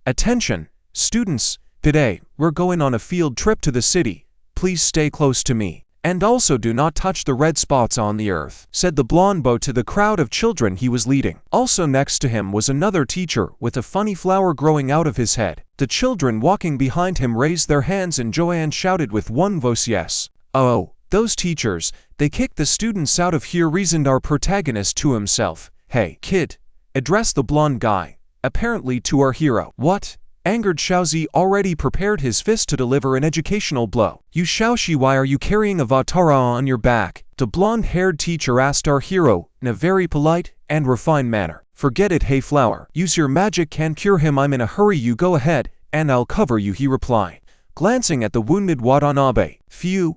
Attention, students, today we're going on a field trip to the city. Please stay close to me. And also do not touch the red spots on the earth, said the blonde beau to the crowd of children he was leading. Also next to him was another teacher with a funny flower growing out of his head. The children walking behind him raised their hands in joy and shouted with one voice, yes. Oh, those teachers, they kicked the students out of here, reasoned our protagonist to himself. Hey, kid, addressed the blonde guy, apparently to our hero. What? Angered Xiaozi already prepared his fist to deliver an educational blow. You Xiaoxi, why are you carrying a Vatara on your back? The blonde-haired teacher asked our hero in a very polite and refined manner. Forget it, hey flower. Use your magic, can cure him. I'm in a hurry, you go ahead, and I'll cover you, he replied, glancing at the wounded Watanabe. Phew.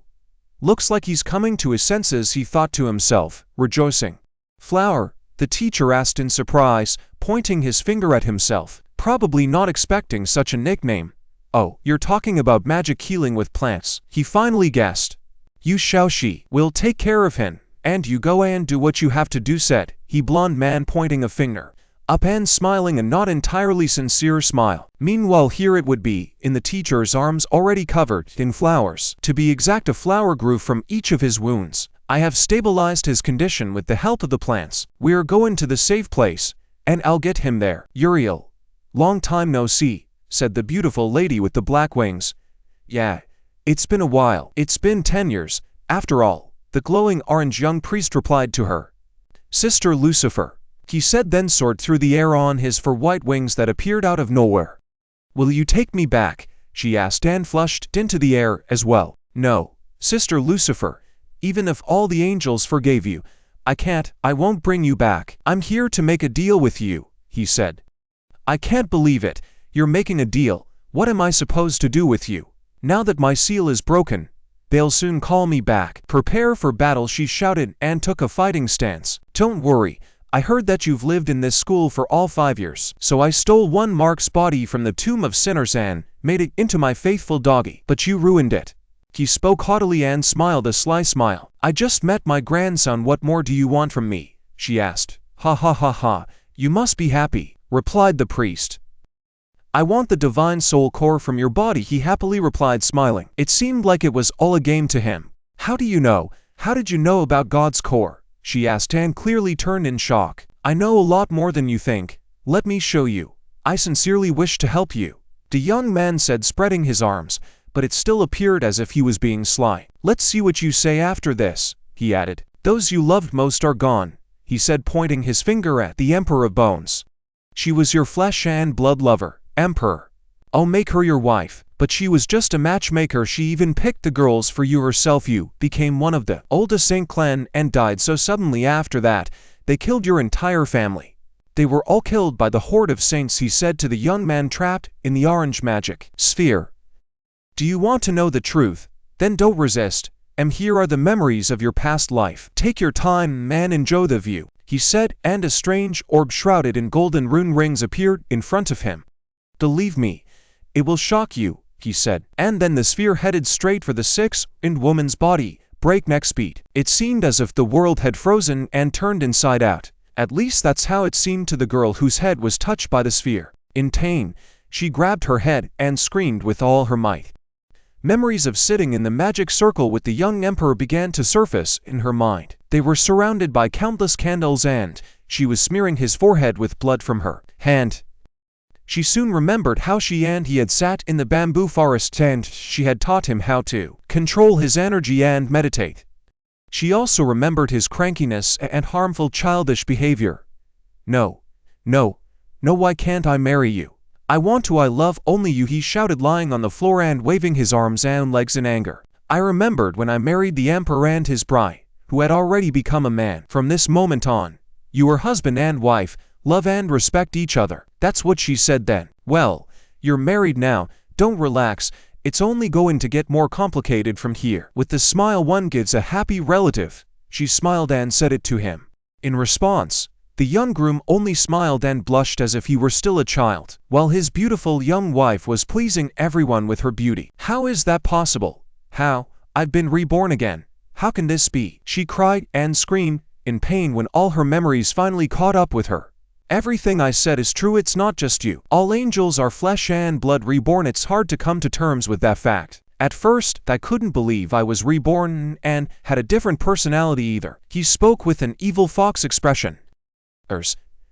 Looks like he's coming to his senses, he thought to himself, rejoicing. Flower? The teacher asked in surprise, pointing his finger at himself. Probably not expecting such a nickname. Oh, you're talking about magic healing with plants, he finally guessed. You Xiaoxi will take care of him, and you go and do what you have to do, said he, blonde man pointing a finger up and smiling a not entirely sincere smile. Meanwhile, here it would be, in the teacher's arms already covered in flowers. To be exact, a flower grew from each of his wounds. I have stabilized his condition with the help of the plants. We are going to the safe place, and I'll get him there. Uriel. Long time no see, said the beautiful lady with the black wings. Yeah, it's been a while. It's been 10 years, after all, the glowing orange young priest replied to her. Sister Lucifer, he said, then soared through the air on his fur white wings that appeared out of nowhere. Will you take me back? She asked and flushed into the air as well. No, Sister Lucifer, even if all the angels forgave you, I can't, I won't bring you back. I'm here to make a deal with you, he said. I can't believe it, you're making a deal. What am I supposed to do with you? Now that my seal is broken, they'll soon call me back. Prepare for battle, she shouted and took a fighting stance. Don't worry, I heard that you've lived in this school for all 5 years. So I stole one Mark's body from the tomb of sinners and made it into my faithful doggy. But you ruined it. He spoke haughtily and smiled a sly smile. I just met my grandson, what more do you want from me? She asked. Ha ha ha ha, you must be happy, replied the priest. I want the divine soul core from your body, he happily replied, smiling. It seemed like it was all a game to him. How do you know? How did you know about God's core? She asked and clearly turned in shock. I know a lot more than you think. Let me show you. I sincerely wish to help you, the young man said, spreading his arms, but it still appeared as if he was being sly. Let's see what you say after this, he added. Those you loved most are gone, he said, pointing his finger at the Emperor of Bones. She was your flesh and blood lover, Emperor. I'll make her your wife, but she was just a matchmaker. She even picked the girls for you herself. You became one of the oldest Saint clan and died so suddenly after that, they killed your entire family. They were all killed by the horde of saints, he said to the young man trapped in the orange magic sphere. Do you want to know the truth? Then don't resist. Here are the memories of your past life. Take your time, man, enjoy the view, he said, and a strange orb shrouded in golden rune rings appeared in front of him. Believe me, it will shock you, he said, and then the sphere headed straight for the six-inch woman's body, breakneck speed. It seemed as if the world had frozen and turned inside out. At least that's how it seemed to the girl whose head was touched by the sphere. In pain, she grabbed her head and screamed with all her might. Memories of sitting in the magic circle with the young emperor began to surface in her mind. They were surrounded by countless candles and she was smearing his forehead with blood from her hand. She soon remembered how she and he had sat in the bamboo forest and she had taught him how to control his energy and meditate. She also remembered his crankiness and harmful childish behavior. No, why can't I marry you? I want to, I love only you, he shouted, lying on the floor and waving his arms and legs in anger. I remembered when I married the emperor and his bride, who had already become a man. From this moment on, you are husband and wife, love and respect each other. That's what she said then. Well, you're married now, don't relax, it's only going to get more complicated from here. With the smile one gives a happy relative, she smiled and said it to him. In response, the young groom only smiled and blushed as if he were still a child, while his beautiful young wife was pleasing everyone with her beauty. How is that possible? How? I've been reborn again. How can this be? She cried and screamed in pain when all her memories finally caught up with her. Everything I said is true, it's not just you. All angels are flesh and blood reborn. It's hard to come to terms with that fact. At first, I couldn't believe I was reborn and had a different personality either. He spoke with an evil fox expression.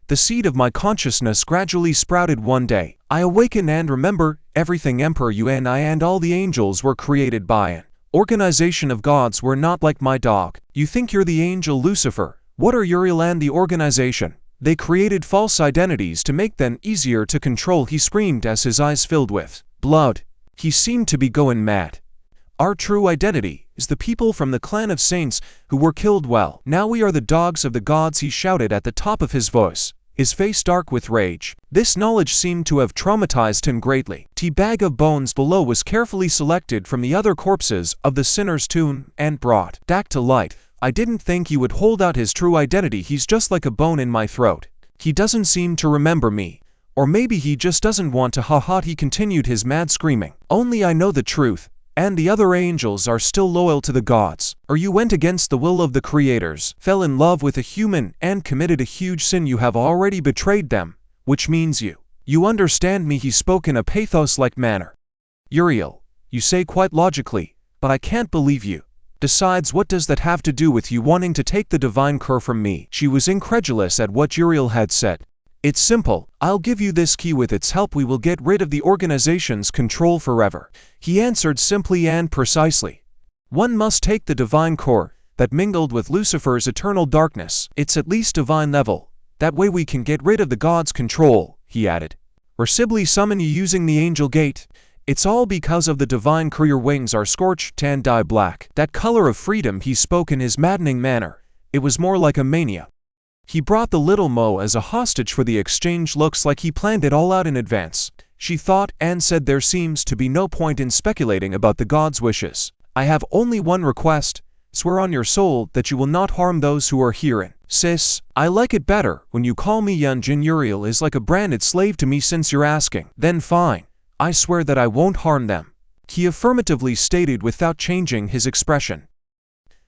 The seed of my consciousness gradually sprouted one day. I awakened and remember everything. Emperor, you and I and all the angels were created by an organization of gods. We're not like my dog. You think you're the angel Lucifer. What are Uriel and the organization? They created false identities to make them easier to control, he screamed as his eyes filled with blood. He seemed to be going mad. Our true identity is the people from the clan of saints who were killed. Well, now we are the dogs of the gods, he shouted at the top of his voice, his face dark with rage. This knowledge seemed to have traumatized him greatly. A bag of bones below was carefully selected from the other corpses of the sinner's tomb and brought back to light. I didn't think he would hold out his true identity. He's just like a bone in my throat. He doesn't seem to remember me. Or maybe he just doesn't want to, ha, he continued his mad screaming. Only I know the truth, and the other angels are still loyal to the gods. Or you went against the will of the creators, fell in love with a human, and committed a huge sin. You have already betrayed them, which means you understand me, he spoke in a pathos-like manner. Uriel, you say quite logically, but I can't believe you. Besides, what does that have to do with you wanting to take the divine core from me? She was incredulous at what Uriel had said. It's simple. I'll give you this key. With its help we will get rid of the organization's control forever. He answered simply and precisely. One must take the divine core that mingled with Lucifer's eternal darkness. It's at least divine level. That way we can get rid of the god's control, he added. Or simply summon you using the angel gate. It's all because of the divine core. Your wings are scorched and dye black. That color of freedom, he spoke in his maddening manner. It was more like a mania. He brought the little Mo as a hostage for the exchange. Looks like he planned it all out in advance. She thought and said, there seems to be no point in speculating about the god's wishes. I have only one request. Swear on your soul that you will not harm those who are herein. Sis, I like it better when you call me Yunjin. Uriel is like a branded slave to me since you're asking. Then fine. I swear that I won't harm them. He affirmatively stated without changing his expression.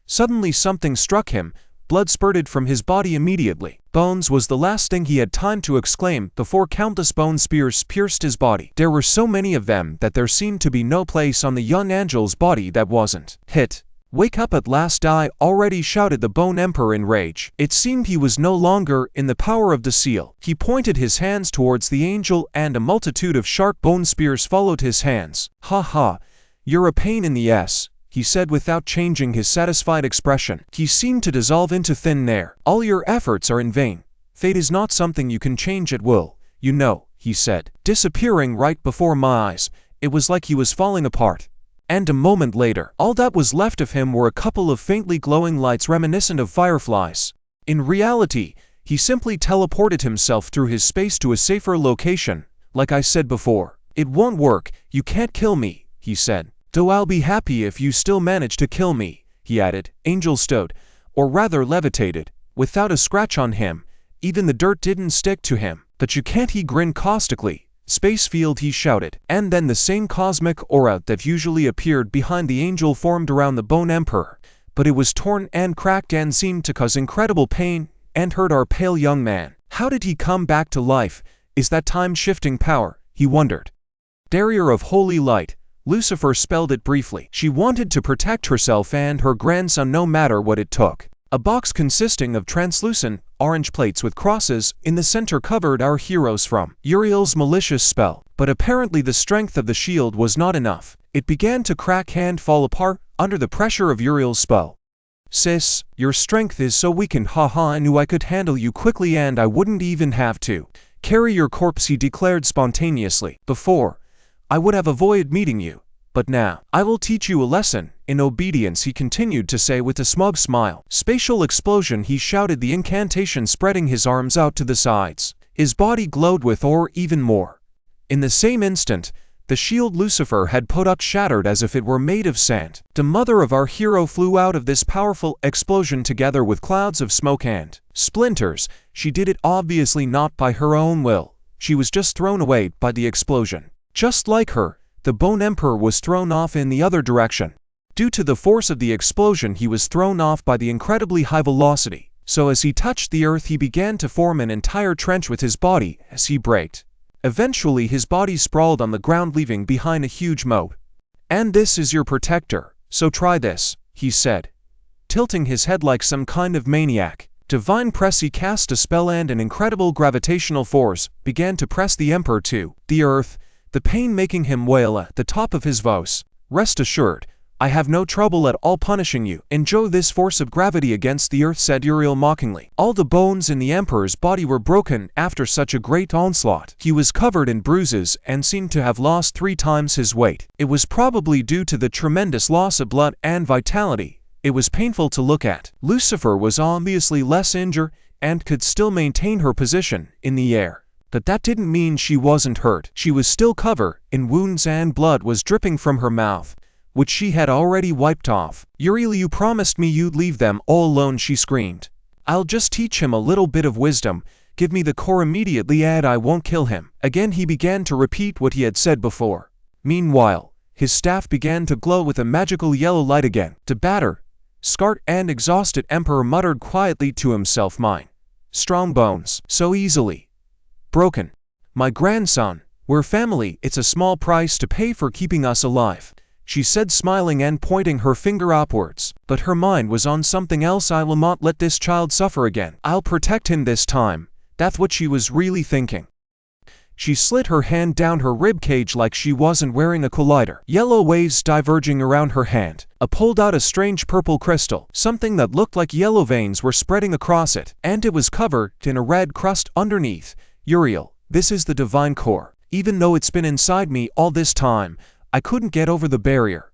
Suddenly something struck him. Blood spurted from his body immediately. Bones was the last thing he had time to exclaim before countless bone spears pierced his body. There were so many of them that there seemed to be no place on the young angel's body that wasn't hit. Wake up at last, I already shouted the Bone Emperor in rage. It seemed he was no longer in the power of the seal. He pointed his hands towards the angel and a multitude of sharp bone spears followed his hands. Ha, you're a pain in the ass, he said without changing his satisfied expression. He seemed to dissolve into thin air. All your efforts are in vain. Fate is not something you can change at will, you know, he said, disappearing right before my eyes. It was like he was falling apart. And a moment later, all that was left of him were a couple of faintly glowing lights reminiscent of fireflies. In reality, he simply teleported himself through his space to a safer location. Like I said before, it won't work, you can't kill me, he said. Though I'll be happy if you still manage to kill me, he added. Angel stood, or rather levitated, without a scratch on him. Even the dirt didn't stick to him. But you can't, he grinned caustically. Space field, he shouted, and then the same cosmic aura that usually appeared behind the angel formed around the Bone Emperor, but it was torn and cracked and seemed to cause incredible pain. and hurt our pale young man. How did he come back to life? Is that time-shifting power? He wondered. Barrier of holy light. Lucifer spelled it briefly. She wanted to protect herself and her grandson no matter what it took. A box consisting of translucent, orange plates with crosses in the center covered our heroes from Uriel's malicious spell. But apparently the strength of the shield was not enough. It began to crack and fall apart under the pressure of Uriel's spell. Sis, your strength is so weakened. Haha, I knew I could handle you quickly and I wouldn't even have to carry your corpse, he declared spontaneously. Before, I would have avoided meeting you, but now, I will teach you a lesson. In obedience, he continued to say with a smug smile. Spatial explosion, he shouted the incantation, spreading his arms out to the sides. His body glowed with or even more. In the same instant, the shield Lucifer had put up shattered as if it were made of sand. The mother of our hero flew out of this powerful explosion together with clouds of smoke and splinters. She did it obviously not by her own will. She was just thrown away by the explosion. Just like her, the Bone Emperor was thrown off in the other direction. Due to the force of the explosion, he was thrown off by the incredibly high velocity. So as he touched the earth, he began to form an entire trench with his body as he braked. Eventually, his body sprawled on the ground, leaving behind a huge moat. And this is your protector, so try this, he said, tilting his head like some kind of maniac. Divine press, he cast a spell and an incredible gravitational force began to press the Emperor to the earth, the pain making him wail at the top of his voice. Rest assured, I have no trouble at all punishing you. Enjoy this force of gravity against the earth, said Uriel mockingly. All the bones in the Emperor's body were broken after such a great onslaught. He was covered in bruises and seemed to have lost 3 times his weight. It was probably due to the tremendous loss of blood and vitality. It was painful to look at. Lucifer was obviously less injured and could still maintain her position in the air. But that didn't mean she wasn't hurt. She was still covered in wounds and blood was dripping from her mouth, which she had already wiped off. Uriel, you promised me you'd leave them all alone, she screamed. I'll just teach him a little bit of wisdom. Give me the core immediately and I won't kill him. Again he began to repeat what he had said before. Meanwhile, his staff began to glow with a magical yellow light again. The battered, scarred and exhausted Emperor muttered quietly to himself, mine strong bones, so easily broken. My grandson, we're family, it's a small price to pay for keeping us alive, she said, smiling and pointing her finger upwards. But her mind was on something else. I will not let this child suffer again. I'll protect him this time. That's what she was really thinking. She slid her hand down her rib cage like she wasn't wearing a collider. Yellow waves diverging around her hand. Pulled out a strange purple crystal. Something that looked like yellow veins were spreading across it, and it was covered in a red crust underneath. Uriel, this is the divine core. Even though it's been inside me all this time, I couldn't get over the barrier.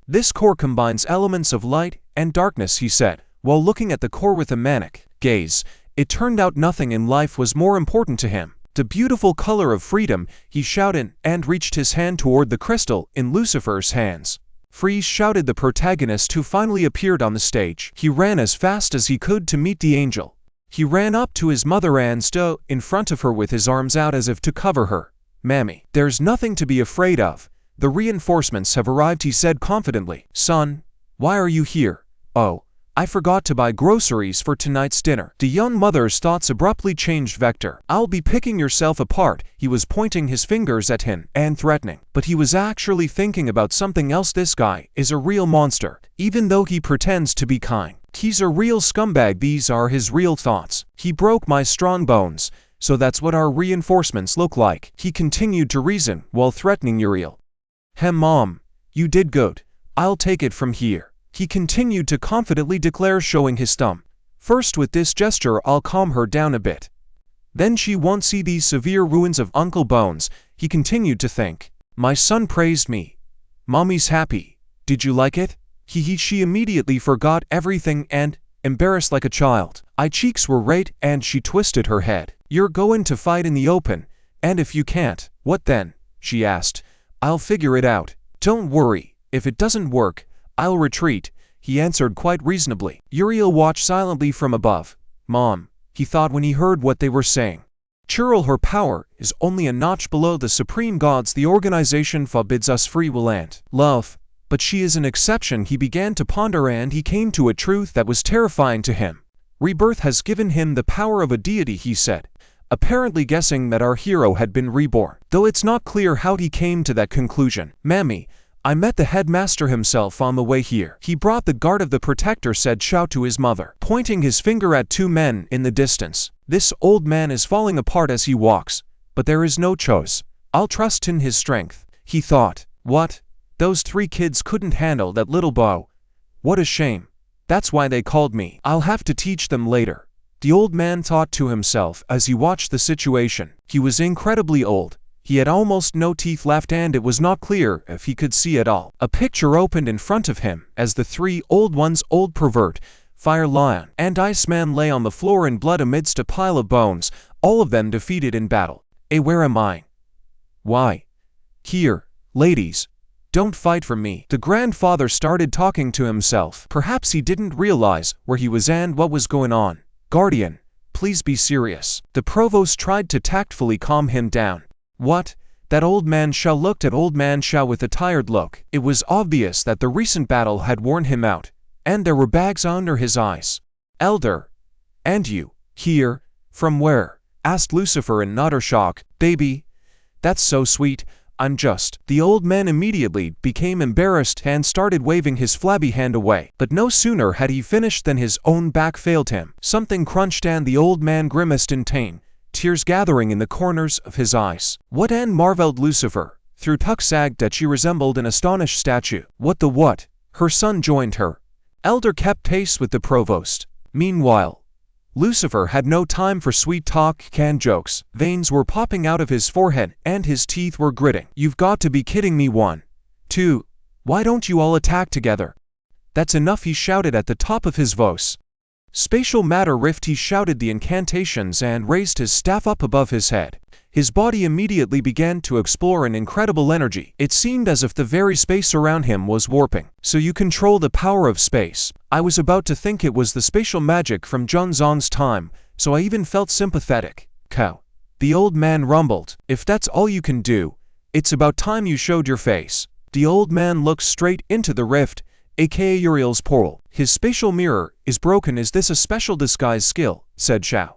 This core combines elements of light and darkness, he said, while looking at the core with a manic gaze. It turned out nothing in life was more important to him. The beautiful color of freedom, he shouted and reached his hand toward the crystal in Lucifer's hands. Freeze, shouted the protagonist who finally appeared on the stage. He ran as fast as he could to meet the angel. He ran up to his mother and stood in front of her with his arms out as if to cover her. Mammy, there's nothing to be afraid of. The reinforcements have arrived, he said confidently. Son, why are you here? Oh, I forgot to buy groceries for tonight's dinner. The young mother's thoughts abruptly changed vector. I'll be picking yourself apart. He was pointing his fingers at him and threatening. But he was actually thinking about something else. This guy is a real monster, even though he pretends to be kind. He's a real scumbag. These are his real thoughts. He broke my strong bones, so that's what our reinforcements look like. He continued to reason while threatening Uriel. Mom, you did good. I'll take it from here. He continued to confidently declare, showing his thumb. First, with this gesture I'll calm her down a bit. Then she won't see these severe ruins of Uncle Bones, he continued to think. My son praised me. Mommy's happy. Did you like it? She immediately forgot everything and, embarrassed like a child, eye cheeks were red and she twisted her head. You're going to fight in the open, and if you can't, what then? She asked. I'll figure it out. Don't worry, if it doesn't work, I'll retreat, he answered quite reasonably. Uriel watched silently from above. Mom, he thought when he heard what they were saying. Churl, her power is only a notch below the supreme gods. The organization forbids us free will and love, but she is an exception. He began to ponder and he came to a truth that was terrifying to him. Rebirth has given him the power of a deity, he said, apparently guessing that our hero had been reborn, though it's not clear how he came to that conclusion. Mammy, I met the headmaster himself on the way here. He brought the guard of the protector, said Xiao to his mother, pointing his finger at two men in the distance. This old man is falling apart as he walks, but there is no choice. I'll trust in his strength. He thought, what? Those 3 kids couldn't handle that little bow. What a shame. That's why they called me. I'll have to teach them later. The old man thought to himself as he watched the situation. He was incredibly old. He had almost no teeth left and it was not clear if he could see at all. A picture opened in front of him as the 3 old ones, Old Pervert, Fire Lion, and Iceman, lay on the floor in blood amidst a pile of bones, all of them defeated in battle. Where am I? Why? Here, ladies. Don't fight for me. The grandfather started talking to himself. Perhaps he didn't realize where he was and what was going on. Guardian, please be serious. The provost tried to tactfully calm him down. What? That old man Xiao looked at old man Xiao with a tired look. It was obvious that the recent battle had worn him out, and there were bags under his eyes. Elder. And you? Here? From where? Asked Lucifer in utter shock. Baby. That's so sweet. I'm just. The old man immediately became embarrassed and started waving his flabby hand away. But no sooner had he finished than his own back failed him. Something crunched and the old man grimaced in pain, tears gathering in the corners of his eyes. What? And marveled Lucifer. Through tuck sagged that she resembled an astonished statue. What the what? Her son joined her. Elder kept pace with the provost. Meanwhile, Lucifer had no time for sweet talk, canned jokes. Veins were popping out of his forehead and his teeth were gritting. You've got to be kidding me. 1, 2, why don't you all attack together? That's enough, he shouted at the top of his voice. Spatial matter rift, he shouted the incantations and raised his staff up above his head. His body immediately began to explore an incredible energy. It seemed as if the very space around him was warping. So you control the power of space. I was about to think it was the spatial magic from Junzong's time, so I even felt sympathetic. Cow. The old man rumbled. If that's all you can do, it's about time you showed your face. The old man looked straight into the rift, aka Uriel's portal. His spatial mirror is broken. Is this a special disguise skill? Said Xiao.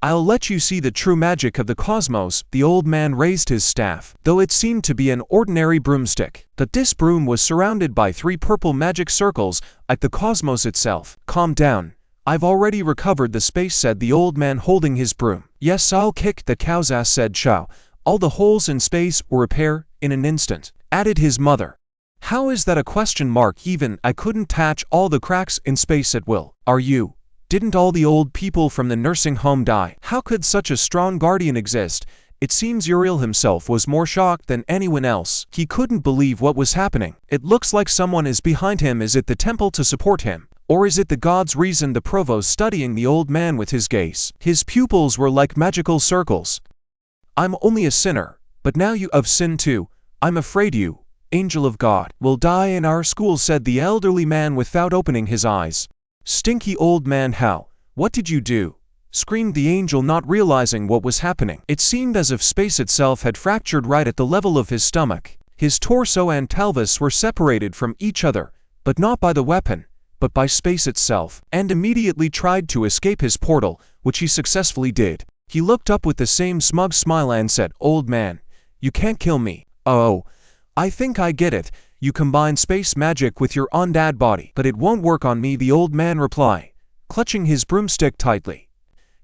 I'll let you see the true magic of the cosmos. The old man raised his staff, though it seemed to be an ordinary broomstick. But this broom was surrounded by 3 purple magic circles, like the cosmos itself. Calm down. I've already recovered the space, said the old man holding his broom. Yes, I'll kick the cow's ass, said Xiao. All the holes in space will repair in an instant, added his mother. How is that a question mark? Even I couldn't patch all the cracks in space at will. Are you? Didn't all the old people from the nursing home die? How could such a strong guardian exist? It seems Uriel himself was more shocked than anyone else. He couldn't believe what was happening. It looks like someone is behind him. Is it the temple to support him? Or is it the gods? Reasoned the provost, studying the old man with his gaze. His pupils were like magical circles. I'm only a sinner, but now you have sinned too. I'm afraid you, angel of God, will die in our school, said the elderly man without opening his eyes. Stinky old man, how? What did you do? Screamed the angel, not realizing what was happening. It seemed as if space itself had fractured right at the level of his stomach. His torso and pelvis were separated from each other, but not by the weapon, but by space itself, and immediately tried to escape his portal, which he successfully did. He looked up with the same smug smile and said, Old man, you can't kill me. Oh, I think I get it. You combine space magic with your undead body, but it won't work on me, the old man replied, clutching his broomstick tightly.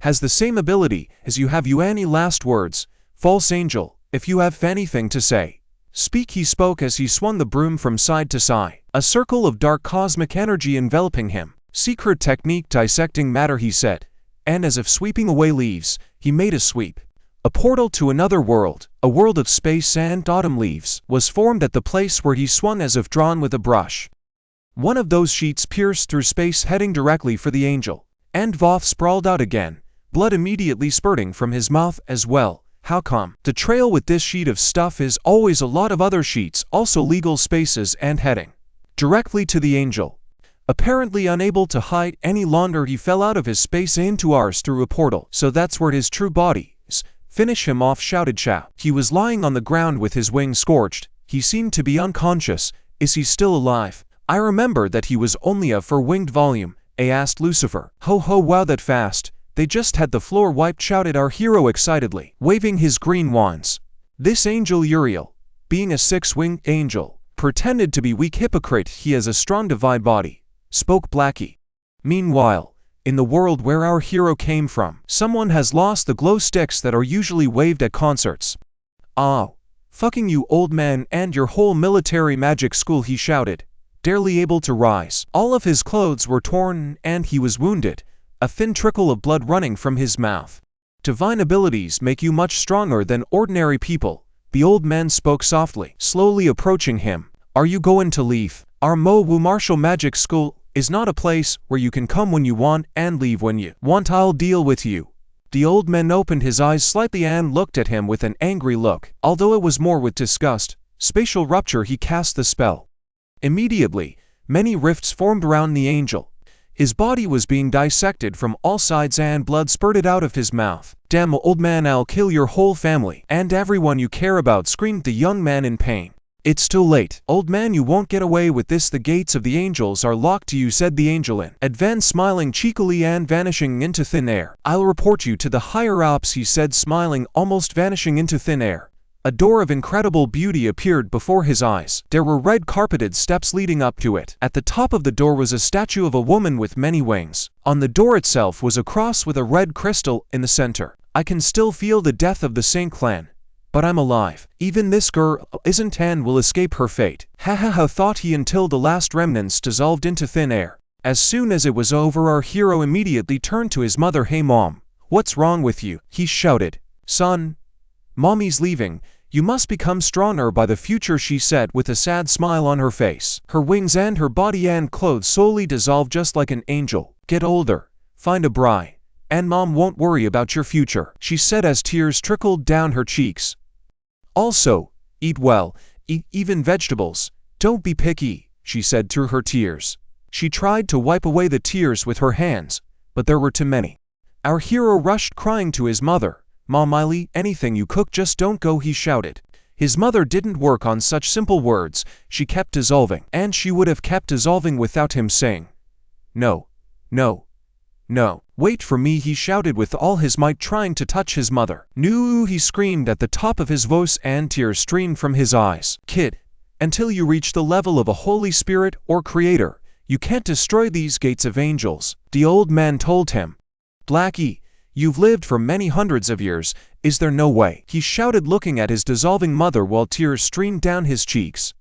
Has the same ability as you have. You any last words, false angel? If you have anything to say, speak, he spoke as he swung the broom from side to side, a circle of dark cosmic energy enveloping him. Secret technique dissecting matter, he said, and as if sweeping away leaves, he made a sweep. A portal to another world, a world of space and autumn leaves, was formed at the place where he swung as if drawn with a brush. One of those sheets pierced through space, heading directly for the angel, and Voth sprawled out again, blood immediately spurting from his mouth as well. How come? The trail with this sheet of stuff is always a lot of other sheets, also legal spaces, and heading directly to the angel. Apparently unable to hide any longer, he fell out of his space into ours through a portal. So that's where his true body is. Finish him off, shouted Xiao. He was lying on the ground with his wings scorched. He seemed to be unconscious. Is he still alive? I remember that he was only a four-winged volume, asked Lucifer. Ho ho, wow, that fast. They just had the floor wiped, shouted our hero excitedly, waving his green wands. This angel Uriel, being a six-winged angel, pretended to be weak hypocrite. He has a strong divine body, spoke Blackie. Meanwhile, in the world where our hero came from, someone has lost the glow sticks that are usually waved at concerts. Ah, fucking you, old man, and your whole military magic school, he shouted, barely able to rise. All of his clothes were torn and he was wounded, a thin trickle of blood running from his mouth. Divine abilities make you much stronger than ordinary people, the old man spoke softly, slowly approaching him. Are you going to leave? Our Mo-Wu martial magic school is not a place where you can come when you want and leave when you want. I'll deal with you. The old man opened his eyes slightly and looked at him with an angry look. Although it was more with disgust, spatial rupture, he cast the spell. Immediately, many rifts formed around the angel. His body was being dissected from all sides and blood spurted out of his mouth. Damn, old man, I'll kill your whole family and everyone you care about, screamed the young man in pain. It's too late. Old man, you won't get away with this. The gates of the angels are locked to you, said the angel in advance, smiling cheekily and vanishing into thin air. I'll report you to the higher-ups, he said, smiling, almost vanishing into thin air. A door of incredible beauty appeared before his eyes. There were red carpeted steps leading up to it. At the top of the door was a statue of a woman with many wings. On the door itself was a cross with a red crystal in the center. I can still feel the death of the Saint clan, but I'm alive. Even this girl isn't and will escape her fate. Ha ha ha, thought he, until the last remnants dissolved into thin air. As soon as it was over, our hero immediately turned to his mother. Hey mom, what's wrong with you? He shouted. Son, mommy's leaving. You must become stronger by the future, she said with a sad smile on her face. Her wings and her body and clothes slowly dissolved just like an angel. Get older, find a bride, and mom won't worry about your future, she said as tears trickled down her cheeks. Also, eat well, eat even vegetables. Don't be picky, she said through her tears. She tried to wipe away the tears with her hands, but there were too many. Our hero rushed crying to his mother. Mom, I'll eat anything you cook, just don't go, he shouted. His mother didn't work on such simple words. She kept dissolving, and she would have kept dissolving without him saying, no, no, no. Wait for me, he shouted with all his might, trying to touch his mother. No, he screamed at the top of his voice and tears streamed from his eyes. Kid, until you reach the level of a Holy Spirit or Creator, you can't destroy these gates of angels, the old man told him. Blackie, you've lived for many hundreds of years, is there no way? He shouted, looking at his dissolving mother while tears streamed down his cheeks.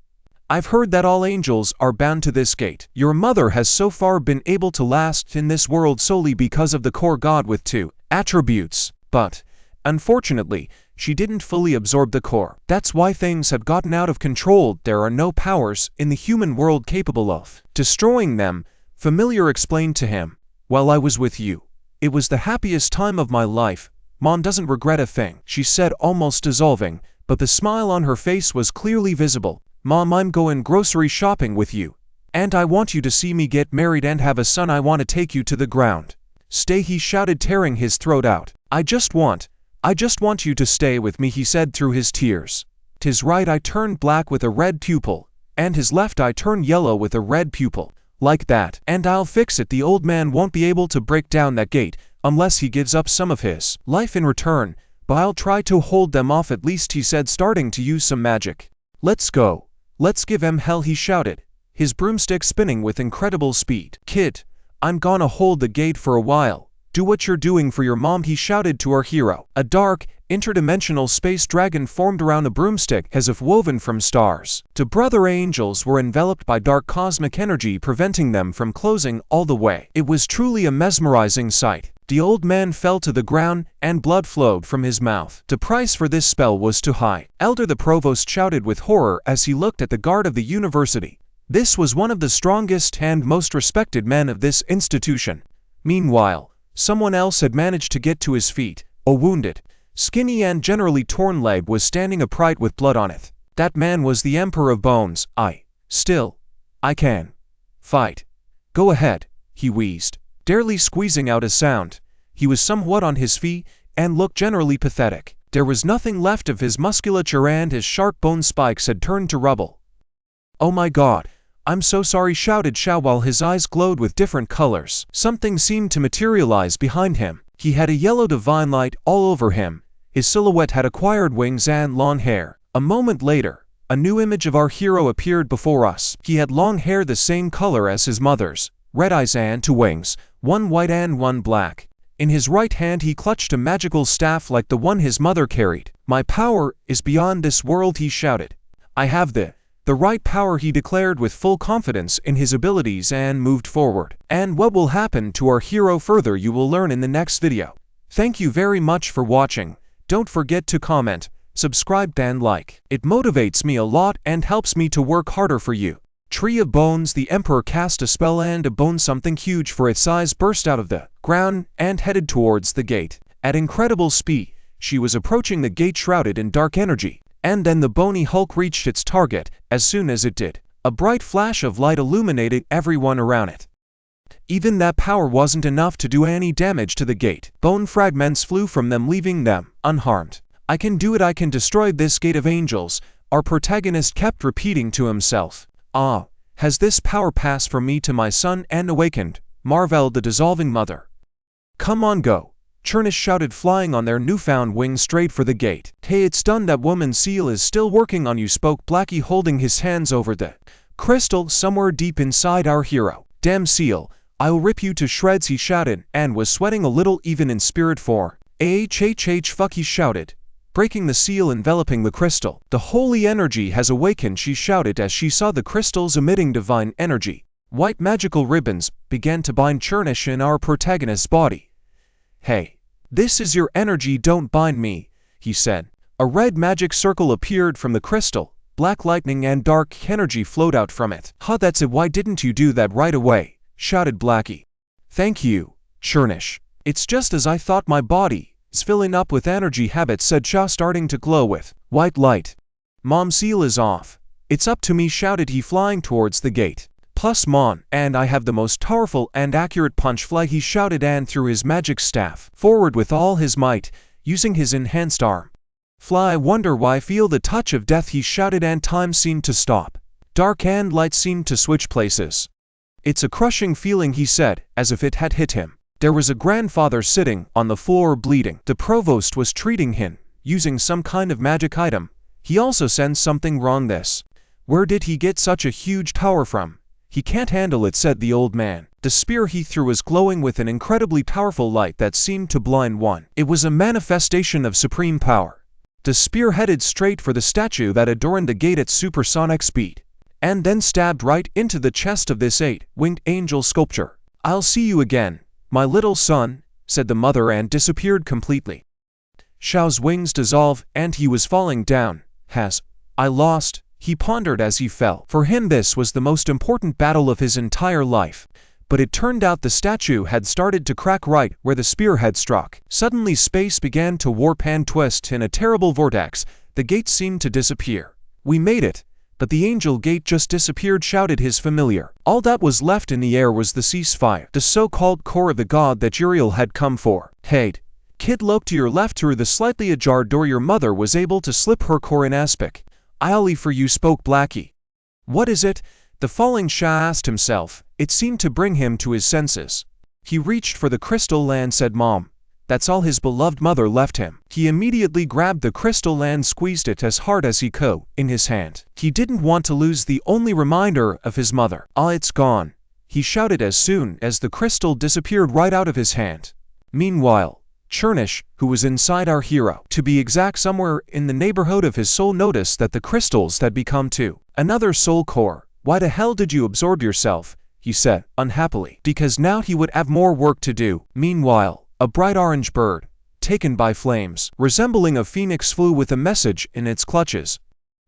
I've heard that all angels are bound to this gate. Your mother has so far been able to last in this world solely because of the core god with two attributes, but, unfortunately, she didn't fully absorb the core. That's why things have gotten out of control. There are no powers in the human world capable of destroying them, Familiar explained to him. While I was with you, it was the happiest time of my life. Mom doesn't regret a thing, she said, almost dissolving, but the smile on her face was clearly visible. Mom, I'm going grocery shopping with you. And I want you to see me get married and have a son. I want to take you to the ground. Stay, he shouted, tearing his throat out. I just want you to stay with me, he said through his tears. His right eye turned black with a red pupil, and his left eye turned yellow with a red pupil. Like that. And I'll fix it. The old man won't be able to break down that gate unless he gives up some of his life in return, but I'll try to hold them off at least, he said, starting to use some magic. Let's go. Let's give 'em hell, he shouted, his broomstick spinning with incredible speed. Kid, I'm gonna hold the gate for a while. Do what you're doing for your mom, he shouted to our hero. A dark, interdimensional space dragon formed around a broomstick as if woven from stars. The brother angels were enveloped by dark cosmic energy, preventing them from closing all the way. It was truly a mesmerizing sight. The old man fell to the ground and blood flowed from his mouth. The price for this spell was too high. Elder the provost shouted with horror as he looked at the guard of the university. This was one of the strongest and most respected men of this institution. Meanwhile, someone else had managed to get to his feet. A wounded, skinny and generally torn leg was standing upright with blood on it. That man was the Emperor of Bones. I can fight. Go ahead, he wheezed, barely squeezing out a sound. He was somewhat on his feet and looked generally pathetic. There was nothing left of his musculature and his sharp bone spikes had turned to rubble. Oh my god, I'm so sorry, shouted Xiao while his eyes glowed with different colors. Something seemed to materialize behind him. He had a yellow divine light all over him. His silhouette had acquired wings and long hair. A moment later, a new image of our hero appeared before us. He had long hair the same color as his mother's, red eyes and 2 wings, one white and one black. In his right hand he clutched a magical staff like the one his mother carried. My power is beyond this world, he shouted. I have the right power, he declared with full confidence in his abilities and moved forward. And what will happen to our hero further you will learn in the next video. Thank you very much for watching. Don't forget to comment, subscribe and like. It motivates me a lot and helps me to work harder for you. Tree of Bones. The emperor cast a spell and a bone, something huge for its size, burst out of the ground and headed towards the gate. At incredible speed, she was approaching the gate shrouded in dark energy. And then the bony hulk reached its target. As soon as it did, a bright flash of light illuminated everyone around it. Even that power wasn't enough to do any damage to the gate. Bone fragments flew from them, leaving them unharmed. I can do it, I can destroy this gate of angels, our protagonist kept repeating to himself. Ah, has this power passed from me to my son and awakened? Marveled the dissolving mother. Come on, go. Chernish shouted, flying on their newfound wings straight for the gate. Hey, it's done. That woman seal is still working on you, spoke Blackie, holding his hands over the crystal somewhere deep inside our hero. Damn seal, I'll rip you to shreds, he shouted, and was sweating a little even in spirit for fuck, he shouted, breaking the seal enveloping the crystal. The holy energy has awakened, she shouted as she saw the crystals emitting divine energy. White magical ribbons began to bind Chernish in our protagonist's body. Hey, this is your energy, don't bind me, he said. A red magic circle appeared from the crystal. Black lightning and dark energy flowed out from it. Huh, that's it, why didn't you do that right away? Shouted Blackie. Thank you, Chernish. It's just as I thought, my body is filling up with energy habits, said Cha, starting to glow with white light. Mom, seal is off. It's up to me, shouted he, flying towards the gate. Plus Mon, and I have the most powerful and accurate punch, fly, he shouted and threw his magic staff forward with all his might, using his enhanced arm. Fly, I wonder why I feel the touch of death, he shouted, and time seemed to stop. Dark and light seemed to switch places. It's a crushing feeling, he said, as if it had hit him. There was a grandfather sitting on the floor bleeding. The provost was treating him, using some kind of magic item. He also sensed something wrong. Where did he get such a huge power from? He can't handle it, said the old man. The spear he threw was glowing with an incredibly powerful light that seemed to blind one. It was a manifestation of supreme power. The spear headed straight for the statue that adorned the gate at supersonic speed, and then stabbed right into the chest of this 8-winged angel sculpture. I'll see you again, my little son, said the mother, and disappeared completely. Xiao's wings dissolved and he was falling down. Has I lost? He pondered as he fell. For him this was the most important battle of his entire life. But it turned out the statue had started to crack right where the spear had struck. Suddenly space began to warp and twist in a terrible vortex. The gate seemed to disappear. We made it. But the angel gate just disappeared, shouted his familiar. All that was left in the air was the ceasefire, the so-called core of the god that Uriel had come for. Hey, kid, look to your left. Through the slightly ajar door your mother was able to slip her core in aspic. I'll leave for you, spoke Blackie. What is it? The falling Sha asked himself. It seemed to bring him to his senses. He reached for the crystal and said, Mom. That's all his beloved mother left him. He immediately grabbed the crystal and squeezed it as hard as he could in his hand. He didn't want to lose the only reminder of his mother. Ah, it's gone, he shouted as soon as the crystal disappeared right out of his hand. Meanwhile, Chernish, who was inside our hero, to be exact somewhere in the neighborhood of his soul, noticed that the crystals had become to another soul core. Why the hell did you absorb yourself? He said, unhappily, because now he would have more work to do. Meanwhile, a bright orange bird, taken by flames, resembling a phoenix, flew with a message in its clutches.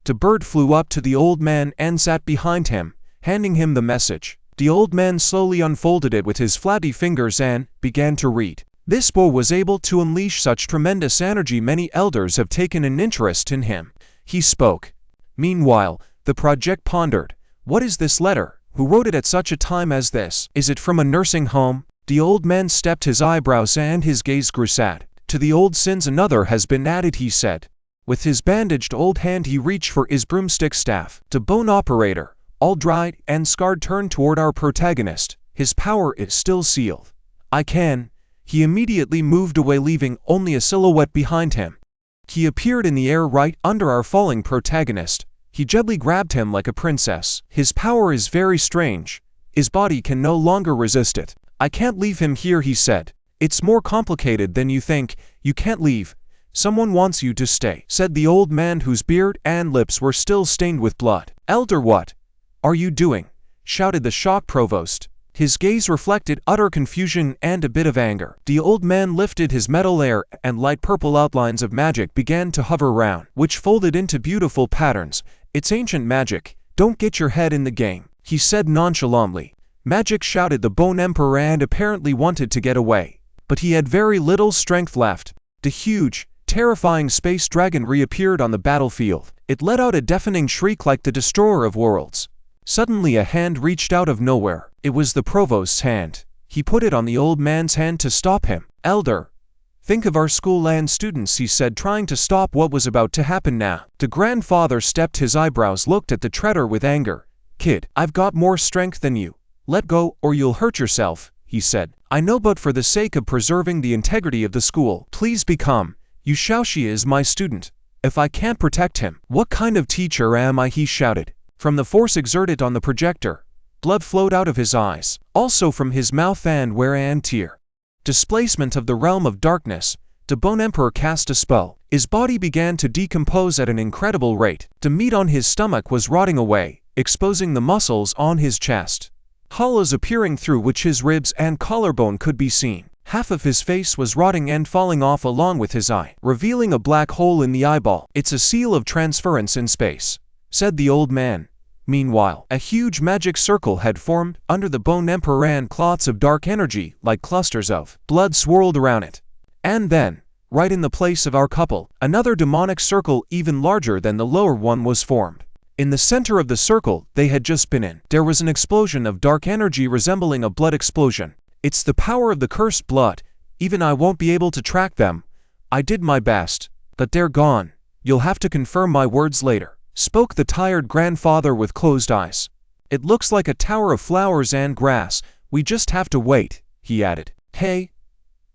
The bird flew up to the old man and sat behind him, handing him the message. The old man slowly unfolded it with his flabby fingers and began to read. This boy was able to unleash such tremendous energy, many elders have taken an interest in him. He spoke. Meanwhile, the project pondered. What is this letter? Who wrote it at such a time as this? Is it from a nursing home? The old man stepped his eyebrows and his gaze grew sad. To the old sins another has been added, he said. With his bandaged old hand he reached for his broomstick staff. The bone operator, all dried and scarred, turned toward our protagonist. His power is still sealed. I can. He immediately moved away, leaving only a silhouette behind him. He appeared in the air right under our falling protagonist. He gently grabbed him like a princess. His power is very strange. His body can no longer resist it. I can't leave him here, he said. It's more complicated than you think. You can't leave. Someone wants you to stay, said the old man, whose beard and lips were still stained with blood. Elder, what are you doing? Shouted the shocked provost. His gaze reflected utter confusion and a bit of anger. The old man lifted his metal hair, and light purple outlines of magic began to hover around, which folded into beautiful patterns. It's ancient magic. Don't get your head in the game, he said nonchalantly. Magic, shouted the Bone Emperor, and apparently wanted to get away. But he had very little strength left. The huge, terrifying space dragon reappeared on the battlefield. It let out a deafening shriek like the destroyer of worlds. Suddenly a hand reached out of nowhere. It was the provost's hand. He put it on the old man's hand to stop him. Elder, think of our school and students, he said, trying to stop what was about to happen now. The grandfather stepped, his eyebrows looked at the treader with anger. Kid, I've got more strength than you. Let go or you'll hurt yourself, he said. I know, but for the sake of preserving the integrity of the school, please become. Yu Shaoxi is my student. If I can't protect him, what kind of teacher am I, he shouted. From the force exerted on the projector, blood flowed out of his eyes, also from his mouth and where an tear. Displacement of the realm of darkness. The Bone Emperor cast a spell. His body began to decompose at an incredible rate. The meat on his stomach was rotting away, exposing the muscles on his chest. Hollows appearing through which his ribs and collarbone could be seen. Half of his face was rotting and falling off along with his eye, revealing a black hole in the eyeball. It's a seal of transference in space, said the old man. Meanwhile, a huge magic circle had formed under the Bone Emperor, and clots of dark energy, like clusters of blood, swirled around it. And then, right in the place of our couple, another demonic circle even larger than the lower one was formed. In the center of the circle they had just been in, there was an explosion of dark energy resembling a blood explosion. It's the power of the cursed blood. Even I won't be able to track them. I did my best, but they're gone. You'll have to confirm my words later, spoke the tired grandfather with closed eyes. It looks like a tower of flowers and grass. We just have to wait, he added. Hey,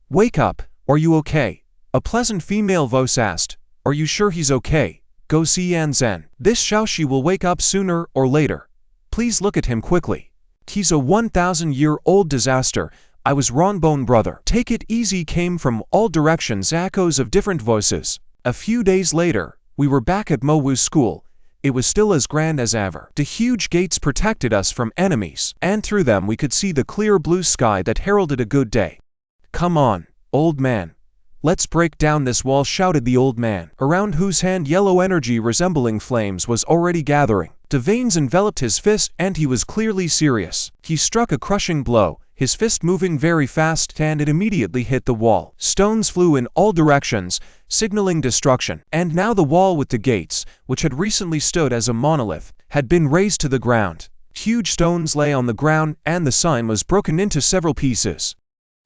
wake up. Are you okay? A pleasant female voice asked. Are you sure he's okay? Go see Yan Zhen. This Shaoxi will wake up sooner or later. Please look at him quickly. He's a 1,000-year-old disaster. I was wrong, Bone Brother. Take it easy, came from all directions, echoes of different voices. A few days later, we were back at Mowu's school. It was still as grand as ever. The huge gates protected us from enemies, and through them we could see the clear blue sky that heralded a good day. Come on, old man. Let's break down this wall, shouted the old man, around whose hand yellow energy resembling flames was already gathering. The veins enveloped his fist, and he was clearly serious. He struck a crushing blow, his fist moving very fast, and it immediately hit the wall. Stones flew in all directions, signaling destruction. And now the wall with the gates, which had recently stood as a monolith, had been razed to the ground. Huge stones lay on the ground, and the sign was broken into several pieces.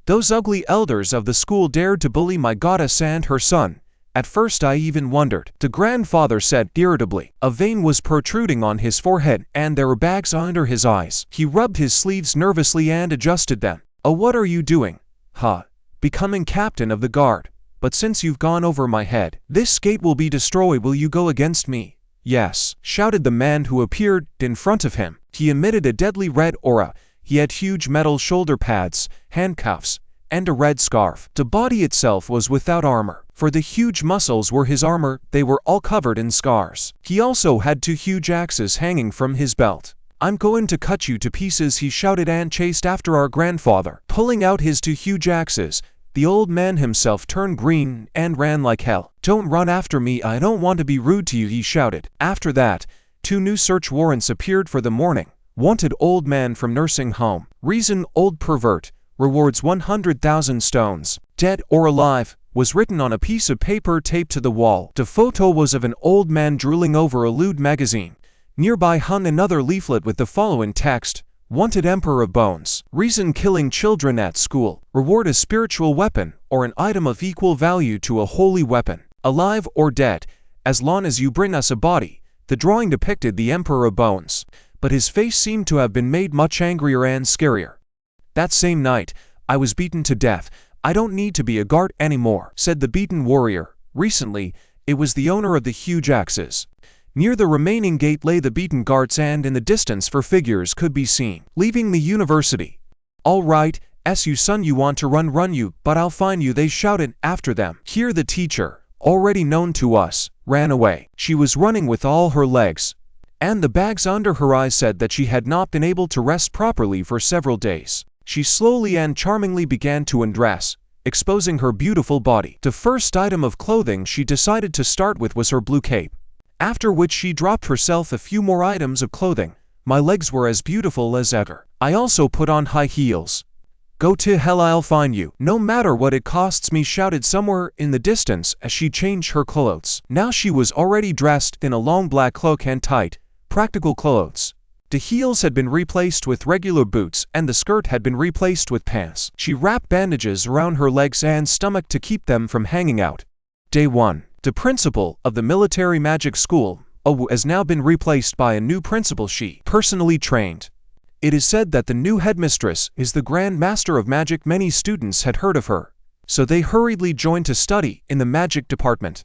Those ugly elders of the school dared to bully my goddess and her son. At first I even wondered, the grandfather said irritably. A vein was protruding on his forehead, and there were bags under his eyes. He rubbed his sleeves nervously and adjusted them. Oh, what are you doing? Huh? Becoming captain of the guard. But since you've gone over my head, this gate will be destroyed. Will you go against me? Yes, shouted the man who appeared in front of him. He emitted a deadly red aura. He had huge metal shoulder pads, handcuffs, and a red scarf. The body itself was without armor, for the huge muscles were his armor. They were all covered in scars. He also had two huge axes hanging from his belt. I'm going to cut you to pieces, he shouted, and chased after our grandfather. Pulling out his two huge axes, the old man himself turned green and ran like hell. Don't run after me, I don't want to be rude to you, he shouted. After that, two new search warrants appeared for the morning. Wanted old man from nursing home. Reason old pervert. Rewards 100,000 stones. Dead or alive, was written on a piece of paper taped to the wall. The photo was of an old man drooling over a lewd magazine. Nearby hung another leaflet with the following text. Wanted Emperor of Bones. Reason killing children at school. Reward a spiritual weapon or an item of equal value to a holy weapon. Alive or dead, as long as you bring us a body. The drawing depicted the Emperor of Bones, but his face seemed to have been made much angrier and scarier. "That same night, I was beaten to death. I don't need to be a guard anymore," said the beaten warrior. Recently, it was the owner of the huge axes. Near the remaining gate lay the beaten guards, and in the distance 4 figures could be seen, leaving the university. "All right, you son, you want to run you, but I'll find you," they shouted after them. Here the teacher, already known to us, ran away. She was running with all her legs, and the bags under her eyes said that she had not been able to rest properly for several days. She slowly and charmingly began to undress, exposing her beautiful body. The first item of clothing she decided to start with was her blue cape, after which she dropped herself a few more items of clothing. "My legs were as beautiful as ever. I also put on high heels. Go to hell, I'll find you, no matter what it costs me," shouted somewhere in the distance as she changed her clothes. Now she was already dressed in a long black cloak and tight, practical clothes. The heels had been replaced with regular boots, and the skirt had been replaced with pants. She wrapped bandages around her legs and stomach to keep them from hanging out. Day 1. The principal of the military magic school, Owu, has now been replaced by a new principal she personally trained. It is said that the new headmistress is the Grand Master of Magic. Many students had heard of her, so they hurriedly joined to study in the magic department.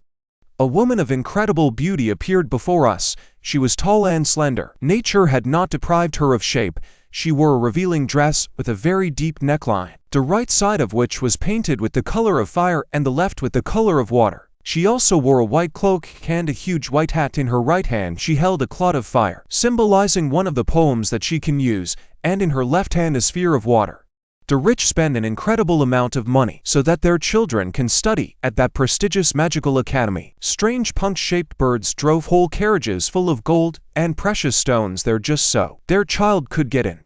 A woman of incredible beauty appeared before us. She was tall and slender. Nature had not deprived her of shape. She wore a revealing dress with a very deep neckline, the right side of which was painted with the color of fire and the left with the color of water. She also wore a white cloak and a huge white hat. In her right hand she held a clod of fire, symbolizing one of the poems that she can use, and in her left hand a sphere of water. The rich spend an incredible amount of money so that their children can study at that prestigious magical academy. Strange punch-shaped birds drove whole carriages full of gold and precious stones there just so their child could get in.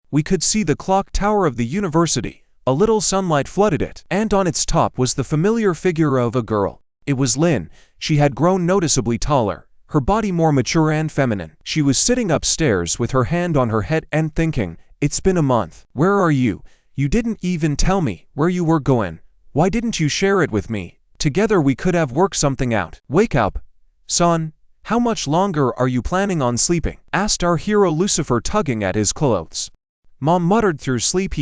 We could see the clock tower of the university. A little sunlight flooded it, and on its top was the familiar figure of a girl. It was Lin. She had grown noticeably taller, her body more mature and feminine. She was sitting upstairs with her hand on her head and thinking, "It's been a month. Where are you? You didn't even tell me where you were going. Why didn't you share it with me? Together we could have worked something out." "Wake up, son. How much longer are you planning on sleeping?" asked our hero Lucifer, tugging at his clothes. Mom muttered through sleep,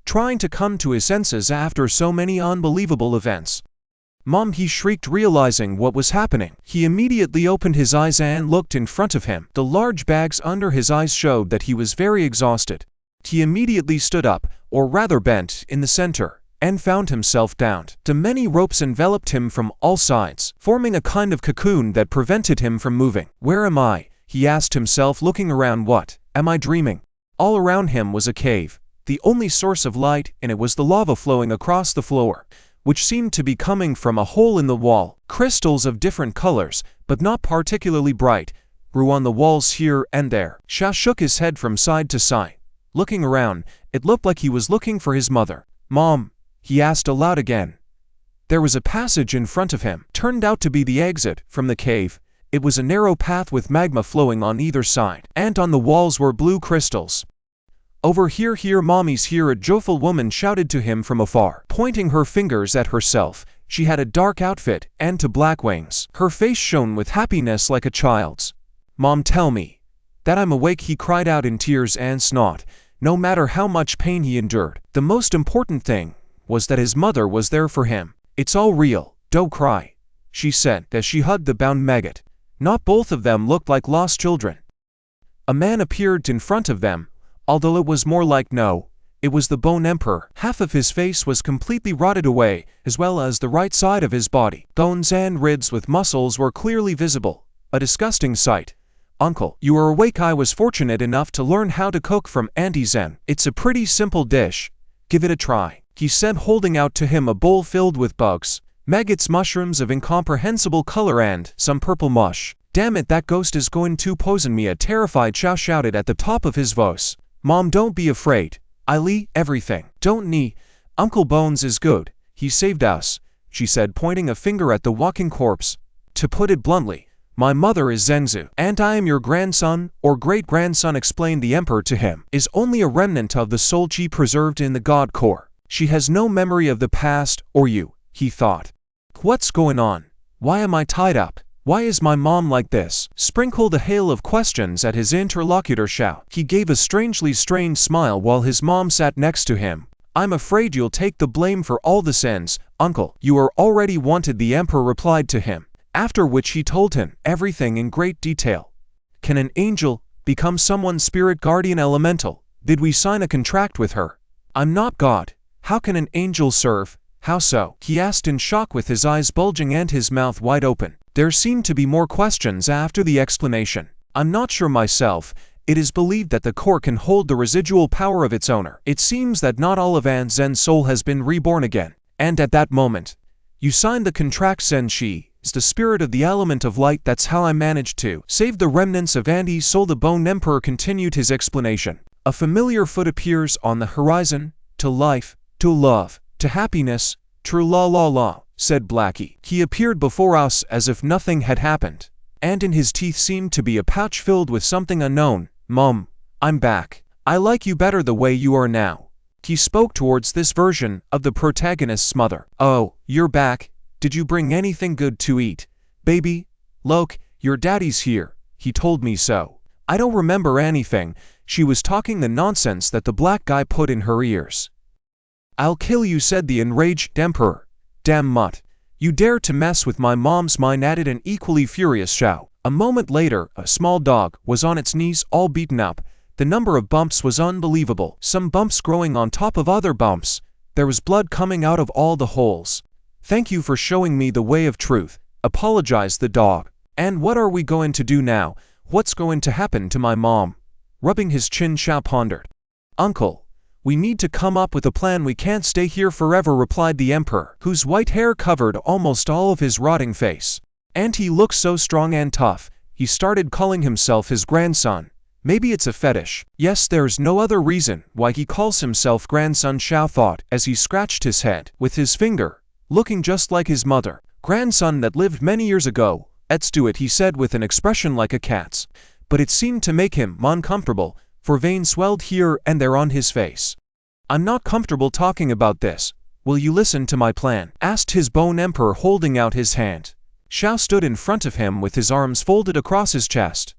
trying to come to his senses after so many unbelievable events. "Mom," he shrieked, realizing what was happening. He immediately opened his eyes and looked in front of him. The large bags under his eyes showed that he was very exhausted. He immediately stood up, or rather bent, in the center, and found himself downed. The many ropes enveloped him from all sides, forming a kind of cocoon that prevented him from moving. "Where am I?" he asked himself, looking around. "What? Am I dreaming?" All around him was a cave. The only source of light in it was the lava flowing across the floor, which seemed to be coming from a hole in the wall. Crystals of different colors, but not particularly bright, grew on the walls here and there. Sha shook his head from side to side. Looking around, it looked like he was looking for his mother. "Mom?" he asked aloud again. There was a passage in front of him. Turned out to be the exit from the cave. It was a narrow path with magma flowing on either side, and on the walls were blue crystals. "Over here, mommy's here," a joyful woman shouted to him from afar, pointing her fingers at herself. She had a dark outfit and 2 black wings. Her face shone with happiness like a child's. "Mom, tell me that I'm awake," he cried out in tears and snot. No matter how much pain he endured, the most important thing was that his mother was there for him. "It's all real, don't cry," she said as she hugged the bound maggot. Not both of them looked like lost children. A man appeared in front of them, although it was more like it was the Bone Emperor. Half of his face was completely rotted away, as well as the right side of his body. Bones and ribs with muscles were clearly visible. A disgusting sight. "Uncle, you are awake. I was fortunate enough to learn how to cook from Auntie Zen. It's a pretty simple dish. Give it a try," he said, holding out to him a bowl filled with bugs, maggots, mushrooms of incomprehensible color, and some purple mush. "Damn it, that ghost is going to poison me," a terrified Chow shouted at the top of his voice. "Mom, don't be afraid. I'll eat everything. Don't need. Uncle Bones is good. He saved us," she said, pointing a finger at the walking corpse. "To put it bluntly, my mother is Zenzu, and I am your grandson, or great-grandson," explained the emperor to him. "Is only a remnant of the soul chi preserved in the god core. She has no memory of the past or you," he thought. "What's going on? Why am I tied up? Why is my mom like this? Sprinkled a hail of questions at his interlocutor Xiao. He gave a strangely strained smile while his mom sat next to him. I'm afraid you'll take the blame for all the sins, uncle. You are already wanted, the emperor replied to him, after which he told him everything in great detail. Can an angel become someone's spirit guardian elemental? Did we sign a contract with her? I'm not God. How can an angel serve? How so? He asked in shock with his eyes bulging and his mouth wide open. There seemed to be more questions after the explanation. I'm not sure myself. It is believed that the core can hold the residual power of its owner. It seems that not all of An Zen's soul has been reborn again. And at that moment, you signed the contract. Zen Shi is the spirit of the element of light. That's how I managed to save the remnants of Andy's soul. The Bone Emperor continued his explanation. A familiar foot appears on the horizon. To life, to love, to happiness, true la la la, said Blackie. He appeared before us as if nothing had happened, and in his teeth seemed to be a pouch filled with something unknown. Mom, I'm back. I like you better the way you are now. He spoke towards this version of the protagonist's mother. Oh, you're back. Did you bring anything good to eat? Baby, look, your daddy's here. He told me so. I don't remember anything. She was talking the nonsense that the black guy put in her ears. I'll kill you, said the enraged emperor. Damn mutt. You dare to mess with my mom's mind, added an equally furious Xiao. A moment later, a small dog was on its knees, all beaten up. The number of bumps was unbelievable, some bumps growing on top of other bumps. There was blood coming out of all the holes. Thank you for showing me the way of truth, apologized the dog. And what are we going to do now? What's going to happen to my mom? Rubbing his chin, Xiao pondered. Uncle, we need to come up with a plan. We can't stay here forever, replied the emperor, whose white hair covered almost all of his rotting face. And he looked so strong and tough. He started calling himself his grandson. Maybe it's a fetish. Yes, there's no other reason why he calls himself grandson, Xiao thought as he scratched his head with his finger, looking just like his mother. Grandson that lived many years ago. Let's do it, he said with an expression like a cat's. But it seemed to make him uncomfortable, for veins swelled here and there on his face. I'm not comfortable talking about this. Will you listen to my plan? Asked his Bone Emperor, holding out his hand. Xiao stood in front of him with his arms folded across his chest.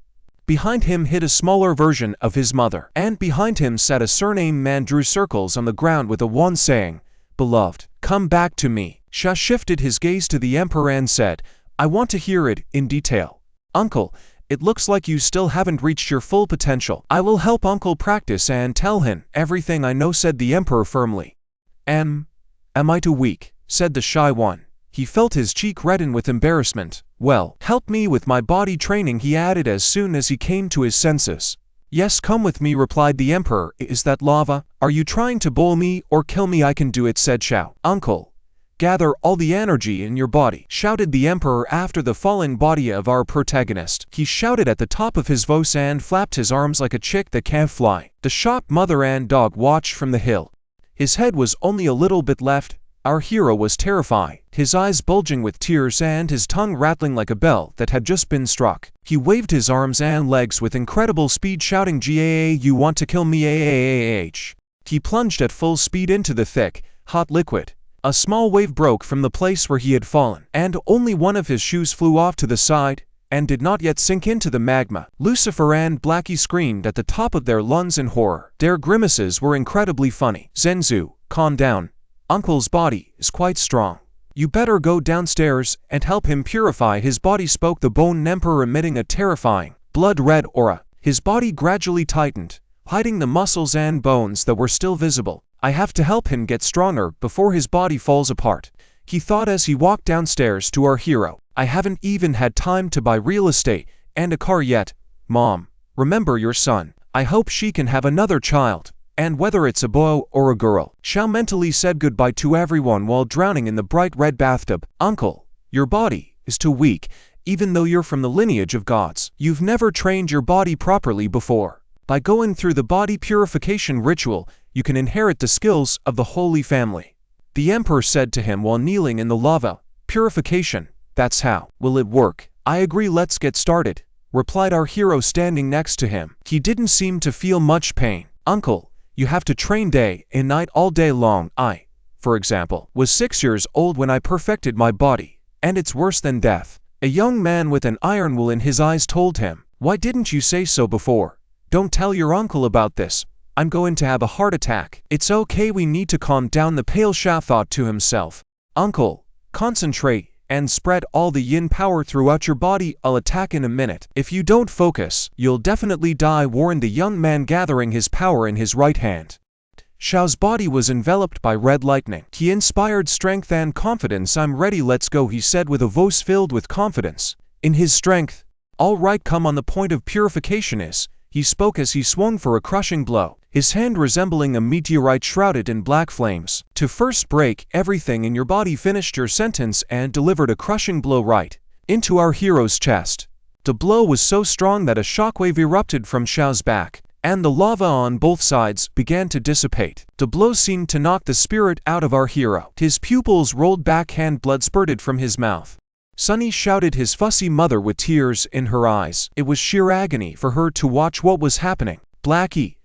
Behind him hid a smaller version of his mother, and behind him sat a surnamed man, drew circles on the ground with a wand, saying, Beloved, come back to me. Xiao shifted his gaze to the emperor and said, I want to hear it in detail. Uncle, it looks like you still haven't reached your full potential. I will help Uncle practice and tell him everything I know, said the emperor firmly. Am I too weak? Said the shy one. He felt his cheek redden with embarrassment. Well, help me with my body training, he added as soon as he came to his senses. Yes, come with me, replied the emperor. Is that lava? Are you trying to boil me or kill me? I can do it, said Xiao. Uncle, gather all the energy in your body, shouted the emperor after the falling body of our protagonist. He shouted at the top of his voice and flapped his arms like a chick that can't fly. The shocked mother and dog watched from the hill. His head was only a little bit left. Our hero was terrified, his eyes bulging with tears and his tongue rattling like a bell that had just been struck. He waved his arms and legs with incredible speed, shouting, "Gaa, you want to kill me? Aah." He plunged at full speed into the thick, hot liquid. A small wave broke from the place where he had fallen, and only one of his shoes flew off to the side and did not yet sink into the magma. Lucifer and Blackie screamed at the top of their lungs in horror. Their grimaces were incredibly funny. Zenzu, calm down. Uncle's body is quite strong. You better go downstairs and help him purify his body, spoke the Bone Emperor, emitting a terrifying, blood-red aura. His body gradually tightened, hiding the muscles and bones that were still visible. I have to help him get stronger before his body falls apart, he thought as he walked downstairs to our hero. I haven't even had time to buy real estate and a car yet. Mom, remember your son. I hope she can have another child. And whether it's a boy or a girl. Xiao mentally said goodbye to everyone while drowning in the bright red bathtub. Uncle, your body is too weak, even though you're from the lineage of gods. You've never trained your body properly before. By going through the body purification ritual, you can inherit the skills of the Holy Family. The Emperor said to him while kneeling in the lava. Purification, that's how. Will it work? I agree, let's get started, replied our hero standing next to him. He didn't seem to feel much pain. Uncle, you have to train day and night all day long. I, for example, was 6 years old when I perfected my body, and it's worse than death. A young man with an iron will in his eyes told him, "Why didn't you say so before? Don't tell your uncle about this. I'm going to have a heart attack." "It's okay, we need to calm down," the pale Xiao thought to himself. "Uncle, concentrate and spread all the yin power throughout your body. I'll attack in a minute. If you don't focus, you'll definitely die," warned the young man, gathering his power in his right hand. Xiao's body was enveloped by red lightning. He inspired strength and confidence. "I'm ready, let's go," he said with a voice filled with confidence in his strength. "All right, come on, the point of purification is," he spoke as he swung for a crushing blow, his hand resembling a meteorite shrouded in black flames. "To first break everything in your body," finished your sentence and delivered a crushing blow right into our hero's chest. The blow was so strong that a shockwave erupted from Xiao's back, and the lava on both sides began to dissipate. The blow seemed to knock the spirit out of our hero. His pupils rolled back and blood spurted from his mouth. Sunny shouted his fussy mother with tears in her eyes. It was sheer agony for her to watch what was happening. "Blackie,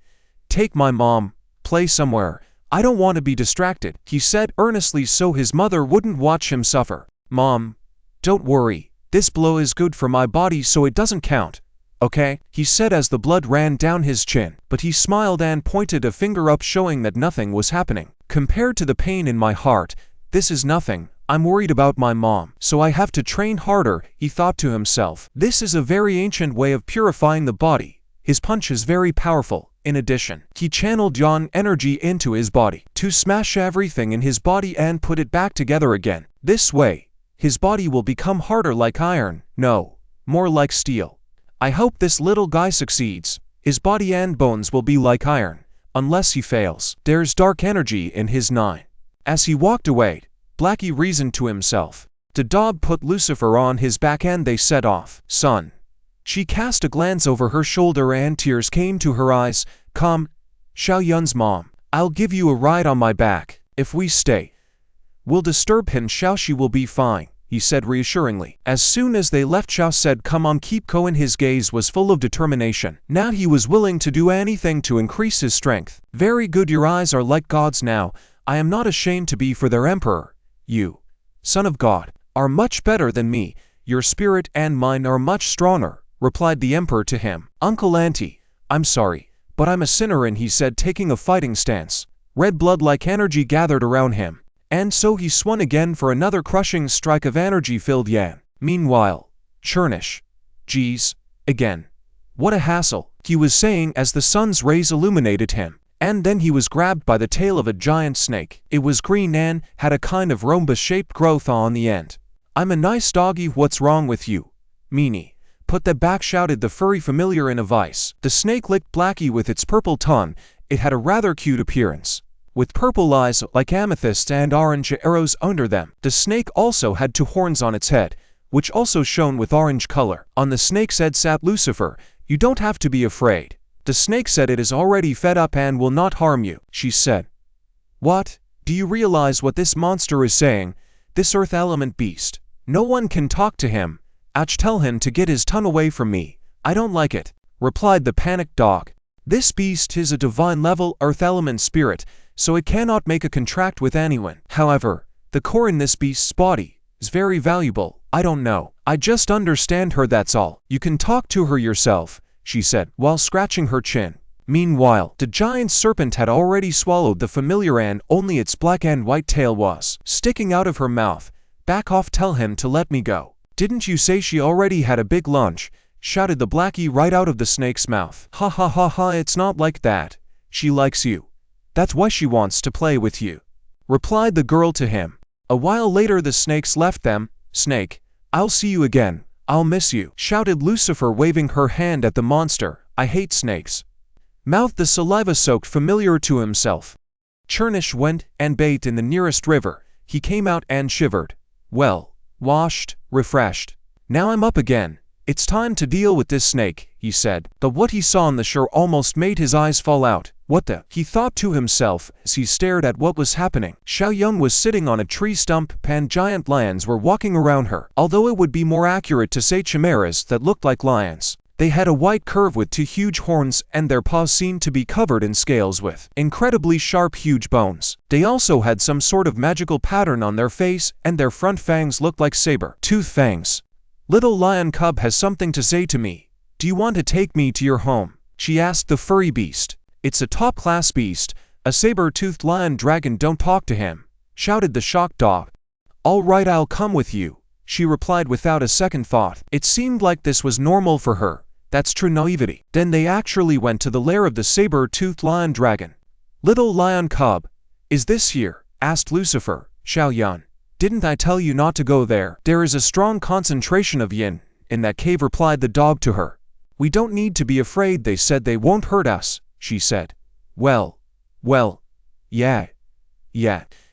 take my mom, play somewhere. I don't want to be distracted," he said earnestly so his mother wouldn't watch him suffer. "Mom, don't worry. This blow is good for my body, so it doesn't count. Okay?" he said as the blood ran down his chin, but he smiled and pointed a finger up, showing that nothing was happening. "Compared to the pain in my heart, this is nothing. I'm worried about my mom, so I have to train harder," he thought to himself. This is a very ancient way of purifying the body. His punch is very powerful. In addition, he channeled yang energy into his body to smash everything in his body and put it back together again. This way, his body will become harder like iron. No, more like steel. "I hope this little guy succeeds. His body and bones will be like iron, unless he fails. There's dark energy in his nine." As he walked away, Blackie reasoned to himself. The dog put Lucifer on his back and they set off. "Son." She cast a glance over her shoulder and tears came to her eyes. "Come, Xiao Yun's mom. I'll give you a ride on my back. If we stay, we'll disturb him. Xiao, she will be fine," he said reassuringly. As soon as they left, Xiao said, "Come on, keep going." His gaze was full of determination. Now he was willing to do anything to increase his strength. "Very good, your eyes are like gods now. I am not ashamed to be for their emperor. You, son of God, are much better than me. Your spirit and mine are much stronger," replied the emperor to him. "Uncle, auntie, I'm sorry, but I'm a sinner," and he said, taking a fighting stance. Red blood-like energy gathered around him, and so he swung again for another crushing strike of energy-filled yan. Meanwhile, Chernish, "Geez, again. What a hassle," he was saying as the sun's rays illuminated him. And then he was grabbed by the tail of a giant snake. It was green and had a kind of rhombus-shaped growth on the end. "I'm a nice doggy, what's wrong with you? Meanie, put that back," shouted the furry familiar in a vice. The snake licked Blackie with its purple tongue. It had a rather cute appearance, with purple eyes like amethysts and orange arrows under them. The snake also had two horns on its head, which also shone with orange color. On the snake's head sat Lucifer. "You don't have to be afraid." The snake said, "It is already fed up and will not harm you," she said. "What? Do you realize what this monster is saying? This earth element beast. No one can talk to him. Ouch, tell him to get his tongue away from me. I don't like it," replied the panicked dog. "This beast is a divine level earth element spirit, so it cannot make a contract with anyone. However, the core in this beast's body is very valuable. I don't know. I just understand her, that's all." "You can talk to her yourself," she said, while scratching her chin. Meanwhile, the giant serpent had already swallowed the familiar and only its black and white tail was sticking out of her mouth. "Back off, tell him to let me go." "Didn't you say she already had a big lunch?" shouted the Blackie right out of the snake's mouth. "Ha ha ha ha, it's not like that. She likes you. That's why she wants to play with you," replied the girl to him. A while later the snakes left them. "Snake, I'll see you again. I'll miss you," shouted Lucifer, waving her hand at the monster. "I hate snakes," mouthed the saliva-soaked familiar to himself. Chernish went and bathed in the nearest river. He came out and shivered. "Well, washed, refreshed. Now I'm up again. It's time to deal with this snake," he said. But what he saw on the shore almost made his eyes fall out. "What the?" he thought to himself as he stared at what was happening. Xiao Yun was sitting on a tree stump and giant lions were walking around her. Although it would be more accurate to say chimeras that looked like lions. They had a white curve with two huge horns and their paws seemed to be covered in scales with incredibly sharp huge bones. They also had some sort of magical pattern on their face and their front fangs looked like saber-tooth fangs. Little lion cub has something to say to me. Do you want to take me to your home? She asked the furry beast. It's a top-class beast, a saber-toothed lion dragon. Don't talk to him, shouted the shocked dog. All right, I'll come with you, she replied without a second thought. It seemed like this was normal for her. That's true naivety. Then they actually went to the lair of the saber-toothed lion dragon. Little lion cub, is this here? Asked Lucifer. Xiao Yan, didn't I tell you not to go there? There is a strong concentration of yin in that cave, replied the dog to her. We don't need to be afraid, they said they won't hurt us, she said. Well, yeah,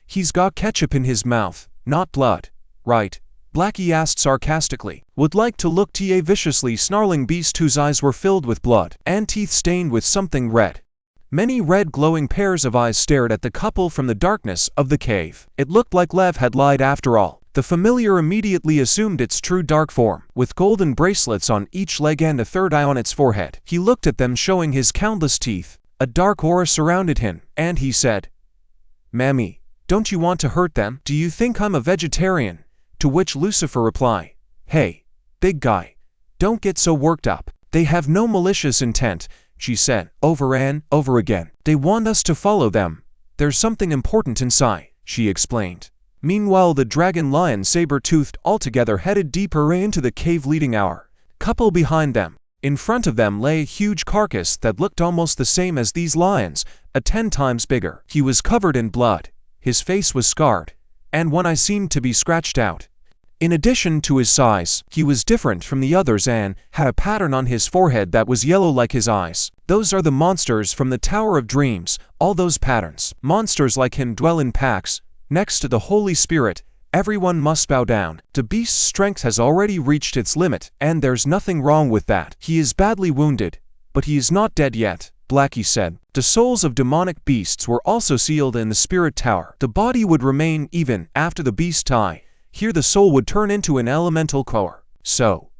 he's got ketchup in his mouth, not blood, right? Blackie asked sarcastically. Would like to look at a viciously snarling beast whose eyes were filled with blood and teeth stained with something red. Many red glowing pairs of eyes stared at the couple from the darkness of the cave. It looked like Lev had lied after all. The familiar immediately assumed its true dark form, with golden bracelets on each leg and a third eye on its forehead. He looked at them, showing his countless teeth. A dark aura surrounded him, and he said, Mammy, don't you want to hurt them? Do you think I'm a vegetarian? To which Lucifer replied, Hey, big guy, don't get so worked up. They have no malicious intent, she said, over and over again. They want us to follow them. There's something important inside, she explained. Meanwhile, the dragon lion saber-toothed altogether headed deeper into the cave, leading our couple behind them. In front of them lay a huge carcass that looked almost the same as these lions, 10 times bigger. He was covered in blood, his face was scarred, and one eye seemed to be scratched out. In addition to his size, he was different from the others and had a pattern on his forehead that was yellow like his eyes. Those are the monsters from the Tower of Dreams, all those patterns. Monsters like him dwell in packs. Next to the Holy Spirit, everyone must bow down. The beast's strength has already reached its limit, and there's nothing wrong with that. He is badly wounded, but he is not dead yet, Blackie said. The souls of demonic beasts were also sealed in the Spirit Tower. The body would remain even after the beast died. Here the soul would turn into an elemental core. So,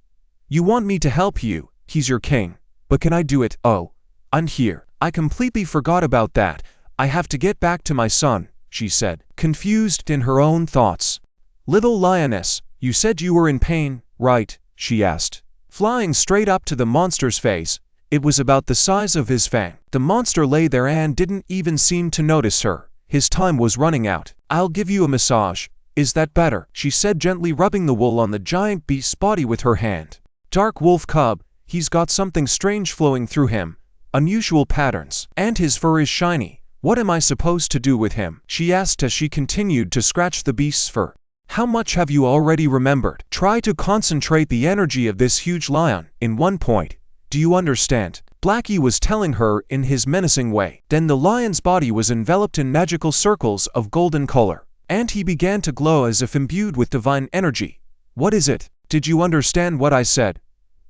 you want me to help you? He's your king. But can I do it? Oh, I'm here. I completely forgot about that. I have to get back to my son, she said, confused in her own thoughts. Little lioness, you said you were in pain, right? She asked. Flying straight up to the monster's face, it was about the size of his fang. The monster lay there and didn't even seem to notice her. His time was running out. I'll give you a massage. Is that better? She said, gently rubbing the wool on the giant beast's body with her hand. Dark wolf cub, he's got something strange flowing through him. Unusual patterns. And his fur is shiny. What am I supposed to do with him? She asked as she continued to scratch the beast's fur. How much have you already remembered? Try to concentrate the energy of this huge lion in one point. Do you understand? Blackie was telling her in his menacing way. Then the lion's body was enveloped in magical circles of golden color, and he began to glow as if imbued with divine energy. What is it? Did you understand what I said?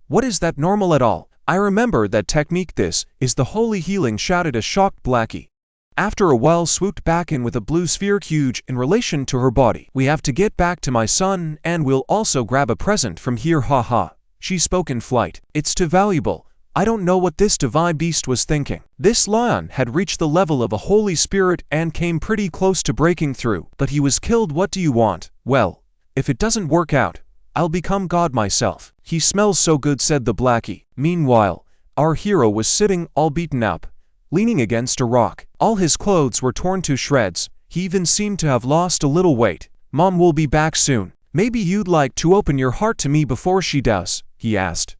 What is that normal at all? I remember that technique. This is the holy healing, shouted a shocked Blackie. After a while swooped back in with a blue sphere huge in relation to her body. We have to get back to my son, and we'll also grab a present from here, haha. She spoke in flight. It's too valuable. I don't know what this divine beast was thinking. This lion had reached the level of a holy spirit and came pretty close to breaking through, but he was killed. What do you want? Well, if it doesn't work out, I'll become God myself. He smells so good, said the Blackie. Meanwhile, our hero was sitting all beaten up, leaning against a rock. All his clothes were torn to shreds. He even seemed to have lost a little weight. Mom will be back soon. Maybe you'd like to open your heart to me before she does, he asked.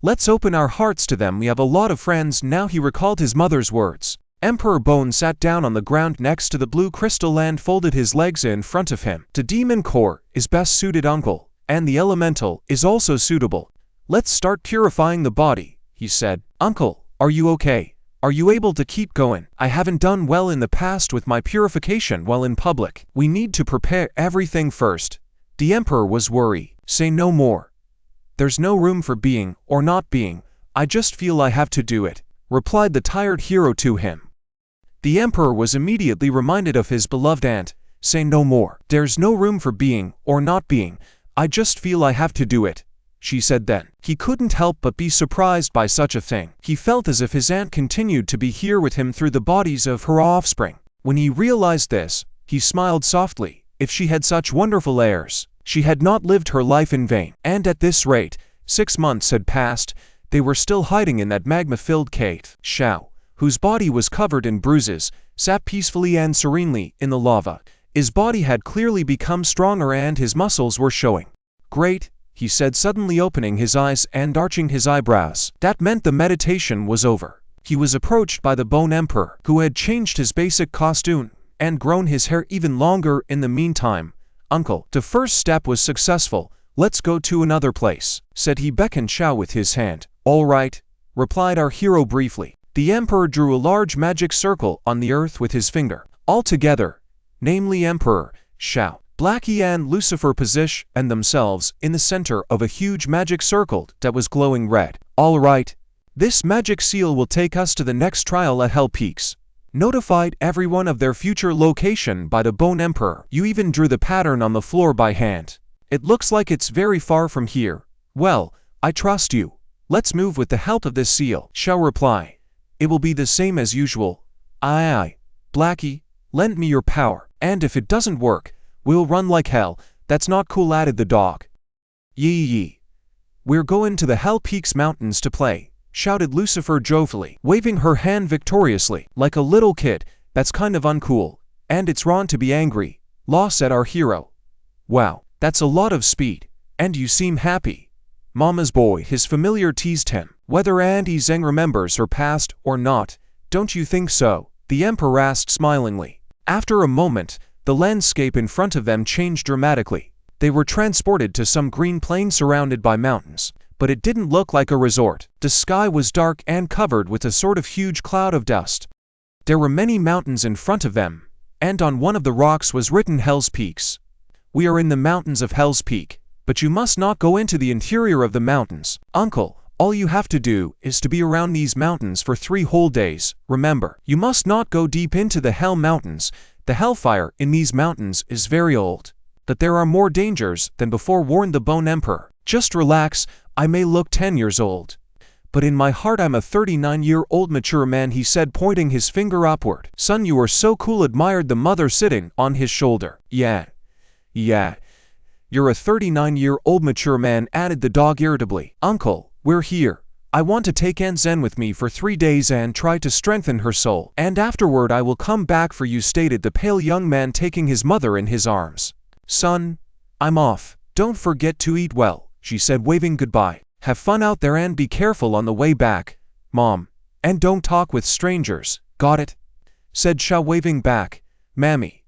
Let's open our hearts to them. We have a lot of friends now. He recalled his mother's words. Emperor Bone sat down on the ground next to the blue crystal and folded his legs in front of him. The demon core is best suited, uncle, and the elemental is also suitable. Let's start purifying the body, he said. Uncle, are you okay? Are you able to keep going? I haven't done well in the past with my purification while in public. We need to prepare everything first. The emperor was worried. Say no more. There's no room for being or not being. I just feel I have to do it, replied the tired hero to him. The emperor was immediately reminded of his beloved aunt. Say no more. There's no room for being or not being. I just feel I have to do it, she said then. He couldn't help but be surprised by such a thing. He felt as if his aunt continued to be here with him through the bodies of her offspring. When he realized this, he smiled softly. If she had such wonderful airs, She had not lived her life in vain. And at this rate, 6 months had passed. They were still hiding in that magma-filled cave. Xiao, whose body was covered in bruises, sat peacefully and serenely in the lava. His body had clearly become stronger and his muscles were showing. "Great," he said, suddenly opening his eyes and arching his eyebrows. That meant the meditation was over. He was approached by the Bone Emperor, who had changed his basic costume and grown his hair even longer in the meantime. "Uncle, the first step was successful. Let's go to another place," said he, beckoned Xiao with his hand. "All right," replied our hero briefly. The Emperor drew a large magic circle on the earth with his finger. All together, namely Emperor, Xiao, Blackie and Lucifer positioned themselves in the center of a huge magic circle that was glowing red. "All right. This magic seal will take us to the next trial at Hell Peaks," notified everyone of their future location by the Bone Emperor. "You even drew the pattern on the floor by hand. It looks like it's very far from here. Well, I trust you. Let's move with the help of this seal," Xiao replied. "It will be the same as usual. Aye, Blackie, lend me your power. And if it doesn't work, we'll run like hell." "That's not cool," added the dog. "Yee. We're going to the Hell Peaks Mountains to play," shouted Lucifer joyfully, waving her hand victoriously, like a little kid. "That's kind of uncool, and it's wrong to be angry," Law said our hero. "Wow, that's a lot of speed, and you seem happy." Mama's boy, his familiar, teased him. "Whether Auntie Zeng remembers her past or not, don't you think so?" the Emperor asked smilingly. After a moment, the landscape in front of them changed dramatically. They were transported to some green plain surrounded by mountains. But it didn't look like a resort. The sky was dark and covered with a sort of huge cloud of dust. There were many mountains in front of them, and on one of the rocks was written Hell's Peaks. "We are in the mountains of Hell's Peak, but you must not go into the interior of the mountains. Uncle, all you have to do is to be around these mountains for 3 whole days. Remember, you must not go deep into the Hell Mountains. The hellfire in these mountains is very old. That there are more dangers than before," warned the Bone Emperor. "Just relax. I may look 10 years old, but in my heart I'm a 39-year-old mature man," he said, pointing his finger upward. "Son, you are so cool," admired the mother sitting on his shoulder. Yeah. You're a 39-year-old mature man," added the dog irritably. "Uncle, we're here. I want to take Aunt Zen with me for 3 days and try to strengthen her soul. And afterward I will come back for you," stated the pale young man, taking his mother in his arms. "Son, I'm off. Don't forget to eat well," she said, waving goodbye. "Have fun out there and be careful on the way back, Mom. And don't talk with strangers, got it?" said Xiao, waving back. "Mammy,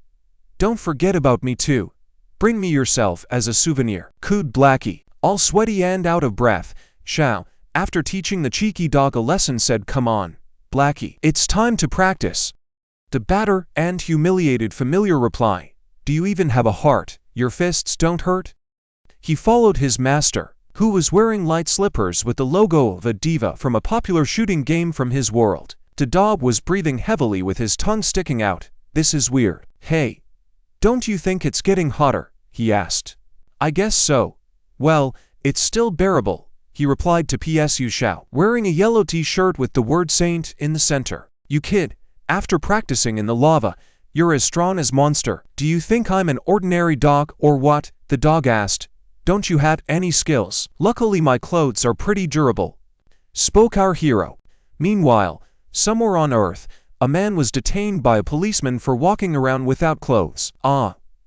don't forget about me too. Bring me yourself as a souvenir," cooed Blackie. All sweaty and out of breath, Xiao, after teaching the cheeky dog a lesson, said, "Come on, Blackie, it's time to practice." The battered and humiliated familiar reply, "Do you even have a heart? Your fists don't hurt?" He followed his master, who was wearing light slippers with the logo of a diva from a popular shooting game from his world. The dog was breathing heavily with his tongue sticking out. "This is weird. Hey, don't you think it's getting hotter?" he asked. "I guess so. Well, it's still bearable," he replied to PSU Xiao, wearing a yellow t-shirt with the word Saint in the center. "You kid, after practicing in the lava, you're as strong as monster. Do you think I'm an ordinary dog or what?" the dog asked. "Don't you have any skills?" "Luckily my clothes are pretty durable," spoke our hero. Meanwhile, somewhere on Earth, a man was detained by a policeman for walking around without clothes.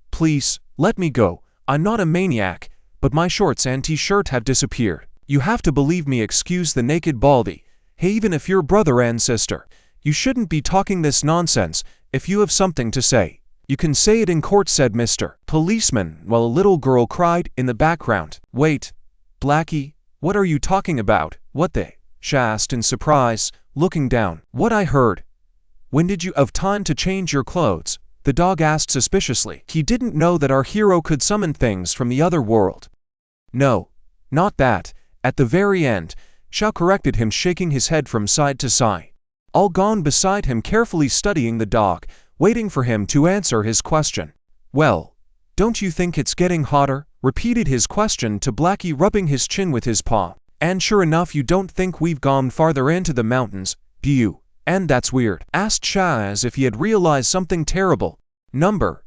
Please, let me go. I'm not a maniac, but my shorts and t-shirt have disappeared. You have to believe me," excused the naked baldy. "Hey, even if you're brother and sister, you shouldn't be talking this nonsense. If you have something to say, you can say it in court," said Mr. Policeman, while a little girl cried in the background. "Wait, Blackie, what are you talking about?" "What the?" she asked in surprise, looking down. "What I heard. When did you have time to change your clothes?" the dog asked suspiciously. He didn't know that our hero could summon things from the other world. "No, not that. At the very end," Xiao corrected him, shaking his head from side to side. All gone beside him, carefully studying the dog, waiting for him to answer his question. "Well, don't you think it's getting hotter?" repeated his question to Blackie, rubbing his chin with his paw. "And sure enough, you don't think we've gone farther into the mountains, do you?" "And that's weird," asked Xiao as if he had realized something terrible. "Number.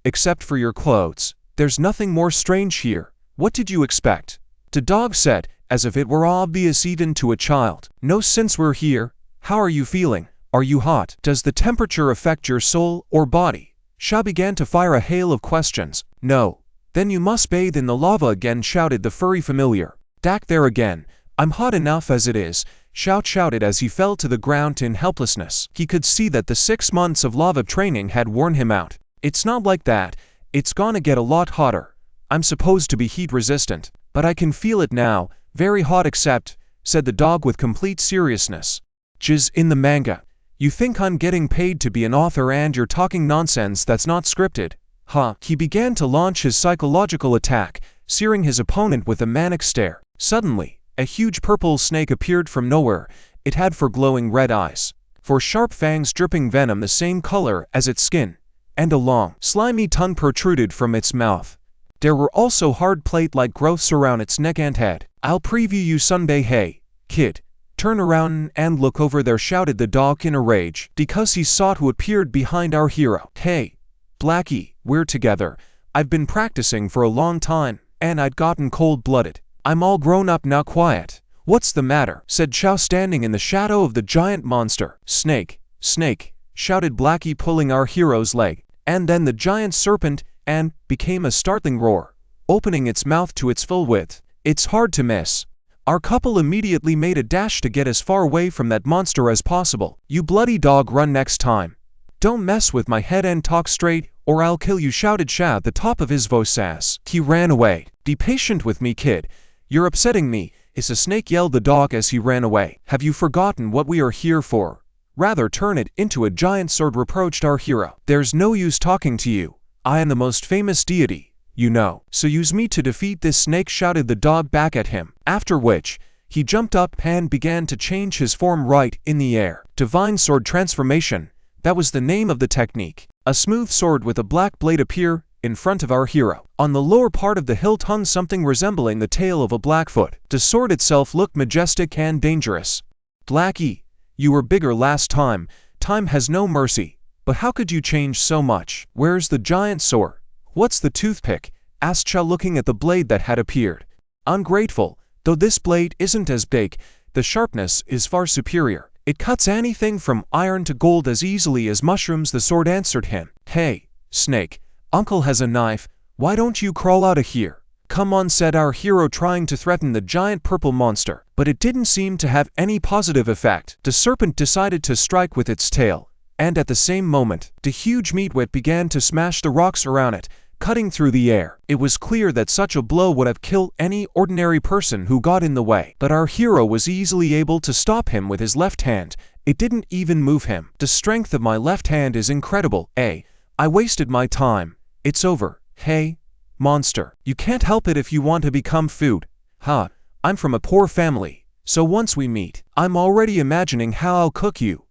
Except for your clothes, There's nothing more strange here. What did you expect? The dog said, as if it were obvious even to a child. No, since we're here, how are you feeling? Are you hot? Does the temperature affect your soul or body? Xiao began to fire a hail of questions. No. Then you must bathe in the lava again, shouted the furry familiar. Back there again. I'm hot enough as it is, Xiao shouted as he fell to the ground in helplessness. He could see that the 6 months of lava training had worn him out. It's not like that. It's gonna get a lot hotter. I'm supposed to be heat resistant, but I can feel it now. Very hot except, said the dog with complete seriousness. Jizz in the manga. You think I'm getting paid to be an author and you're talking nonsense that's not scripted? Huh. He began to launch his psychological attack, searing his opponent with a manic stare. Suddenly, a huge purple snake appeared from nowhere. It had 4 glowing red eyes, 4 sharp fangs dripping venom the same color as its skin, and a long, slimy tongue protruded from its mouth. There were also hard plate-like growths around its neck and head. I'll preview you someday. Hey, kid. Turn around and look over there, shouted the dog in a rage, because he saw who appeared behind our hero. Hey, Blackie, we're together. I've been practicing for a long time, and I'd gotten cold-blooded. I'm all grown up now. Quiet. What's the matter? Said Xiao, standing in the shadow of the giant monster. Snake, snake, shouted Blackie, pulling our hero's leg. And then the giant serpent, and became a startling roar, opening its mouth to its full width. It's hard to miss. Our couple immediately made a dash to get as far away from that monster as possible. You bloody dog, run next time. Don't mess with my head and talk straight, or I'll kill you, shouted Xiao at the top of his voice as he ran away. Be patient with me, kid. You're upsetting me. Is a snake, yelled the dog as he ran away. Have you forgotten what we are here for? Rather turn it into a giant sword, reproached our hero. There's no use talking to you. I am the most famous deity, you know. So use me to defeat this snake, shouted the dog back at him. After which, he jumped up and began to change his form right in the air. Divine sword transformation. That was the name of the technique. A smooth sword with a black blade appeared in front of our hero. On the lower part of the hilt hung something resembling the tail of a Blackfoot. The sword itself looked majestic and dangerous. Blackie, you were bigger last time. Time has no mercy. But how could you change so much? Where's the giant sword? What's the toothpick? Asked Xiao, looking at the blade that had appeared. Ungrateful. Though this blade isn't as big, the sharpness is far superior. It cuts anything from iron to gold as easily as mushrooms, the sword answered him. Hey, snake, uncle has a knife. Why don't you crawl out of here? Come on, said our hero, trying to threaten the giant purple monster. But it didn't seem to have any positive effect. The serpent decided to strike with its tail. And at the same moment, the huge meatwhip began to smash the rocks around it, cutting through the air. It was clear that such a blow would have killed any ordinary person who got in the way. But our hero was easily able to stop him with his left hand. It didn't even move him. The strength of my left hand is incredible. I wasted my time. It's over. Hey, monster. You can't help it if you want to become food. Huh. I'm from a poor family, so once we meet, I'm already imagining how I'll cook you.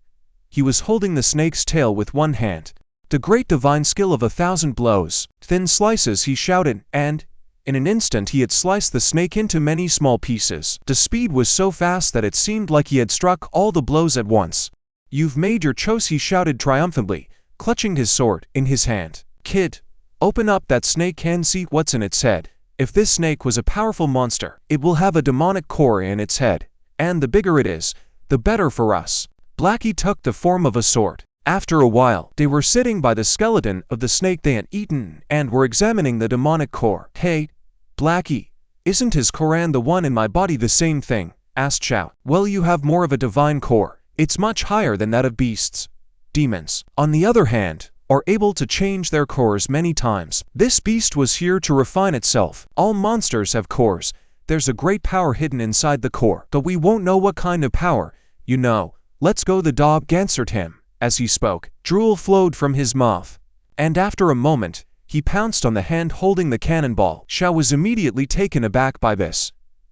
He was holding the snake's tail with one hand. The great divine skill of 1,000 blows. Thin slices, he shouted, and in an instant he had sliced the snake into many small pieces. The speed was so fast that it seemed like he had struck all the blows at once. You've made your choice, he shouted triumphantly, clutching his sword in his hand. Kid, open up that snake and see what's in its head. If this snake was a powerful monster, it will have a demonic core in its head. And the bigger it is, the better for us. Blackie took the form of a sword. After a while, they were sitting by the skeleton of the snake they had eaten and were examining the demonic core. Hey, Blackie, isn't his core the one in my body the same thing? Asked Xiao. Well, you have more of a divine core. It's much higher than that of beasts. Demons, on the other hand, are able to change their cores many times. This beast was here to refine itself. All monsters have cores. There's a great power hidden inside the core, but we won't know what kind of power. You know. Let's go, the dog answered him. As he spoke, drool flowed from his mouth. And after a moment, he pounced on the hand holding the cannonball. Xiao was immediately taken aback by this.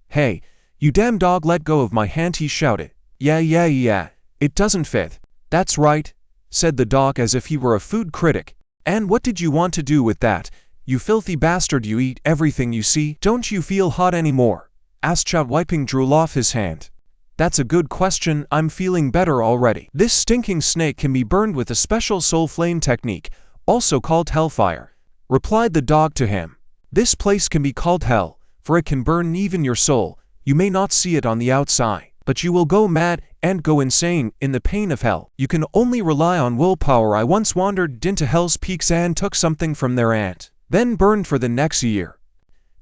Hey, you damn dog, let go of my hand, he shouted. Yeah, it doesn't fit. That's right, said the dog as if he were a food critic. And what did you want to do with that? You filthy bastard, you eat everything you see. Don't you feel hot anymore? Asked Xiao, wiping drool off his hand. That's a good question. I'm feeling better already. This stinking snake can be burned with a special soul flame technique, also called hellfire, replied the dog to him. This place can be called hell, for it can burn even your soul. You may not see it on the outside, but you will go mad and go insane in the pain of hell. You can only rely on willpower. I once wandered into hell's peaks and took something from their ant, then burned for the next year.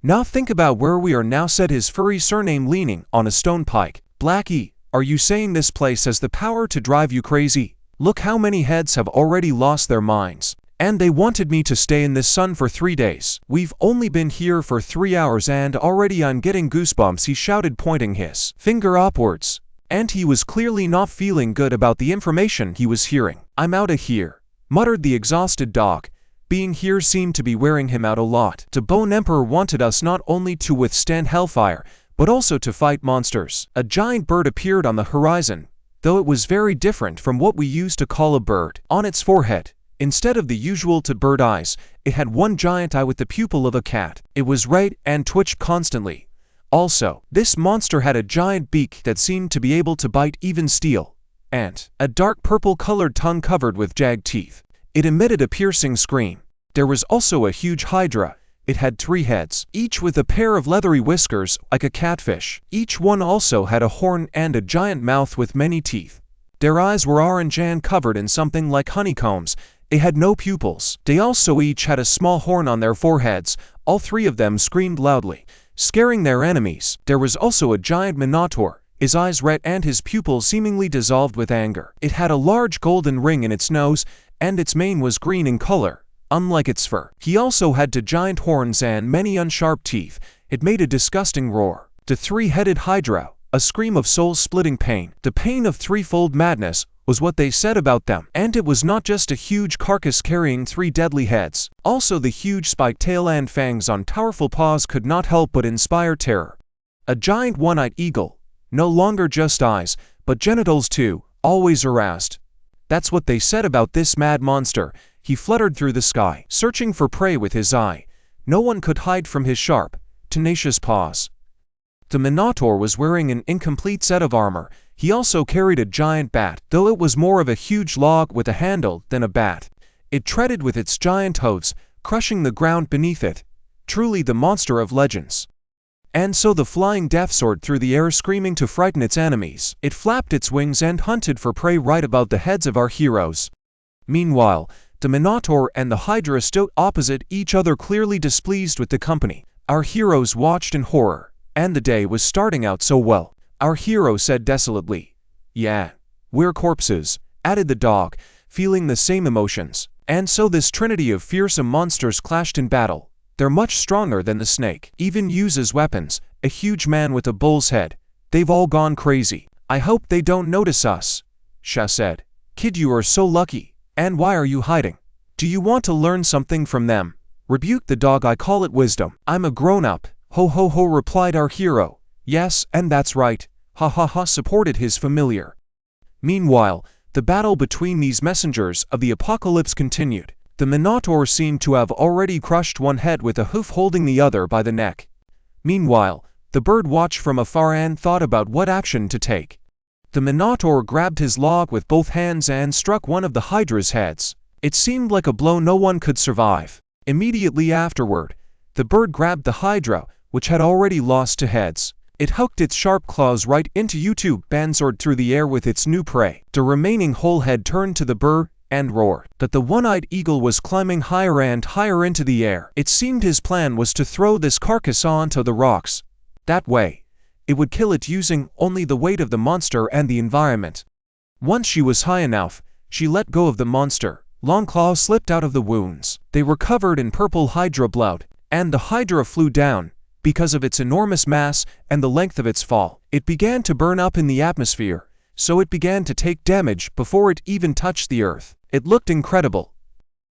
Now think about where we are now, said his furry surname leaning on a stone pike. Blackie, are you saying this place has the power to drive you crazy? Look how many heads have already lost their minds. And they wanted me to stay in this sun for 3 days. We've only been here for 3 hours and already I'm getting goosebumps, he shouted, pointing his finger upwards. And he was clearly not feeling good about the information he was hearing. I'm outta here, muttered the exhausted dog. Being here seemed to be wearing him out a lot. The Bone Emperor wanted us not only to withstand hellfire, but also to fight monsters. A giant bird appeared on the horizon, though it was very different from what we used to call a bird. On its forehead, instead of the usual two bird eyes, it had one giant eye with the pupil of a cat. It was red and twitched constantly. Also, this monster had a giant beak that seemed to be able to bite even steel, and a dark purple-colored tongue covered with jagged teeth. It emitted a piercing scream. There was also a huge hydra. It had 3 heads, each with a pair of leathery whiskers like a catfish. Each one also had a horn and a giant mouth with many teeth. Their eyes were orange and covered in something like honeycombs. They had no pupils. They also each had a small horn on their foreheads. All 3 of them screamed loudly, scaring their enemies. There was also a giant minotaur, his eyes red and his pupils seemingly dissolved with anger. It had a large golden ring in its nose, and its mane was green in color, unlike its fur. He also had 2 giant horns and many unsharp teeth. It made a disgusting roar. The 3-headed hydra, a scream of soul-splitting pain. The pain of threefold madness was what they said about them. And it was not just a huge carcass carrying 3 deadly heads. Also the huge spiked tail and fangs on powerful paws could not help but inspire terror. A giant one-eyed eagle, no longer just eyes, but genitals too, always aroused. That's what they said about this mad monster. He fluttered through the sky, searching for prey with his eye. No one could hide from his sharp, tenacious paws. The Minotaur was wearing an incomplete set of armor. He also carried a giant bat, though it was more of a huge log with a handle than a bat. It treaded with its giant hooves, crushing the ground beneath it. Truly the monster of legends. And so the flying death soared through the air, screaming to frighten its enemies. It flapped its wings and hunted for prey right above the heads of our heroes. Meanwhile, the Minotaur and the Hydra stood opposite each other, clearly displeased with the company. Our heroes watched in horror, and the day was starting out so well. Our hero said desolately, "Yeah, we're corpses," added the dog, feeling the same emotions. And so this trinity of fearsome monsters clashed in battle. They're much stronger than the snake, even uses weapons, a huge man with a bull's head. They've all gone crazy. I hope they don't notice us, Sha said. Kid, you are so lucky. And why are you hiding? Do you want to learn something from them? Rebuked the dog. I call it wisdom. I'm a grown-up. Ho ho ho, replied our hero. Yes, and that's right. Ha ha ha, supported his familiar. Meanwhile, the battle between these messengers of the apocalypse continued. The Minotaur seemed to have already crushed one head with a hoof, holding the other by the neck. Meanwhile, the bird watched from afar and thought about what action to take. The Minotaur grabbed his log with both hands and struck one of the Hydra's heads. It seemed like a blow no one could survive. Immediately afterward, the bird grabbed the Hydra, which had already lost 2 heads. It hooked its sharp claws right into YouTube and soared through the air with its new prey. The remaining whole head turned to the bird and roared. But the one-eyed eagle was climbing higher and higher into the air. It seemed his plan was to throw this carcass onto the rocks. That way, it would kill it using only the weight of the monster and the environment. Once she was high enough, she let go of the monster. Long claws slipped out of the wounds. They were covered in purple Hydra blood, and the Hydra flew down. Because of its enormous mass and the length of its fall, it began to burn up in the atmosphere, so it began to take damage before it even touched the earth. It looked incredible.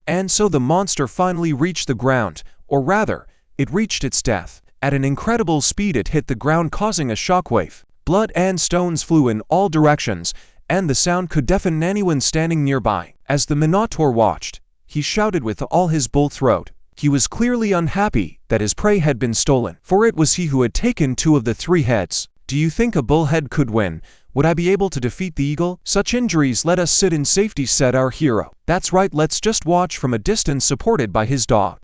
And so the monster finally reached the ground, or rather, it reached its death. At an incredible speed it hit the ground, causing a shockwave. Blood and stones flew in all directions, and the sound could deafen anyone standing nearby. As the Minotaur watched, he shouted with all his bull throat. He was clearly unhappy that his prey had been stolen, for it was he who had taken 2 of the 3 heads. Do you think a bullhead could win? Would I be able to defeat the eagle? Such injuries let us sit in safety, said our hero. That's right, let's just watch from a distance, supported by his dog.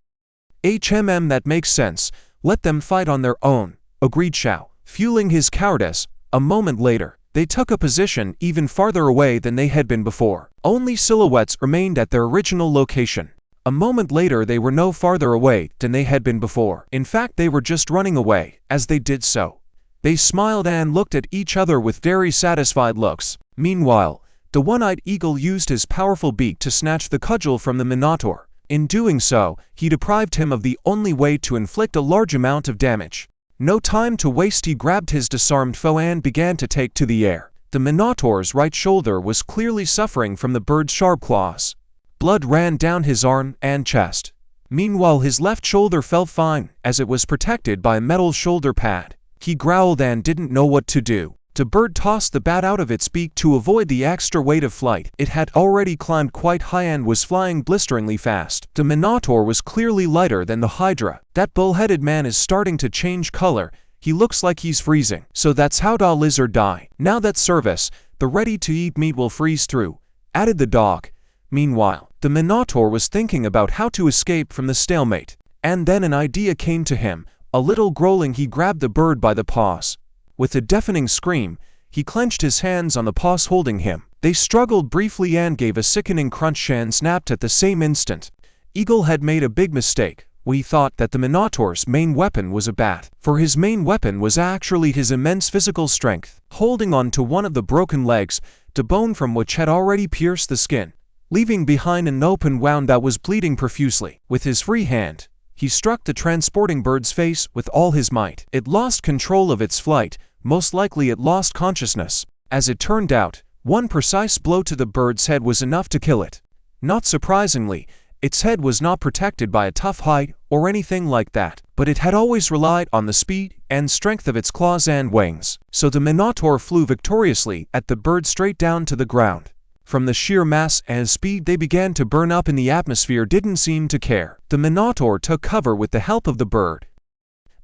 That makes sense. Let them fight on their own, agreed Xiao, fueling his cowardice. A moment later, they took a position even farther away than they had been before. Only silhouettes remained at their original location. A moment later they were no farther away than they had been before. In fact, they were just running away. As they did so, they smiled and looked at each other with very satisfied looks. Meanwhile, the one-eyed eagle used his powerful beak to snatch the cudgel from the Minotaur. In doing so, he deprived him of the only way to inflict a large amount of damage. No time to waste, he grabbed his disarmed foe and began to take to the air. The Minotaur's right shoulder was clearly suffering from the bird's sharp claws. Blood ran down his arm and chest. Meanwhile, his left shoulder felt fine, as it was protected by a metal shoulder pad. He growled and didn't know what to do. The bird tossed the bat out of its beak to avoid the extra weight of flight. It had already climbed quite high and was flying blisteringly fast. The Minotaur was clearly lighter than the Hydra. That bull-headed man is starting to change color. He looks like he's freezing. So that's how the lizard die. Now that service, the ready-to-eat meat will freeze through, added the dog. Meanwhile, the Minotaur was thinking about how to escape from the stalemate. And then an idea came to him. A little growling, he grabbed the bird by the paws. With a deafening scream, he clenched his hands on the paws holding him. They struggled briefly and gave a sickening crunch and snapped at the same instant. Eagle had made a big mistake. We thought that the Minotaur's main weapon was a bat, for his main weapon was actually his immense physical strength. Holding on to one of the broken legs, the bone from which had already pierced the skin, leaving behind an open wound that was bleeding profusely. With his free hand, he struck the transporting bird's face with all his might. It lost control of its flight. Most likely it lost consciousness. As it turned out, one precise blow to the bird's head was enough to kill it. Not surprisingly, its head was not protected by a tough hide or anything like that, but it had always relied on the speed and strength of its claws and wings. So the Minotaur flew victoriously at the bird straight down to the ground. From the sheer mass and speed they began to burn up in the atmosphere didn't seem to care. The Minotaur took cover with the help of the bird.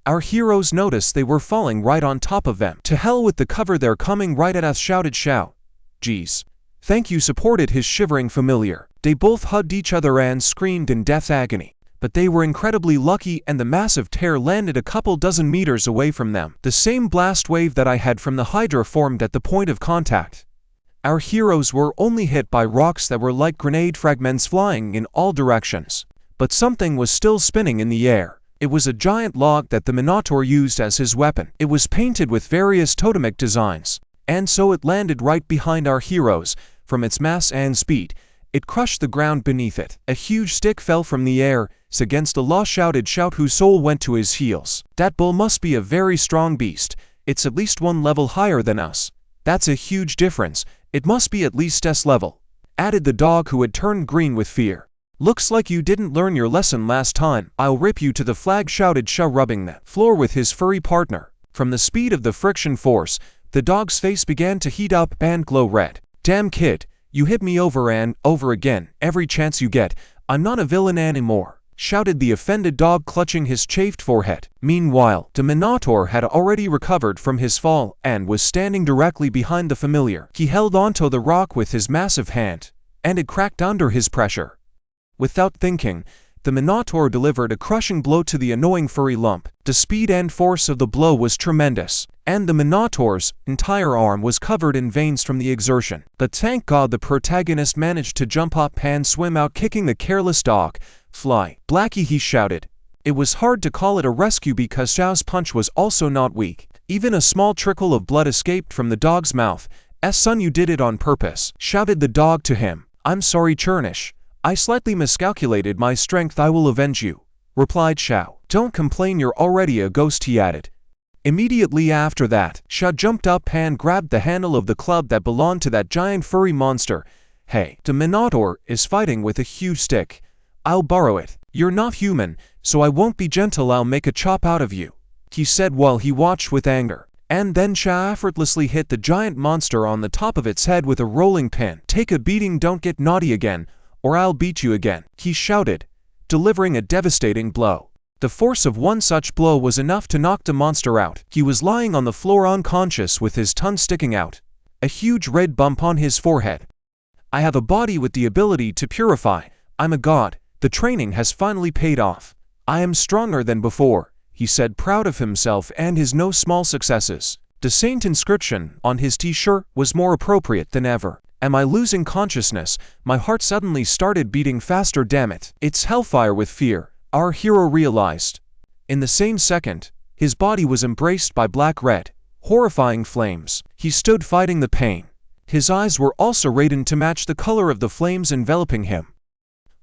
Our heroes noticed they were falling right on top of them. To hell with the cover, they're coming right at us, shouted Xiao. Geez. Thank you, supported his shivering familiar. They both hugged each other and screamed in death agony. But they were incredibly lucky and the massive tear landed a couple dozen meters away from them. The same blast wave that I had from the Hydra formed at the point of contact. Our heroes were only hit by rocks that were like grenade fragments flying in all directions. But something was still spinning in the air. It was a giant log that the Minotaur used as his weapon. It was painted with various totemic designs, and so it landed right behind our heroes. From its mass and speed, it crushed the ground beneath it. A huge stick fell from the air. Against the law, shouted Shout, whose soul went to his heels. That bull must be a very strong beast. It's at least one level higher than us. That's a huge difference. It must be at least S level, added the dog, who had turned green with fear. Looks like you didn't learn your lesson last time. I'll rip you to the flag, shouted Sha, rubbing the floor with his furry partner. From the speed of the friction force, the dog's face began to heat up and glow red. Damn kid, you hit me over and over again, every chance you get. I'm not a villain anymore, shouted the offended dog, clutching his chafed forehead. Meanwhile, the Minotaur had already recovered from his fall and was standing directly behind the familiar. He held onto the rock with his massive hand, and it cracked under his pressure. Without thinking, the Minotaur delivered a crushing blow to the annoying furry lump. The speed and force of the blow was tremendous, and the Minotaur's entire arm was covered in veins from the exertion. But thank God the protagonist managed to jump up and swim out, kicking the careless dog. Fly, Blackie, he shouted. It was hard to call it a rescue because Xiao's punch was also not weak. Even a small trickle of blood escaped from the dog's mouth. Son, you did it on purpose, shouted the dog to him. I'm sorry, Churnish. I slightly miscalculated my strength. I will avenge you, replied Xiao. Don't complain, you're already a ghost, he added. Immediately after that, Xiao jumped up and grabbed the handle of the club that belonged to that giant furry monster. Hey, the Minotaur is fighting with a huge stick. I'll borrow it. You're not human, so I won't be gentle. I'll make a chop out of you, he said while he watched with anger. And then Xiao effortlessly hit the giant monster on the top of its head with a rolling pin. Take a beating, don't get naughty again, or I'll beat you again, he shouted, delivering a devastating blow. The force of one such blow was enough to knock the monster out. He was lying on the floor unconscious with his tongue sticking out, a huge red bump on his forehead. I have a body with the ability to purify. I'm a god. The training has finally paid off. I am stronger than before, he said, proud of himself and his no small successes. The saint inscription on his t-shirt was more appropriate than ever. Am I losing consciousness? My heart suddenly started beating faster, damn it. It's hellfire with fear, our hero realized. In the same second, his body was embraced by black-red, horrifying flames. He stood fighting the pain. His eyes were also radiant to match the color of the flames enveloping him.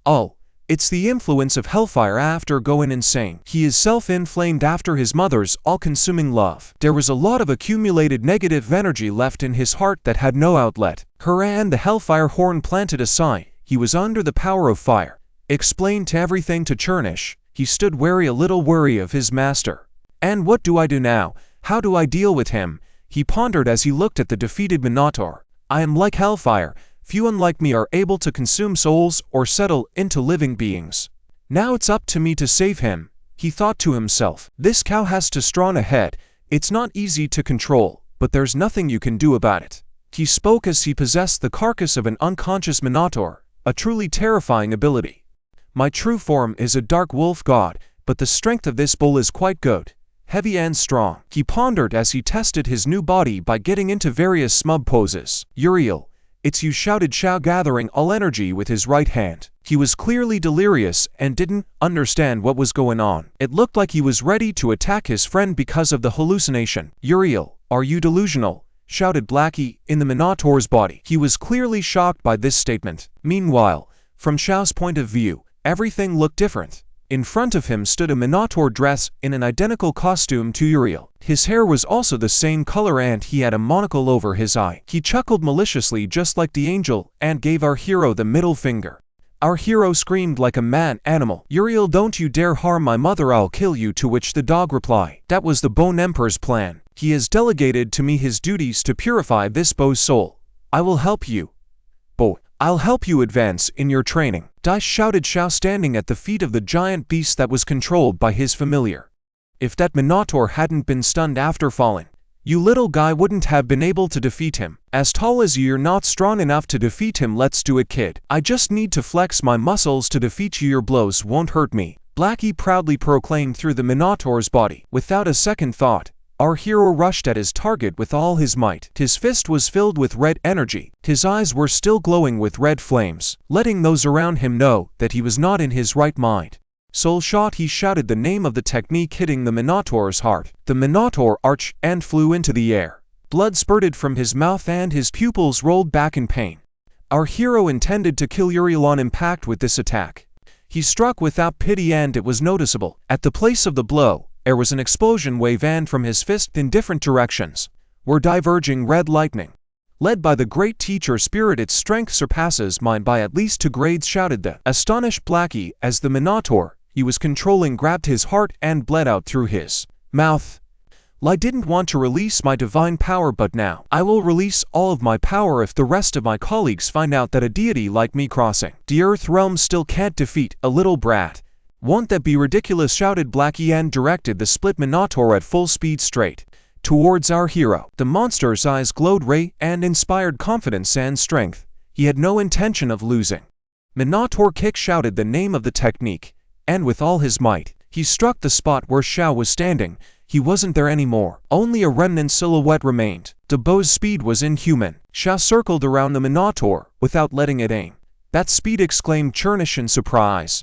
Oh, it's the influence of hellfire after going insane. He is self-inflamed after his mother's all-consuming love. There was a lot of accumulated negative energy left in his heart that had no outlet. Her and the hellfire horn planted aside, he was under the power of fire. Explained to everything to Chernish. He stood wary, a little worry of his master. And what do I do now? How do I deal with him? He pondered as he looked at the defeated Minotaur. I am like hellfire. Few unlike me are able to consume souls or settle into living beings. Now it's up to me to save him, he thought to himself. This cow has too strong a head. It's not easy to control, but there's nothing you can do about it. He spoke as he possessed the carcass of an unconscious Minotaur, a truly terrifying ability. My true form is a dark wolf god, but the strength of this bull is quite good, heavy and strong. He pondered as he tested his new body by getting into various smug poses. Uriel, it's you, shouted Shao, gathering all energy with his right hand. He was clearly delirious and didn't understand what was going on. It looked like he was ready to attack his friend because of the hallucination. Uriel, are you delusional? Shouted Blackie in the Minotaur's body. He was clearly shocked by this statement. Meanwhile, from Shao's point of view, everything looked different. In front of him stood a Minotaur dressed in an identical costume to Uriel. His hair was also the same color and he had a monocle over his eye. He chuckled maliciously just like the angel and gave our hero the middle finger. Our hero screamed like a mad animal. Uriel, don't you dare harm my mother, I'll kill you, to which the dog replied. That was the Bone Emperor's plan. He has delegated to me his duties to purify this bow's soul. I will help you. Bo, I'll help you advance in your training. Dice, shouted Shao, standing at the feet of the giant beast that was controlled by his familiar. If that Minotaur hadn't been stunned after falling, you little guy wouldn't have been able to defeat him. As tall as you're not strong enough to defeat him. Let's do it, kid. I just need to flex my muscles to defeat you. Your blows won't hurt me, Blackie proudly proclaimed through the Minotaur's body. Without a second thought, our hero rushed at his target with all his might. His fist was filled with red energy. His eyes were still glowing with red flames, letting those around him know that he was not in his right mind. Soul shot, he shouted the name of the technique, hitting the Minotaur's heart. The Minotaur arched and flew into the air. Blood spurted from his mouth and his pupils rolled back in pain. Our hero intended to kill Uriel on impact with this attack. He struck without pity and it was noticeable. At the place of the blow, there was an explosion wave and from his fist in different directions were diverging red lightning. Led by the great teacher spirit, its strength surpasses mine by at least 2 grades, shouted the astonished Blackie as the Minotaur he was controlling grabbed his heart and bled out through his mouth. I didn't want to release my divine power, but now I will release all of my power if the rest of my colleagues find out that a deity like me crossing the Earth realm still can't defeat a little brat. Won't that be ridiculous, shouted Blackie and directed the split Minotaur at full speed straight towards our hero. The monster's eyes glowed ray and inspired confidence and strength. He had no intention of losing. Minotaur kick, shouted the name of the technique, and with all his might, he struck the spot where Shao was standing. He wasn't there anymore. Only a remnant silhouette remained. The bow's speed was inhuman. Shao circled around the Minotaur without letting it aim. That speed, exclaimed Chernish in surprise.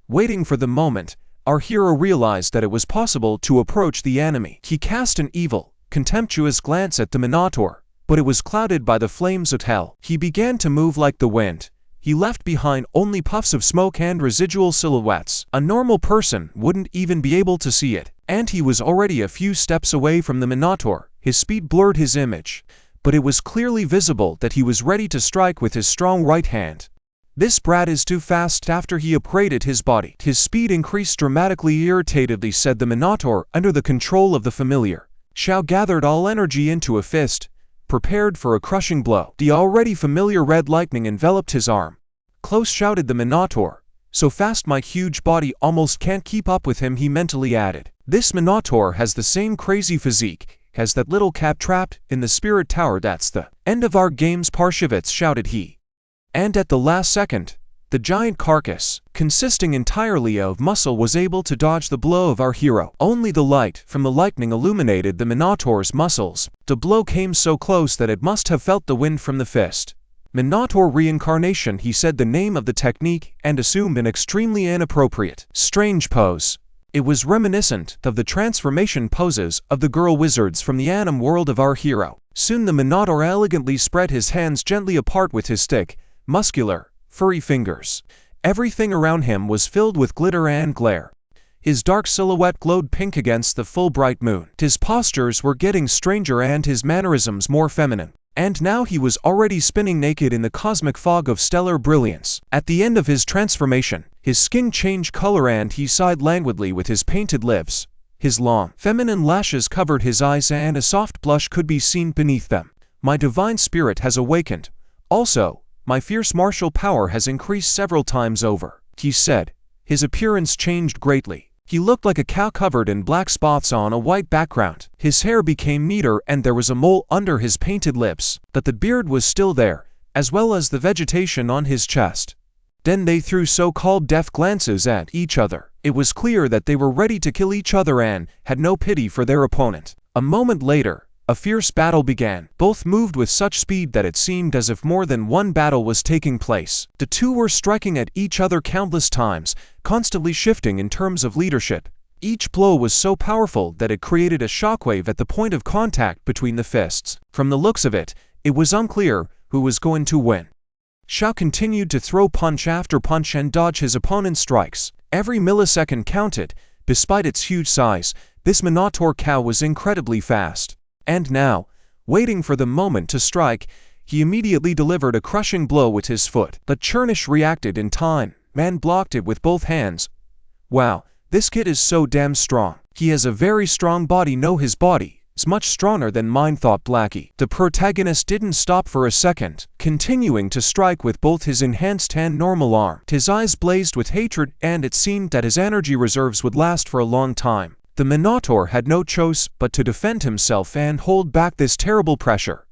Waiting for the moment, our hero realized that it was possible to approach the enemy. He cast an evil, contemptuous glance at the Minotaur, but it was clouded by the flames of hell. He began to move like the wind. He left behind only puffs of smoke and residual silhouettes. A normal person wouldn't even be able to see it, and he was already a few steps away from the Minotaur. His speed blurred his image, but it was clearly visible that he was ready to strike with his strong right hand. This brat is too fast. After he upgraded his body, his speed increased dramatically. Irritatedly said the Minotaur under the control of the familiar. Shao gathered all energy into a fist, prepared for a crushing blow. The already familiar red lightning enveloped his arm. Close, shouted the Minotaur. So fast my huge body almost can't keep up with him, he mentally added. This Minotaur has the same crazy physique as that little cat trapped in the spirit tower. That's the end of our games, Parshivitz, shouted he. And at the last second, The giant carcass, consisting entirely of muscle, was able to dodge the blow of our hero. Only the light from the lightning illuminated the Minotaur's muscles. The blow came so close that it must have felt the wind from the fist. Minotaur reincarnation, he said the name of the technique and assumed an extremely inappropriate, strange pose. It was reminiscent of the transformation poses of the girl wizards from the anime world of our hero. Soon the Minotaur elegantly spread his hands gently apart with his thick, muscular, furry fingers. Everything around him was filled with glitter and glare. His dark silhouette glowed pink against the full bright moon. His postures were getting stranger and his mannerisms more feminine. And now he was already spinning naked in the cosmic fog of stellar brilliance. At the end of his transformation, his skin changed color and he sighed languidly with his painted lips. His long, feminine lashes covered his eyes and a soft blush could be seen beneath them. My divine spirit has awakened. Also, my fierce martial power has increased several times over, he said. His appearance changed greatly. He looked like a cow covered in black spots on a white background. His hair became neater and there was a mole under his painted lips, but the beard was still there, as well as the vegetation on his chest. Then they threw so-called death glances at each other. It was clear that they were ready to kill each other and had no pity for their opponent. A moment later, a fierce battle began. Both moved with such speed that it seemed as if more than one battle was taking place. The two were striking at each other countless times, constantly shifting in terms of leadership. Each blow was so powerful that it created a shockwave at the point of contact between the fists. From the looks of it, it was unclear who was going to win. Shao continued to throw punch after punch and dodge his opponent's strikes. Every millisecond counted. Despite its huge size, this Minotaur cow was incredibly fast. And now, waiting for the moment to strike, he immediately delivered a crushing blow with his foot. But Chernish reacted in time and blocked it with both hands. Wow, this kid is so damn strong. He has a very strong body. No, his body is much stronger than mine, thought Blackie. The protagonist didn't stop for a second, continuing to strike with both his enhanced and normal arm. His eyes blazed with hatred and it seemed that his energy reserves would last for a long time. The Minotaur had no choice but to defend himself and hold back this terrible pressure.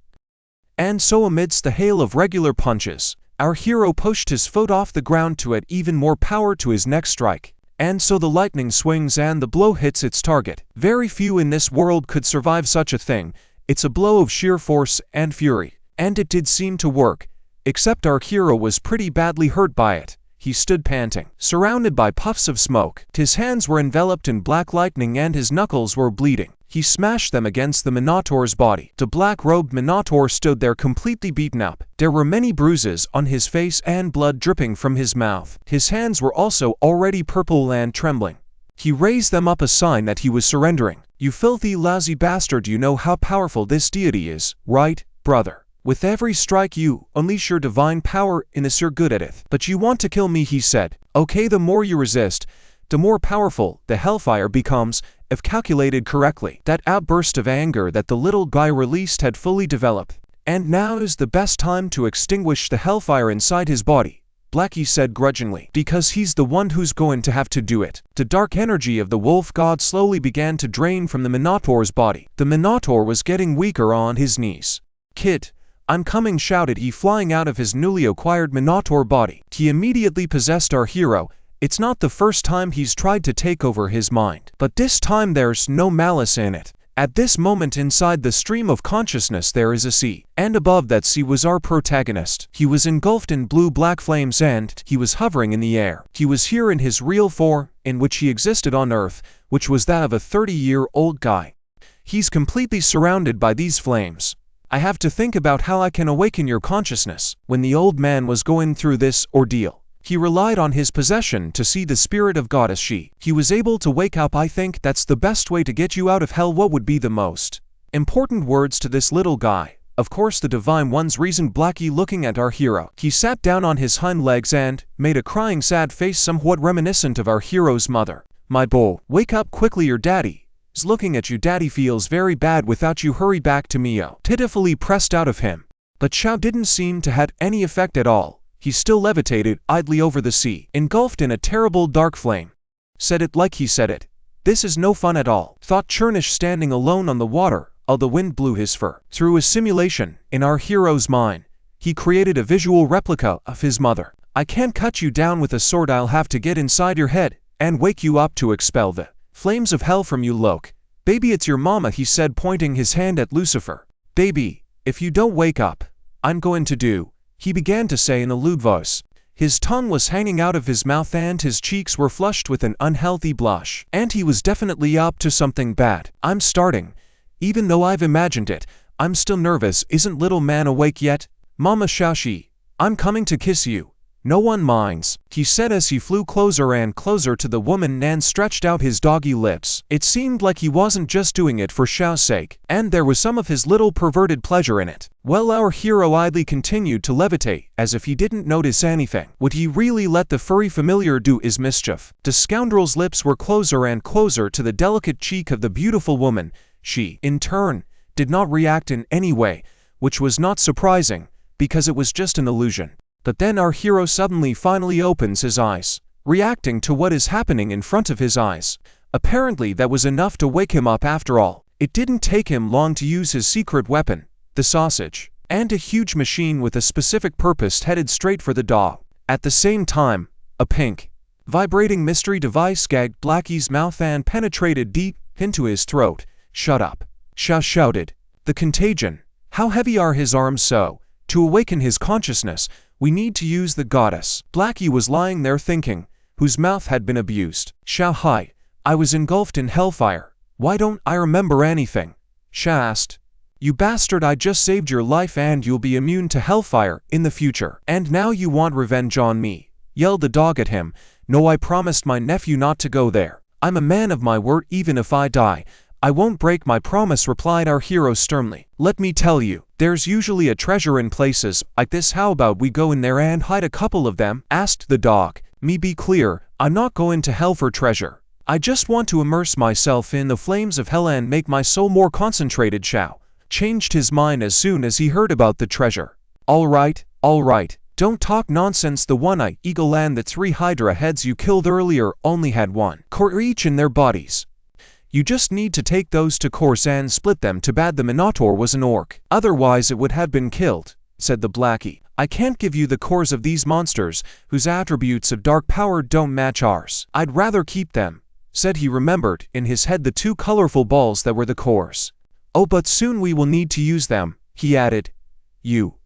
And so amidst the hail of regular punches, our hero pushed his foot off the ground to add even more power to his next strike. And so the lightning swings and the blow hits its target. Very few in this world could survive such a thing. It's a blow of sheer force and fury. And it did seem to work, except our hero was pretty badly hurt by it. He stood panting, surrounded by puffs of smoke. His hands were enveloped in black lightning and his knuckles were bleeding. He smashed them against the Minotaur's body. The black-robed Minotaur stood there completely beaten up. There were many bruises on his face and blood dripping from his mouth. His hands were also already purple and trembling. He raised them up, a sign that he was surrendering. "You filthy, lousy bastard, you know how powerful this deity is, right, brother? With every strike you unleash your divine power in this, you're good at it. But you want to kill me," he said. "Okay, the more you resist, the more powerful the hellfire becomes, if calculated correctly." That outburst of anger that the little guy released had fully developed. "And now is the best time to extinguish the hellfire inside his body," Blackie said grudgingly, "because he's the one who's going to have to do it." The dark energy of the wolf god slowly began to drain from the Minotaur's body. The Minotaur was getting weaker on his knees. "Kid, I'm coming," shouted he, flying out of his newly acquired Minotaur body. He immediately possessed our hero. It's not the first time he's tried to take over his mind, but this time there's no malice in it. At this moment inside the stream of consciousness there is a sea, and above that sea was our protagonist. He was engulfed in blue-black flames and he was hovering in the air. He was here in his real form, in which he existed on Earth, which was that of a 30-year-old guy. He's completely surrounded by these flames. "I have to think about how I can awaken your consciousness." When the old man was going through this ordeal, he relied on his possession to see the spirit of goddess She. He was able to wake up. "I think that's the best way to get you out of hell." What would be the most important words to this little guy? Of course the Divine Ones, reasoned Blackie, looking at our hero. He sat down on his hind legs and made a crying sad face somewhat reminiscent of our hero's mother. "My boy, wake up quickly, your daddy is looking at you. Daddy feels very bad without you. Hurry back to Mio." Pitifully pressed out of him. But Shao didn't seem to have any effect at all. He still levitated idly over the sea, engulfed in a terrible dark flame. "Said it like he said it. This is no fun at all," thought Chernish, standing alone on the water, while the wind blew his fur. Through a simulation in our hero's mind, he created a visual replica of his mother. I can't cut you down with a sword. I'll have to get inside your head and wake you up to expel the flames of hell from you, Loke. Baby, it's your mama, he said, pointing his hand at Lucifer. Baby, if you don't wake up, I'm going to do, he began to say in a lewd voice. His tongue was hanging out of his mouth and his cheeks were flushed with an unhealthy blush. And he was definitely up to something bad. I'm starting. Even though I've imagined it, I'm still nervous. Isn't little man awake yet? Mama Shashi, I'm coming to kiss you. No one minds, he said as he flew closer and closer to the woman and stretched out his doggy lips. It seemed like he wasn't just doing it for Xiao's sake, and there was some of his little perverted pleasure in it. Well, our hero idly continued to levitate, as if he didn't notice anything. Would he really let the furry familiar do his mischief? The scoundrel's lips were closer and closer to the delicate cheek of the beautiful woman. She, in turn, did not react in any way, which was not surprising, because it was just an illusion. But then our hero suddenly finally opens his eyes, reacting to what is happening in front of his eyes. Apparently that was enough to wake him up after all. It didn't take him long to use his secret weapon, the sausage, and a huge machine with a specific purpose headed straight for the dog. At the same time, a pink, vibrating mystery device gagged Blackie's mouth and penetrated deep into his throat. Shut up, Sha shouted. The contagion. How heavy are his arms? So, to awaken his consciousness, we need to use the goddess. Blackie was lying there thinking, whose mouth had been abused. Sha, hi, I was engulfed in hellfire. Why don't I remember anything? Sha asked. You bastard, I just saved your life and you'll be immune to hellfire in the future. And now you want revenge on me? Yelled the dog at him. No, I promised my nephew not to go there. I'm a man of my word. Even if I die, I won't break my promise, replied our hero sternly. Let me tell you, there's usually a treasure in places like this. How about we go in there and hide a couple of them? Asked the dog. Me be clear, I'm not going to hell for treasure. I just want to immerse myself in the flames of hell and make my soul more concentrated. Xiao changed his mind as soon as he heard about the treasure. All right, don't talk nonsense. The one-eyed eagle and the 3 hydra heads you killed earlier only had 1 core each in their bodies. You just need to take those 2 cores and split them. Too bad the Minotaur was an orc. Otherwise it would have been killed, said the Blackie. I can't give you the cores of these monsters, whose attributes of dark power don't match ours. I'd rather keep them, said he. Remembered in his head the 2 colorful balls that were the cores. Oh, but soon we will need to use them, he added.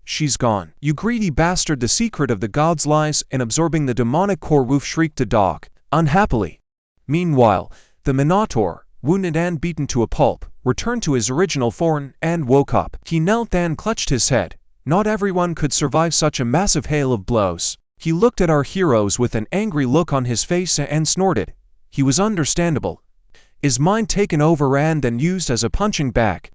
She's gone. You greedy bastard. The secret of the gods lies in absorbing the demonic core. Woof, shrieked the dog, unhappily. Meanwhile, the Minotaur, wounded and beaten to a pulp, returned to his original form and woke up. He knelt and clutched his head. Not everyone could survive such a massive hail of blows. He looked at our heroes with an angry look on his face and snorted. He was understandable. His mind taken over and then used as a punching bag.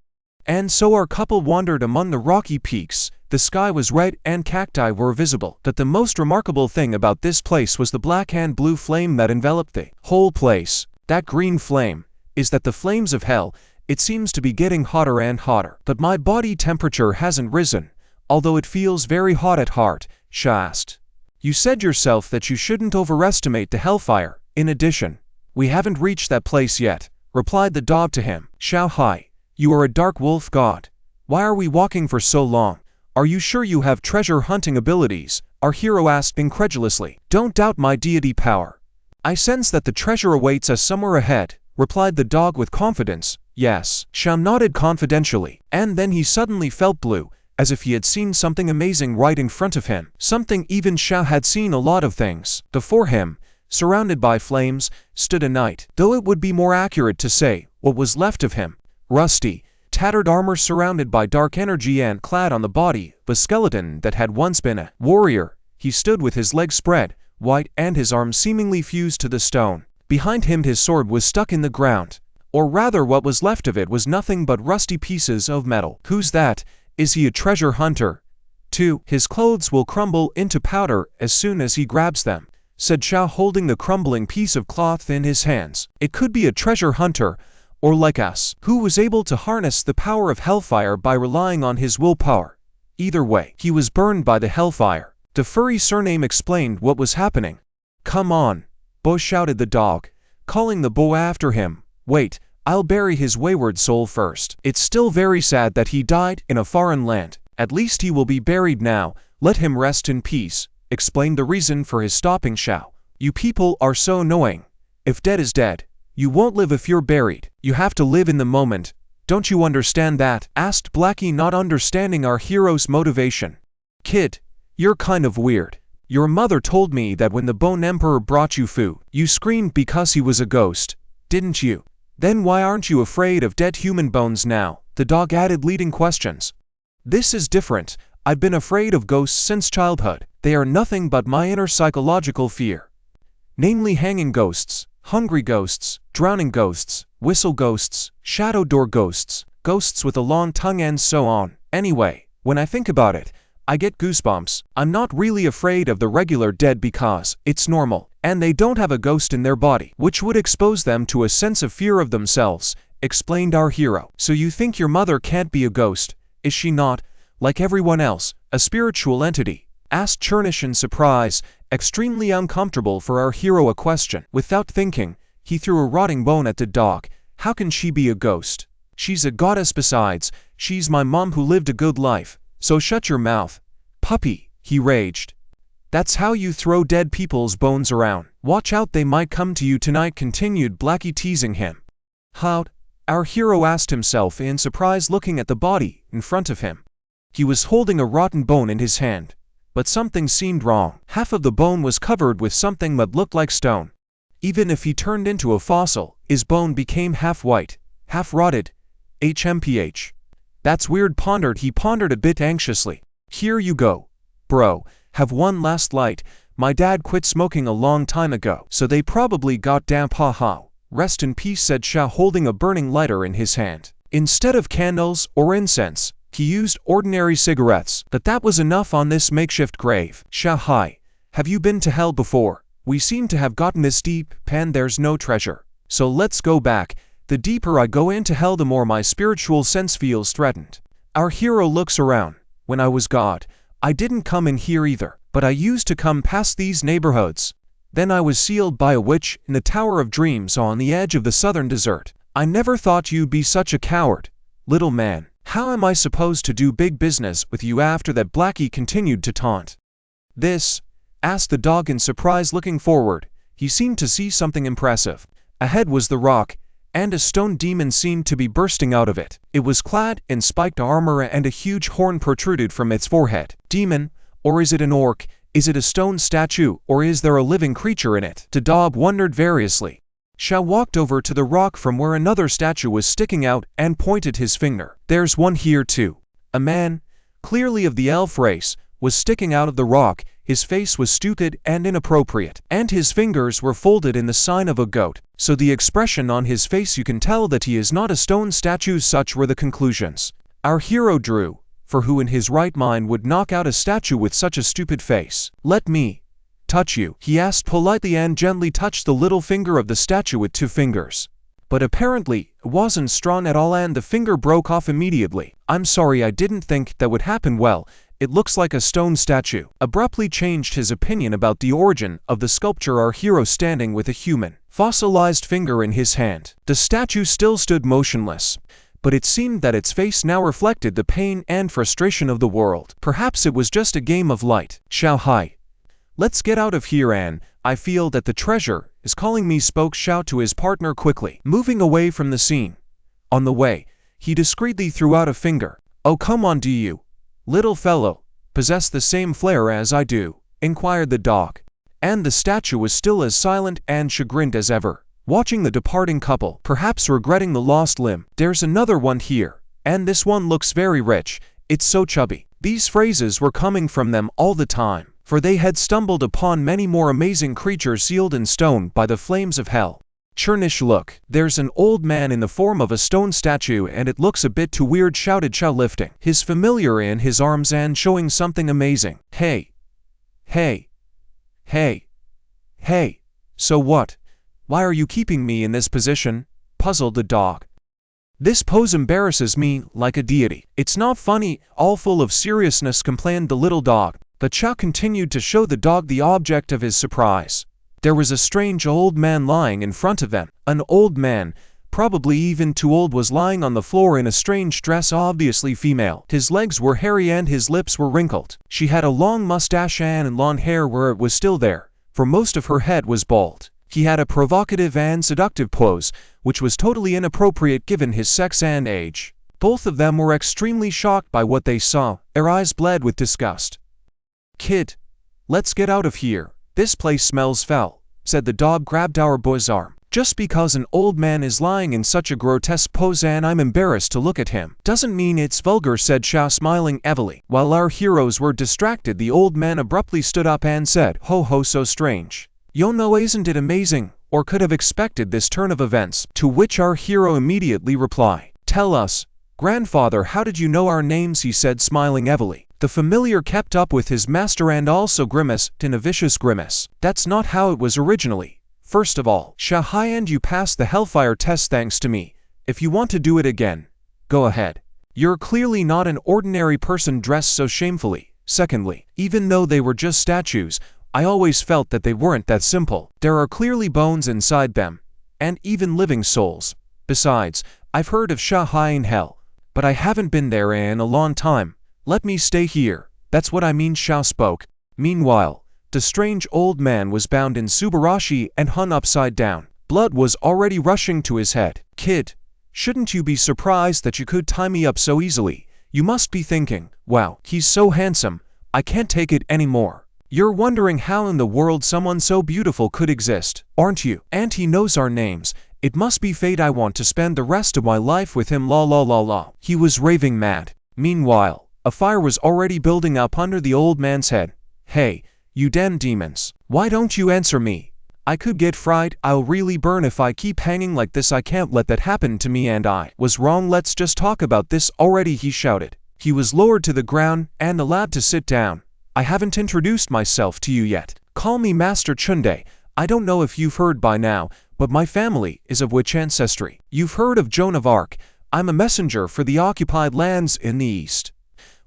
And so our couple wandered among the rocky peaks. The sky was red and cacti were visible. But the most remarkable thing about this place was the black and blue flame that enveloped the whole place. That green flame is that the flames of hell. It seems to be getting hotter and hotter. But my body temperature hasn't risen, although it feels very hot at heart, Sha asked. You said yourself that you shouldn't overestimate the hellfire. In addition, we haven't reached that place yet, replied the dog to him. Xiao Hai, you are a dark wolf god. Why are we walking for so long? Are you sure you have treasure hunting abilities? Our hero asked incredulously. Don't doubt my deity power. I sense that the treasure awaits us somewhere ahead, replied the dog with confidence. Yes. Xiao nodded confidentially, and then he suddenly felt blue, as if he had seen something amazing right in front of him. Something even Xiao had seen a lot of things. Before him, surrounded by flames, stood a knight, though it would be more accurate to say what was left of him. Rusty, tattered armor surrounded by dark energy and clad on the body of a skeleton that had once been a warrior. He stood with his legs spread wide and his arms seemingly fused to the stone. Behind him his sword was stuck in the ground, or rather what was left of it was nothing but rusty pieces of metal. Who's that? Is he a treasure hunter? 2. His clothes will crumble into powder as soon as he grabs them, said Xiao, holding the crumbling piece of cloth in his hands. It could be a treasure hunter, or like us, who was able to harness the power of hellfire by relying on his willpower. Either way, he was burned by the hellfire. The furry surname explained what was happening. Come on, Bo, shouted the dog, calling the boy after him. Wait, I'll bury his wayward soul first. It's still very sad that he died in a foreign land. At least he will be buried now. Let him rest in peace, explained the reason for his stopping Xiao. You people are so annoying. If dead is dead, you won't live if you're buried. You have to live in the moment. Don't you understand that? Asked Blackie, not understanding our hero's motivation. Kid, you're kind of weird. Your mother told me that when the Bone Emperor brought you food, you screamed because he was a ghost, didn't you? Then why aren't you afraid of dead human bones now? The dog added, leading questions. This is different. I've been afraid of ghosts since childhood. They are nothing but my inner psychological fear. Namely hanging ghosts, hungry ghosts, drowning ghosts, whistle ghosts, shadow door ghosts, ghosts with a long tongue and so on. Anyway, when I think about it, I get goosebumps. I'm not really afraid of the regular dead because it's normal, and they don't have a ghost in their body, which would expose them to a sense of fear of themselves, explained our hero. So you think your mother can't be a ghost, is she not, like everyone else, a spiritual entity? Asked Chernish in surprise, extremely uncomfortable for our hero a question. Without thinking, he threw a rotting bone at the dog. How can she be a ghost? She's a goddess. Besides, she's my mom who lived a good life. So shut your mouth, puppy, he raged. That's how you throw dead people's bones around. Watch out, they might come to you tonight, continued Blackie, teasing him. How? Our hero asked himself in surprise, looking at the body in front of him. He was holding a rotten bone in his hand, but something seemed wrong. Half of the bone was covered with something that looked like stone. Even if he turned into a fossil, his bone became half white, half rotted. HMPH. That's weird, he pondered a bit anxiously. Here you go, bro, have one last light. My dad quit smoking a long time ago, so they probably got damp, haha. Rest in peace, said Xiao, holding a burning lighter in his hand. Instead of candles or incense, he used ordinary cigarettes. But that was enough on this makeshift grave. Xiao, hi, have you been to hell before? We seem to have gotten this deep, and there's no treasure. So let's go back. The deeper I go into hell, the more my spiritual sense feels threatened. Our hero looks around. When I was God, I didn't come in here either, but I used to come past these neighborhoods. Then I was sealed by a witch in the Tower of Dreams on the edge of the southern desert. I never thought you'd be such a coward, little man. How am I supposed to do big business with you after that? Blackie continued to taunt. This? Asked the dog in surprise, looking forward. He seemed to see something impressive. Ahead was the rock, and a stone demon seemed to be bursting out of it. It was clad in spiked armor and a huge horn protruded from its forehead. Demon? Or is it an orc? Is it a stone statue, or is there a living creature in it? Dadob wondered variously. Xiao walked over to the rock from where another statue was sticking out and pointed his finger. There's one here too. A man, clearly of the elf race, was sticking out of the rock. His face was stupid and inappropriate, and his fingers were folded in the sign of a goat. So the expression on his face, you can tell that he is not a stone statue. Such were the conclusions our hero drew, for who in his right mind would knock out a statue with such a stupid face? Let me touch you, he asked politely, and gently touched the little finger of the statue with 2 fingers. But apparently, it wasn't strong at all, and the finger broke off immediately. I'm sorry, I didn't think that would happen. Well, it looks like a stone statue. Abruptly changed his opinion about the origin of the sculpture our hero, standing with a human, fossilized finger in his hand. The statue still stood motionless, but it seemed that its face now reflected the pain and frustration of the world. Perhaps it was just a game of light. Xiao, hi. Let's get out of here, Anne. I feel that the treasure is calling me, spoke Xiao to his partner quickly, moving away from the scene. On the way, he discreetly threw out a finger. Oh, come on, do you, little fellow, possess the same flair as I do? Inquired the dog. And the statue was still as silent and chagrined as ever, watching the departing couple, perhaps regretting the lost limb. There's another one here, and this one looks very rich. It's so chubby. These phrases were coming from them all the time, for they had stumbled upon many more amazing creatures sealed in stone by the flames of hell. Chernish, look, there's an old man in the form of a stone statue, and it looks a bit too weird, shouted Xiao, lifting his familiar in his arms and showing something amazing. Hey, hey, hey, hey, so what? Why are you keeping me in this position? Puzzled the dog. This pose embarrasses me like a deity. It's not funny, all full of seriousness, complained the little dog. But Xiao continued to show the dog the object of his surprise. There was a strange old man lying in front of them. An old man, probably even too old, was lying on the floor in a strange dress, obviously female. His legs were hairy and his lips were wrinkled. She had a long mustache and long hair where it was still there, for most of her head was bald. He had a provocative and seductive pose, which was totally inappropriate given his sex and age. Both of them were extremely shocked by what they saw. Their eyes bled with disgust. "Kid, let's get out of here. This place smells foul," said the dog, grabbed our boy's arm. "Just because an old man is lying in such a grotesque pose and I'm embarrassed to look at him doesn't mean it's vulgar," said Xiao, smiling heavily. While our heroes were distracted, the old man abruptly stood up and said, "Ho ho, so strange. Yo no, isn't it amazing?" Or could have expected this turn of events, to which our hero immediately replied, "Tell us, grandfather, how did you know our names?" he said, smiling heavily. The familiar kept up with his master and also grimaced in a vicious grimace. "That's not how it was originally. First of all, Shahai, and you passed the Hellfire test thanks to me. If you want to do it again, go ahead. You're clearly not an ordinary person dressed so shamefully. Secondly, even though they were just statues, I always felt that they weren't that simple. There are clearly bones inside them, and even living souls. Besides, I've heard of Shahai in hell, but I haven't been there in a long time. Let me stay here. That's what I mean," Xiao spoke. Meanwhile, the strange old man was bound in Subarashi and hung upside down. Blood was already rushing to his head. "Kid, shouldn't you be surprised that you could tie me up so easily? You must be thinking, wow, he's so handsome, I can't take it anymore. You're wondering how in the world someone so beautiful could exist, aren't you? And he knows our names. It must be fate. I want to spend the rest of my life with him, la la la la." He was raving mad. Meanwhile, a fire was already building up under the old man's head. "Hey, you damn demons. Why don't you answer me? I could get fried. I'll really burn if I keep hanging like this. I can't let that happen to me, and I was wrong. Let's just talk about this already," he shouted. He was lowered to the ground and allowed to sit down. "I haven't introduced myself to you yet. Call me Master Chunde. I don't know if you've heard by now, but my family is of which ancestry? You've heard of Joan of Arc. I'm a messenger for the occupied lands in the East.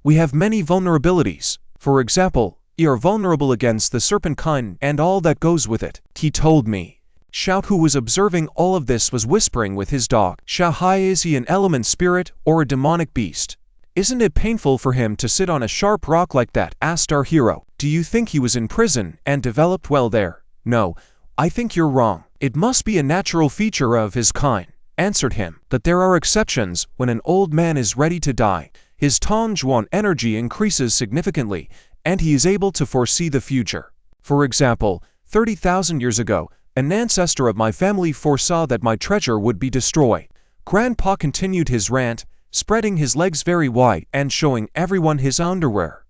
We have many vulnerabilities. For example, we are vulnerable against the serpent kind and all that goes with it," he told me. Xiao, who was observing all of this, was whispering with his dog. "Shahai, is he an element spirit or a demonic beast? Isn't it painful for him to sit on a sharp rock like that?" asked our hero. "Do you think he was in prison and developed well there?" "No, I think you're wrong. It must be a natural feature of his kind," answered him. "That there are exceptions. When an old man is ready to die, his Tongjuan energy increases significantly, and he is able to foresee the future. For example, 30,000 years ago, an ancestor of my family foresaw that my treasure would be destroyed." Grandpa continued his rant, spreading his legs very wide and showing everyone his underwear.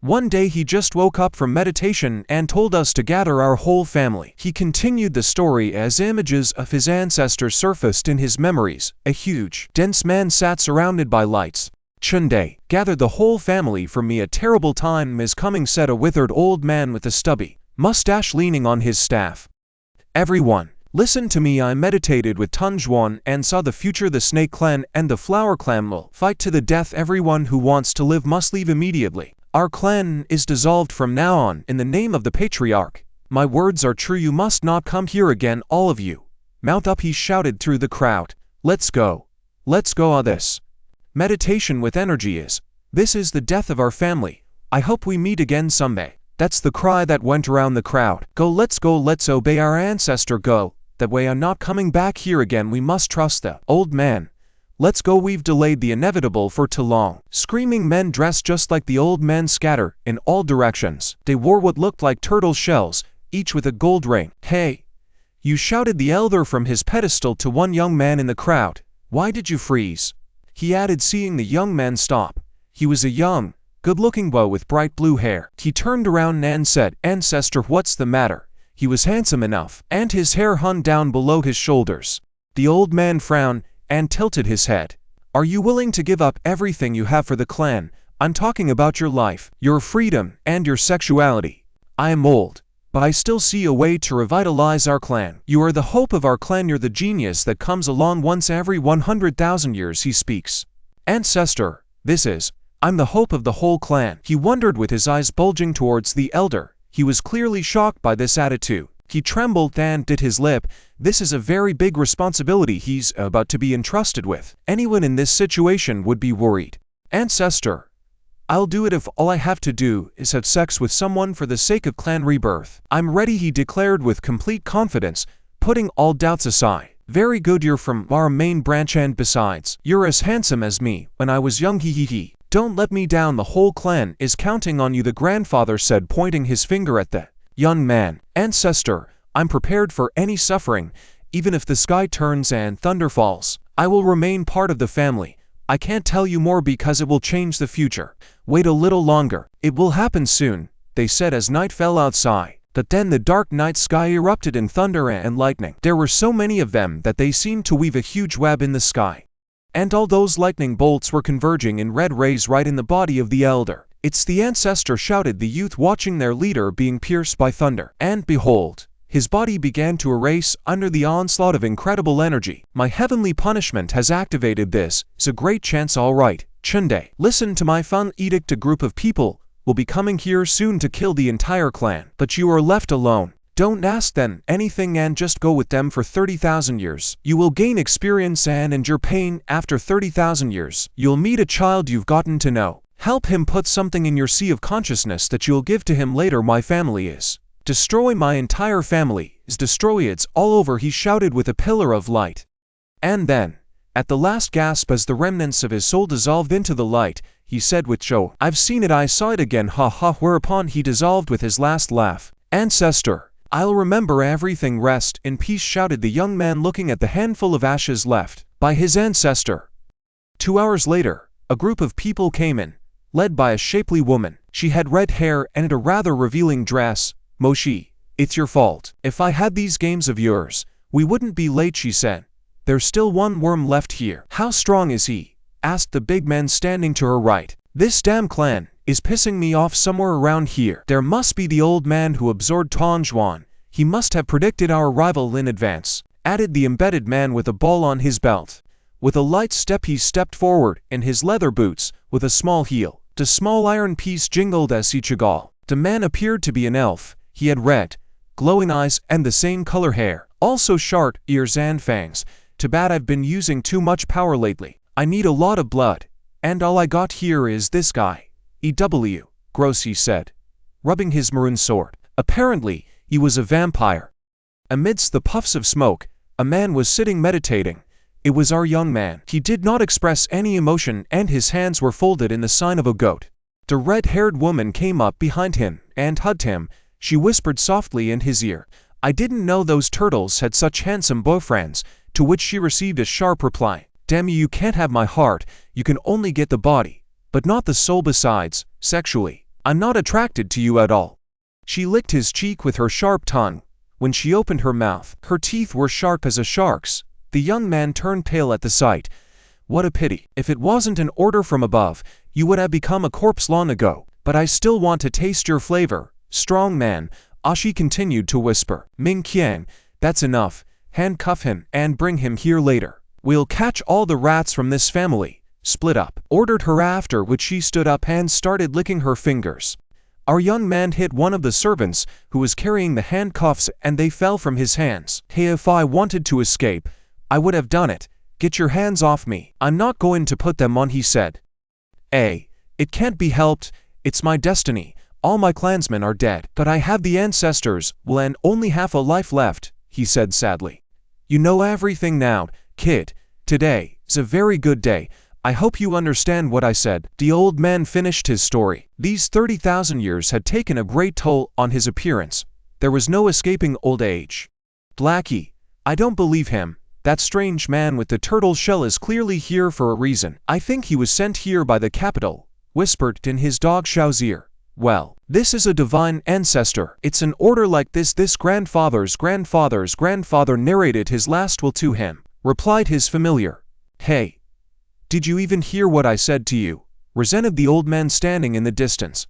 "One day he just woke up from meditation and told us to gather our whole family." He continued the story as images of his ancestors surfaced in his memories. A huge, dense man sat surrounded by lights. "Chunde, gather the whole family for me. A terrible time is coming," said a withered old man with a stubby mustache leaning on his staff. "Everyone, listen to me. I meditated with Tongjuan and saw the future. The Snake Clan and the Flower Clan will fight to the death. Everyone who wants to live must leave immediately. Our clan is dissolved from now on in the name of the patriarch. My words are true. You must not come here again, all of you. Mount up," he shouted through the crowd. "Let's go. Let's go on this. Meditation with energy is. This is the death of our family. I hope we meet again someday." That's the cry that went around the crowd. Go, let's obey our ancestor. Go. That way I'm not coming back here again. We must trust the old man. Let's go. We've delayed the inevitable for too long. Screaming men dressed just like the old man scatter in all directions. They wore what looked like turtle shells, each with a gold ring. "Hey, you," shouted the elder from his pedestal to one young man in the crowd. "Why did you freeze?" he added, seeing the young man stop. He was a young, good-looking boy with bright blue hair. He turned around and said, "Ancestor, what's the matter?" He was handsome enough, and his hair hung down below his shoulders. The old man frowned and tilted his head. "Are you willing to give up everything you have for the clan? I'm talking about your life, your freedom, and your sexuality. I am old, but I still see a way to revitalize our clan. You are the hope of our clan. You're the genius that comes along once every 100,000 years." He speaks. "Ancestor, I'm the hope of the whole clan." He wondered with his eyes bulging towards the elder. He was clearly shocked by this attitude. He trembled and bit his lip. This is a very big responsibility he's about to be entrusted with. Anyone in this situation would be worried. Ancestor, I'll do it if all I have to do is have sex with someone for the sake of clan rebirth. I'm ready, he declared with complete confidence, putting all doubts aside. Very good, you're from our main branch, and besides, you're as handsome as me when I was young, hee. Don't let me down, the whole clan is counting on you, the grandfather said, pointing his finger at the young man. Ancestor, I'm prepared for any suffering, even if the sky turns and thunder falls. I will remain part of the family. I can't tell you more because it will change the future. Wait a little longer. It will happen soon, they said as night fell outside. But then the dark night sky erupted in thunder and lightning. There were so many of them that they seemed to weave a huge web in the sky. And all those lightning bolts were converging in red rays right in the body of the elder. It's the ancestor, shouted the youth, watching their leader being pierced by thunder. And behold, his body began to erase under the onslaught of incredible energy. My heavenly punishment has activated. This is a great chance, all right. Chunde, listen to my fun edict. A group of people will be coming here soon to kill the entire clan. But you are left alone. Don't ask them anything and just go with them for 30,000 years. You will gain experience and endure pain. After 30,000 years, you'll meet a child you've gotten to know. Help him put something in your sea of consciousness that you'll give to him later. My family is. Destroy my entire family is destroy it's all over, he shouted with a pillar of light. And then, at the last gasp as the remnants of his soul dissolved into the light, he said with joy, I've seen it, I saw it again, ha ha, whereupon he dissolved with his last laugh. Ancestor, I'll remember everything, rest in peace, shouted the young man, looking at the handful of ashes left by his ancestor. 2 hours later, a group of people came in, led by a shapely woman. She had red hair and a rather revealing dress. Moshi, it's your fault. If I had these games of yours, we wouldn't be late, she said. There's still one worm left here. How strong is he? Asked the big man standing to her right. This damn clan is pissing me off. Somewhere around here there must be the old man who absorbed Tonjuan. He must have predicted our arrival in advance, added the embedded man with a ball on his belt. With a light step he stepped forward in his leather boots with a small heel. The small iron piece jingled as he chigal. The man appeared to be an elf. He had red, glowing eyes and the same color hair, also sharp ears and fangs. Too bad I've been using too much power lately. I need a lot of blood, and all I got here is this guy. EW, gross, he said, rubbing his maroon sword. Apparently, he was a vampire. Amidst the puffs of smoke, a man was sitting meditating. It was our young man. He did not express any emotion and his hands were folded in the sign of a goat. The red-haired woman came up behind him and hugged him. She whispered softly in his ear, I didn't know those turtles had such handsome boyfriends, to which she received a sharp reply. Damn you, you can't have my heart, you can only get the body, but not the soul. Besides, sexually, I'm not attracted to you at all. She licked his cheek with her sharp tongue. When she opened her mouth, her teeth were sharp as a shark's. The young man turned pale at the sight. What a pity. If it wasn't an order from above, you would have become a corpse long ago. But I still want to taste your flavor. Strong man, Ashi continued to whisper. Ming Qiang, that's enough. Handcuff him and bring him here later. We'll catch all the rats from this family. Split up, ordered her, after which she stood up and started licking her fingers. Our young man hit one of the servants who was carrying the handcuffs and they fell from his hands. Hey, if I wanted to escape, I would have done it. Get your hands off me. I'm not going to put them on, he said. It can't be helped. It's my destiny. All my clansmen are dead, but I have the ancestors, and only half a life left, he said sadly. You know everything now, kid. Today is a very good day. I hope you understand what I said. The old man finished his story. These 30,000 years had taken a great toll on his appearance. There was no escaping old age. Blackie, I don't believe him. That strange man with the turtle shell is clearly here for a reason. I think he was sent here by the capital, whispered in his dog Xiao's ear. Well, this is a divine ancestor. It's an order like this grandfather's grandfather narrated his last will to him, replied his familiar. Hey, did you even hear what I said to you? Resented the old man standing in the distance.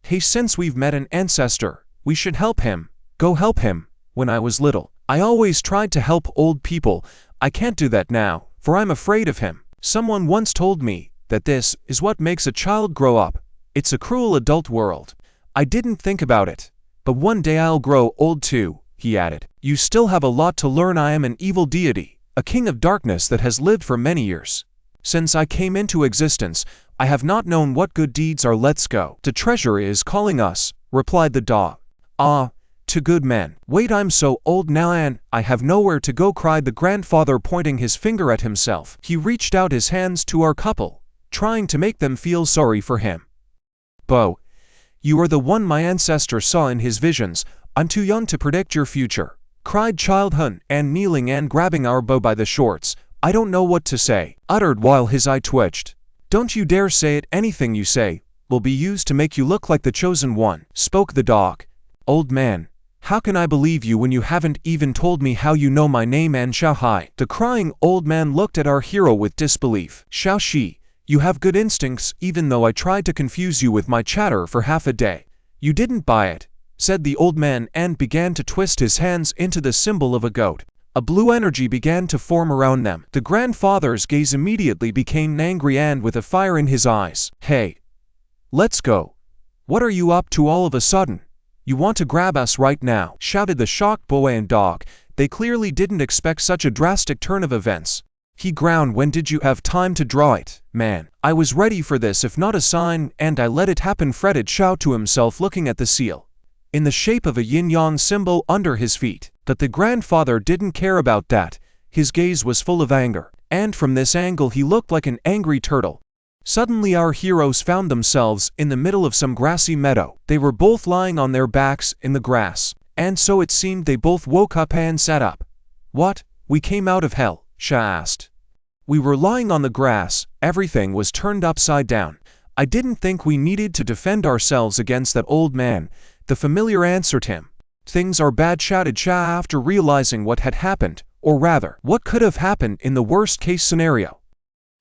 Hey, since we've met an ancestor, we should help him. Go help him. When I was little, I always tried to help old people. I can't do that now, for I'm afraid of him. Someone once told me that this is what makes a child grow up. It's a cruel adult world. I didn't think about it. But one day I'll grow old too. he added. You still have a lot to learn. I am an evil deity, a king of darkness that has lived for many years. Since I came into existence, I have not known what good deeds are. Let's go. The treasury is calling us, replied the dog. Ah, to good men. Wait, I'm so old now and I have nowhere to go, cried the grandfather, pointing his finger at himself. He reached out his hands to our couple, trying to make them feel sorry for him. Bo, you are the one my ancestor saw in his visions. I'm too young to predict your future, cried Child Hun, and kneeling and grabbing our Bo by the shorts. I don't know what to say, uttered while his eye twitched. Don't you dare say it. Anything you say will be used to make you look like the chosen one, spoke the dog. Old man, how can I believe you when you haven't even told me how you know my name and Xiao Hai? The crying old man looked at our hero with disbelief. Xiao Shi, you have good instincts, even though I tried to confuse you with my chatter for half a day. You didn't buy it, said the old man and began to twist his hands into the symbol of a goat. A blue energy began to form around them. The grandfather's gaze immediately became angry and with a fire in his eyes. Hey, let's go. What are you up to all of a sudden? You want to grab us right now, shouted the shocked boy and dog. They clearly didn't expect such a drastic turn of events. He ground. When did you have time to draw it, man? I was ready for this, if not a sign, and I let it happen, fretted Xiao to himself, looking at the seal in the shape of a yin-yang symbol under his feet. But the grandfather didn't care about that. His gaze was full of anger, and from this angle he looked like an angry turtle. Suddenly our heroes found themselves in the middle of some grassy meadow. They were both lying on their backs in the grass, and so it seemed they both woke up and sat up. What? We came out of hell? Sha asked. We were lying on the grass. Everything was turned upside down. I didn't think we needed to defend ourselves against that old man, the familiar answered him. Things are bad, shouted Sha after realizing what had happened, or rather, what could have happened in the worst-case scenario.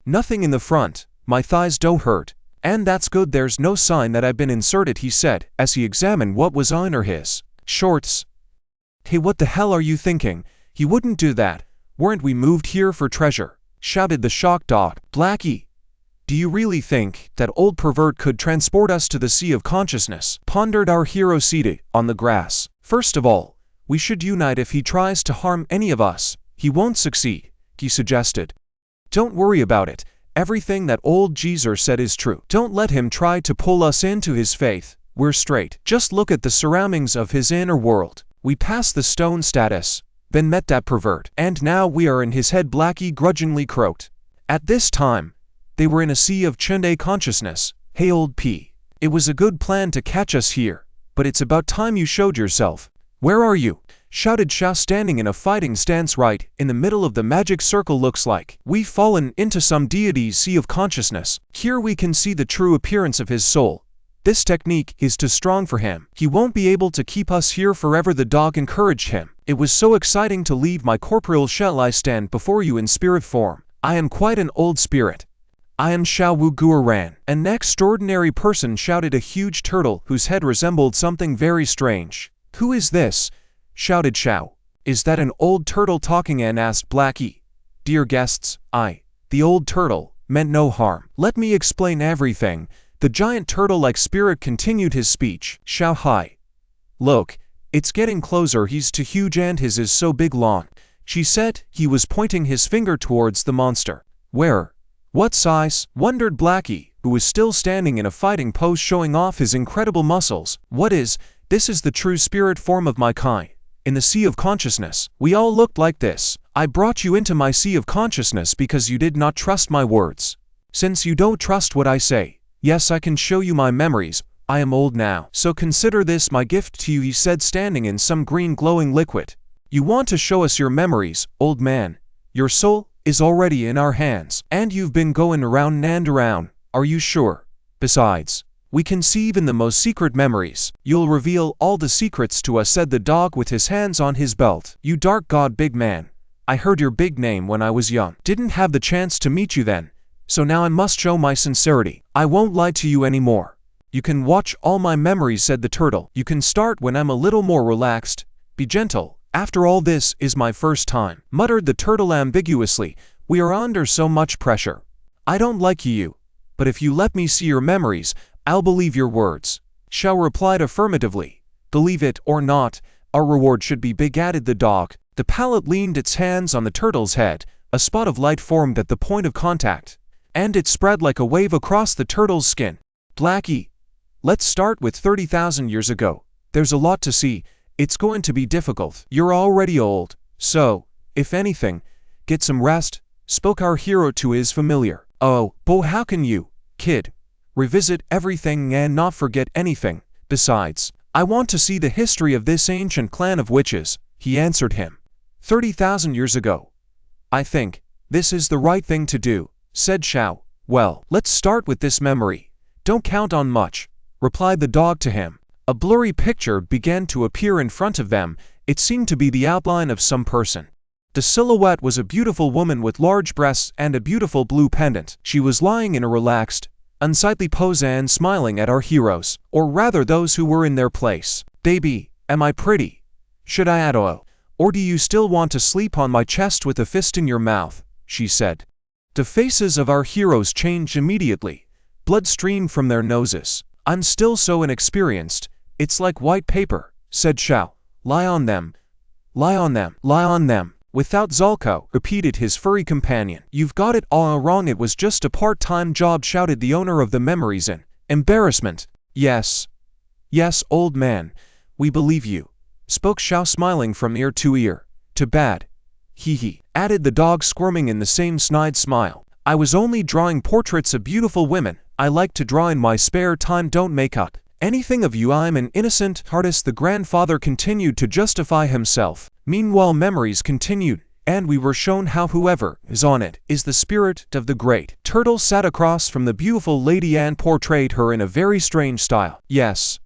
Nothing in the front. My thighs don't hurt. And that's good, there's no sign that I've been inserted, he said, as he examined what was under his shorts. Hey, what the hell are you thinking? He wouldn't do that. Weren't we moved here for treasure? Shouted the shocked dog. Blackie, do you really think that old pervert could transport us to the sea of consciousness? Pondered our hero seated on the grass. First of all, we should unite. If he tries to harm any of us, he won't succeed, he suggested. Don't worry about it. Everything that old Geezer said is true. Don't let him try to pull us into his faith. We're straight. Just look at the surroundings of his inner world. We passed the stone status, then met that pervert, and now we are in his head, Blackie grudgingly croaked. At this time, they were in a sea of Chunde consciousness. Hey old P, it was a good plan to catch us here, but it's about time you showed yourself. Where are you? Shouted Sha, standing in a fighting stance right in the middle of the magic circle. Looks like we've fallen into some deity's sea of consciousness. Here we can see the true appearance of his soul. This technique is too strong for him. He won't be able to keep us here forever, the dog encouraged him. It was so exciting to leave my corporeal shell. I stand before you in spirit form. I am quite an old spirit. I am Xiao Wu Guoran. An extraordinary person, shouted a huge turtle whose head resembled something very strange. Who is this? Shouted Xiao. Is that an old turtle talking? And asked Blackie. Dear guests, the old turtle, meant no harm. Let me explain everything. The giant turtle-like spirit continued his speech. Xiao Hai. Look, it's getting closer. He's too huge and his is so big long. She said. He was pointing his finger towards the monster. Where? What size? Wondered Blackie, who was still standing in a fighting pose, showing off his incredible muscles. What is? This is the true spirit form of my kind. In the sea of consciousness, we all looked like this. I brought you into my sea of consciousness because you did not trust my words. Since you don't trust what I say, yes, I can show you my memories. I am old now, so consider this my gift to you, he said, standing in some green glowing liquid. You want to show us your memories, old man? Your soul is already in our hands, and you've been going around and around. Are you sure? Besides, we can see even the most secret memories. You'll reveal all the secrets to us, said the dog with his hands on his belt. You dark god big man. I heard your big name when I was young. Didn't have the chance to meet you then, so now I must show my sincerity. I won't lie to you anymore. You can watch all my memories, said the turtle. You can start when I'm a little more relaxed. Be gentle. After all, this is my first time, muttered the turtle ambiguously. We are under so much pressure. I don't like you, but if you let me see your memories, I'll believe your words. Xiao replied affirmatively. Believe it or not, Our reward should be big, added the dog. The pallet leaned its hands on the turtle's head. A spot of light formed at the point of contact, and it spread like a wave across the turtle's skin. Blackie, let's start with 30,000 years ago. There's a lot to see. It's going to be difficult. You're already old, so, if anything, get some rest, spoke our hero to his familiar. Oh, but how can you, kid, revisit everything and not forget anything? Besides, I want to see the history of this ancient clan of witches, he answered him. 30,000 years ago. I think this is the right thing to do, said Xiao. Well, let's start with this memory. Don't count on much, replied the dog to him. A blurry picture began to appear in front of them. It seemed to be the outline of some person. The silhouette was a beautiful woman with large breasts and a beautiful blue pendant. She was lying in a relaxed, unsightly pose and smiling at our heroes, or rather those who were in their place. Baby, am I pretty? Should I add oil? Or do you still want to sleep on my chest with a fist in your mouth? She said. The faces of our heroes changed immediately. Blood streamed from their noses. I'm still so inexperienced. It's like white paper, said Xiao. Lie on them. Lie on them. Lie on them. Without Zolko, repeated his furry companion. You've got it all wrong. It was just a part-time job, shouted the owner of the memories in embarrassment. Yes. Yes, old man. We believe you, spoke Xiao, smiling from ear to ear. Too bad. Hee, added the dog, squirming in the same snide smile. I was only drawing portraits of beautiful women. I like to draw in my spare time. Don't make up anything of you. I'm an innocent artist, the grandfather continued to justify himself. Meanwhile, memories continued, and we were shown how whoever is on it is the spirit of the great turtle sat across from the beautiful lady and portrayed her in a very strange style. Yes.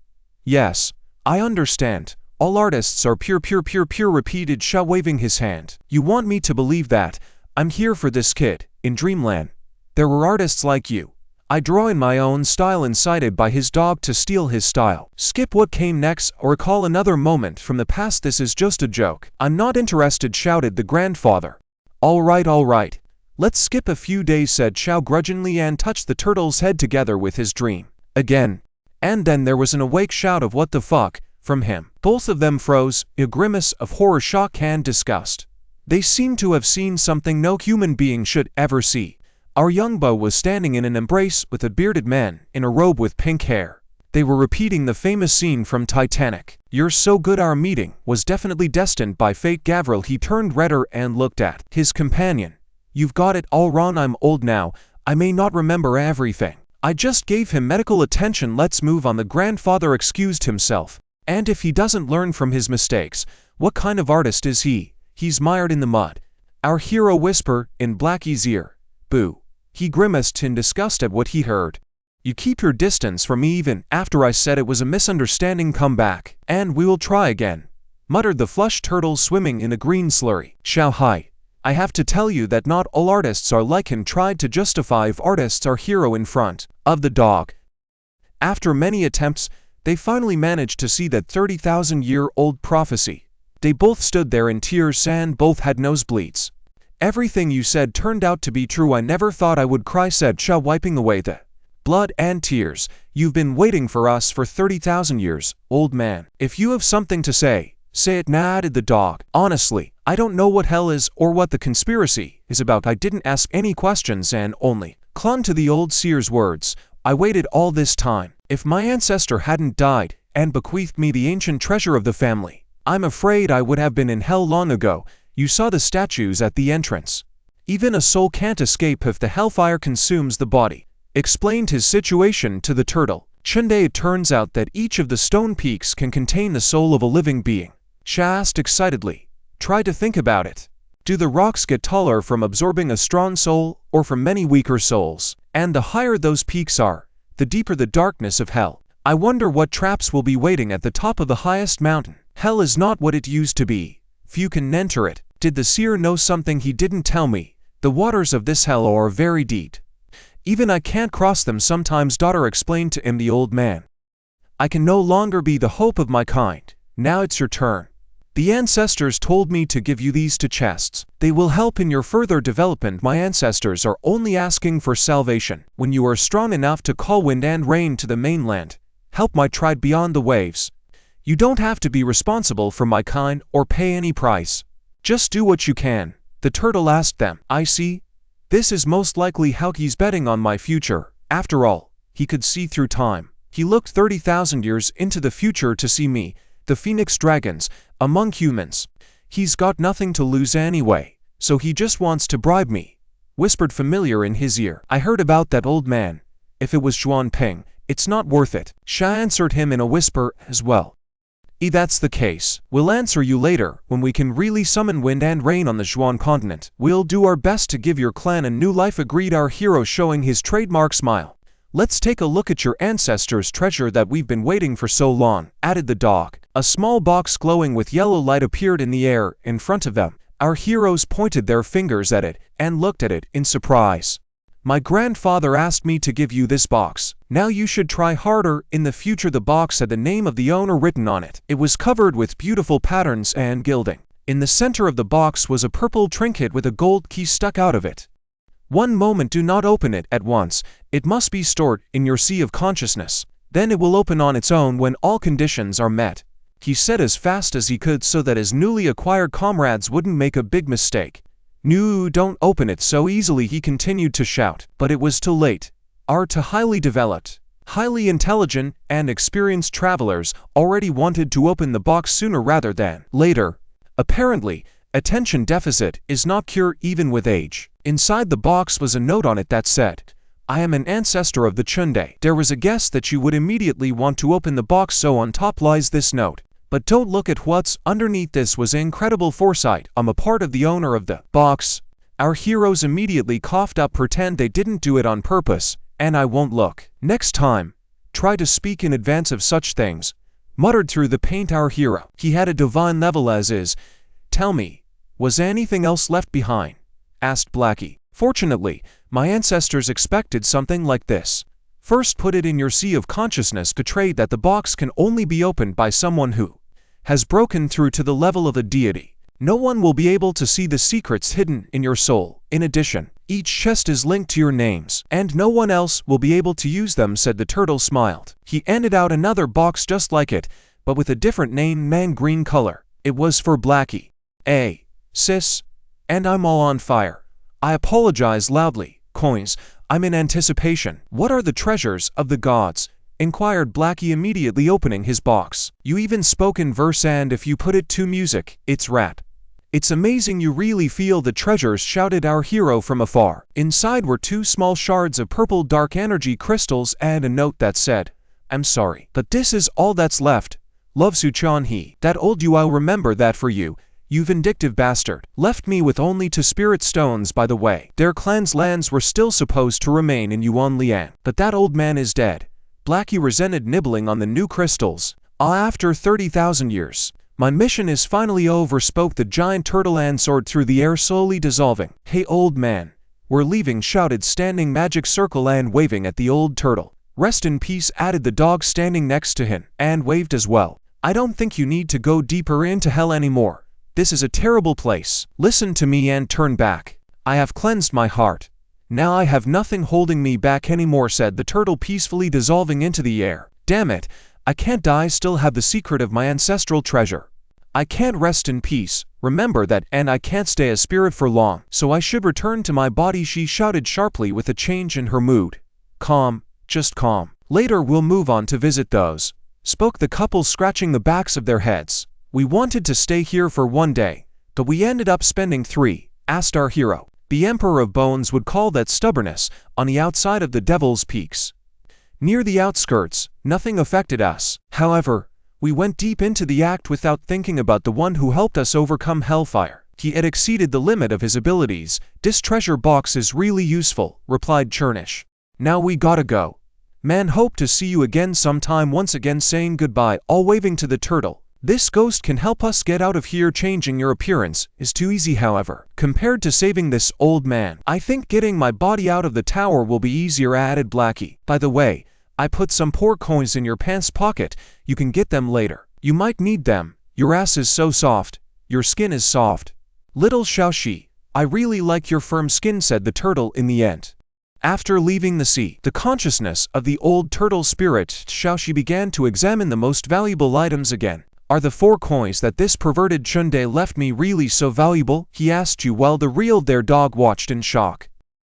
Yes. I understand. All artists are pure, repeated Xiao, waving his hand. You want me to believe that? I'm here for this kid. In Dreamland, there were artists like you. I draw in my own style, incited by his dog to steal his style. Skip what came next or recall another moment from the past. This is just a joke. I'm not interested, shouted the grandfather. All right. Let's skip a few days, said Xiao grudgingly, and touched the turtle's head together with his dream. Again. And then there was an awake shout of what the fuck from him. Both of them froze, a grimace of horror, shock and disgust. They seemed to have seen something no human being should ever see. Our young beau was standing in an embrace with a bearded man in a robe with pink hair. They were repeating the famous scene from Titanic. You're so good. Our meeting was definitely destined by fate. Gavril, he turned redder and looked at his companion. You've got it all wrong. I'm old now. I may not remember everything. I just gave him medical attention. Let's move on. The grandfather excused himself. And if he doesn't learn from his mistakes, what kind of artist is he? He's mired in the mud. Our hero whispered in Blackie's ear. Boo. He grimaced in disgust at what he heard. You keep your distance from me even after I said it was a misunderstanding. Come back, and we will try again, muttered the flushed turtle swimming in a green slurry. Xiao Hai, I have to tell you that not all artists are like him, tried to justify if artists our hero in front of the dog. After many attempts, they finally managed to see that 30,000-year-old prophecy. They both stood there in tears and both had nosebleeds. Everything you said turned out to be true. I never thought I would cry, said Xiao, wiping away the blood and tears. You've been waiting for us for 30,000 years, old man. If you have something to say it now, added the dog. Honestly, I don't know what hell is or what the conspiracy is about. I didn't ask any questions and only clung to the old seer's words. I waited all this time. If my ancestor hadn't died and bequeathed me the ancient treasure of the family, I'm afraid I would have been in hell long ago. You saw the statues at the entrance. Even a soul can't escape if the hellfire consumes the body. Explained his situation to the turtle. Chunde, it turns out that each of the stone peaks can contain the soul of a living being. Sha asked excitedly. Try to think about it. Do the rocks get taller from absorbing a strong soul or from many weaker souls? And the higher those peaks are, the deeper the darkness of hell. I wonder what traps will be waiting at the top of the highest mountain. Hell is not what it used to be. Few can enter it. Did the seer know something he didn't tell me? The waters of this hell are very deep. Even I can't cross them sometimes, daughter explained to him the old man. I can no longer be the hope of my kind. Now it's your turn. The ancestors told me to give you these two chests. They will help in your further development. My ancestors are only asking for salvation. When you are strong enough to call wind and rain to the mainland, help my tribe beyond the waves. You don't have to be responsible for my kind or pay any price. Just do what you can. The turtle asked them. I see. This is most likely how he's betting on my future. After all, he could see through time. He looked 30,000 years into the future to see me, the phoenix dragons, among humans. He's got nothing to lose anyway, so he just wants to bribe me, whispered familiar in his ear. I heard about that old man. If it was Zhuan Ping, it's not worth it. Sha answered him in a whisper as well. That's the case. We'll answer you later, when we can really summon wind and rain on the Zhuan continent. We'll do our best to give your clan a new life, agreed our hero, showing his trademark smile. Let's take a look at your ancestors' treasure that we've been waiting for so long, added the dog. A small box glowing with yellow light appeared in the air in front of them. Our heroes pointed their fingers at it and looked at it in surprise. My grandfather asked me to give you this box. Now you should try harder. In the future, the box had the name of the owner written on it. It was covered with beautiful patterns and gilding. In the center of the box was a purple trinket with a gold key stuck out of it. One moment, do not open it at once. It must be stored in your sea of consciousness. Then it will open on its own when all conditions are met. He said as fast as he could so that his newly acquired comrades wouldn't make a big mistake. No, don't open it so easily, he continued to shout. But it was too late. Our highly developed, highly intelligent, and experienced travelers already wanted to open the box sooner rather than later. Apparently, attention deficit is not cured even with age. Inside the box was a note on it that said, I am an ancestor of the Chunde. There was a guess that you would immediately want to open the box, so on top lies this note. But don't look at what's underneath. This was incredible foresight on the part of the owner of the box. Our heroes immediately coughed up. Pretend they didn't do it on purpose, and I won't look. Next time, try to speak in advance of such things, muttered through the paint our hero. He had a divine level as is. Tell me, was anything else left behind? Asked Blackie. Fortunately, my ancestors expected something like this. First, put it in your sea of consciousness. Portray that the box can only be opened by someone who has broken through to the level of a deity. No one will be able to see the secrets hidden in your soul. In addition, each chest is linked to your names, and no one else will be able to use them, said the turtle. Smiled. He handed out another box just like it, but with a different name, man green color. It was for Blackie. Sis, and I'm all on fire. I apologize loudly. Coins, I'm in anticipation. What are the treasures of the gods? Inquired Blackie, immediately opening his box. You even spoke in verse, and if you put it to music, it's rap. It's amazing you really feel the treasures, shouted our hero from afar. Inside were 2 small shards of purple dark energy crystals and a note that said, I'm sorry, but this is all that's left. Love, Suchan he. That old you, I'll remember that for you. You vindictive bastard. Left me with only 2 spirit stones, by the way. Their clan's lands were still supposed to remain in Yuan Lian, but that old man is dead. Blackie resented nibbling on the new crystals. After 30,000 years, my mission is finally over, spoke the giant turtle and soared through the air, slowly dissolving. Hey old man, we're leaving, shouted standing magic circle and waving at the old turtle. Rest in peace, added the dog standing next to him, and waved as well. I don't think you need to go deeper into hell anymore. This is a terrible place. Listen to me and turn back. I have cleansed my heart. Now I have nothing holding me back anymore, said the turtle, peacefully dissolving into the air. Damn it, I can't die, still have the secret of my ancestral treasure. I can't rest in peace, remember that, and I can't stay a spirit for long, so I should return to my body, she shouted sharply with a change in her mood. Calm, just calm. Later we'll move on to visit those, spoke the couple, scratching the backs of their heads. We wanted to stay here for 1 day, but we ended up spending 3, asked our hero. The Emperor of Bones would call that stubbornness. On the outside of the Devil's Peaks, near the outskirts, nothing affected us. However, we went deep into the act without thinking about the one who helped us overcome hellfire. He had exceeded the limit of his abilities. This treasure box is really useful, replied Chernish. Now we gotta go. Man, hope to see you again sometime. Once again saying goodbye, all waving to the turtle. This ghost can help us get out of here. Changing your appearance is too easy, however, compared to saving this old man. I think getting my body out of the tower will be easier, added Blackie. By the way, I put some poor coins in your pants pocket. You can get them later. You might need them. Your ass is so soft. Your skin is soft. Little Xiaoxi, I really like your firm skin, said the turtle in the end. After leaving the sea, the consciousness of the old turtle spirit Xiaoxi began to examine the most valuable items again. Are the 4 coins that this perverted Chunde left me really so valuable? He asked you while the real their dog watched in shock.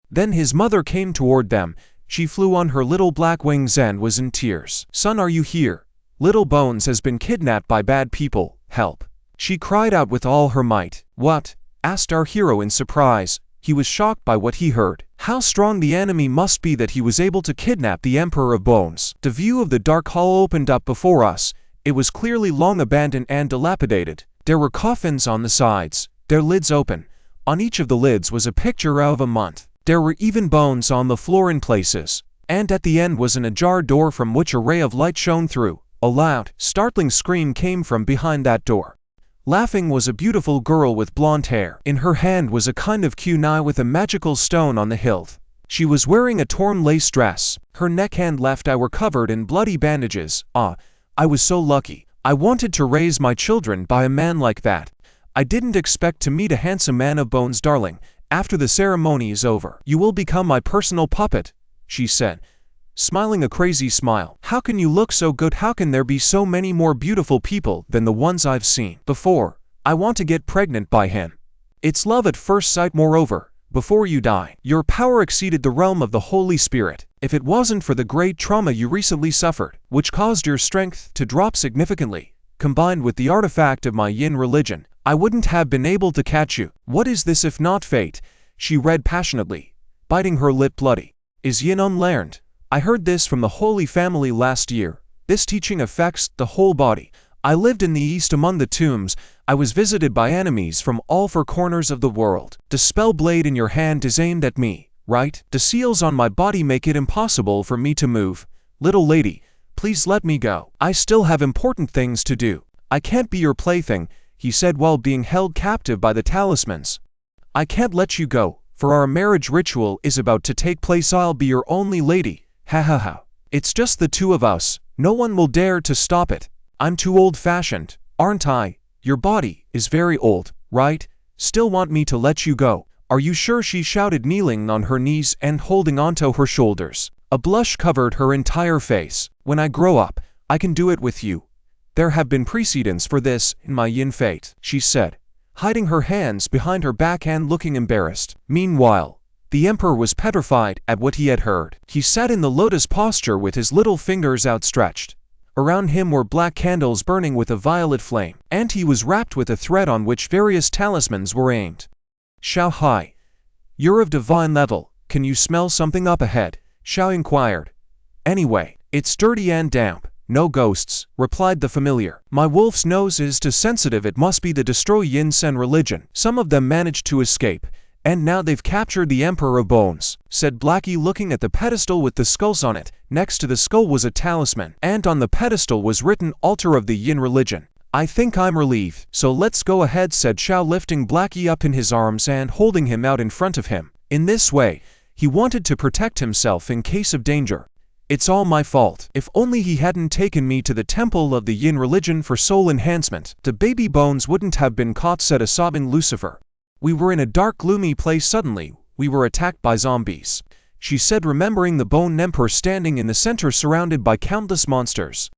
Then his mother came toward them. She flew on her little black wings and was in tears. Son, are you here? Little Bones has been kidnapped by bad people. Help. She cried out with all her might. What? Asked our hero in surprise. He was shocked by what he heard. How strong the enemy must be that he was able to kidnap the Emperor of Bones. The view of the dark hall opened up before us. It was clearly long abandoned and dilapidated. There were coffins on the sides, their lids open. On each of the lids was a picture of a month. There were even bones on the floor in places. And at the end was an ajar door from which a ray of light shone through. A loud, startling scream came from behind that door. Laughing was a beautiful girl with blonde hair. In her hand was a kind of kunai with a magical stone on the hilt. She was wearing a torn lace dress. Her neck and left eye were covered in bloody bandages. Ah, I was so lucky. I wanted to raise my children by a man like that. I didn't expect to meet a handsome man of Bones, darling. After the ceremony is over, you will become my personal puppet, she said, smiling a crazy smile. How can you look so good? How can there be so many more beautiful people than the ones I've seen before? I want to get pregnant by him. It's love at first sight. Moreover, before you die, your power exceeded the realm of the Holy Spirit. If it wasn't for the great trauma you recently suffered, which caused your strength to drop significantly, combined with the artifact of my yin religion, I wouldn't have been able to catch you. What is this if not fate? She read passionately, biting her lip bloody. Is yin unlearned? I heard this from the Holy Family last year. This teaching affects the whole body. I lived in the East among the tombs. I was visited by enemies from all 4 corners of the world. The spell blade in your hand is aimed at me, right? The seals on my body make it impossible for me to move. Little lady, please let me go. I still have important things to do. I can't be your plaything, he said while being held captive by the talismans. I can't let you go, for our marriage ritual is about to take place. I'll be your only lady. Ha ha ha. It's just the 2 of us. No one will dare to stop it. I'm too old-fashioned, aren't I? Your body is very old, right? Still want me to let you go? Are you sure? She shouted, kneeling on her knees and holding onto her shoulders. A blush covered her entire face. When I grow up, I can do it with you. There have been precedents for this in my yin fate, she said, hiding her hands behind her back and looking embarrassed. Meanwhile, the Emperor was petrified at what he had heard. He sat in the lotus posture with his little fingers outstretched. Around him were black candles burning with a violet flame, and he was wrapped with a thread on which various talismans were aimed. Xiao Hai, you're of divine level. Can you smell something up ahead? Xiao inquired. Anyway, it's dirty and damp. No ghosts, replied the familiar. My wolf's nose is too sensitive. It must be the destroy Yin Sen religion. Some of them managed to escape, and now they've captured the Emperor of Bones, said Blackie, looking at the pedestal with the skulls on it. Next to the skull was a talisman, and on the pedestal was written Altar of the Yin religion. I think I'm relieved. So let's go ahead, said Xiao, lifting Blackie up in his arms and holding him out in front of him. In this way, he wanted to protect himself in case of danger. It's all my fault. If only he hadn't taken me to the temple of the Yin religion for soul enhancement, the baby Bones wouldn't have been caught, said a sobbing Lucifer. We were in a dark, gloomy place. Suddenly, we were attacked by zombies, she said, remembering the Bone Emperor standing in the center surrounded by countless monsters.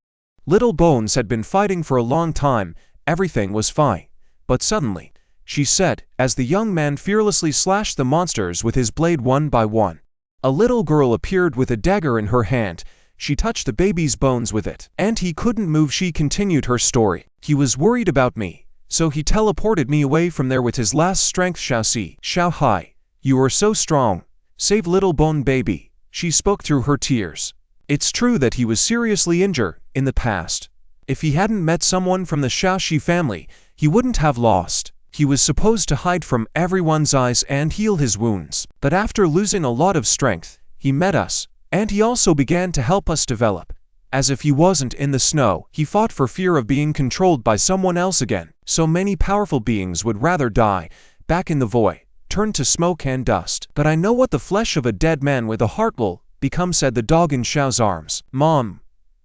Little Bones had been fighting for a long time. Everything was fine. But suddenly, she said, as the young man fearlessly slashed the monsters with his blade one by one. A little girl appeared with a dagger in her hand. She touched the baby's bones with it, and he couldn't move. She continued her story. He was worried about me, so he teleported me away from there with his last strength. Xiao Hai, you are so strong. Save little Bone baby. She spoke through her tears. It's true that he was seriously injured in the past. If he hadn't met someone from the Xiaoxi family, he wouldn't have lost. He was supposed to hide from everyone's eyes and heal his wounds. But after losing a lot of strength, he met us, and he also began to help us develop. As if he wasn't in the snow, he fought for fear of being controlled by someone else again. So many powerful beings would rather die back in the void, turn to smoke and dust. But I know what the flesh of a dead man with a heart will become, said the dog in Xiao's arms. Mom,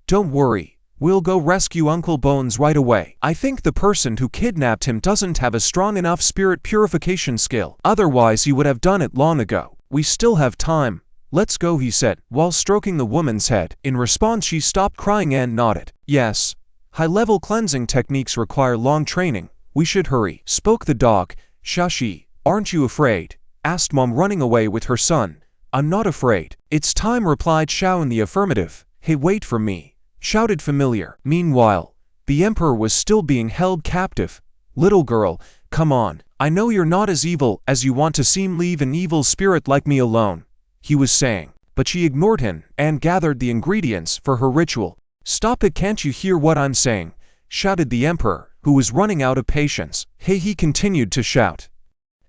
don't worry. We'll go rescue Uncle Bones right away. I think the person who kidnapped him doesn't have a strong enough spirit purification skill. Otherwise he would have done it long ago. We still have time. "Let's go," he said, while stroking the woman's head. In response, she stopped crying and nodded. "Yes. High-level cleansing techniques require long training. We should hurry," spoke the dog. "Shashi, aren't you afraid?" asked Mom, running away with her son. "I'm not afraid." "It's time," replied Xiao in the affirmative. "Hey, wait for me," shouted Familiar. Meanwhile, the emperor was still being held captive. "Little girl, come on. I know you're not as evil as you want to seem. Leave an evil spirit like me alone," he was saying. But she ignored him and gathered the ingredients for her ritual. "Stop it, can't you hear what I'm saying?" shouted the emperor, who was running out of patience. "Hey," he continued to shout.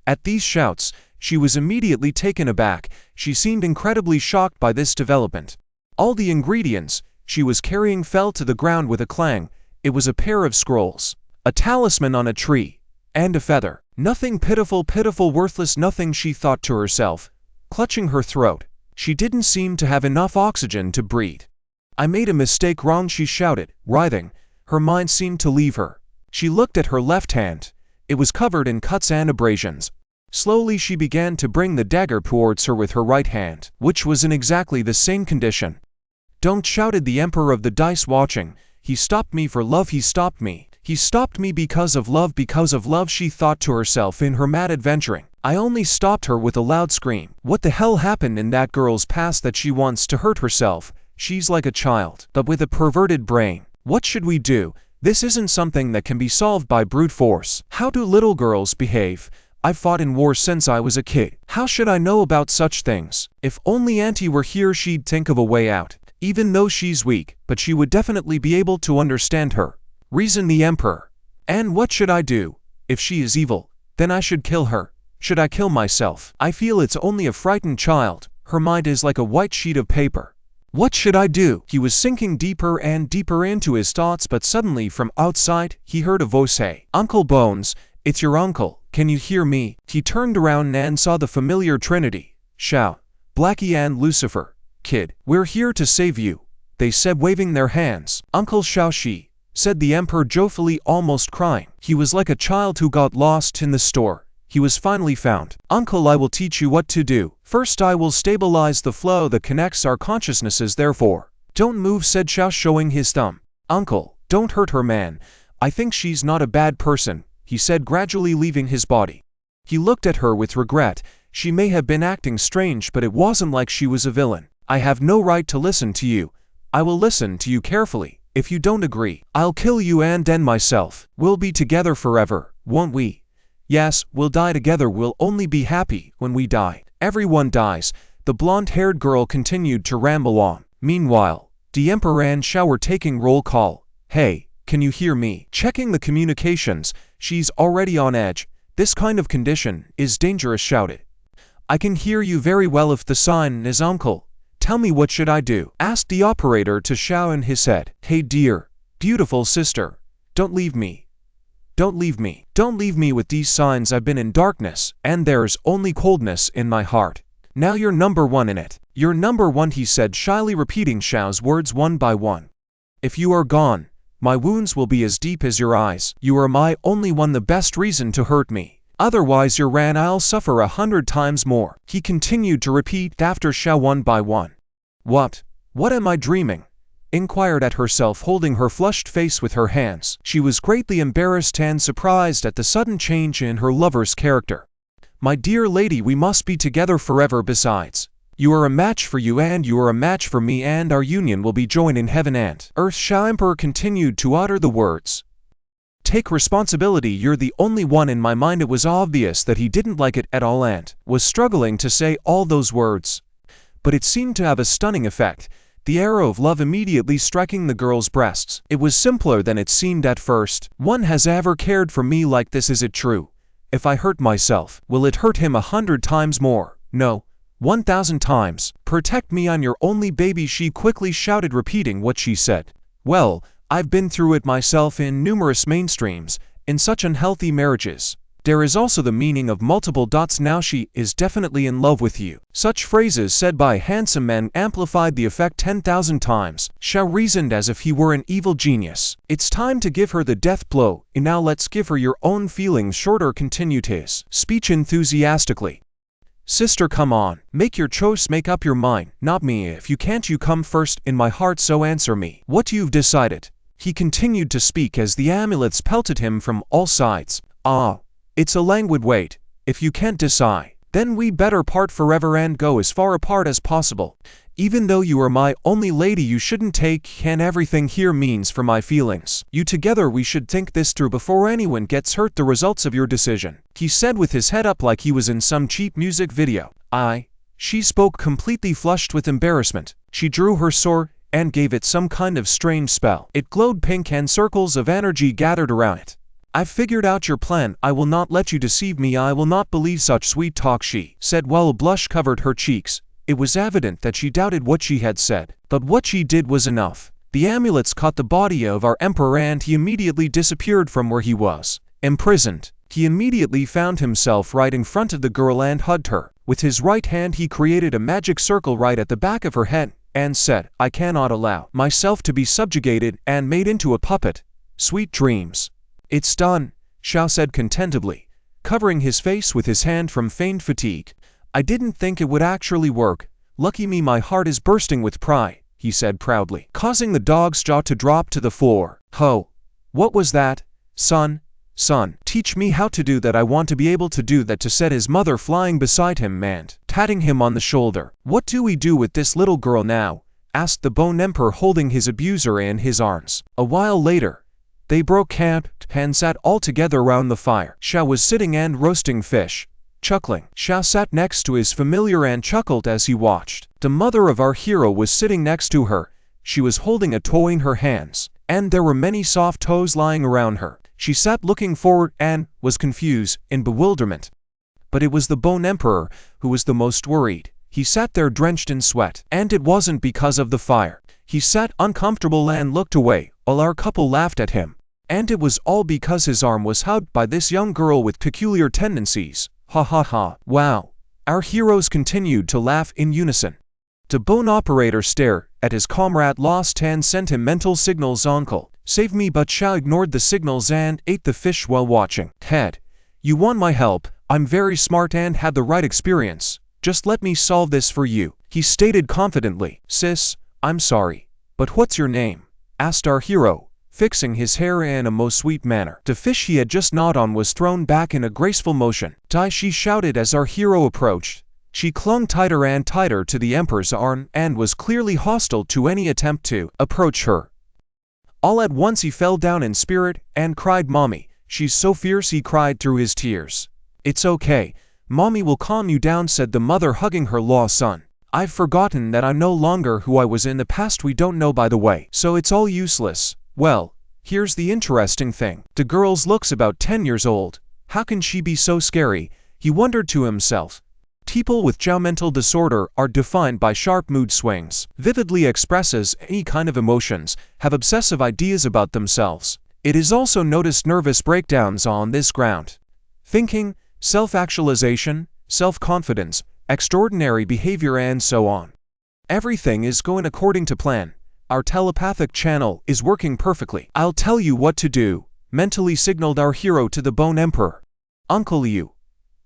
At these shouts, she was immediately taken aback. She seemed incredibly shocked by this development. All the ingredients she was carrying fell to the ground with a clang. It was a pair of scrolls, a talisman on a tree, and a feather. "Nothing, pitiful, pitiful, worthless nothing," she thought to herself, clutching her throat. She didn't seem to have enough oxygen to breathe. "I made a mistake, wrong," she shouted, writhing. Her mind seemed to leave her. She looked at her left hand. It was covered in cuts and abrasions. Slowly she began to bring the dagger towards her with her right hand, which was in exactly the same condition. "Don't," shouted the Emperor of the Dice, watching. "He stopped me for love, he stopped me. He stopped me because of love, she thought to herself in her mad adventuring. "I only stopped her," with a loud scream. What the hell happened in that girl's past that she wants to hurt herself? She's like a child, but with a perverted brain. What should we do? This isn't something that can be solved by brute force. How do little girls behave? I've fought in war since I was a kid. How should I know about such things? If only Auntie were here, she'd think of a way out. Even though she's weak, but she would definitely be able to understand her," reasoned the Emperor. "And what should I do? If she is evil, then I should kill her. Should I kill myself? I feel it's only a frightened child. Her mind is like a white sheet of paper. What should I do?" He was sinking deeper and deeper into his thoughts, but suddenly from outside, he heard a voice say, "Uncle Bones, it's your uncle. Can you hear me?" He turned around and saw the familiar trinity, Xiao, Blackie and Lucifer. "Kid, we're here to save you," they said, waving their hands. "Uncle Xiaoxi," said the Emperor joyfully, almost crying. He was like a child who got lost in the store. He was finally found. "Uncle, I will teach you what to do. First, I will stabilize the flow that connects our consciousnesses, therefore don't move," said Xiao, showing his thumb. "Uncle, don't hurt her, man. I think she's not a bad person," he said, gradually leaving his body. He looked at her with regret. She may have been acting strange, but it wasn't like she was a villain. "I have no right to listen to you. I will listen to you carefully. If you don't agree, I'll kill you and end myself. We'll be together forever, won't we?" "Yes, we'll die together. We'll only be happy when we die. Everyone dies," the blonde-haired girl continued to ramble on. Meanwhile, the Emperor and Xiao were taking roll call. "Hey, can you hear me?" Checking the communications, she's already on edge. "This kind of condition is dangerous," shouted. "I can hear you very well. If the sign is uncle, tell me, what should I do?" asked the operator to Xiao in his head. "Hey dear, beautiful sister, don't leave me. Don't leave me. Don't leave me with these signs. I've been in darkness, and there's only coldness in my heart. Now you're number one in it. You're number one," he said, shyly repeating Xiao's words one by one. "If you are gone, my wounds will be as deep as your eyes. You are my only one, the best reason to hurt me. Otherwise you're ran, I'll suffer 100 times more," he continued to repeat after Xiao one by one. What am I dreaming?" inquired at herself, holding her flushed face with her hands. She was greatly embarrassed and surprised at the sudden change in her lover's character. "My dear lady, we must be together forever. Besides, you are a match for you and you are a match for me, and our union will be joined in heaven and earth." Xiao Emperor continued to utter the words. "Take responsibility. You're the only one in my mind." It was obvious that he didn't like it at all and was struggling to say all those words. But it seemed to have a stunning effect. The arrow of love immediately striking the girl's breasts. It was simpler than it seemed at first. "One has ever cared for me like this. Is it true? If I hurt myself, will it hurt him 100 times more? No, 1,000 times. Protect me, I'm your only baby," she quickly shouted, repeating what she said. "Well, I've been through it myself in numerous mainstreams, in such unhealthy marriages. There is also the meaning of multiple dots. Now she is definitely in love with you." Such phrases said by handsome men amplified the effect 10,000 times. Xiao reasoned as if he were an evil genius. "It's time to give her the death blow. Now let's give her your own feelings." Shorter continued his speech enthusiastically. Sister, come on. Make your choice, make up your mind. Not me. If you can't, you come first in my heart, so answer me. What you've decided. He continued to speak as the amulets pelted him from all sides. Ah, it's a languid wait. If you can't decide, then we better part forever and go as far apart as possible. Even though you are my only lady, you shouldn't take and everything here means for my feelings. You together, we should think this through before anyone gets hurt. The results of your decision, he said with his head up like he was in some cheap music video. She spoke completely flushed with embarrassment. She drew her sword and gave it some kind of strange spell. It glowed pink and circles of energy gathered around it. I've figured out your plan. I will not let you deceive me. I will not believe such sweet talk, she said while a blush covered her cheeks. It was evident that she doubted what she had said, but what she did was enough. The amulets caught the body of our emperor and he immediately disappeared from where he was imprisoned. He immediately found himself right in front of the girl and hugged her. With his right hand he created a magic circle right at the back of her head and said, I cannot allow myself to be subjugated and made into a puppet. Sweet dreams. It's done, Xiao said contentedly, covering his face with his hand from feigned fatigue. I didn't think it would actually work. Lucky me, my heart is bursting with pride, he said proudly, causing the dog's jaw to drop to the floor. Ho! What was that? Son, teach me how to do that. I want to be able to do that, to said his mother flying beside him and patting him on the shoulder. What do we do with this little girl now? Asked the Bone Emperor, holding his abuser in his arms. A while later, they broke camp and sat all together around the fire. Xiao was sitting and roasting fish. Chuckling, Xiao sat next to his familiar and chuckled as he watched. The mother of our hero was sitting next to her. She was holding a toy in her hands, and there were many soft toys lying around her. She sat looking forward and was confused in bewilderment. But it was the Bone Emperor who was the most worried. He sat there drenched in sweat, and it wasn't because of the fire. He sat uncomfortable and looked away, while our couple laughed at him. And it was all because his arm was hugged by this young girl with peculiar tendencies. Ha ha ha. Wow. Our heroes continued to laugh in unison. The bone operator stared at his comrade lost and sent him mental signals. Uncle, save me, but Xiao ignored the signals and ate the fish while watching. Head, you want my help? I'm very smart and had the right experience. Just let me solve this for you, he stated confidently. Sis, I'm sorry, but what's your name? Asked our hero, fixing his hair in a most sweet manner. The fish he had just gnawed on was thrown back in a graceful motion. Die, she shouted as our hero approached. She clung tighter and tighter to the emperor's arm and was clearly hostile to any attempt to approach her. All at once he fell down in spirit and cried, Mommy, she's so fierce, he cried through his tears. It's okay, Mommy will calm you down, said the mother, hugging her lost son. I've forgotten that I'm no longer who I was in the past. We don't know, by the way, so it's all useless. Well, here's the interesting thing. The girl's looks about 10 years old. How can she be so scary? He wondered to himself. People with Zhao mental disorder are defined by sharp mood swings, vividly expresses any kind of emotions, have obsessive ideas about themselves. It is also noticed nervous breakdowns on this ground. Thinking, self-actualization, self-confidence, extraordinary behavior, and so on. Everything is going according to plan. Our telepathic channel is working perfectly. I'll tell you what to do, mentally signaled our hero to the Bone Emperor. Uncle, you.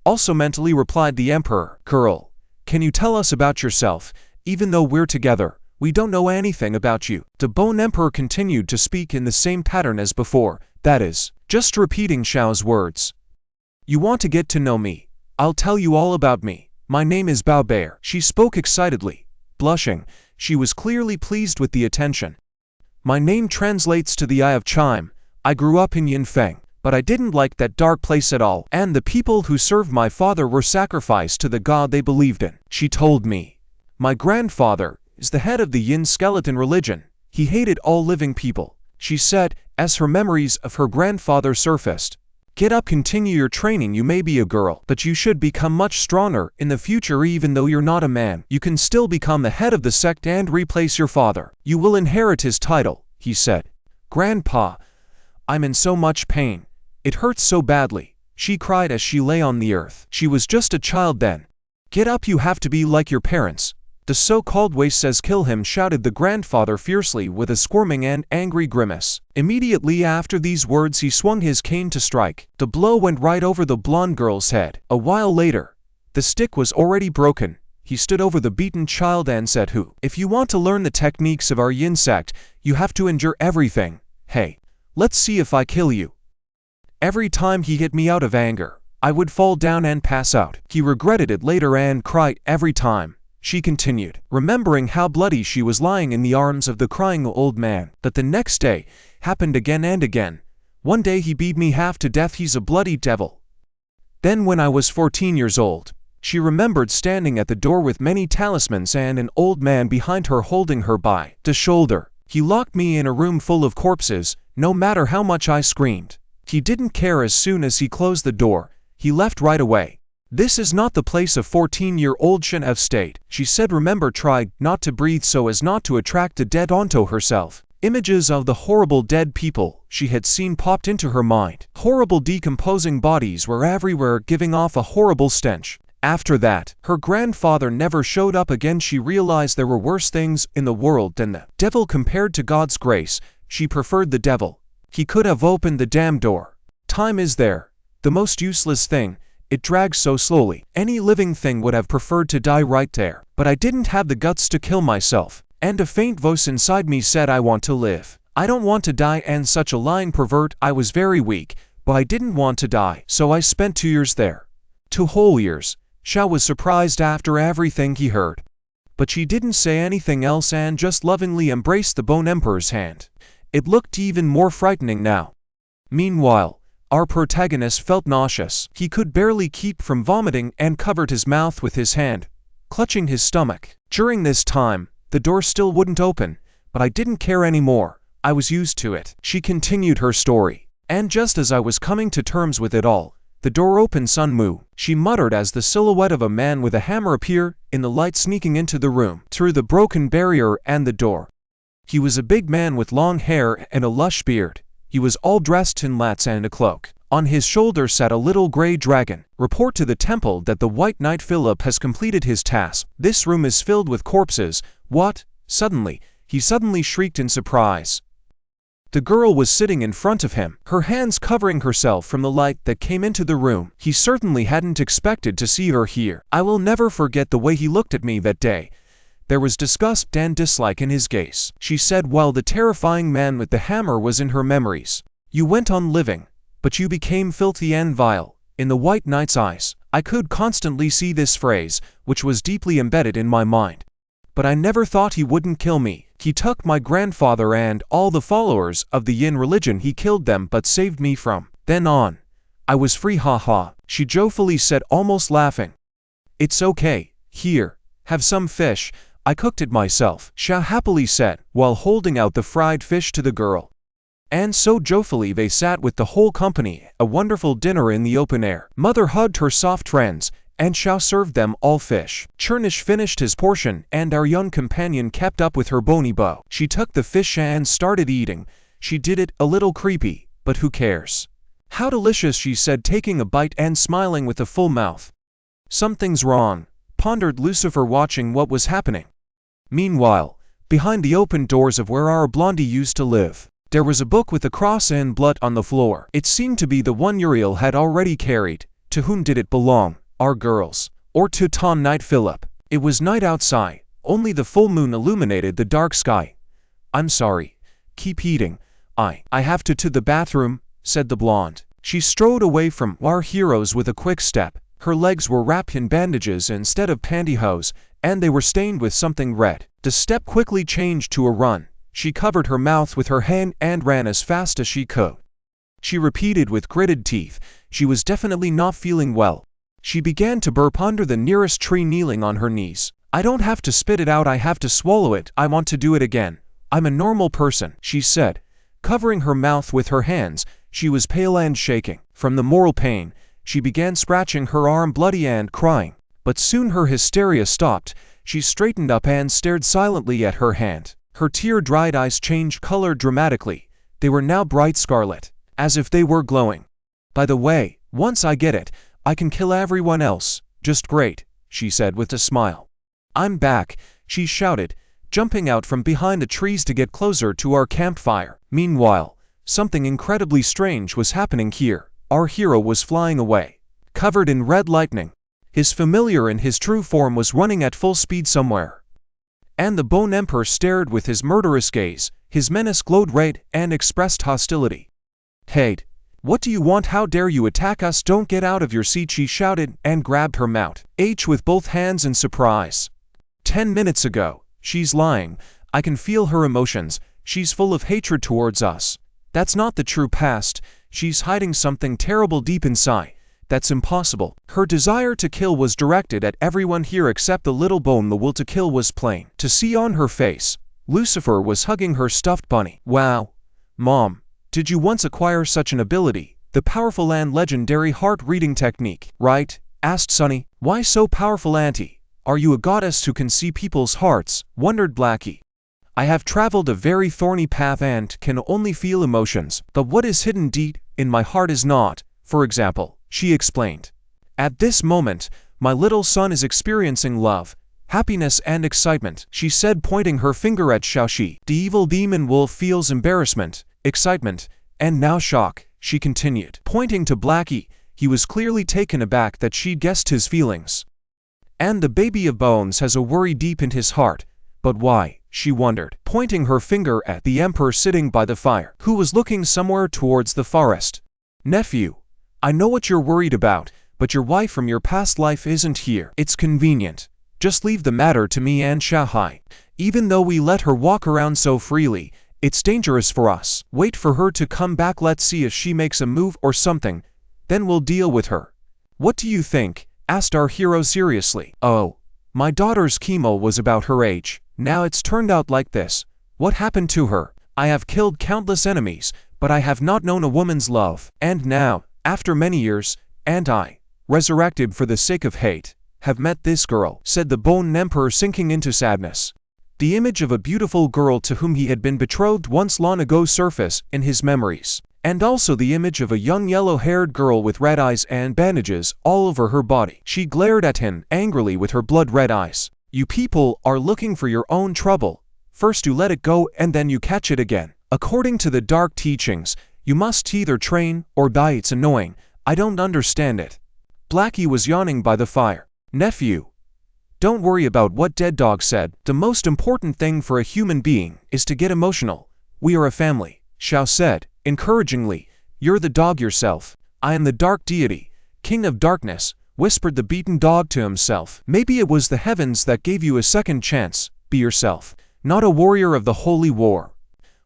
Also mentally replied the Emperor. Girl, can you tell us about yourself? Even though we're together, we don't know anything about you. The Bone Emperor continued to speak in the same pattern as before, that is, just repeating Xiao's words. You want to get to know me? I'll tell you all about me. My name is Bao Bear. She spoke excitedly. Blushing, she was clearly pleased with the attention. My name translates to the Eye of Chime. I grew up in Yinfeng, but I didn't like that dark place at all, and the people who served my father were sacrificed to the god they believed in. She told me. My grandfather is the head of the Yin skeleton religion. He hated all living people, she said, as her memories of her grandfather surfaced. Get up, continue your training. You may be a girl, but you should become much stronger in the future. Even though you're not a man, you can still become the head of the sect and replace your father. You will inherit his title, he said. Grandpa, I'm in so much pain. It hurts so badly, she cried as she lay on the earth. She was just a child then. Get up, you have to be like your parents. The so-called waste says kill him, shouted the grandfather fiercely with a squirming and angry grimace. Immediately after these words he swung his cane to strike. The blow went right over the blonde girl's head. A while later, The stick was already broken. He stood over the beaten child and said, If you want to learn the techniques of our yin sect, you have to endure everything. Hey, let's see if I kill you. Every time he hit me out of anger, I would fall down and pass out. He regretted it later and cried every time. She continued, remembering how bloody she was lying in the arms of the crying old man. But the next day happened again and again. One day he beat me half to death. He's a bloody devil. Then when I was 14 years old, she remembered standing at the door with many talismans and an old man behind her holding her by the shoulder. He locked me in a room full of corpses, no matter how much I screamed. He didn't care. As soon as he closed the door, he left right away. This is not the place a 14-year-old should have stayed, she said. Remember, tried not to breathe so as not to attract the dead onto herself. Images of the horrible dead people she had seen popped into her mind. Horrible decomposing bodies were everywhere, giving off a horrible stench. After that, her grandfather never showed up again. She realized there were worse things in the world than the devil. Compared to God's grace, she preferred the devil. He could have opened the damn door. Time is there, the most useless thing. It drags so slowly. Any living thing would have preferred to die right there. But I didn't have the guts to kill myself. And a faint voice inside me said, I want to live. I don't want to die. And such a lying pervert. I was very weak, but I didn't want to die. So I spent 2 years there. 2 whole years. Xiao was surprised after everything he heard. But she didn't say anything else and just lovingly embraced the Bone Emperor's hand. It looked even more frightening now. Meanwhile, our protagonist felt nauseous. He could barely keep from vomiting and covered his mouth with his hand, clutching his stomach. During this time, the door still wouldn't open, but I didn't care anymore. I was used to it. She continued her story. And just as I was coming to terms with it all, the door opened. Sun Mu, she muttered as the silhouette of a man with a hammer appeared in the light, sneaking into the room through the broken barrier and the door. He was a big man with long hair and a lush beard. He was all dressed in lats and a cloak. On his shoulder sat a little gray dragon. Report to the temple that the White Knight Philip has completed his task. This room is filled with corpses. What? Suddenly, he shrieked in surprise. The girl was sitting in front of him, her hands covering herself from the light that came into the room. He certainly hadn't expected to see her here. I will never forget the way he looked at me that day. There was disgust and dislike in his gaze. She said while the terrifying man with the hammer was in her memories. You went on living, but you became filthy and vile. In the White Knight's eyes, I could constantly see this phrase, which was deeply embedded in my mind. But I never thought he wouldn't kill me. He took my grandfather and all the followers of the Yin religion. He killed them but saved me from then on. I was free, ha. She joyfully said, almost laughing. It's okay. Here, have some fish. I cooked it myself, Xiao happily said, while holding out the fried fish to the girl. And so joyfully they sat with the whole company, a wonderful dinner in the open air. Mother hugged her soft friends, and Xiao served them all fish. Chernish finished his portion, and our young companion kept up with her bony bow. She took the fish and started eating. She did it a little creepy, but who cares? How delicious, she said, taking a bite and smiling with a full mouth. Something's wrong, pondered Lucifer, watching what was happening. Meanwhile, behind the open doors of where our blondie used to live, there was a book with a cross and blood on the floor. It seemed to be the one Uriel had already carried. To whom did it belong? Our girls, or to Ton Knight Philip? It was night outside. Only the full moon illuminated the dark sky. I'm sorry. Keep eating. I have to the bathroom, said the blonde. She strode away from our heroes with a quick step. Her legs were wrapped in bandages instead of pantyhose, and they were stained with something red. The step quickly changed to a run. She covered her mouth with her hand and ran as fast as she could. She repeated with gritted teeth. She was definitely not feeling well. She began to burp under the nearest tree, kneeling on her knees. I don't have to spit it out, I have to swallow it. I want to do it again. I'm a normal person, she said. Covering her mouth with her hands, she was pale and shaking. From the moral pain, she began scratching her arm, bloody and crying. But soon her hysteria stopped. She straightened up and stared silently at her hand. Her tear-dried eyes changed color dramatically. They were now bright scarlet, as if they were glowing. By the way, once I get it, I can kill everyone else. Just great, she said with a smile. I'm back, she shouted, jumping out from behind the trees to get closer to our campfire. Meanwhile, something incredibly strange was happening here. Our hero was flying away, covered in red lightning. His familiar in his true form was running at full speed somewhere. And the Bone Emperor stared with his murderous gaze. His menace glowed red and expressed hostility. "Hey, what do you want? How dare you attack us? Don't get out of your seat," she shouted and grabbed her mouth with both hands in surprise. 10 minutes ago. She's lying. I can feel her emotions. She's full of hatred towards us. That's not the true past. She's hiding something terrible deep inside. That's impossible. Her desire to kill was directed at everyone here except the little bone. The will to kill was plain to see on her face. Lucifer was hugging her stuffed bunny. "Wow. Mom, did you once acquire such an ability? The powerful and legendary heart-reading technique, right?" asked Sunny. "Why so powerful, Auntie? Are you a goddess who can see people's hearts?" wondered Blackie. "I have traveled a very thorny path and can only feel emotions, but what is hidden deep in my heart is not, for example," she explained. "At this moment, my little son is experiencing love, happiness and excitement," she said, pointing her finger at Xiaoxi. "The evil demon wolf feels embarrassment, excitement, and now shock," she continued, pointing to Blackie. He was clearly taken aback that she guessed his feelings. "And the baby of bones has a worry deep in his heart. But why?" she wondered, pointing her finger at the emperor sitting by the fire, who was looking somewhere towards the forest. "Nephew, I know what you're worried about, but your wife from your past life isn't here. It's convenient. Just leave the matter to me and Xiaohai. Even though we let her walk around so freely, it's dangerous for us. Wait for her to come back. Let's see if she makes a move or something. Then we'll deal with her." "What do you think?" asked our hero seriously. "Oh, my daughter's chemo was about her age. Now it's turned out like this. What happened to her? I have killed countless enemies, but I have not known a woman's love. And now, after many years, and I, resurrected for the sake of hate, have met this girl," said the Bone Emperor, sinking into sadness. The image of a beautiful girl to whom he had been betrothed once long ago surfaced in his memories, and also the image of a young yellow-haired girl with red eyes and bandages all over her body. She glared at him angrily with her blood-red eyes. "You people are looking for your own trouble. First you let it go and then you catch it again. According to the dark teachings, you must either train or die. It's annoying. I don't understand it." Blackie was yawning by the fire. "Nephew, don't worry about what Dead Dog said. The most important thing for a human being is to get emotional. We are a family," Xiao said encouragingly. "You're the dog yourself. I am the dark deity, king of darkness," whispered the beaten dog to himself. "Maybe it was the heavens that gave you a second chance. Be yourself, not a warrior of the holy war."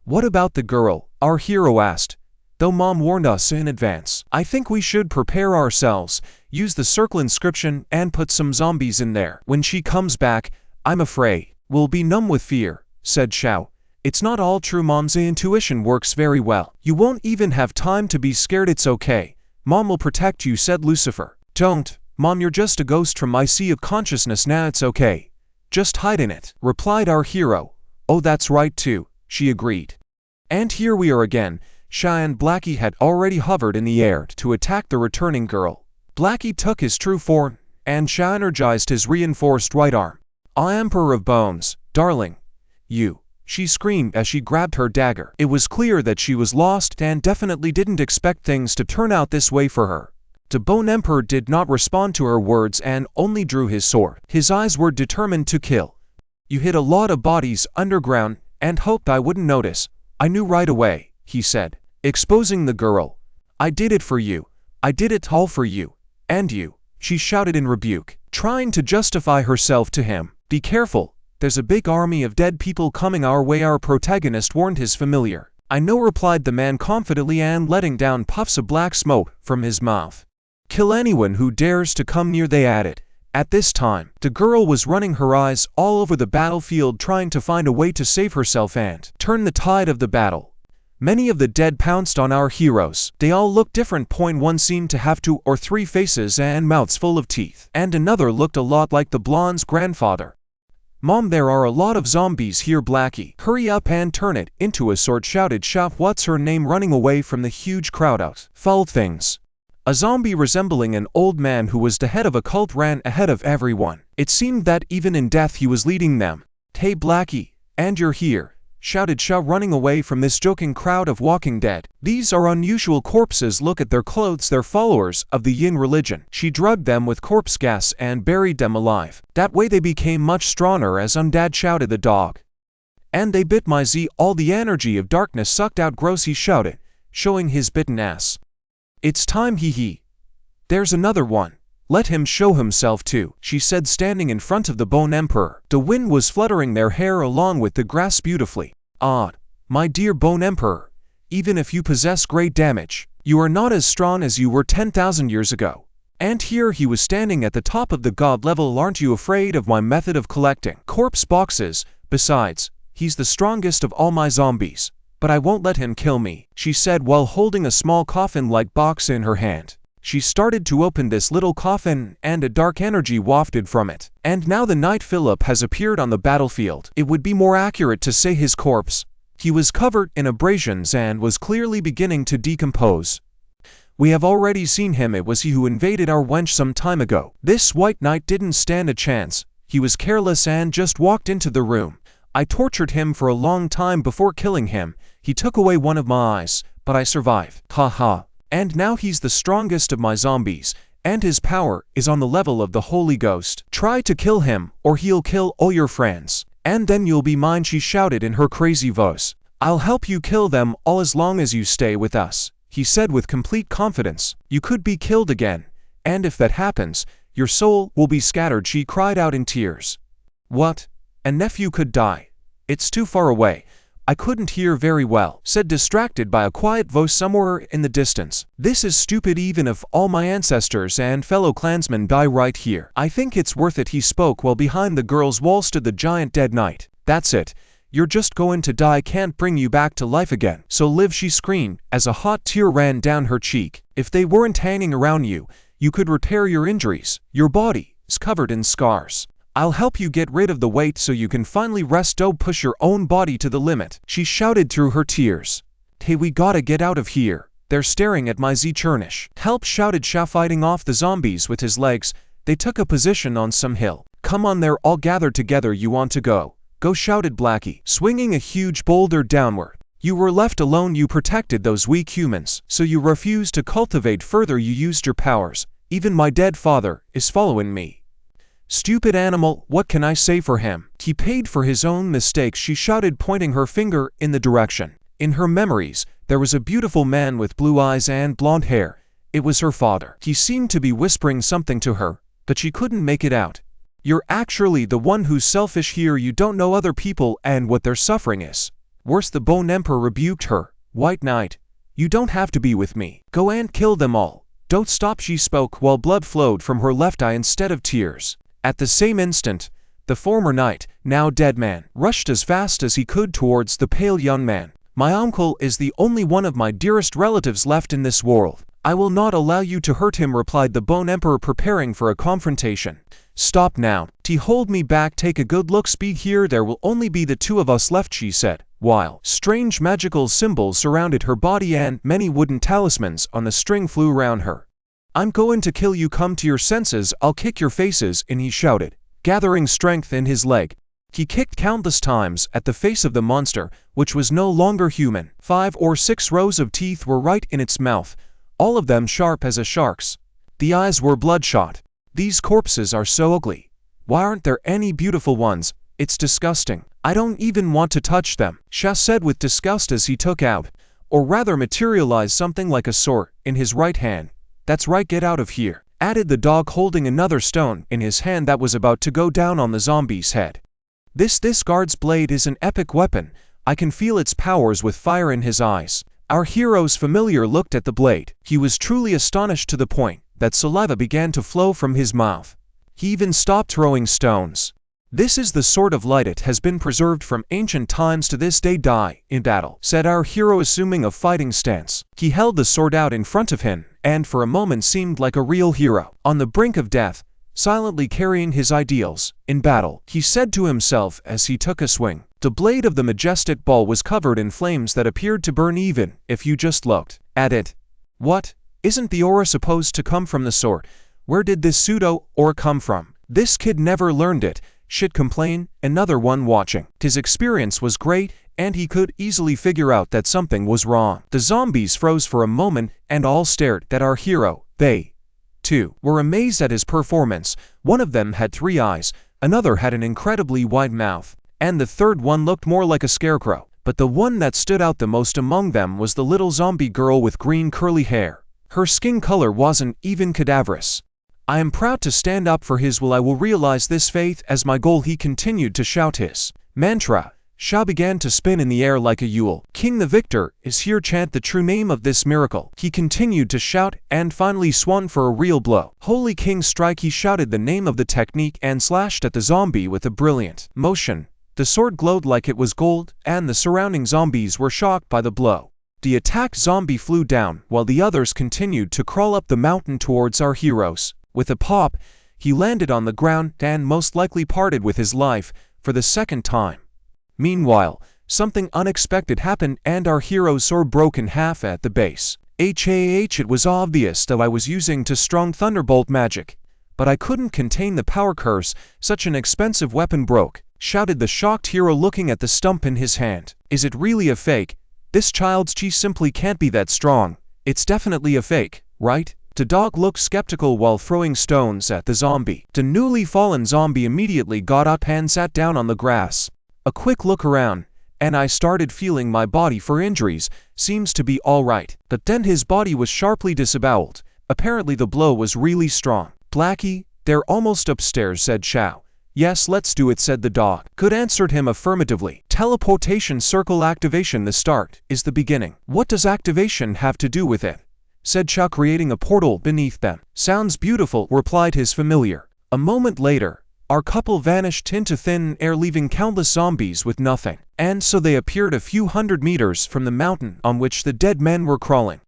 "What about the girl?" our hero asked. "Though Mom warned us in advance, I think we should prepare ourselves, use the circle inscription and put some zombies in there. When she comes back, I'm afraid we'll be numb with fear," said Xiao. "It's not all true. Mom's intuition works very well. You won't even have time to be scared. It's okay. Mom will protect you," said Lucifer. "Don't, Mom, you're just a ghost from my sea of consciousness now. It's okay. Just hide in it," replied our hero. "Oh, that's right too," she agreed. And here we are again. Shy and Blackie had already hovered in the air to attack the returning girl. Blackie took his true form, and Shy energized his reinforced right arm. "Ah, Emperor of Bones, darling. You," she screamed as she grabbed her dagger. It was clear that she was lost and definitely didn't expect things to turn out this way for her. The Bone Emperor did not respond to her words and only drew his sword. His eyes were determined to kill. "You hid a lot of bodies underground and hoped I wouldn't notice. I knew right away," he said, exposing the girl. "I did it for you. I did it all for you. And you," she shouted in rebuke, trying to justify herself to him. "Be careful. There's a big army of dead people coming our way," our protagonist warned his familiar. "I know," replied the man confidently and letting down puffs of black smoke from his mouth. "Kill anyone who dares to come near," they added. At this time, the girl was running her eyes all over the battlefield trying to find a way to save herself and turn the tide of the battle. Many of the dead pounced on our heroes. They all looked different. One seemed to have 2 or 3 faces and mouths full of teeth, and another looked a lot like the blonde's grandfather. "Mom, there are a lot of zombies here, Blackie. Hurry up and turn it into a sword," shouted Shop What's Her Name, running away from the huge crowd out. Foul things. A zombie resembling an old man who was the head of a cult ran ahead of everyone. It seemed that even in death he was leading them. "Hey Blackie, and you're here," shouted Sha, running away from this joking crowd of walking dead. These are unusual corpses. Look at their clothes. They're followers of the yin religion. She drugged them with corpse gas and buried them alive. That way they became much stronger, as undead, shouted the dog. And they bit my Z. All the energy of darkness sucked out. Gross, he shouted, showing his bitten ass. It's time, hee hee. There's another one. Let him show himself too, she said, standing in front of the Bone Emperor. The wind was fluttering their hair along with the grass beautifully. Odd. My dear Bone Emperor, even if you possess great damage, you are not as strong as you were 10,000 years ago. And here he was standing at the top of the god level. Aren't you afraid of my method of collecting corpse boxes? Besides, he's the strongest of all my zombies. But I won't let him kill me, she said while holding a small coffin-like box in her hand. She started to open this little coffin, and a dark energy wafted from it. And now the Knight Philip has appeared on the battlefield. It would be more accurate to say his corpse. He was covered in abrasions and was clearly beginning to decompose. We have already seen him. It was he who invaded our wench some time ago. This White Knight didn't stand a chance. He was careless and just walked into the room. I tortured him for a long time before killing him. He took away one of my eyes, but I survived. Ha ha. And now he's the strongest of my zombies, and his power is on the level of the Holy Ghost. Try to kill him, or he'll kill all your friends. And then you'll be mine, she shouted in her crazy voice. I'll help you kill them all as long as you stay with us, he said with complete confidence. You could be killed again, and if that happens, your soul will be scattered, she cried out in tears. What? A nephew could die? It's too far away. I couldn't hear very well, said distracted by a quiet voice somewhere in the distance. This is stupid. Even if all my ancestors and fellow clansmen die right here, I think it's worth it, he spoke while behind the girl's wall stood the giant dead knight. That's it. You're just going to die. Can't bring you back to life again. So live, she screamed as a hot tear ran down her cheek. If they weren't hanging around you, you could repair your injuries. Your body is covered in scars. I'll help you get rid of the weight so you can finally rest. Don't push your own body to the limit, she shouted through her tears. Hey, we gotta get out of here. They're staring at my Z Chernish. Help, shouted Sha, fighting off the zombies with his legs. They took a position on some hill. Come on, they're all gathered together. You want to go? Go, shouted Blackie, swinging a huge boulder downward. You were left alone. You protected those weak humans, so you refused to cultivate further. You used your powers. Even my dead father is following me. Stupid animal, what can I say for him? He paid for his own mistakes, she shouted, pointing her finger in the direction. In her memories, there was a beautiful man with blue eyes and blonde hair. It was her father. He seemed to be whispering something to her, but she couldn't make it out. You're actually the one who's selfish here. You don't know other people and what their suffering is. Worse, the Bone Emperor rebuked her. White Knight, you don't have to be with me. Go and kill them all. Don't stop, she spoke while blood flowed from her left eye instead of tears. At the same instant, the former knight, now dead man, rushed as fast as he could towards the pale young man. My uncle is the only one of my dearest relatives left in this world. I will not allow you to hurt him, replied the Bone Emperor, preparing for a confrontation. Stop now. Hold me back. Take a good look. Speed here. There will only be the two of us left, she said, while strange magical symbols surrounded her body and many wooden talismans on the string flew around her. I'm going to kill you. Come to your senses. I'll kick your faces in, he shouted, gathering strength in his leg. He kicked countless times at the face of the monster, which was no longer human. 5 or 6 rows of teeth were right in its mouth, all of them sharp as a shark's. The eyes were bloodshot. These corpses are so ugly. Why aren't there any beautiful ones? It's disgusting. I don't even want to touch them, Sha said with disgust as he took out, or rather materialized, something like a sword in his right hand. That's right, get out of here, added the dog, holding another stone in his hand that was about to go down on the zombie's head. This guard's blade is an epic weapon. I can feel its powers with fire in his eyes. Our hero's familiar looked at the blade. He was truly astonished to the point that saliva began to flow from his mouth. He even stopped throwing stones. This is the sword of light. It has been preserved from ancient times to this day. Die in battle, said our hero, assuming a fighting stance. He held the sword out in front of him, and for a moment seemed like a real hero, on the brink of death, silently carrying his ideals in battle, he said to himself as he took a swing. The blade of the majestic ball was covered in flames that appeared to burn even if you just looked at it. What? Isn't the aura supposed to come from the sword? Where did this pseudo-aura come from? This kid never learned it, should complain, another one watching. His experience was great, and he could easily figure out that something was wrong. The zombies froze for a moment and all stared at our hero. They, too, were amazed at his performance. One of them had 3 eyes, another had an incredibly wide mouth, and the third one looked more like a scarecrow. But the one that stood out the most among them was the little zombie girl with green curly hair. Her skin color wasn't even cadaverous. I am proud to stand up for his will. I will realize this faith as my goal. He continued to shout his mantra. Sha began to spin in the air like a Yule. King the victor is here. Chant the true name of this miracle. He continued to shout and finally swung for a real blow. Holy King strike. He shouted the name of the technique and slashed at the zombie with a brilliant motion. The sword glowed like it was gold, and the surrounding zombies were shocked by the blow. The attacked zombie flew down, while the others continued to crawl up the mountain towards our heroes. With a pop, he landed on the ground and most likely parted with his life for the second time. Meanwhile, something unexpected happened and our hero's sword broke in half at the base. It was obvious that I was using too strong thunderbolt magic, but I couldn't contain the power curse. Such an expensive weapon broke, shouted the shocked hero looking at the stump in his hand. Is it really a fake? This child's chi simply can't be that strong. It's definitely a fake, right? The dog looked skeptical while throwing stones at the zombie. The newly fallen zombie immediately got up and sat down on the grass. A quick look around, and I started feeling my body for injuries. Seems to be all right. But then his body was sharply disemboweled. Apparently the blow was really strong. Blackie, they're almost upstairs, said Chow. Yes, let's do it, said the dog. Good answered him affirmatively. Teleportation circle activation. The start is the beginning. What does activation have to do with it? Said Chow, creating a portal beneath them. Sounds beautiful, replied his familiar. A moment later, our couple vanished into thin air, leaving countless zombies with nothing. And so they appeared a few hundred meters from the mountain on which the dead men were crawling.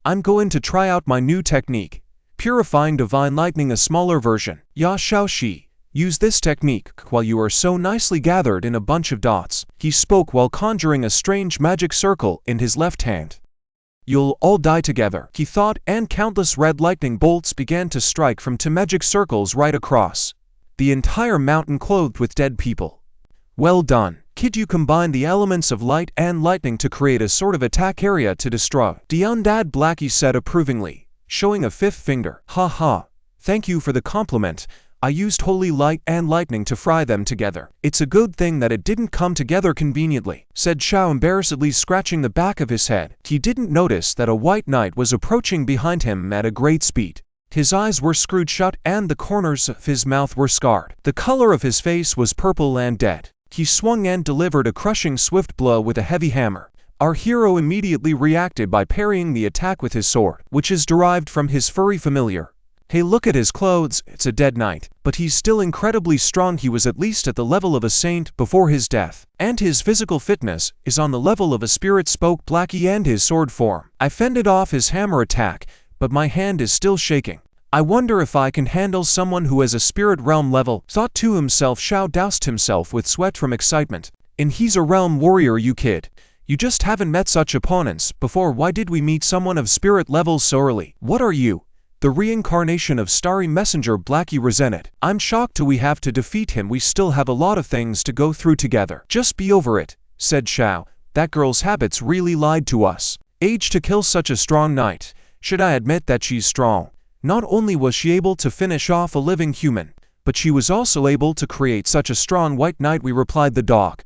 I'm going to try out my new technique. Purifying Divine Lightning, a smaller version. Ya Shao Shi. Use this technique while you are so nicely gathered in a bunch of dots. He spoke while conjuring a strange magic circle in his left hand. You'll all die together, he thought, and countless red lightning bolts began to strike from 2 magic circles right across the entire mountain, clothed with dead people. Well done, kid. You combined the elements of light and lightning to create a sort of attack area to destroy. The undead, Blackie said approvingly, showing a 5th finger. Ha ha, thank you for the compliment. I used holy light and lightning to fry them together. It's a good thing that it didn't come together conveniently, said Chow, embarrassedly scratching the back of his head. He didn't notice that a white knight was approaching behind him at a great speed. His eyes were screwed shut and the corners of his mouth were scarred. The color of his face was purple and dead. He swung and delivered a crushing swift blow with a heavy hammer. Our hero immediately reacted by parrying the attack with his sword, which is derived from his furry familiar. Hey, look at his clothes, it's a dead knight. But he's still incredibly strong. He was at least at the level of a saint before his death. And his physical fitness is on the level of a spirit, spoke Blackie, and his sword form. I fended off his hammer attack, but my hand is still shaking. I wonder if I can handle someone who has a spirit realm level, thought to himself. Shao doused himself with sweat from excitement. And he's a realm warrior, you kid. You just haven't met such opponents before. Why did we meet someone of spirit level so early? What are you? The reincarnation of Starry Messenger, Blackie resented. I'm shocked we have to defeat him. We still have a lot of things to go through together. Just be over it, said Shao. That girl's habits really lied to us. Age to kill such a strong knight. Should I admit that she's strong? Not only was she able to finish off a living human, but she was also able to create such a strong white knight, we replied the dog.